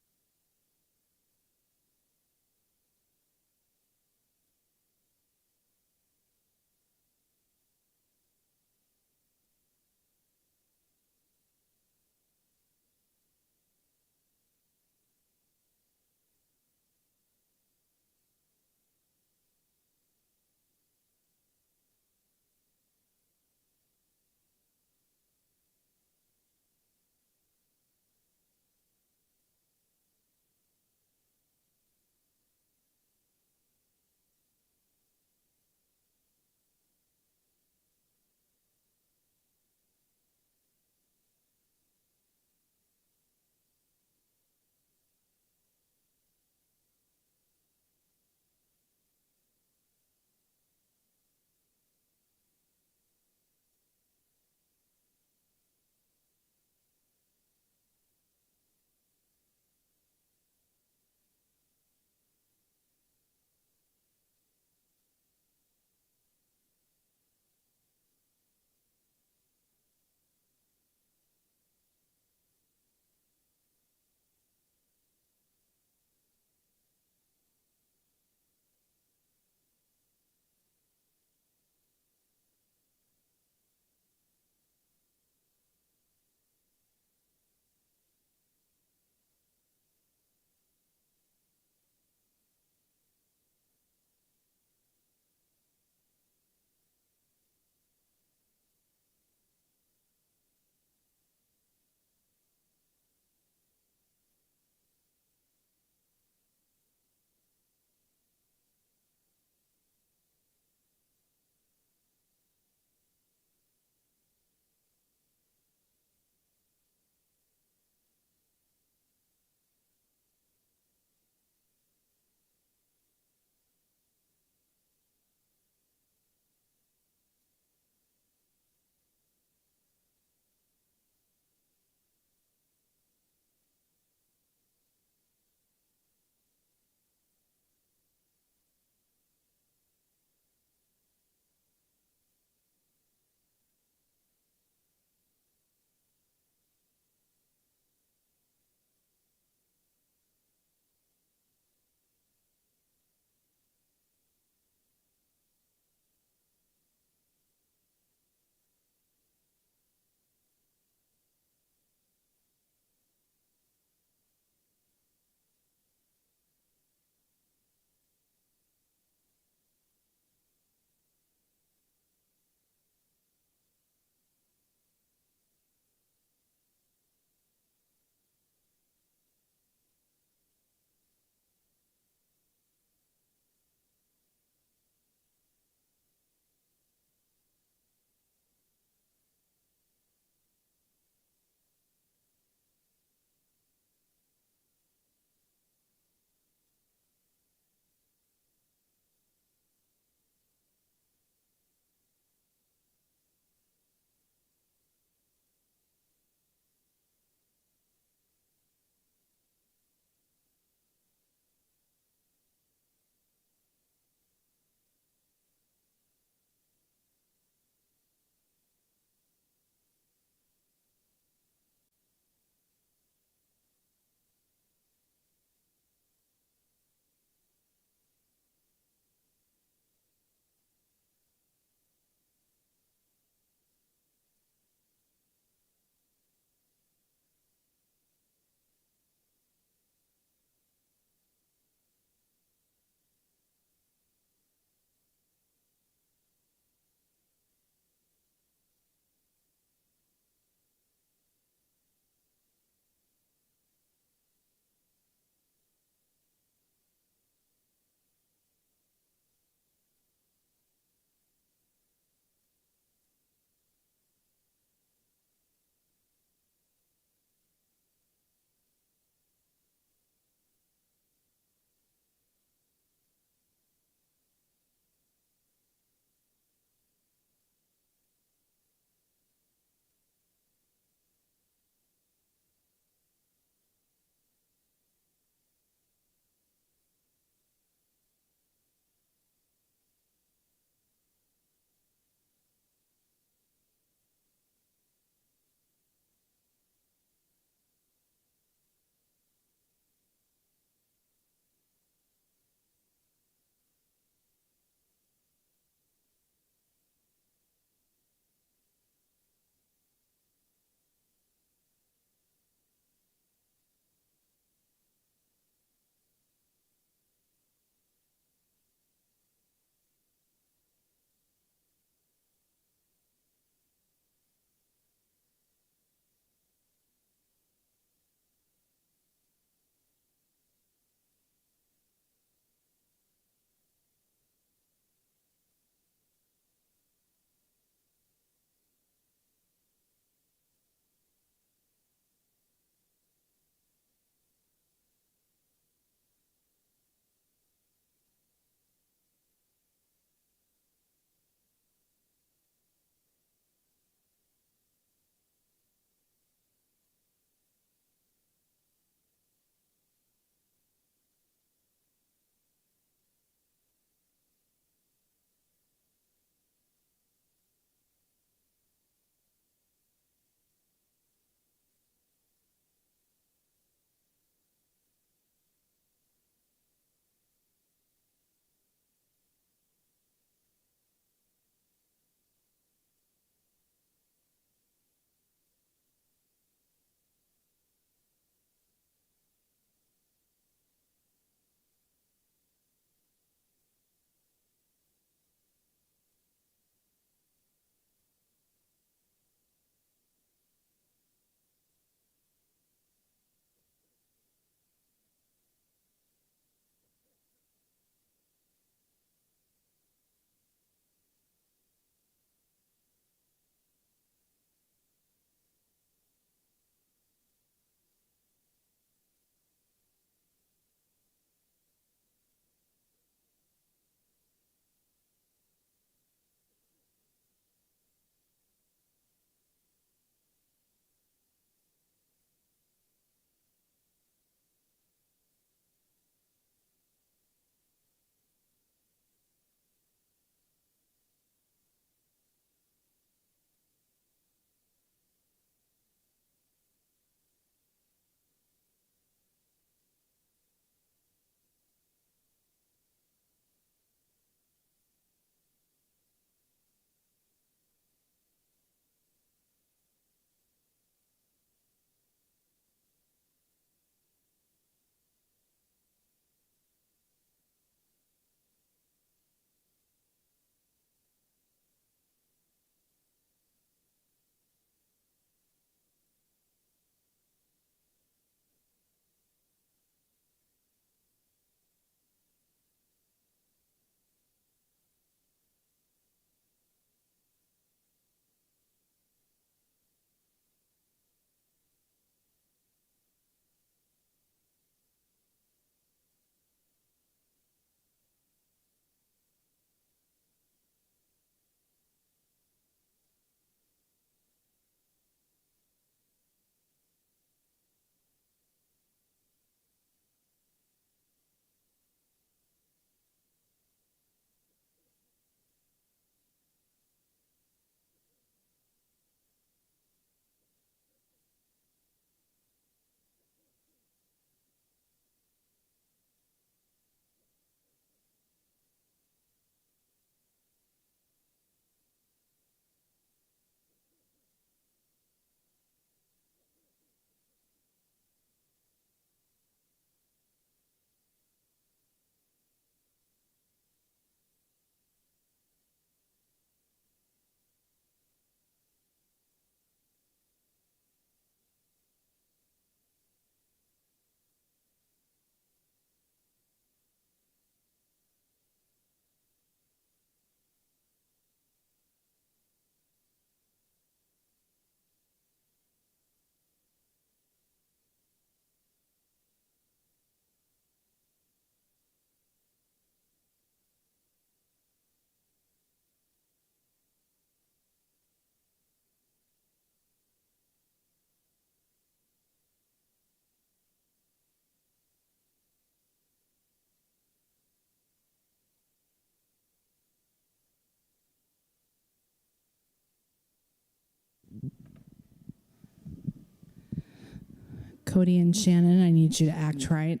Cody and Shannon, I need you to act right.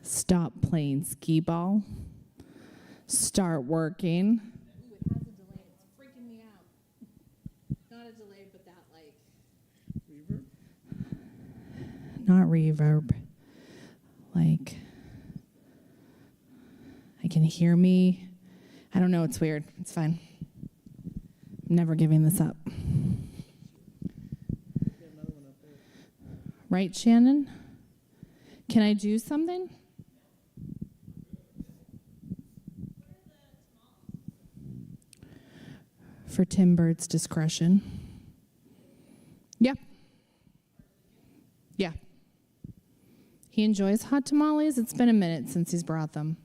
Stop playing skee ball. Start working. Ooh, it has a delay. It's freaking me out. Not a delay, but that like reverb. Not reverb. Like, I can hear me. I don't know, it's weird. It's fine. I'm never giving this up. Right, Shannon? Can I do something? For Tim Bird's discretion. Yeah. Yeah. He enjoys hot tamales. It's been a minute since he's brought them.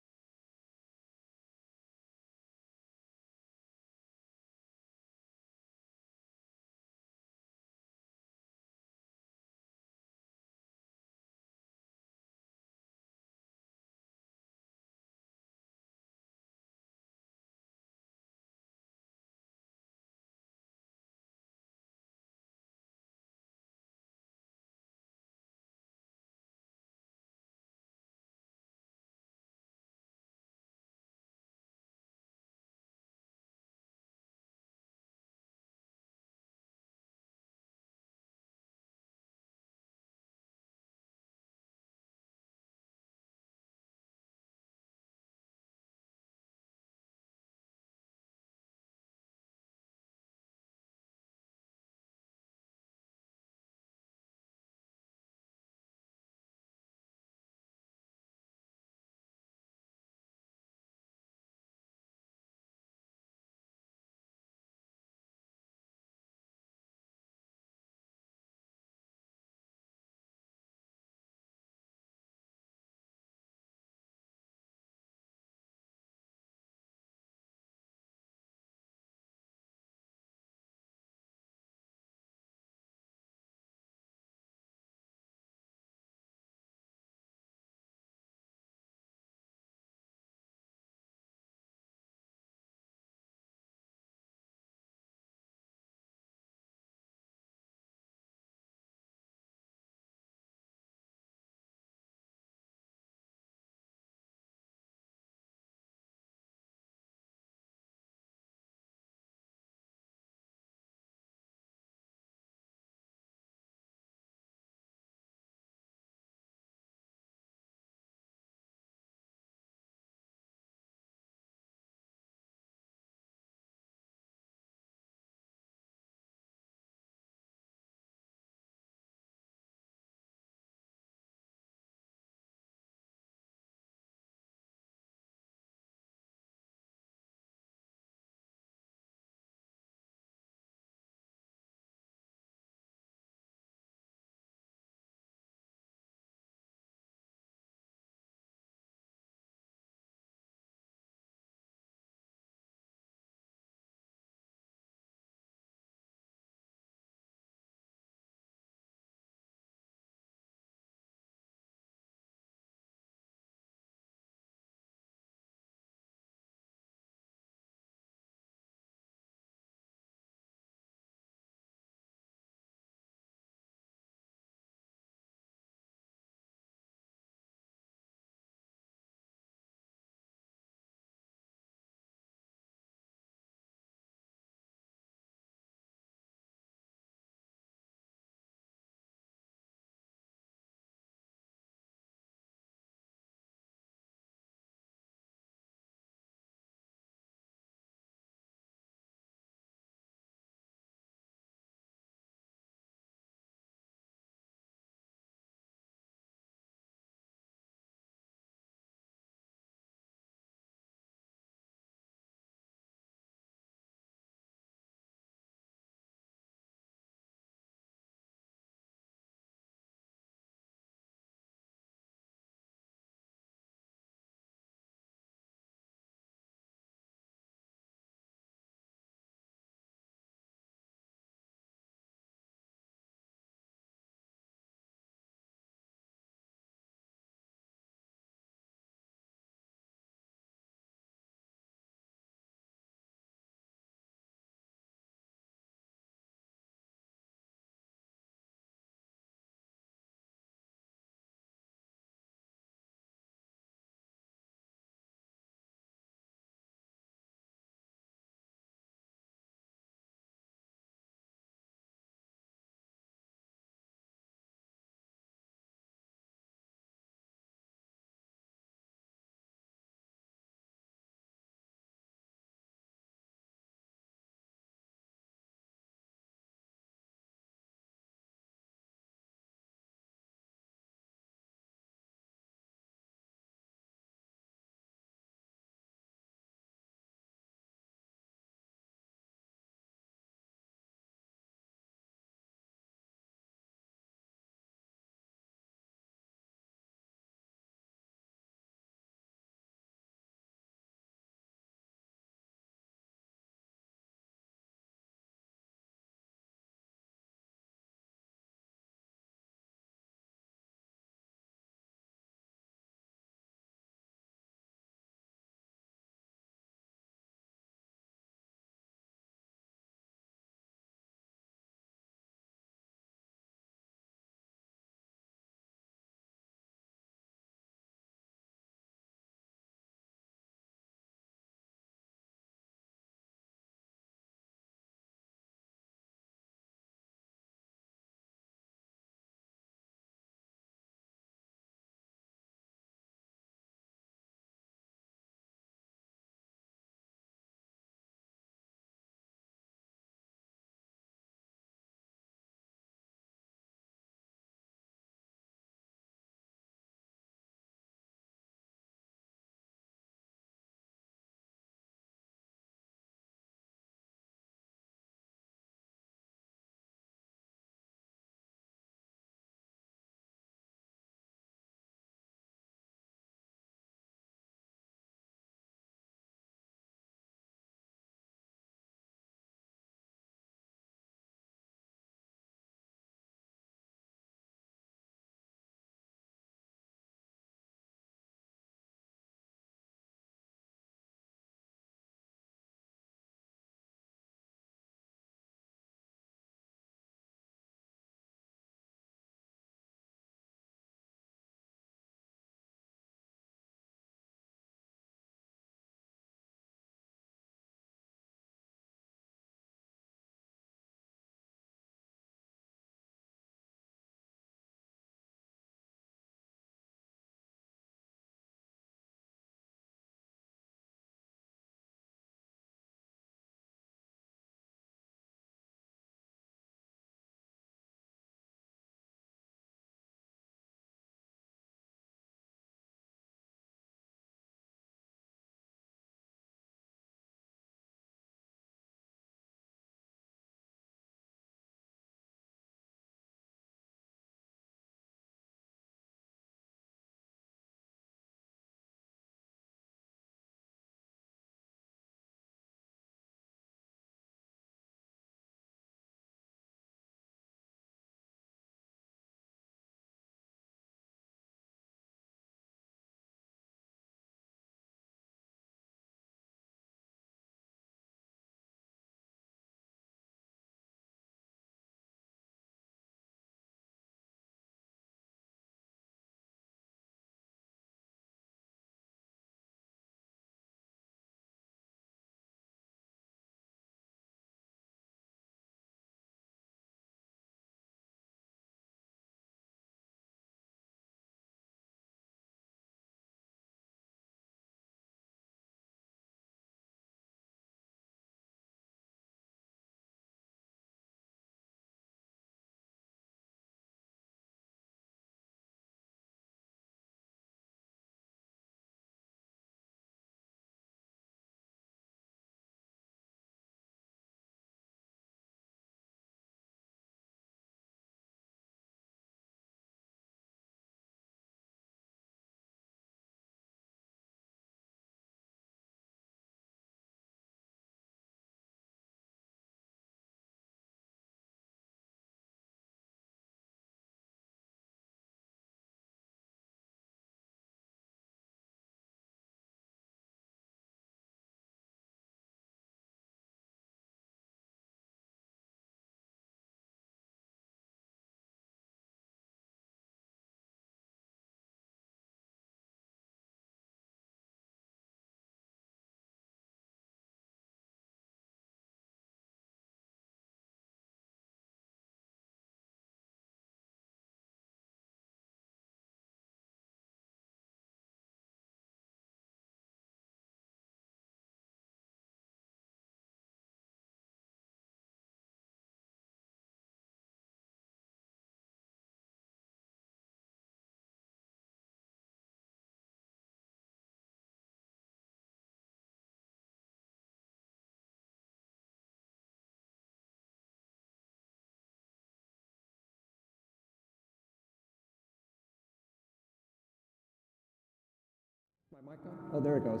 my mic on? Oh, there it goes.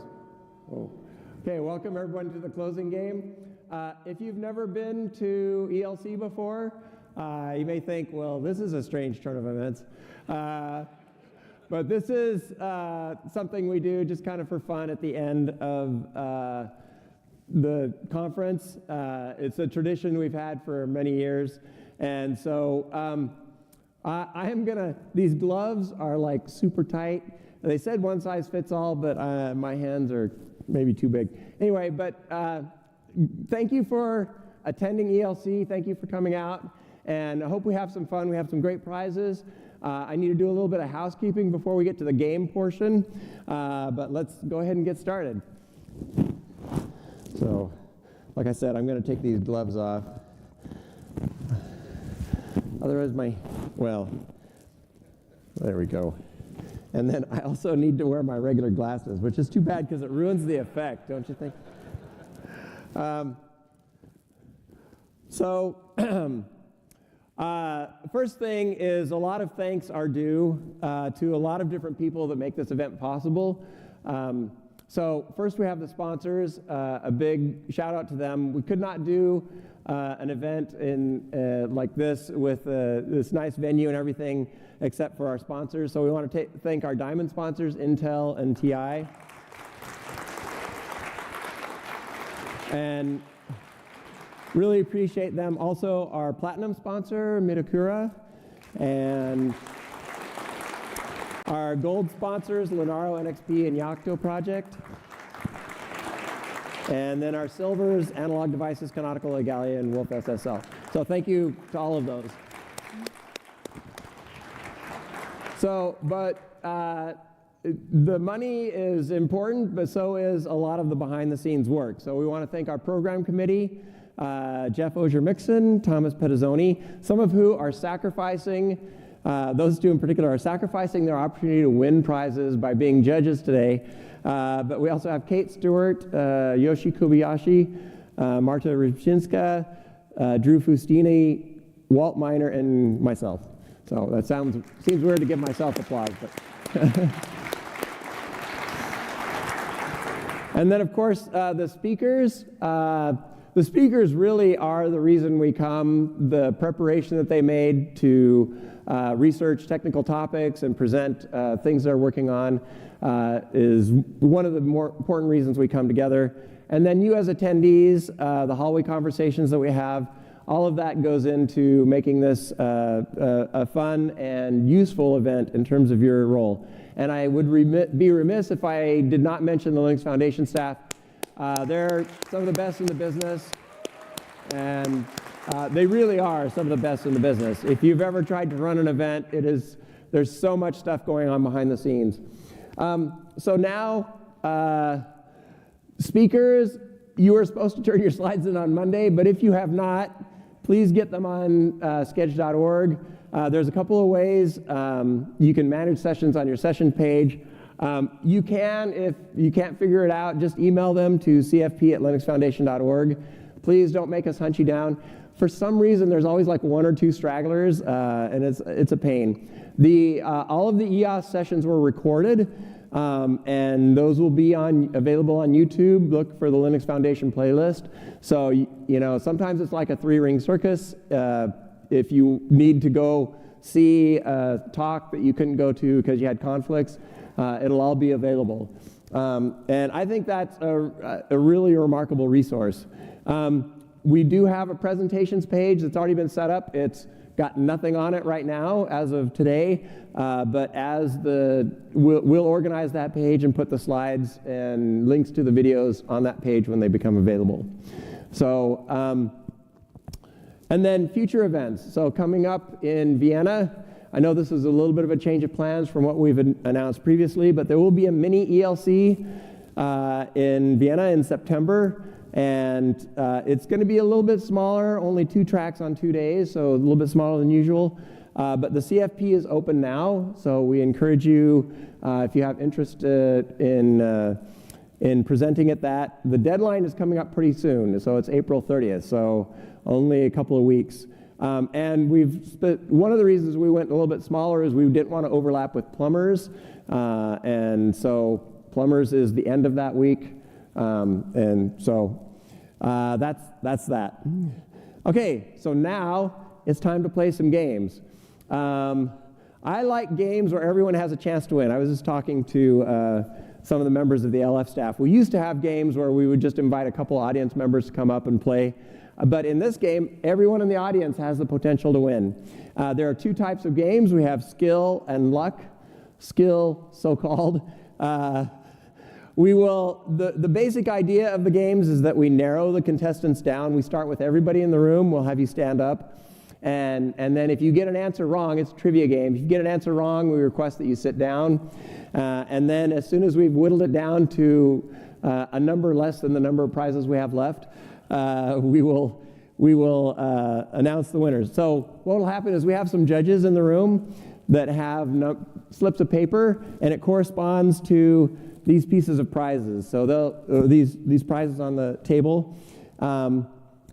Oh. Okay, welcome everyone to the closing game. If you've never been to ELC before, you may think, well, this is a strange turn of events. But this is something we do just kind of for fun at the end of the conference. It's a tradition we've had for many years. And so I am gonna, these gloves are like super tight. They said one size fits all, but my hands are maybe too big. Anyway, but thank you for attending ELC. Thank you for coming out. And I hope we have some fun. We have some great prizes. I need to do a little bit of housekeeping before we get to the game portion. But let's go ahead and get started. So, like I said, I'm going to take these gloves off. Otherwise, well, there we go. And then I also need to wear my regular glasses, which is too bad because it ruins the effect, don't you think? First thing is a lot of thanks are due to a lot of different people that make this event possible. So first we have the sponsors, a big shout out to them. We could not do an event like this with this nice venue and everything except for our sponsors. So we want to thank our diamond sponsors, Intel and TI. And really appreciate them. Also our platinum sponsor, Midokura, and our gold sponsors, Lenaro, NXP, and Yocto Project. And then our silvers, Analog Devices, Canonical, Igalia, and Wolf SSL. So thank you to all of those. So, but the money is important, but so is a lot of the behind-the-scenes work. So we want to thank our program committee, Jeff Ogier-Mixon, Thomas Petazzoni, some of who are sacrificing, those two in particular are sacrificing their opportunity to win prizes by being judges today. But we also have Kate Stewart, Yoshi Kobayashi, Marta Rybczynska, Drew Fustini, Walt Miner, and myself. So that seems weird to give myself applause, but. And then, of course, the speakers. The speakers really are the reason we come. The preparation that they made to research technical topics and present things they're working on is one of the more important reasons we come together. And then you as attendees, the hallway conversations that we have, all of that goes into making this a fun and useful event in terms of your role. And I would be remiss if I did not mention the Linux Foundation staff. They're some of the best in the business, and they really are some of the best in the business. If you've ever tried to run an event, there's so much stuff going on behind the scenes. So now, speakers, you were supposed to turn your slides in on Monday, but if you have not, please get them on sketch.org. There's a couple of ways you can manage sessions on your session page. You can, if you can't figure it out, just email them to cfp@linuxfoundation.org. Please don't make us hunt you down. For some reason, there's always like one or two stragglers, and it's a pain. All of the EOSS sessions were recorded, and those will be available on YouTube. Look for the Linux Foundation playlist. So, sometimes it's like a three-ring circus. If you need to go see a talk that you couldn't go to because you had conflicts, it'll all be available. And I think that's a really remarkable resource. We do have a presentations page that's already been set up. It's got nothing on it right now as of today, but we'll organize that page and put the slides and links to the videos on that page when they become available. So, and then future events. So coming up in Vienna, I know this is a little bit of a change of plans from what we've announced previously, but there will be a mini ELC in Vienna in September. And it's going to be a little bit smaller, only 2 tracks on 2 days, so a little bit smaller than usual. But the CFP is open now, so we encourage you, if you have interest in presenting at that. The deadline is coming up pretty soon, so it's April 30th, so only a couple of weeks. And one of the reasons we went a little bit smaller is we didn't want to overlap with plumbers, and so Plumbers is the end of that week. And so that's that. Okay, so now it's time to play some games. I like games where everyone has a chance to win. I was just talking to some of the members of the LF staff. We used to have games where we would just invite a couple audience members to come up and play. But in this game, everyone in the audience has the potential to win. There are two types of games. We have skill and luck. Skill, so-called. The basic idea of the games is that we narrow the contestants down. We start with everybody in the room. We'll have you stand up. And then if you get an answer wrong, it's a trivia game. If you get an answer wrong, we request that you sit down. And then as soon as we've whittled it down to a number less than the number of prizes we have left, we will announce the winners. So what will happen is we have some judges in the room that have slips of paper, and it corresponds to these pieces of prizes. So these prizes on the table.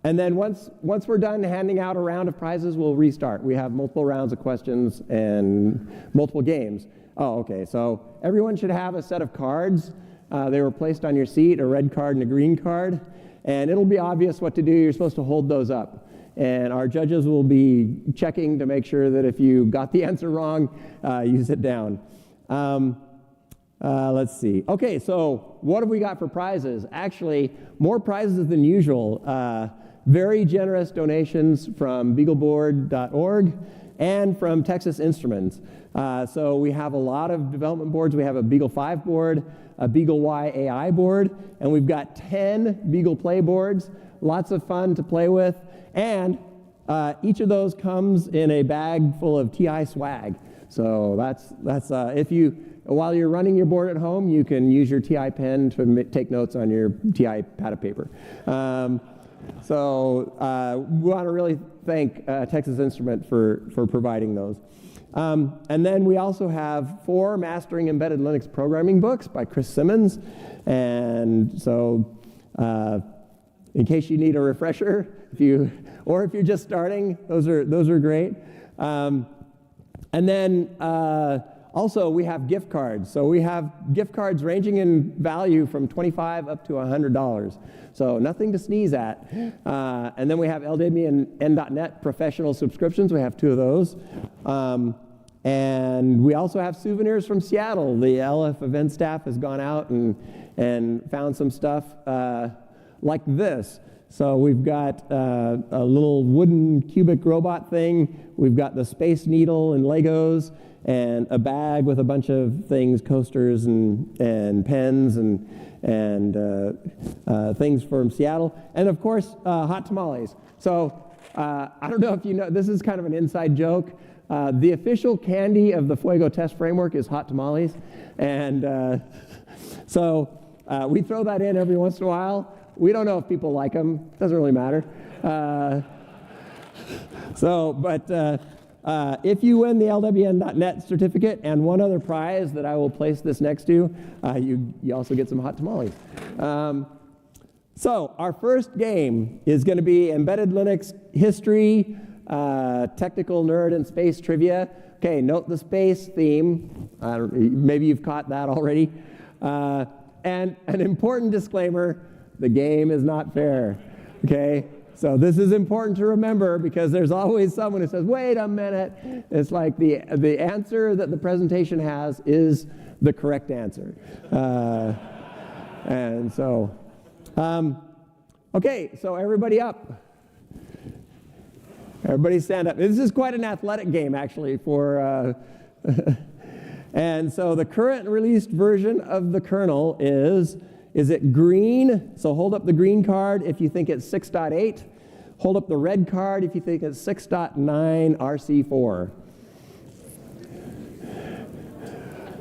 And then once we're done handing out a round of prizes, we'll restart. We have multiple rounds of questions and multiple games. Oh, okay, so everyone should have a set of cards. They were placed on your seat, a red card and a green card. And it'll be obvious what to do. You're supposed to hold those up. And our judges will be checking to make sure that if you got the answer wrong, you sit down. Let's see. Okay, so what have we got for prizes? Actually, more prizes than usual. Very generous donations from beagleboard.org and from Texas Instruments. So we have a lot of development boards. We have a Beagle 5 board, a Beagle Y AI board, and we've got 10 Beagle Play boards. Lots of fun to play with. And each of those comes in a bag full of TI swag. So that's while you're running your board at home, you can use your TI pen to take notes on your TI pad of paper. So we want to really thank Texas Instrument for providing those. And then we also have 4 Mastering Embedded Linux Programming books by Chris Simmons. And so in case you need a refresher, if you're just starting, those are great. And then also we have gift cards. So we have gift cards ranging in value from $25 up to $100. So nothing to sneeze at. And then we have LWN.net professional subscriptions. We have 2 of those. And we also have souvenirs from Seattle. The LF event staff has gone out and found some stuff like this. So we've got a little wooden cubic robot thing. We've got the Space Needle and Legos, and a bag with a bunch of things, coasters and pens and things from Seattle. And of course, hot tamales. So I don't know if you know, this is kind of an inside joke. The official candy of the Fuego test framework is hot tamales. And so we throw that in every once in a while. We don't know if people like them. Doesn't really matter. If you win the LWN.net certificate and one other prize that I will place this next to, you also get some hot tamales. So our first game is going to be Embedded Linux History, Technical Nerd and Space Trivia. Okay, note the space theme. Maybe you've caught that already. And an important disclaimer, the game is not fair, okay? So this is important to remember because there's always someone who says, wait a minute. It's like the answer that the presentation has is the correct answer. And so, okay, so everybody up. Everybody stand up. This is quite an athletic game, actually, and so the current released version of the kernel is it green? So hold up the green card if you think it's 6.8. Hold up the red card if you think it's 6.9 RC4.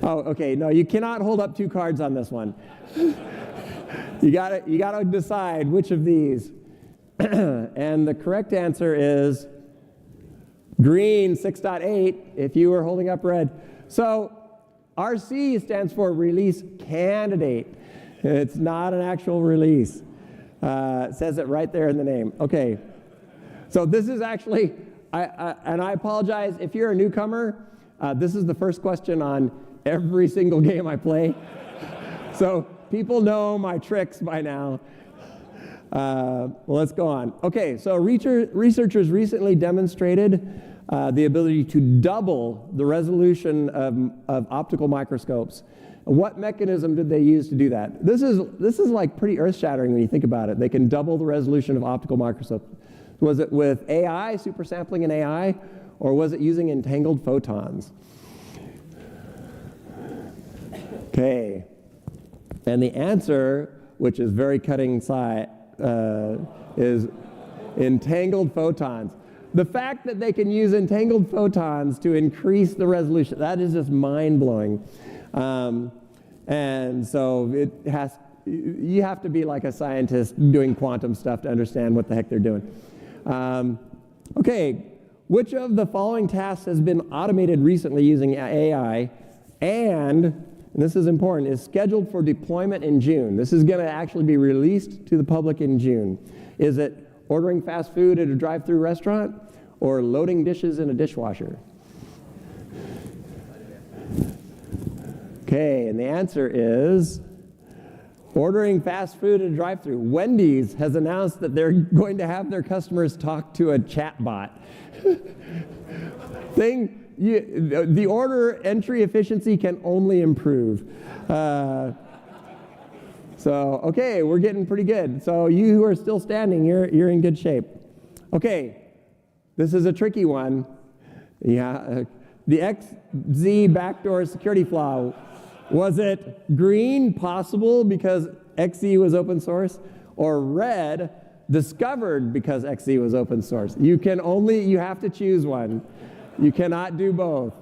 Oh, okay, no, you cannot hold up 2 cards on this one. You gotta decide which of these. And the correct answer is green, 6.8, if you were holding up red. So RC stands for Release Candidate. It's not an actual release. It says it right there in the name. Okay, so this is actually, and I apologize if you're a newcomer, this is the first question on every single game I play. So people know my tricks by now. Well, let's go on. Okay, so researchers recently demonstrated the ability to double the resolution of optical microscopes. What mechanism did they use to do that? This is like pretty earth-shattering when you think about it. They can double the resolution of optical microscopes. Was it with AI, super sampling in AI, or was it using entangled photons? Okay, and the answer, which is very cutting is entangled photons. The fact that they can use entangled photons to increase the resolution, that is just mind-blowing. And so you have to be like a scientist doing quantum stuff to understand what the heck they're doing. Okay, which of the following tasks has been automated recently using AI and this is important, is scheduled for deployment in June? This is going to actually be released to the public in June. Is it ordering fast food at a drive-through restaurant or loading dishes in a dishwasher? Okay, and the answer is ordering fast food at a drive-through. Wendy's has announced that they're going to have their customers talk to a chat bot. The order entry efficiency can only improve. So, okay, we're getting pretty good. So you who are still standing, you're in good shape. Okay, this is a tricky one. Yeah, the XZ backdoor security flaw. Was it green, possible because XZ was open source, or red, discovered because XZ was open source? You have to choose one. You cannot do both.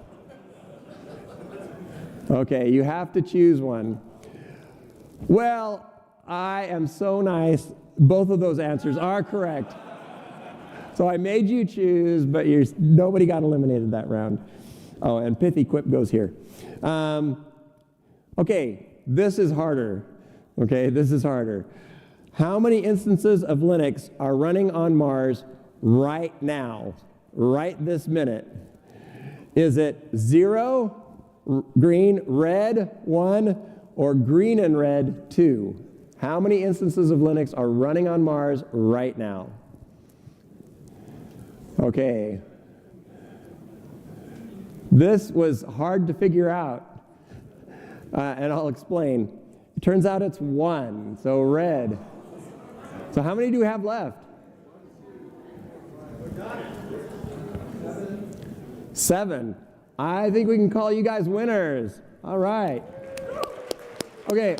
Okay, you have to choose one. Well, I am so nice. Both of those answers are correct. So I made you choose, but nobody got eliminated that round. Oh, and pithy quip goes here. Okay, this is harder. Okay, this is harder. How many instances of Linux are running on Mars right now, right this minute? Is it 0, green, red, 1, or green and red, 2? How many instances of Linux are running on Mars right now? Okay. This was hard to figure out. And I'll explain. It turns out it's 1, so red. So how many do we have left? 7. I think we can call you guys winners. All right. Okay.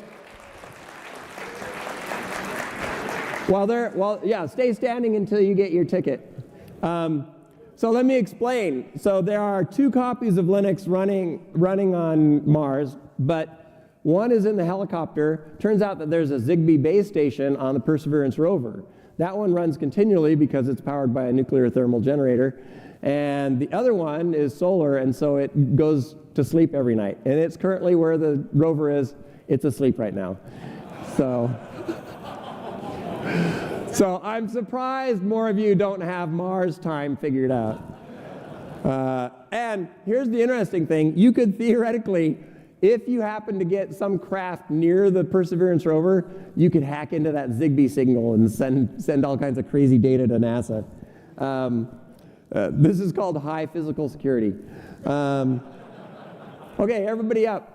Stay standing until you get your ticket. So let me explain. So there are 2 copies of Linux running on Mars, but one is in the helicopter. Turns out that there's a Zigbee base station on the Perseverance rover. That one runs continually because it's powered by a nuclear thermal generator. And the other one is solar, and so it goes to sleep every night. And it's currently where the rover is. It's asleep right now. So I'm surprised more of you don't have Mars time figured out. And here's the interesting thing. You could theoretically, if you happen to get some craft near the Perseverance rover, you could hack into that Zigbee signal and send all kinds of crazy data to NASA. This is called high physical security. Okay, everybody up.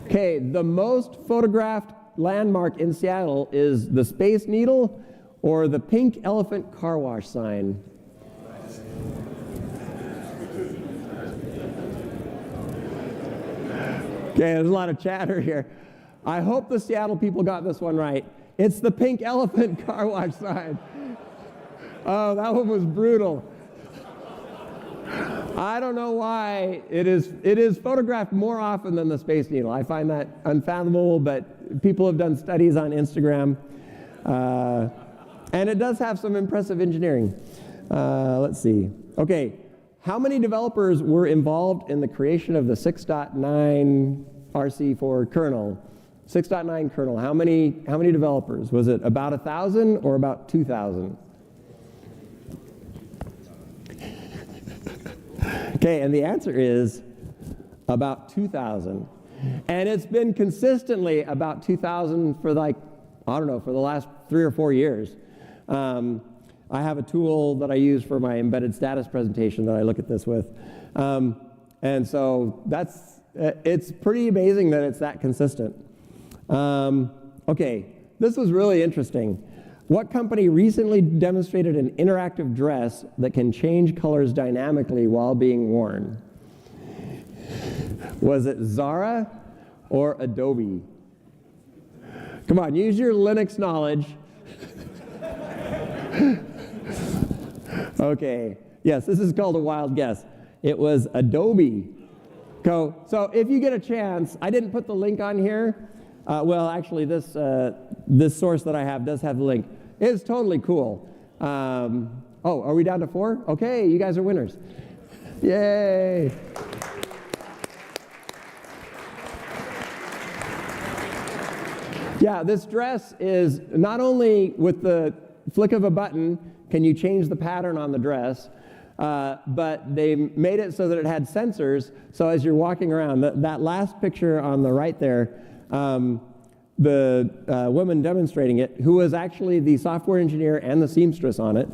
Okay, the most photographed landmark in Seattle is the Space Needle or the pink elephant car wash sign. Okay, there's a lot of chatter here. I hope the Seattle people got this one right. It's the pink elephant car wash sign. Oh, that one was brutal. I don't know why it is photographed more often than the Space Needle. I find that unfathomable, but people have done studies on Instagram. And it does have some impressive engineering. Let's see. Okay, how many developers were involved in the creation of the 6.9 RC4 kernel? 6.9 kernel, how many developers? Was it about 1,000 or about 2,000? Okay, and the answer is about 2,000. And it's been consistently about 2,000 for like, I don't know, for the last 3 or 4 years. I have a tool that I use for my embedded status presentation that I look at this with. And so it's pretty amazing that it's that consistent. Okay, this was really interesting. What company recently demonstrated an interactive dress that can change colors dynamically while being worn? Was it Zara or Adobe? Come on, use your Linux knowledge. Okay, yes, this is called a wild guess. It was Adobe. So if you get a chance, I didn't put the link on here. Well, actually, this source that I have does have the link. It's totally cool. Oh, are we down to 4? Okay, you guys are winners. Yay! Yeah, this dress is not only with the flick of a button can you change the pattern on the dress, but they made it so that it had sensors, so as you're walking around, that last picture on the right there, the woman demonstrating it, who was actually the software engineer and the seamstress on it,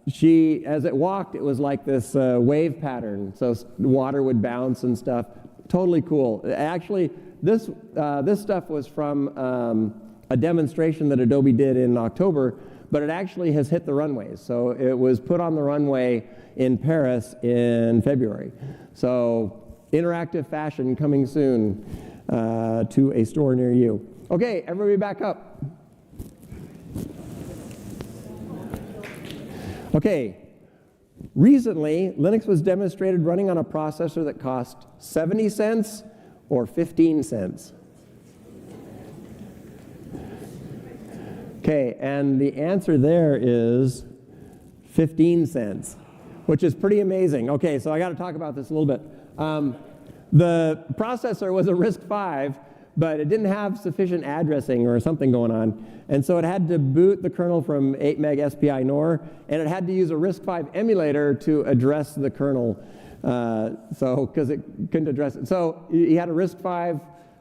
she, as it walked, it was like this wave pattern, so water would bounce and stuff. Totally cool. Actually, this stuff was from a demonstration that Adobe did in October, but it actually has hit the runways. So it was put on the runway in Paris in February. So interactive fashion coming soon to a store near you. Okay, everybody back up. Okay, recently Linux was demonstrated running on a processor that cost 70 cents or 15 cents. Okay, and the answer there is 15 cents, which is pretty amazing. Okay, so I got to talk about this a little bit. The processor was a RISC-V, but it didn't have sufficient addressing or something going on, and so it had to boot the kernel from 8 meg SPI NOR, and it had to use a RISC-V emulator to address the kernel, because it couldn't address it. So you had a RISC-V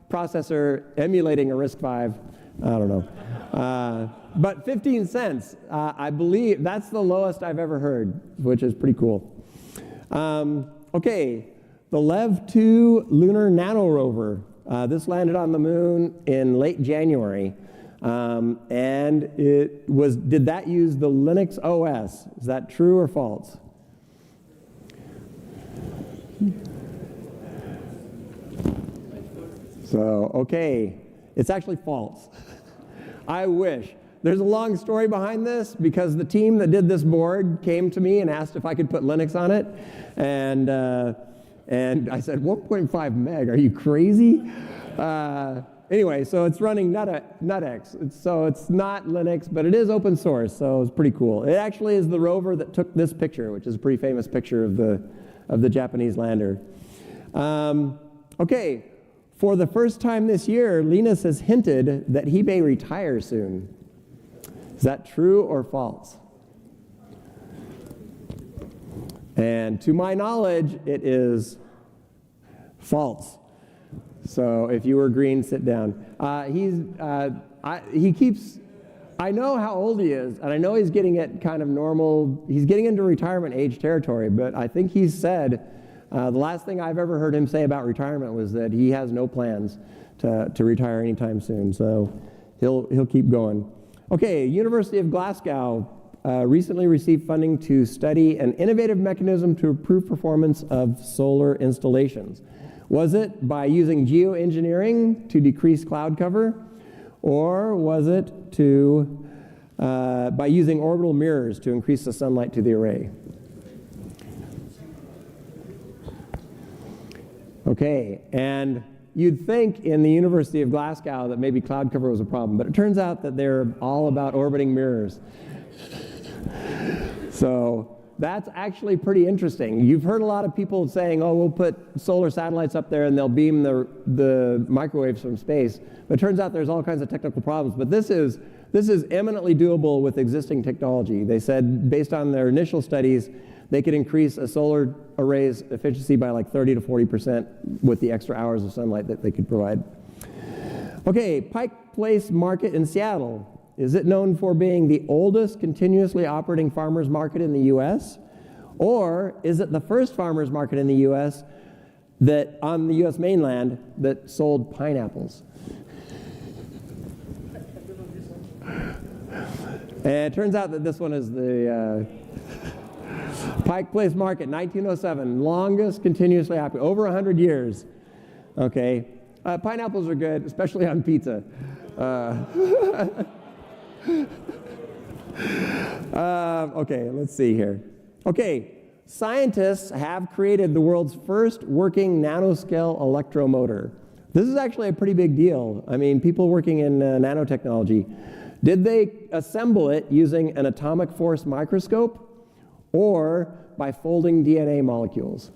processor emulating a RISC-V. I don't know. But 15 cents, I believe that's the lowest I've ever heard, which is pretty cool. Okay, the LEV-2 lunar nano rover. This landed on the moon in late January. And did that use the Linux OS? Is that true or false? So, okay, it's actually false. I wish. There's a long story behind this because the team that did this board came to me and asked if I could put Linux on it. And I said, 1.5 meg, are you crazy? Anyway, so it's running NutX. So it's not Linux, but it is open source, so it's pretty cool. It actually is the rover that took this picture, which is a pretty famous picture of the Japanese lander. Okay, for the first time this year, Linus has hinted that he may retire soon. Is that true or false? And to my knowledge, it is false. So if you were green, sit down. I know how old he is, and I know he's getting at kind of normal, he's getting into retirement age territory, but I think he's said, the last thing I've ever heard him say about retirement was that he has no plans to retire anytime soon, so he'll keep going. Okay, University of Glasgow recently received funding to study an innovative mechanism to improve performance of solar installations. Was it by using geoengineering to decrease cloud cover, or was it by using orbital mirrors to increase the sunlight to the array? Okay, and you'd think in the University of Glasgow that maybe cloud cover was a problem, but it turns out that they're all about orbiting mirrors. So that's actually pretty interesting. You've heard a lot of people saying, oh, we'll put solar satellites up there and they'll beam the microwaves from space. But it turns out there's all kinds of technical problems. But this is eminently doable with existing technology. They said, based on their initial studies, they could increase a solar array's efficiency by like 30 to 40% with the extra hours of sunlight that they could provide. Okay, Pike Place Market in Seattle. Is it known for being the oldest continuously operating farmers market in the U.S.? Or is it the first farmers market in the U.S. that on the U.S. mainland that sold pineapples? And it turns out that this one is the Pike Place Market, 1907, longest continuously operating, over 100 years. Okay, pineapples are good, especially on pizza. Okay, let's see here. Okay, scientists have created the world's first working nanoscale electromotor. This is actually a pretty big deal. I mean, people working in nanotechnology. Did they assemble it using an atomic force microscope or by folding DNA molecules?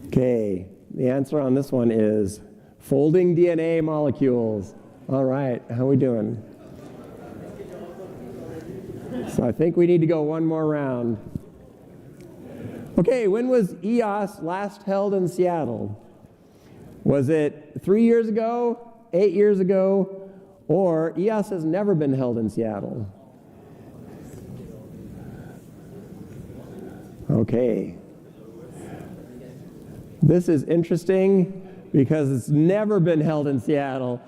Okay, the answer on this one is folding DNA molecules. All right, how are we doing? So I think we need to go one more round. Okay, when was EOSS last held in Seattle? Was it 3 years ago, 8 years ago, or EOSS has never been held in Seattle? Okay. This is interesting because it's never been held in Seattle.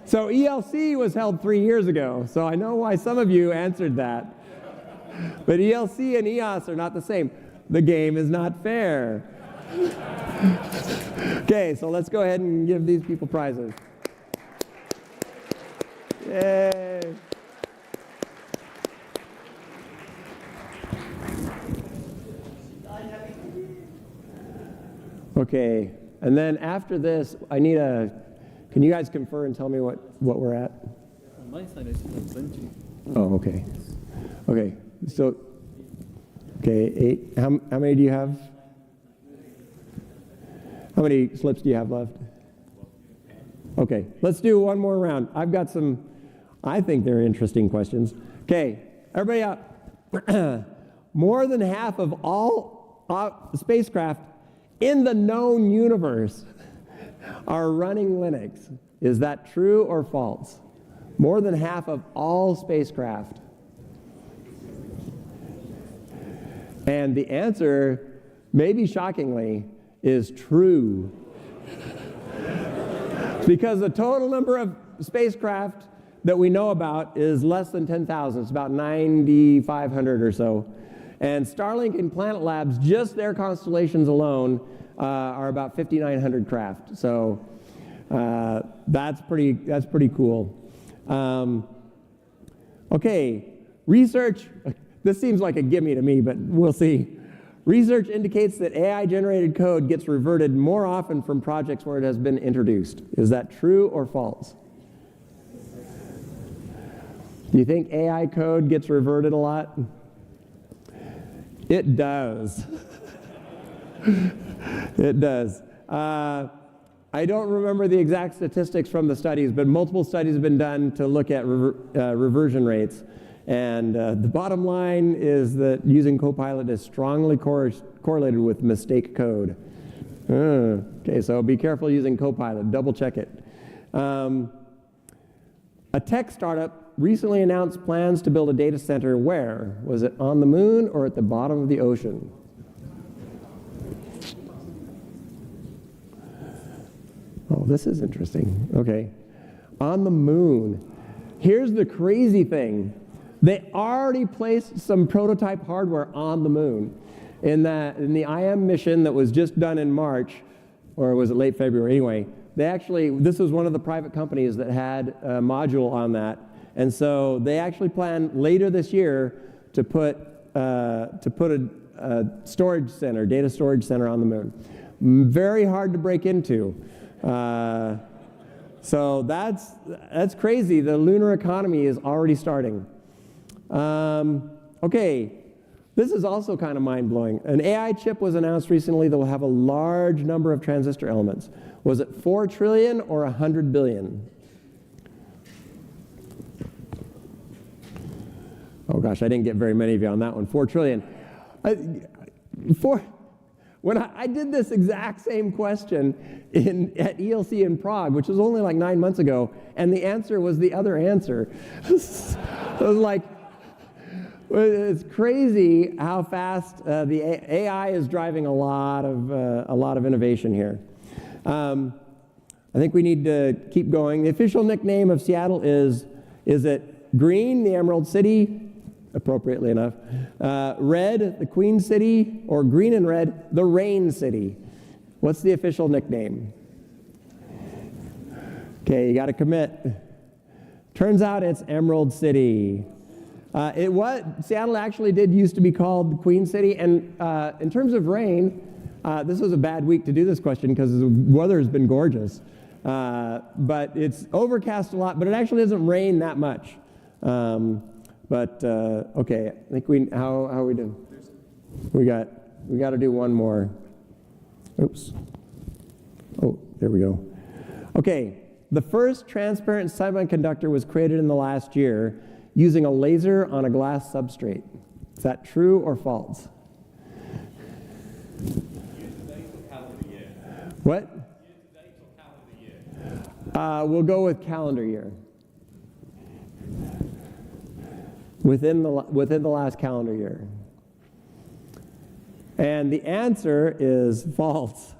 So ELC was held 3 years ago, so I know why some of you answered that. But ELC and EOSS are not the same. The game is not fair. Okay, so let's go ahead and give these people prizes. Yay! Okay, and then after this, I need can you guys confer and tell me what we're at? On my side, I still have 20. Oh, okay. Okay, so, okay, 8. How many do you have? How many slips do you have left? Okay, let's do one more round. I've got some, I think they're interesting questions. Okay, everybody up. More than half of all spacecraft in the known universe are running Linux. Is that true or false? More than half of all spacecraft. And the answer, maybe shockingly, is true. Because the total number of spacecraft that we know about is less than 10,000. It's about 9,500 or so. And Starlink and Planet Labs, just their constellations alone, are about 5,900 craft. So that's pretty cool. Okay, research. This seems like a gimme to me, but we'll see. Research indicates that AI-generated code gets reverted more often from projects where it has been introduced. Is that true or false? Do you think AI code gets reverted a lot? It does. It does. I don't remember the exact statistics from the studies, but multiple studies have been done to look at reversion rates. And the bottom line is that using Copilot is strongly correlated with mistake code. Okay, so be careful using Copilot. Double check it. A tech startup recently announced plans to build a data center where? Was it on the moon or at the bottom of the ocean? Oh, this is interesting. Okay. On the moon. Here's the crazy thing. They already placed some prototype hardware on the moon. In the IM mission that was just done in March, or was it late February? Anyway, this was one of the private companies that had a module on that. And so they actually plan later this year to put a storage center, data storage center on the moon. Very hard to break into. So that's crazy. The lunar economy is already starting. Okay, this is also kind of mind-blowing. An AI chip was announced recently that will have a large number of transistor elements. Was it 4 trillion or 100 billion? Oh gosh, I didn't get very many of you on that one. 4 trillion. When I did this exact same question at ELC in Prague, which was only like 9 months ago, and the answer was the other answer. I was like, it's crazy how fast the AI is driving a lot of innovation here. I think we need to keep going. The official nickname of Seattle is it Green, the Emerald City, appropriately enough, Red, the Queen City, or Green and Red, the Rain City? What's the official nickname? Okay, you got to commit. Turns out it's Emerald City. Seattle actually did used to be called the Queen City, and in terms of rain, this was a bad week to do this question because the weather has been gorgeous. But it's overcast a lot, but it actually doesn't rain that much. Okay, I think how are we doing? We got to do one more. Oops. Oh, there we go. Okay, the first transparent semiconductor was created in the last year using a laser on a glass substrate. Is that true or false? What? We'll go with calendar year. Within the last calendar year. And the answer is false.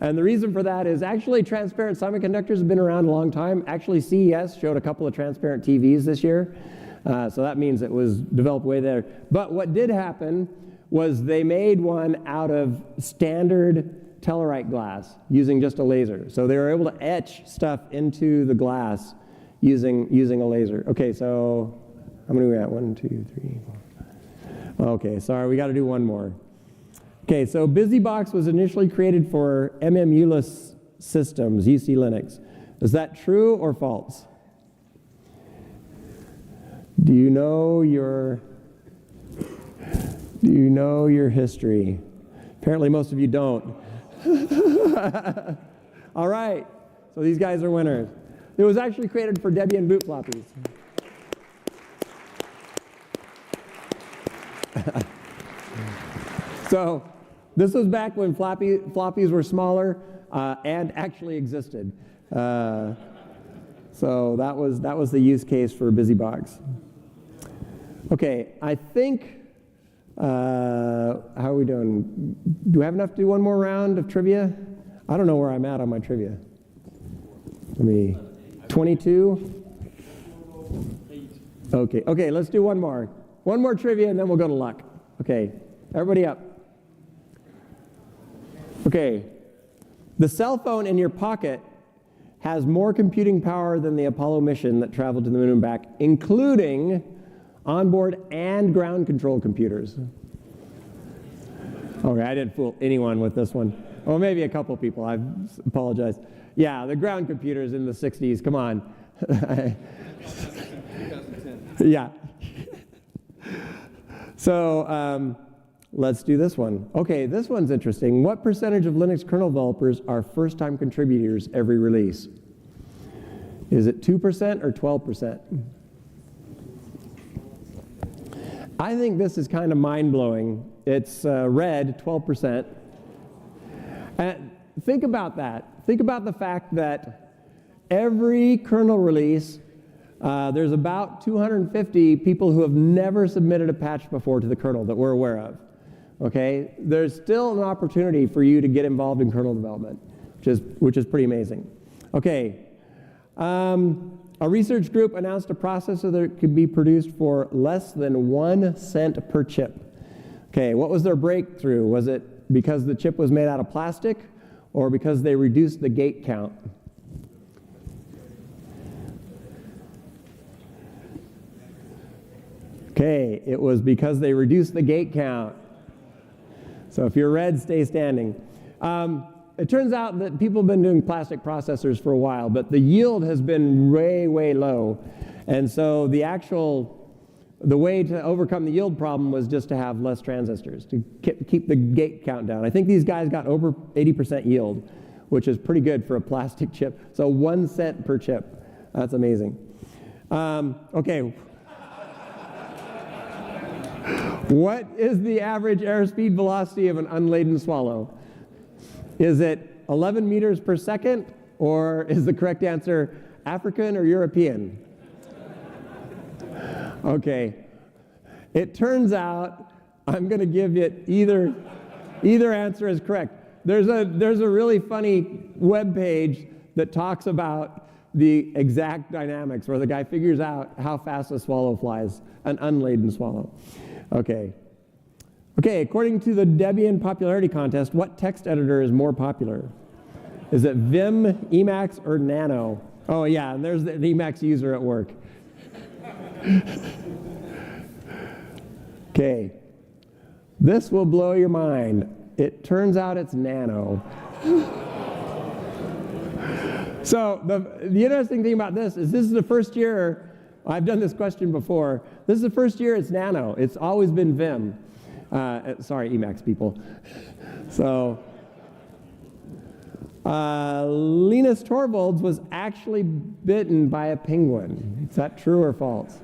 And the reason for that is actually transparent semiconductors have been around a long time. Actually, CES showed a couple of transparent TVs this year. So that means it was developed way there. But what did happen was they made one out of standard Tellarite glass using just a laser. So they were able to etch stuff into the glass using a laser. Okay, so how many are we at? 1, 2, 3, 4. Okay, sorry, we got to do one more. Okay, so BusyBox was initially created for MMU-less systems, UC Linux. Is that true or false? Do you know your history? Apparently most of you don't. All right, so these guys are winners. It was actually created for Debian boot floppies. So this was back when floppies were smaller and actually existed. So that was the use case for BusyBox. Okay, I think, how are we doing? Do we have enough to do one more round of trivia? I don't know where I'm at on my trivia. 22? Okay, let's do one more. One more trivia and then we'll go to luck. Okay, everybody up. Okay, the cell phone in your pocket has more computing power than the Apollo mission that traveled to the moon and back, including onboard and ground control computers. Okay, I didn't fool anyone with this one. Well, maybe a couple people, I apologize. Yeah, the ground computers in the 60s, come on. Yeah. So let's do this one. Okay, this one's interesting. What percentage of Linux kernel developers are first-time contributors every release? Is it 2% or 12%? I think this is kind of mind-blowing. It's red, 12%. And think about that. Think about the fact that every kernel release, there's about 250 people who have never submitted a patch before to the kernel that we're aware of. Okay? There's still an opportunity for you to get involved in kernel development, which is pretty amazing. Okay. A research group announced a processor that could be produced for less than 1 cent per chip. Okay, what was their breakthrough? Was it because the chip was made out of plastic or because they reduced the gate count? Okay, it was because they reduced the gate count. So if you're red, stay standing. It turns out that people have been doing plastic processors for a while, but the yield has been way, way low. And so the way to overcome the yield problem was just to have less transistors, to keep the gate count down. I think these guys got over 80% yield, which is pretty good for a plastic chip. So 1 cent per chip. That's amazing. Okay. What is the average airspeed velocity of an unladen swallow? Is it 11 meters per second, or is the correct answer African or European? Okay. It turns out I'm going to give it either answer is correct. There's a really funny web page that talks about the exact dynamics where the guy figures out how fast a swallow flies, an unladen swallow. Okay. Okay, according to the Debian popularity contest, what text editor is more popular? Is it Vim, Emacs, or Nano? Oh yeah, and there's the Emacs user at work. Okay, this will blow your mind. It turns out it's Nano. So the interesting thing about this is the first year, I've done this question before, this is the first year it's Nano. It's always been Vim. Sorry, Emacs people. So Linus Torvalds was actually bitten by a penguin. Is that true or false?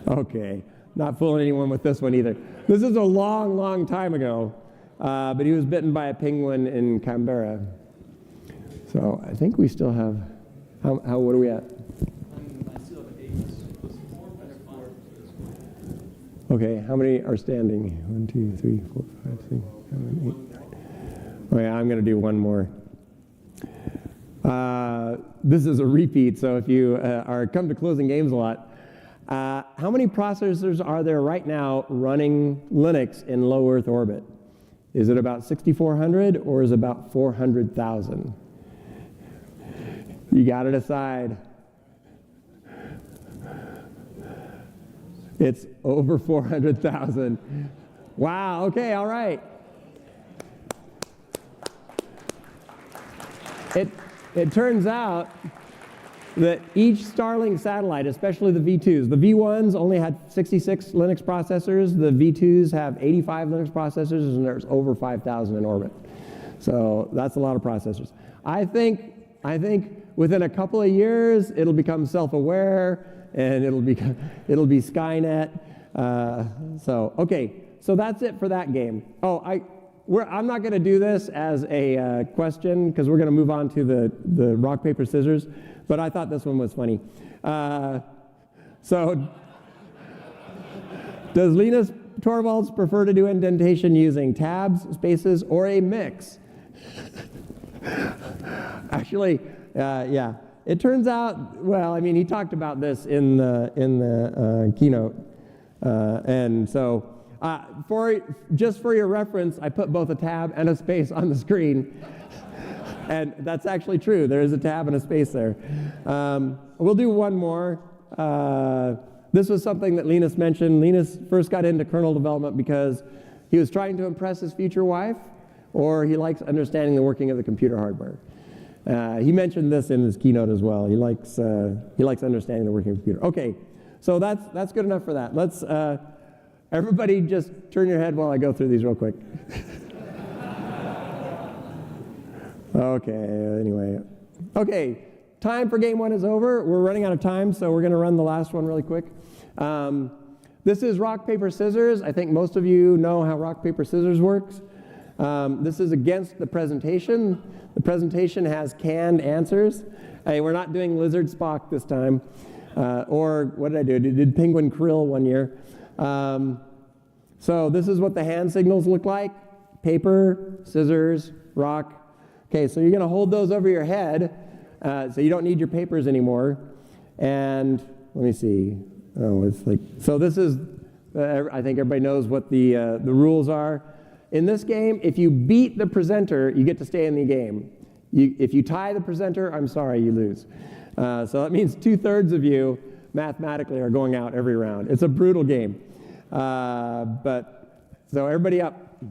Okay, not fooling anyone with this one either. This is a long, long time ago, but he was bitten by a penguin in Canberra. So I think we still have, what are we at? Okay, how many are standing? 1, 2, 3, 4, 5, 6, 7, 8, 9. Oh yeah, I'm going to do one more. This is a repeat, so if you come to closing games a lot, how many processors are there right now running Linux in low Earth orbit? Is it about 6,400 or is it about 400,000? You got to decide. It's over 400,000. Wow, okay, all right. It turns out that each Starlink satellite, especially the V2s, the V1s only had 66 Linux processors, the V2s have 85 Linux processors, and there's over 5,000 in orbit. So that's a lot of processors. I think within a couple of years, it'll become self-aware, and it'll be Skynet. Okay, so that's it for that game. Oh, I'm not going to do this as a question because we're going to move on to the rock, paper, scissors, but I thought this one was funny. So does Linus Torvalds prefer to do indentation using tabs, spaces, or a mix? Actually, yeah. It turns out, well, I mean, he talked about this in the keynote, and so just for your reference, I put both a tab and a space on the screen, and that's actually true. There is a tab and a space there. We'll do one more. This was something that Linus mentioned. Linus first got into kernel development because he was trying to impress his future wife, or he likes understanding the working of the computer hardware. He mentioned this in his keynote as well. He likes understanding the working computer. Okay, so that's good enough for that. Let's everybody just turn your head while I go through these real quick. Okay. Anyway, okay. Time for game one is over. We're running out of time, so we're going to run the last one really quick. This is rock paper scissors. I think most of you know how rock paper scissors works. This is against the presentation. The presentation has canned answers. Hey, we're not doing Lizard Spock this time. Or what did I do? Did Penguin Krill one year. So this is what the hand signals look like. Paper, scissors, rock. Okay, so you're going to hold those over your head so you don't need your papers anymore. And let me see. Oh, it's like, so this is, I think everybody knows what the rules are. In this game, if you beat the presenter, you get to stay in the game. If you tie the presenter, I'm sorry, you lose. So that means 2/3 of you, mathematically, are going out every round. It's a brutal game. But so everybody up.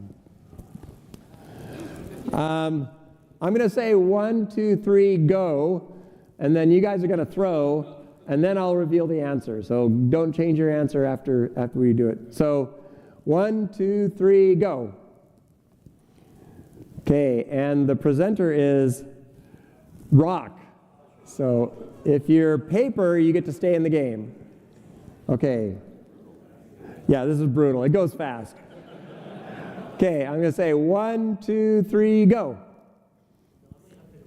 I'm going to say 1, 2, 3, go, and then you guys are going to throw, and then I'll reveal the answer. So don't change your answer after we do it. So 1, 2, 3, go. Okay, and the presenter is rock. So if you're paper, you get to stay in the game. Okay. Yeah, this is brutal. It goes fast. Okay, I'm going to say 1, 2, 3, go.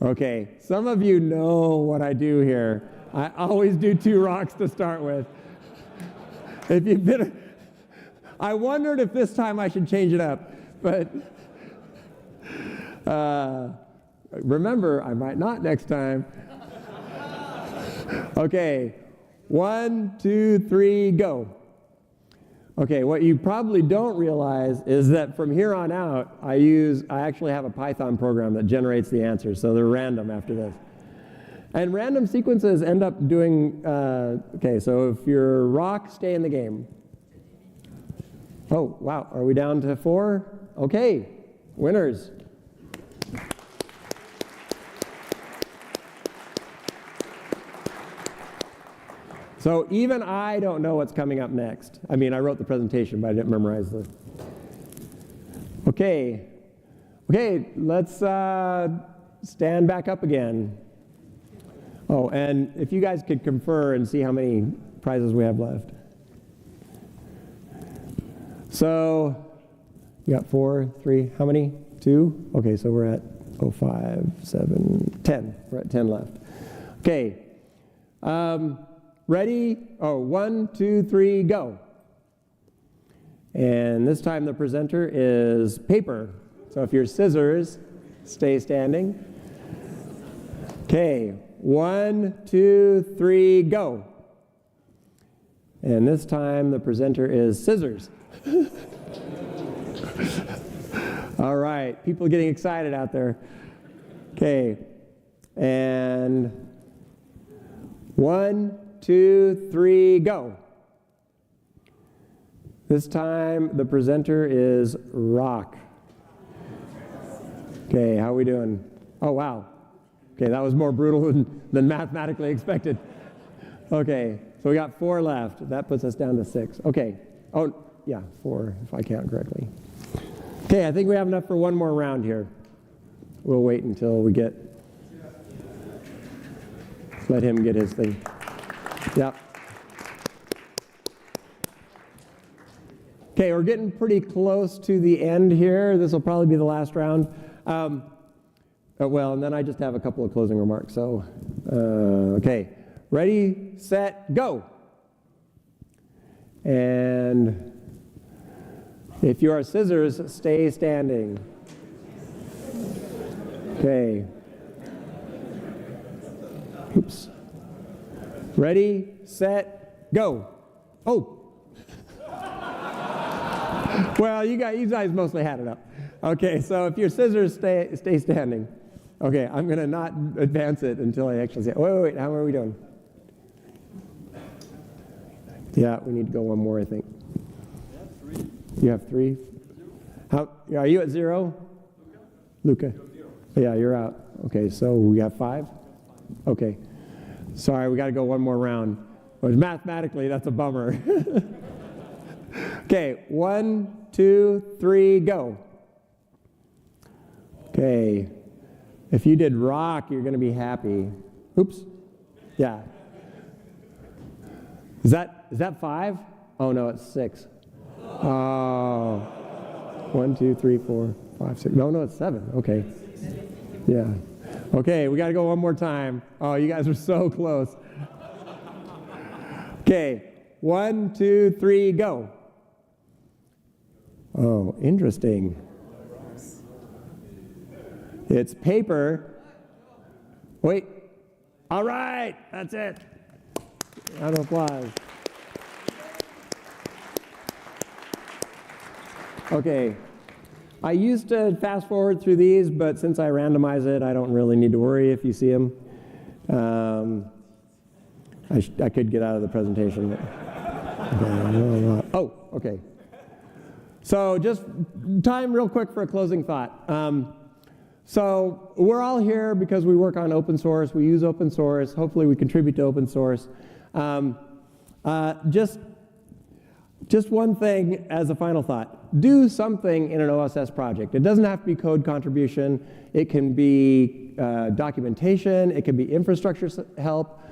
Okay, some of you know what I do here. I always do 2 rocks to start with. If you've been, I wondered if this time I should change it up, but remember, I might not next time. Okay, 1, 2, 3, go. Okay, what you probably don't realize is that from here on out, I actually have a Python program that generates the answers, so they're random after this. And random sequences end up doing, okay, so if you're rock, stay in the game. Oh, wow, are we down to 4? Okay, winners. So even I don't know what's coming up next. I mean, I wrote the presentation, but I didn't memorize the. Okay, let's stand back up again. Oh, and if you guys could confer and see how many prizes we have left. So, you got 4, 3, how many? 2? Okay, so we're at 5, 7, 10. We're at 10 left. Okay. Ready? 1, 2, 3, go. And this time the presenter is paper. So if you're scissors, stay standing. Okay, 1, 2, 3, go. And this time the presenter is scissors. All right, people getting excited out there. Okay, and 1, 2, 3, go. This time the presenter is rock. Okay, how are we doing? Oh, wow. Okay, that was more brutal than mathematically expected. Okay, so we got 4 left. That puts us down to 6. Okay. Oh, yeah, 4 if I count correctly. Okay, I think we have enough for one more round here. We'll wait until we let him get his thing. Yep. Okay, we're getting pretty close to the end here. This will probably be the last round. Well, and then I just have a couple of closing remarks. So, okay, ready, set, go. And if you are scissors, stay standing. Okay. Oops. Ready, set, go. Oh. Well, you guys mostly had it up. Okay, so if your scissors, stay standing. Okay, I'm going to not advance it until I actually say, wait, how are we doing? Yeah, we need to go one more, I think. You have 3? Are you at 0? Luca? Yeah, you're out. Okay, so we have 5? Okay. Sorry, we got to go one more round. But mathematically, that's a bummer. Okay, 1, 2, 3, go. Okay. If you did rock, you're going to be happy. Oops. Yeah. Is that 5? Oh, no, it's 6. Oh. 1, 2, 3, 4, 5, 6. No, it's 7. Okay. Yeah. Okay, we got to go one more time. Oh, you guys are so close. Okay. 1, 2, 3, go. Oh, interesting. It's paper. Wait. All right, that's it. Round of applause. Okay. I used to fast forward through these, but since I randomize it, I don't really need to worry if you see them. I could get out of the presentation. Oh, okay. So just time real quick for a closing thought. So we're all here because we work on open source. We use open source. Hopefully we contribute to open source. Just one thing as a final thought. Do something in an OSS project. It doesn't have to be code contribution. It can be documentation. It can be infrastructure help.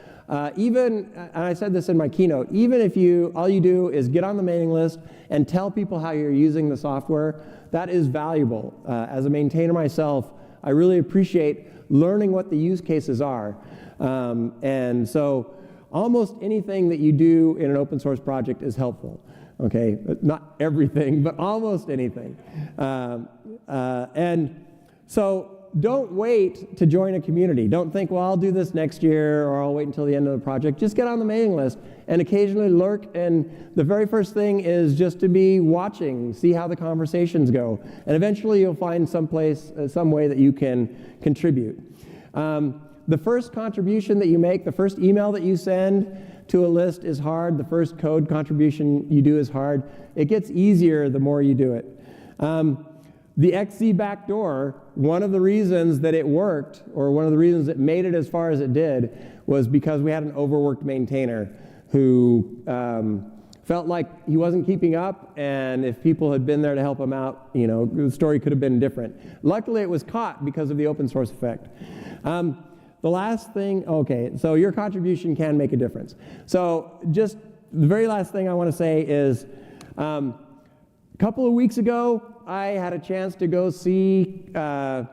even, and I said this in my keynote, even if all you do is get on the mailing list and tell people how you're using the software, that is valuable. As a maintainer myself, I really appreciate learning what the use cases are. And so almost anything that you do in an open source project is helpful. Okay, not everything, but almost anything. And so don't wait to join a community. Don't think, well, I'll do this next year or I'll wait until the end of the project. Just get on the mailing list and occasionally lurk. And the very first thing is just to be watching, see how the conversations go. And eventually you'll find some place, some way that you can contribute. The first contribution that you make, the first email that you send to a list is hard. The first code contribution you do is hard. It gets easier the more you do it. The XZ backdoor, one of the reasons that it worked, or one of the reasons it made it as far as it did, was because we had an overworked maintainer who felt like he wasn't keeping up, and if people had been there to help him out, you know, the story could have been different. Luckily, it was caught because of the open source effect. The last thing, okay, so your contribution can make a difference. So just the very last thing I want to say is, a couple of weeks ago, I had a chance to go see the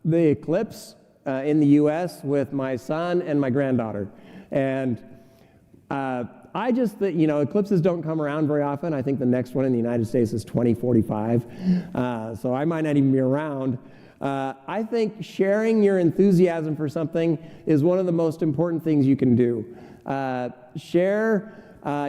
eclipse in the US with my son and my granddaughter. And I just think, you know, eclipses don't come around very often. I think the next one in the United States is 2045. So I might not even be around. I think sharing your enthusiasm for something is one of the most important things you can do. Share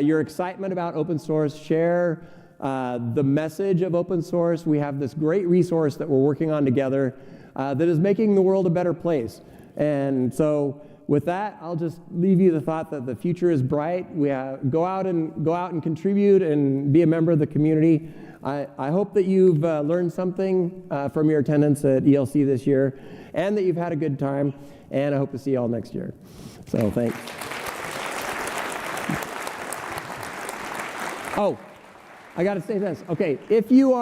your excitement about open source. Share the message of open source. We have this great resource that we're working on together that is making the world a better place. And so with that, I'll just leave you the thought that the future is bright. We go out and contribute and be a member of the community. I hope that you've learned something from your attendance at ELC this year, and that you've had a good time, and I hope to see you all next year. So thanks. Oh, I got to say this. Okay, if you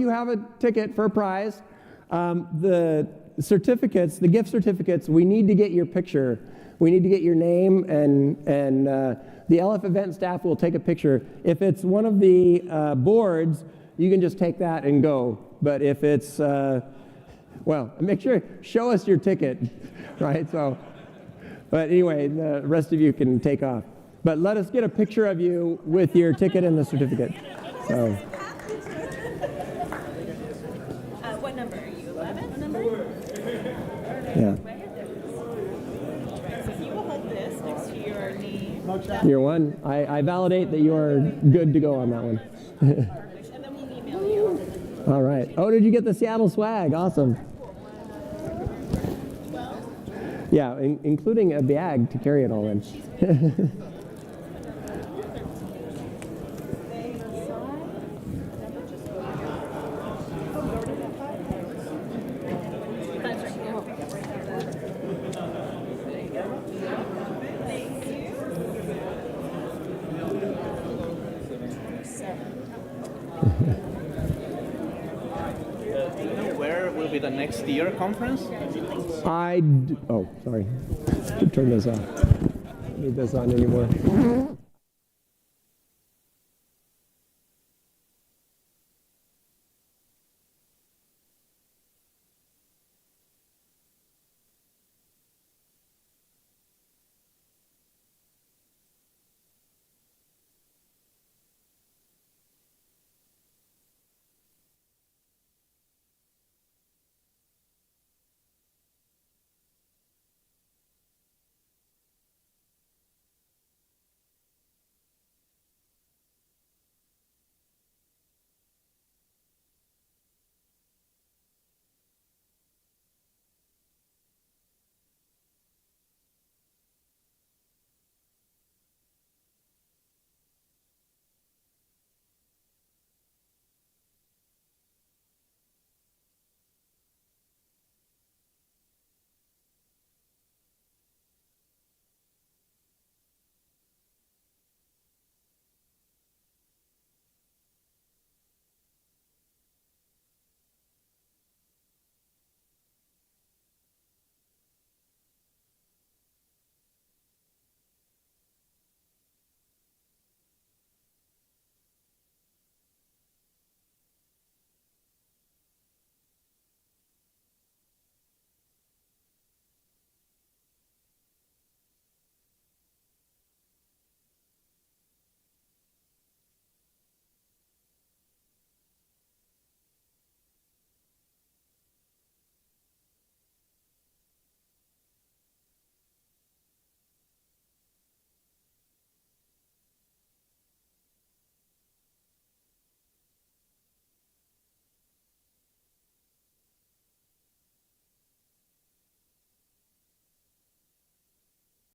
have a ticket for a prize, the certificates, the gift certificates, we need to get your picture. We need to get your name, and the LF event staff will take a picture. If it's one of the boards, you can just take that and go. But if it's, well, make sure, show us your ticket, right? So, but anyway, the rest of you can take off. But let us get a picture of you with your ticket and the certificate. So. What number are you? 11? What number? Yeah. So if you will hold this next to your knee. You're one. I validate that you are good to go on that one. And then we'll email you. All right. Oh, did you get the Seattle swag? Awesome. Yeah, including a bag to carry it all in. Where will be the next year conference? Oh, sorry. Turn this off. I don't need this on anymore.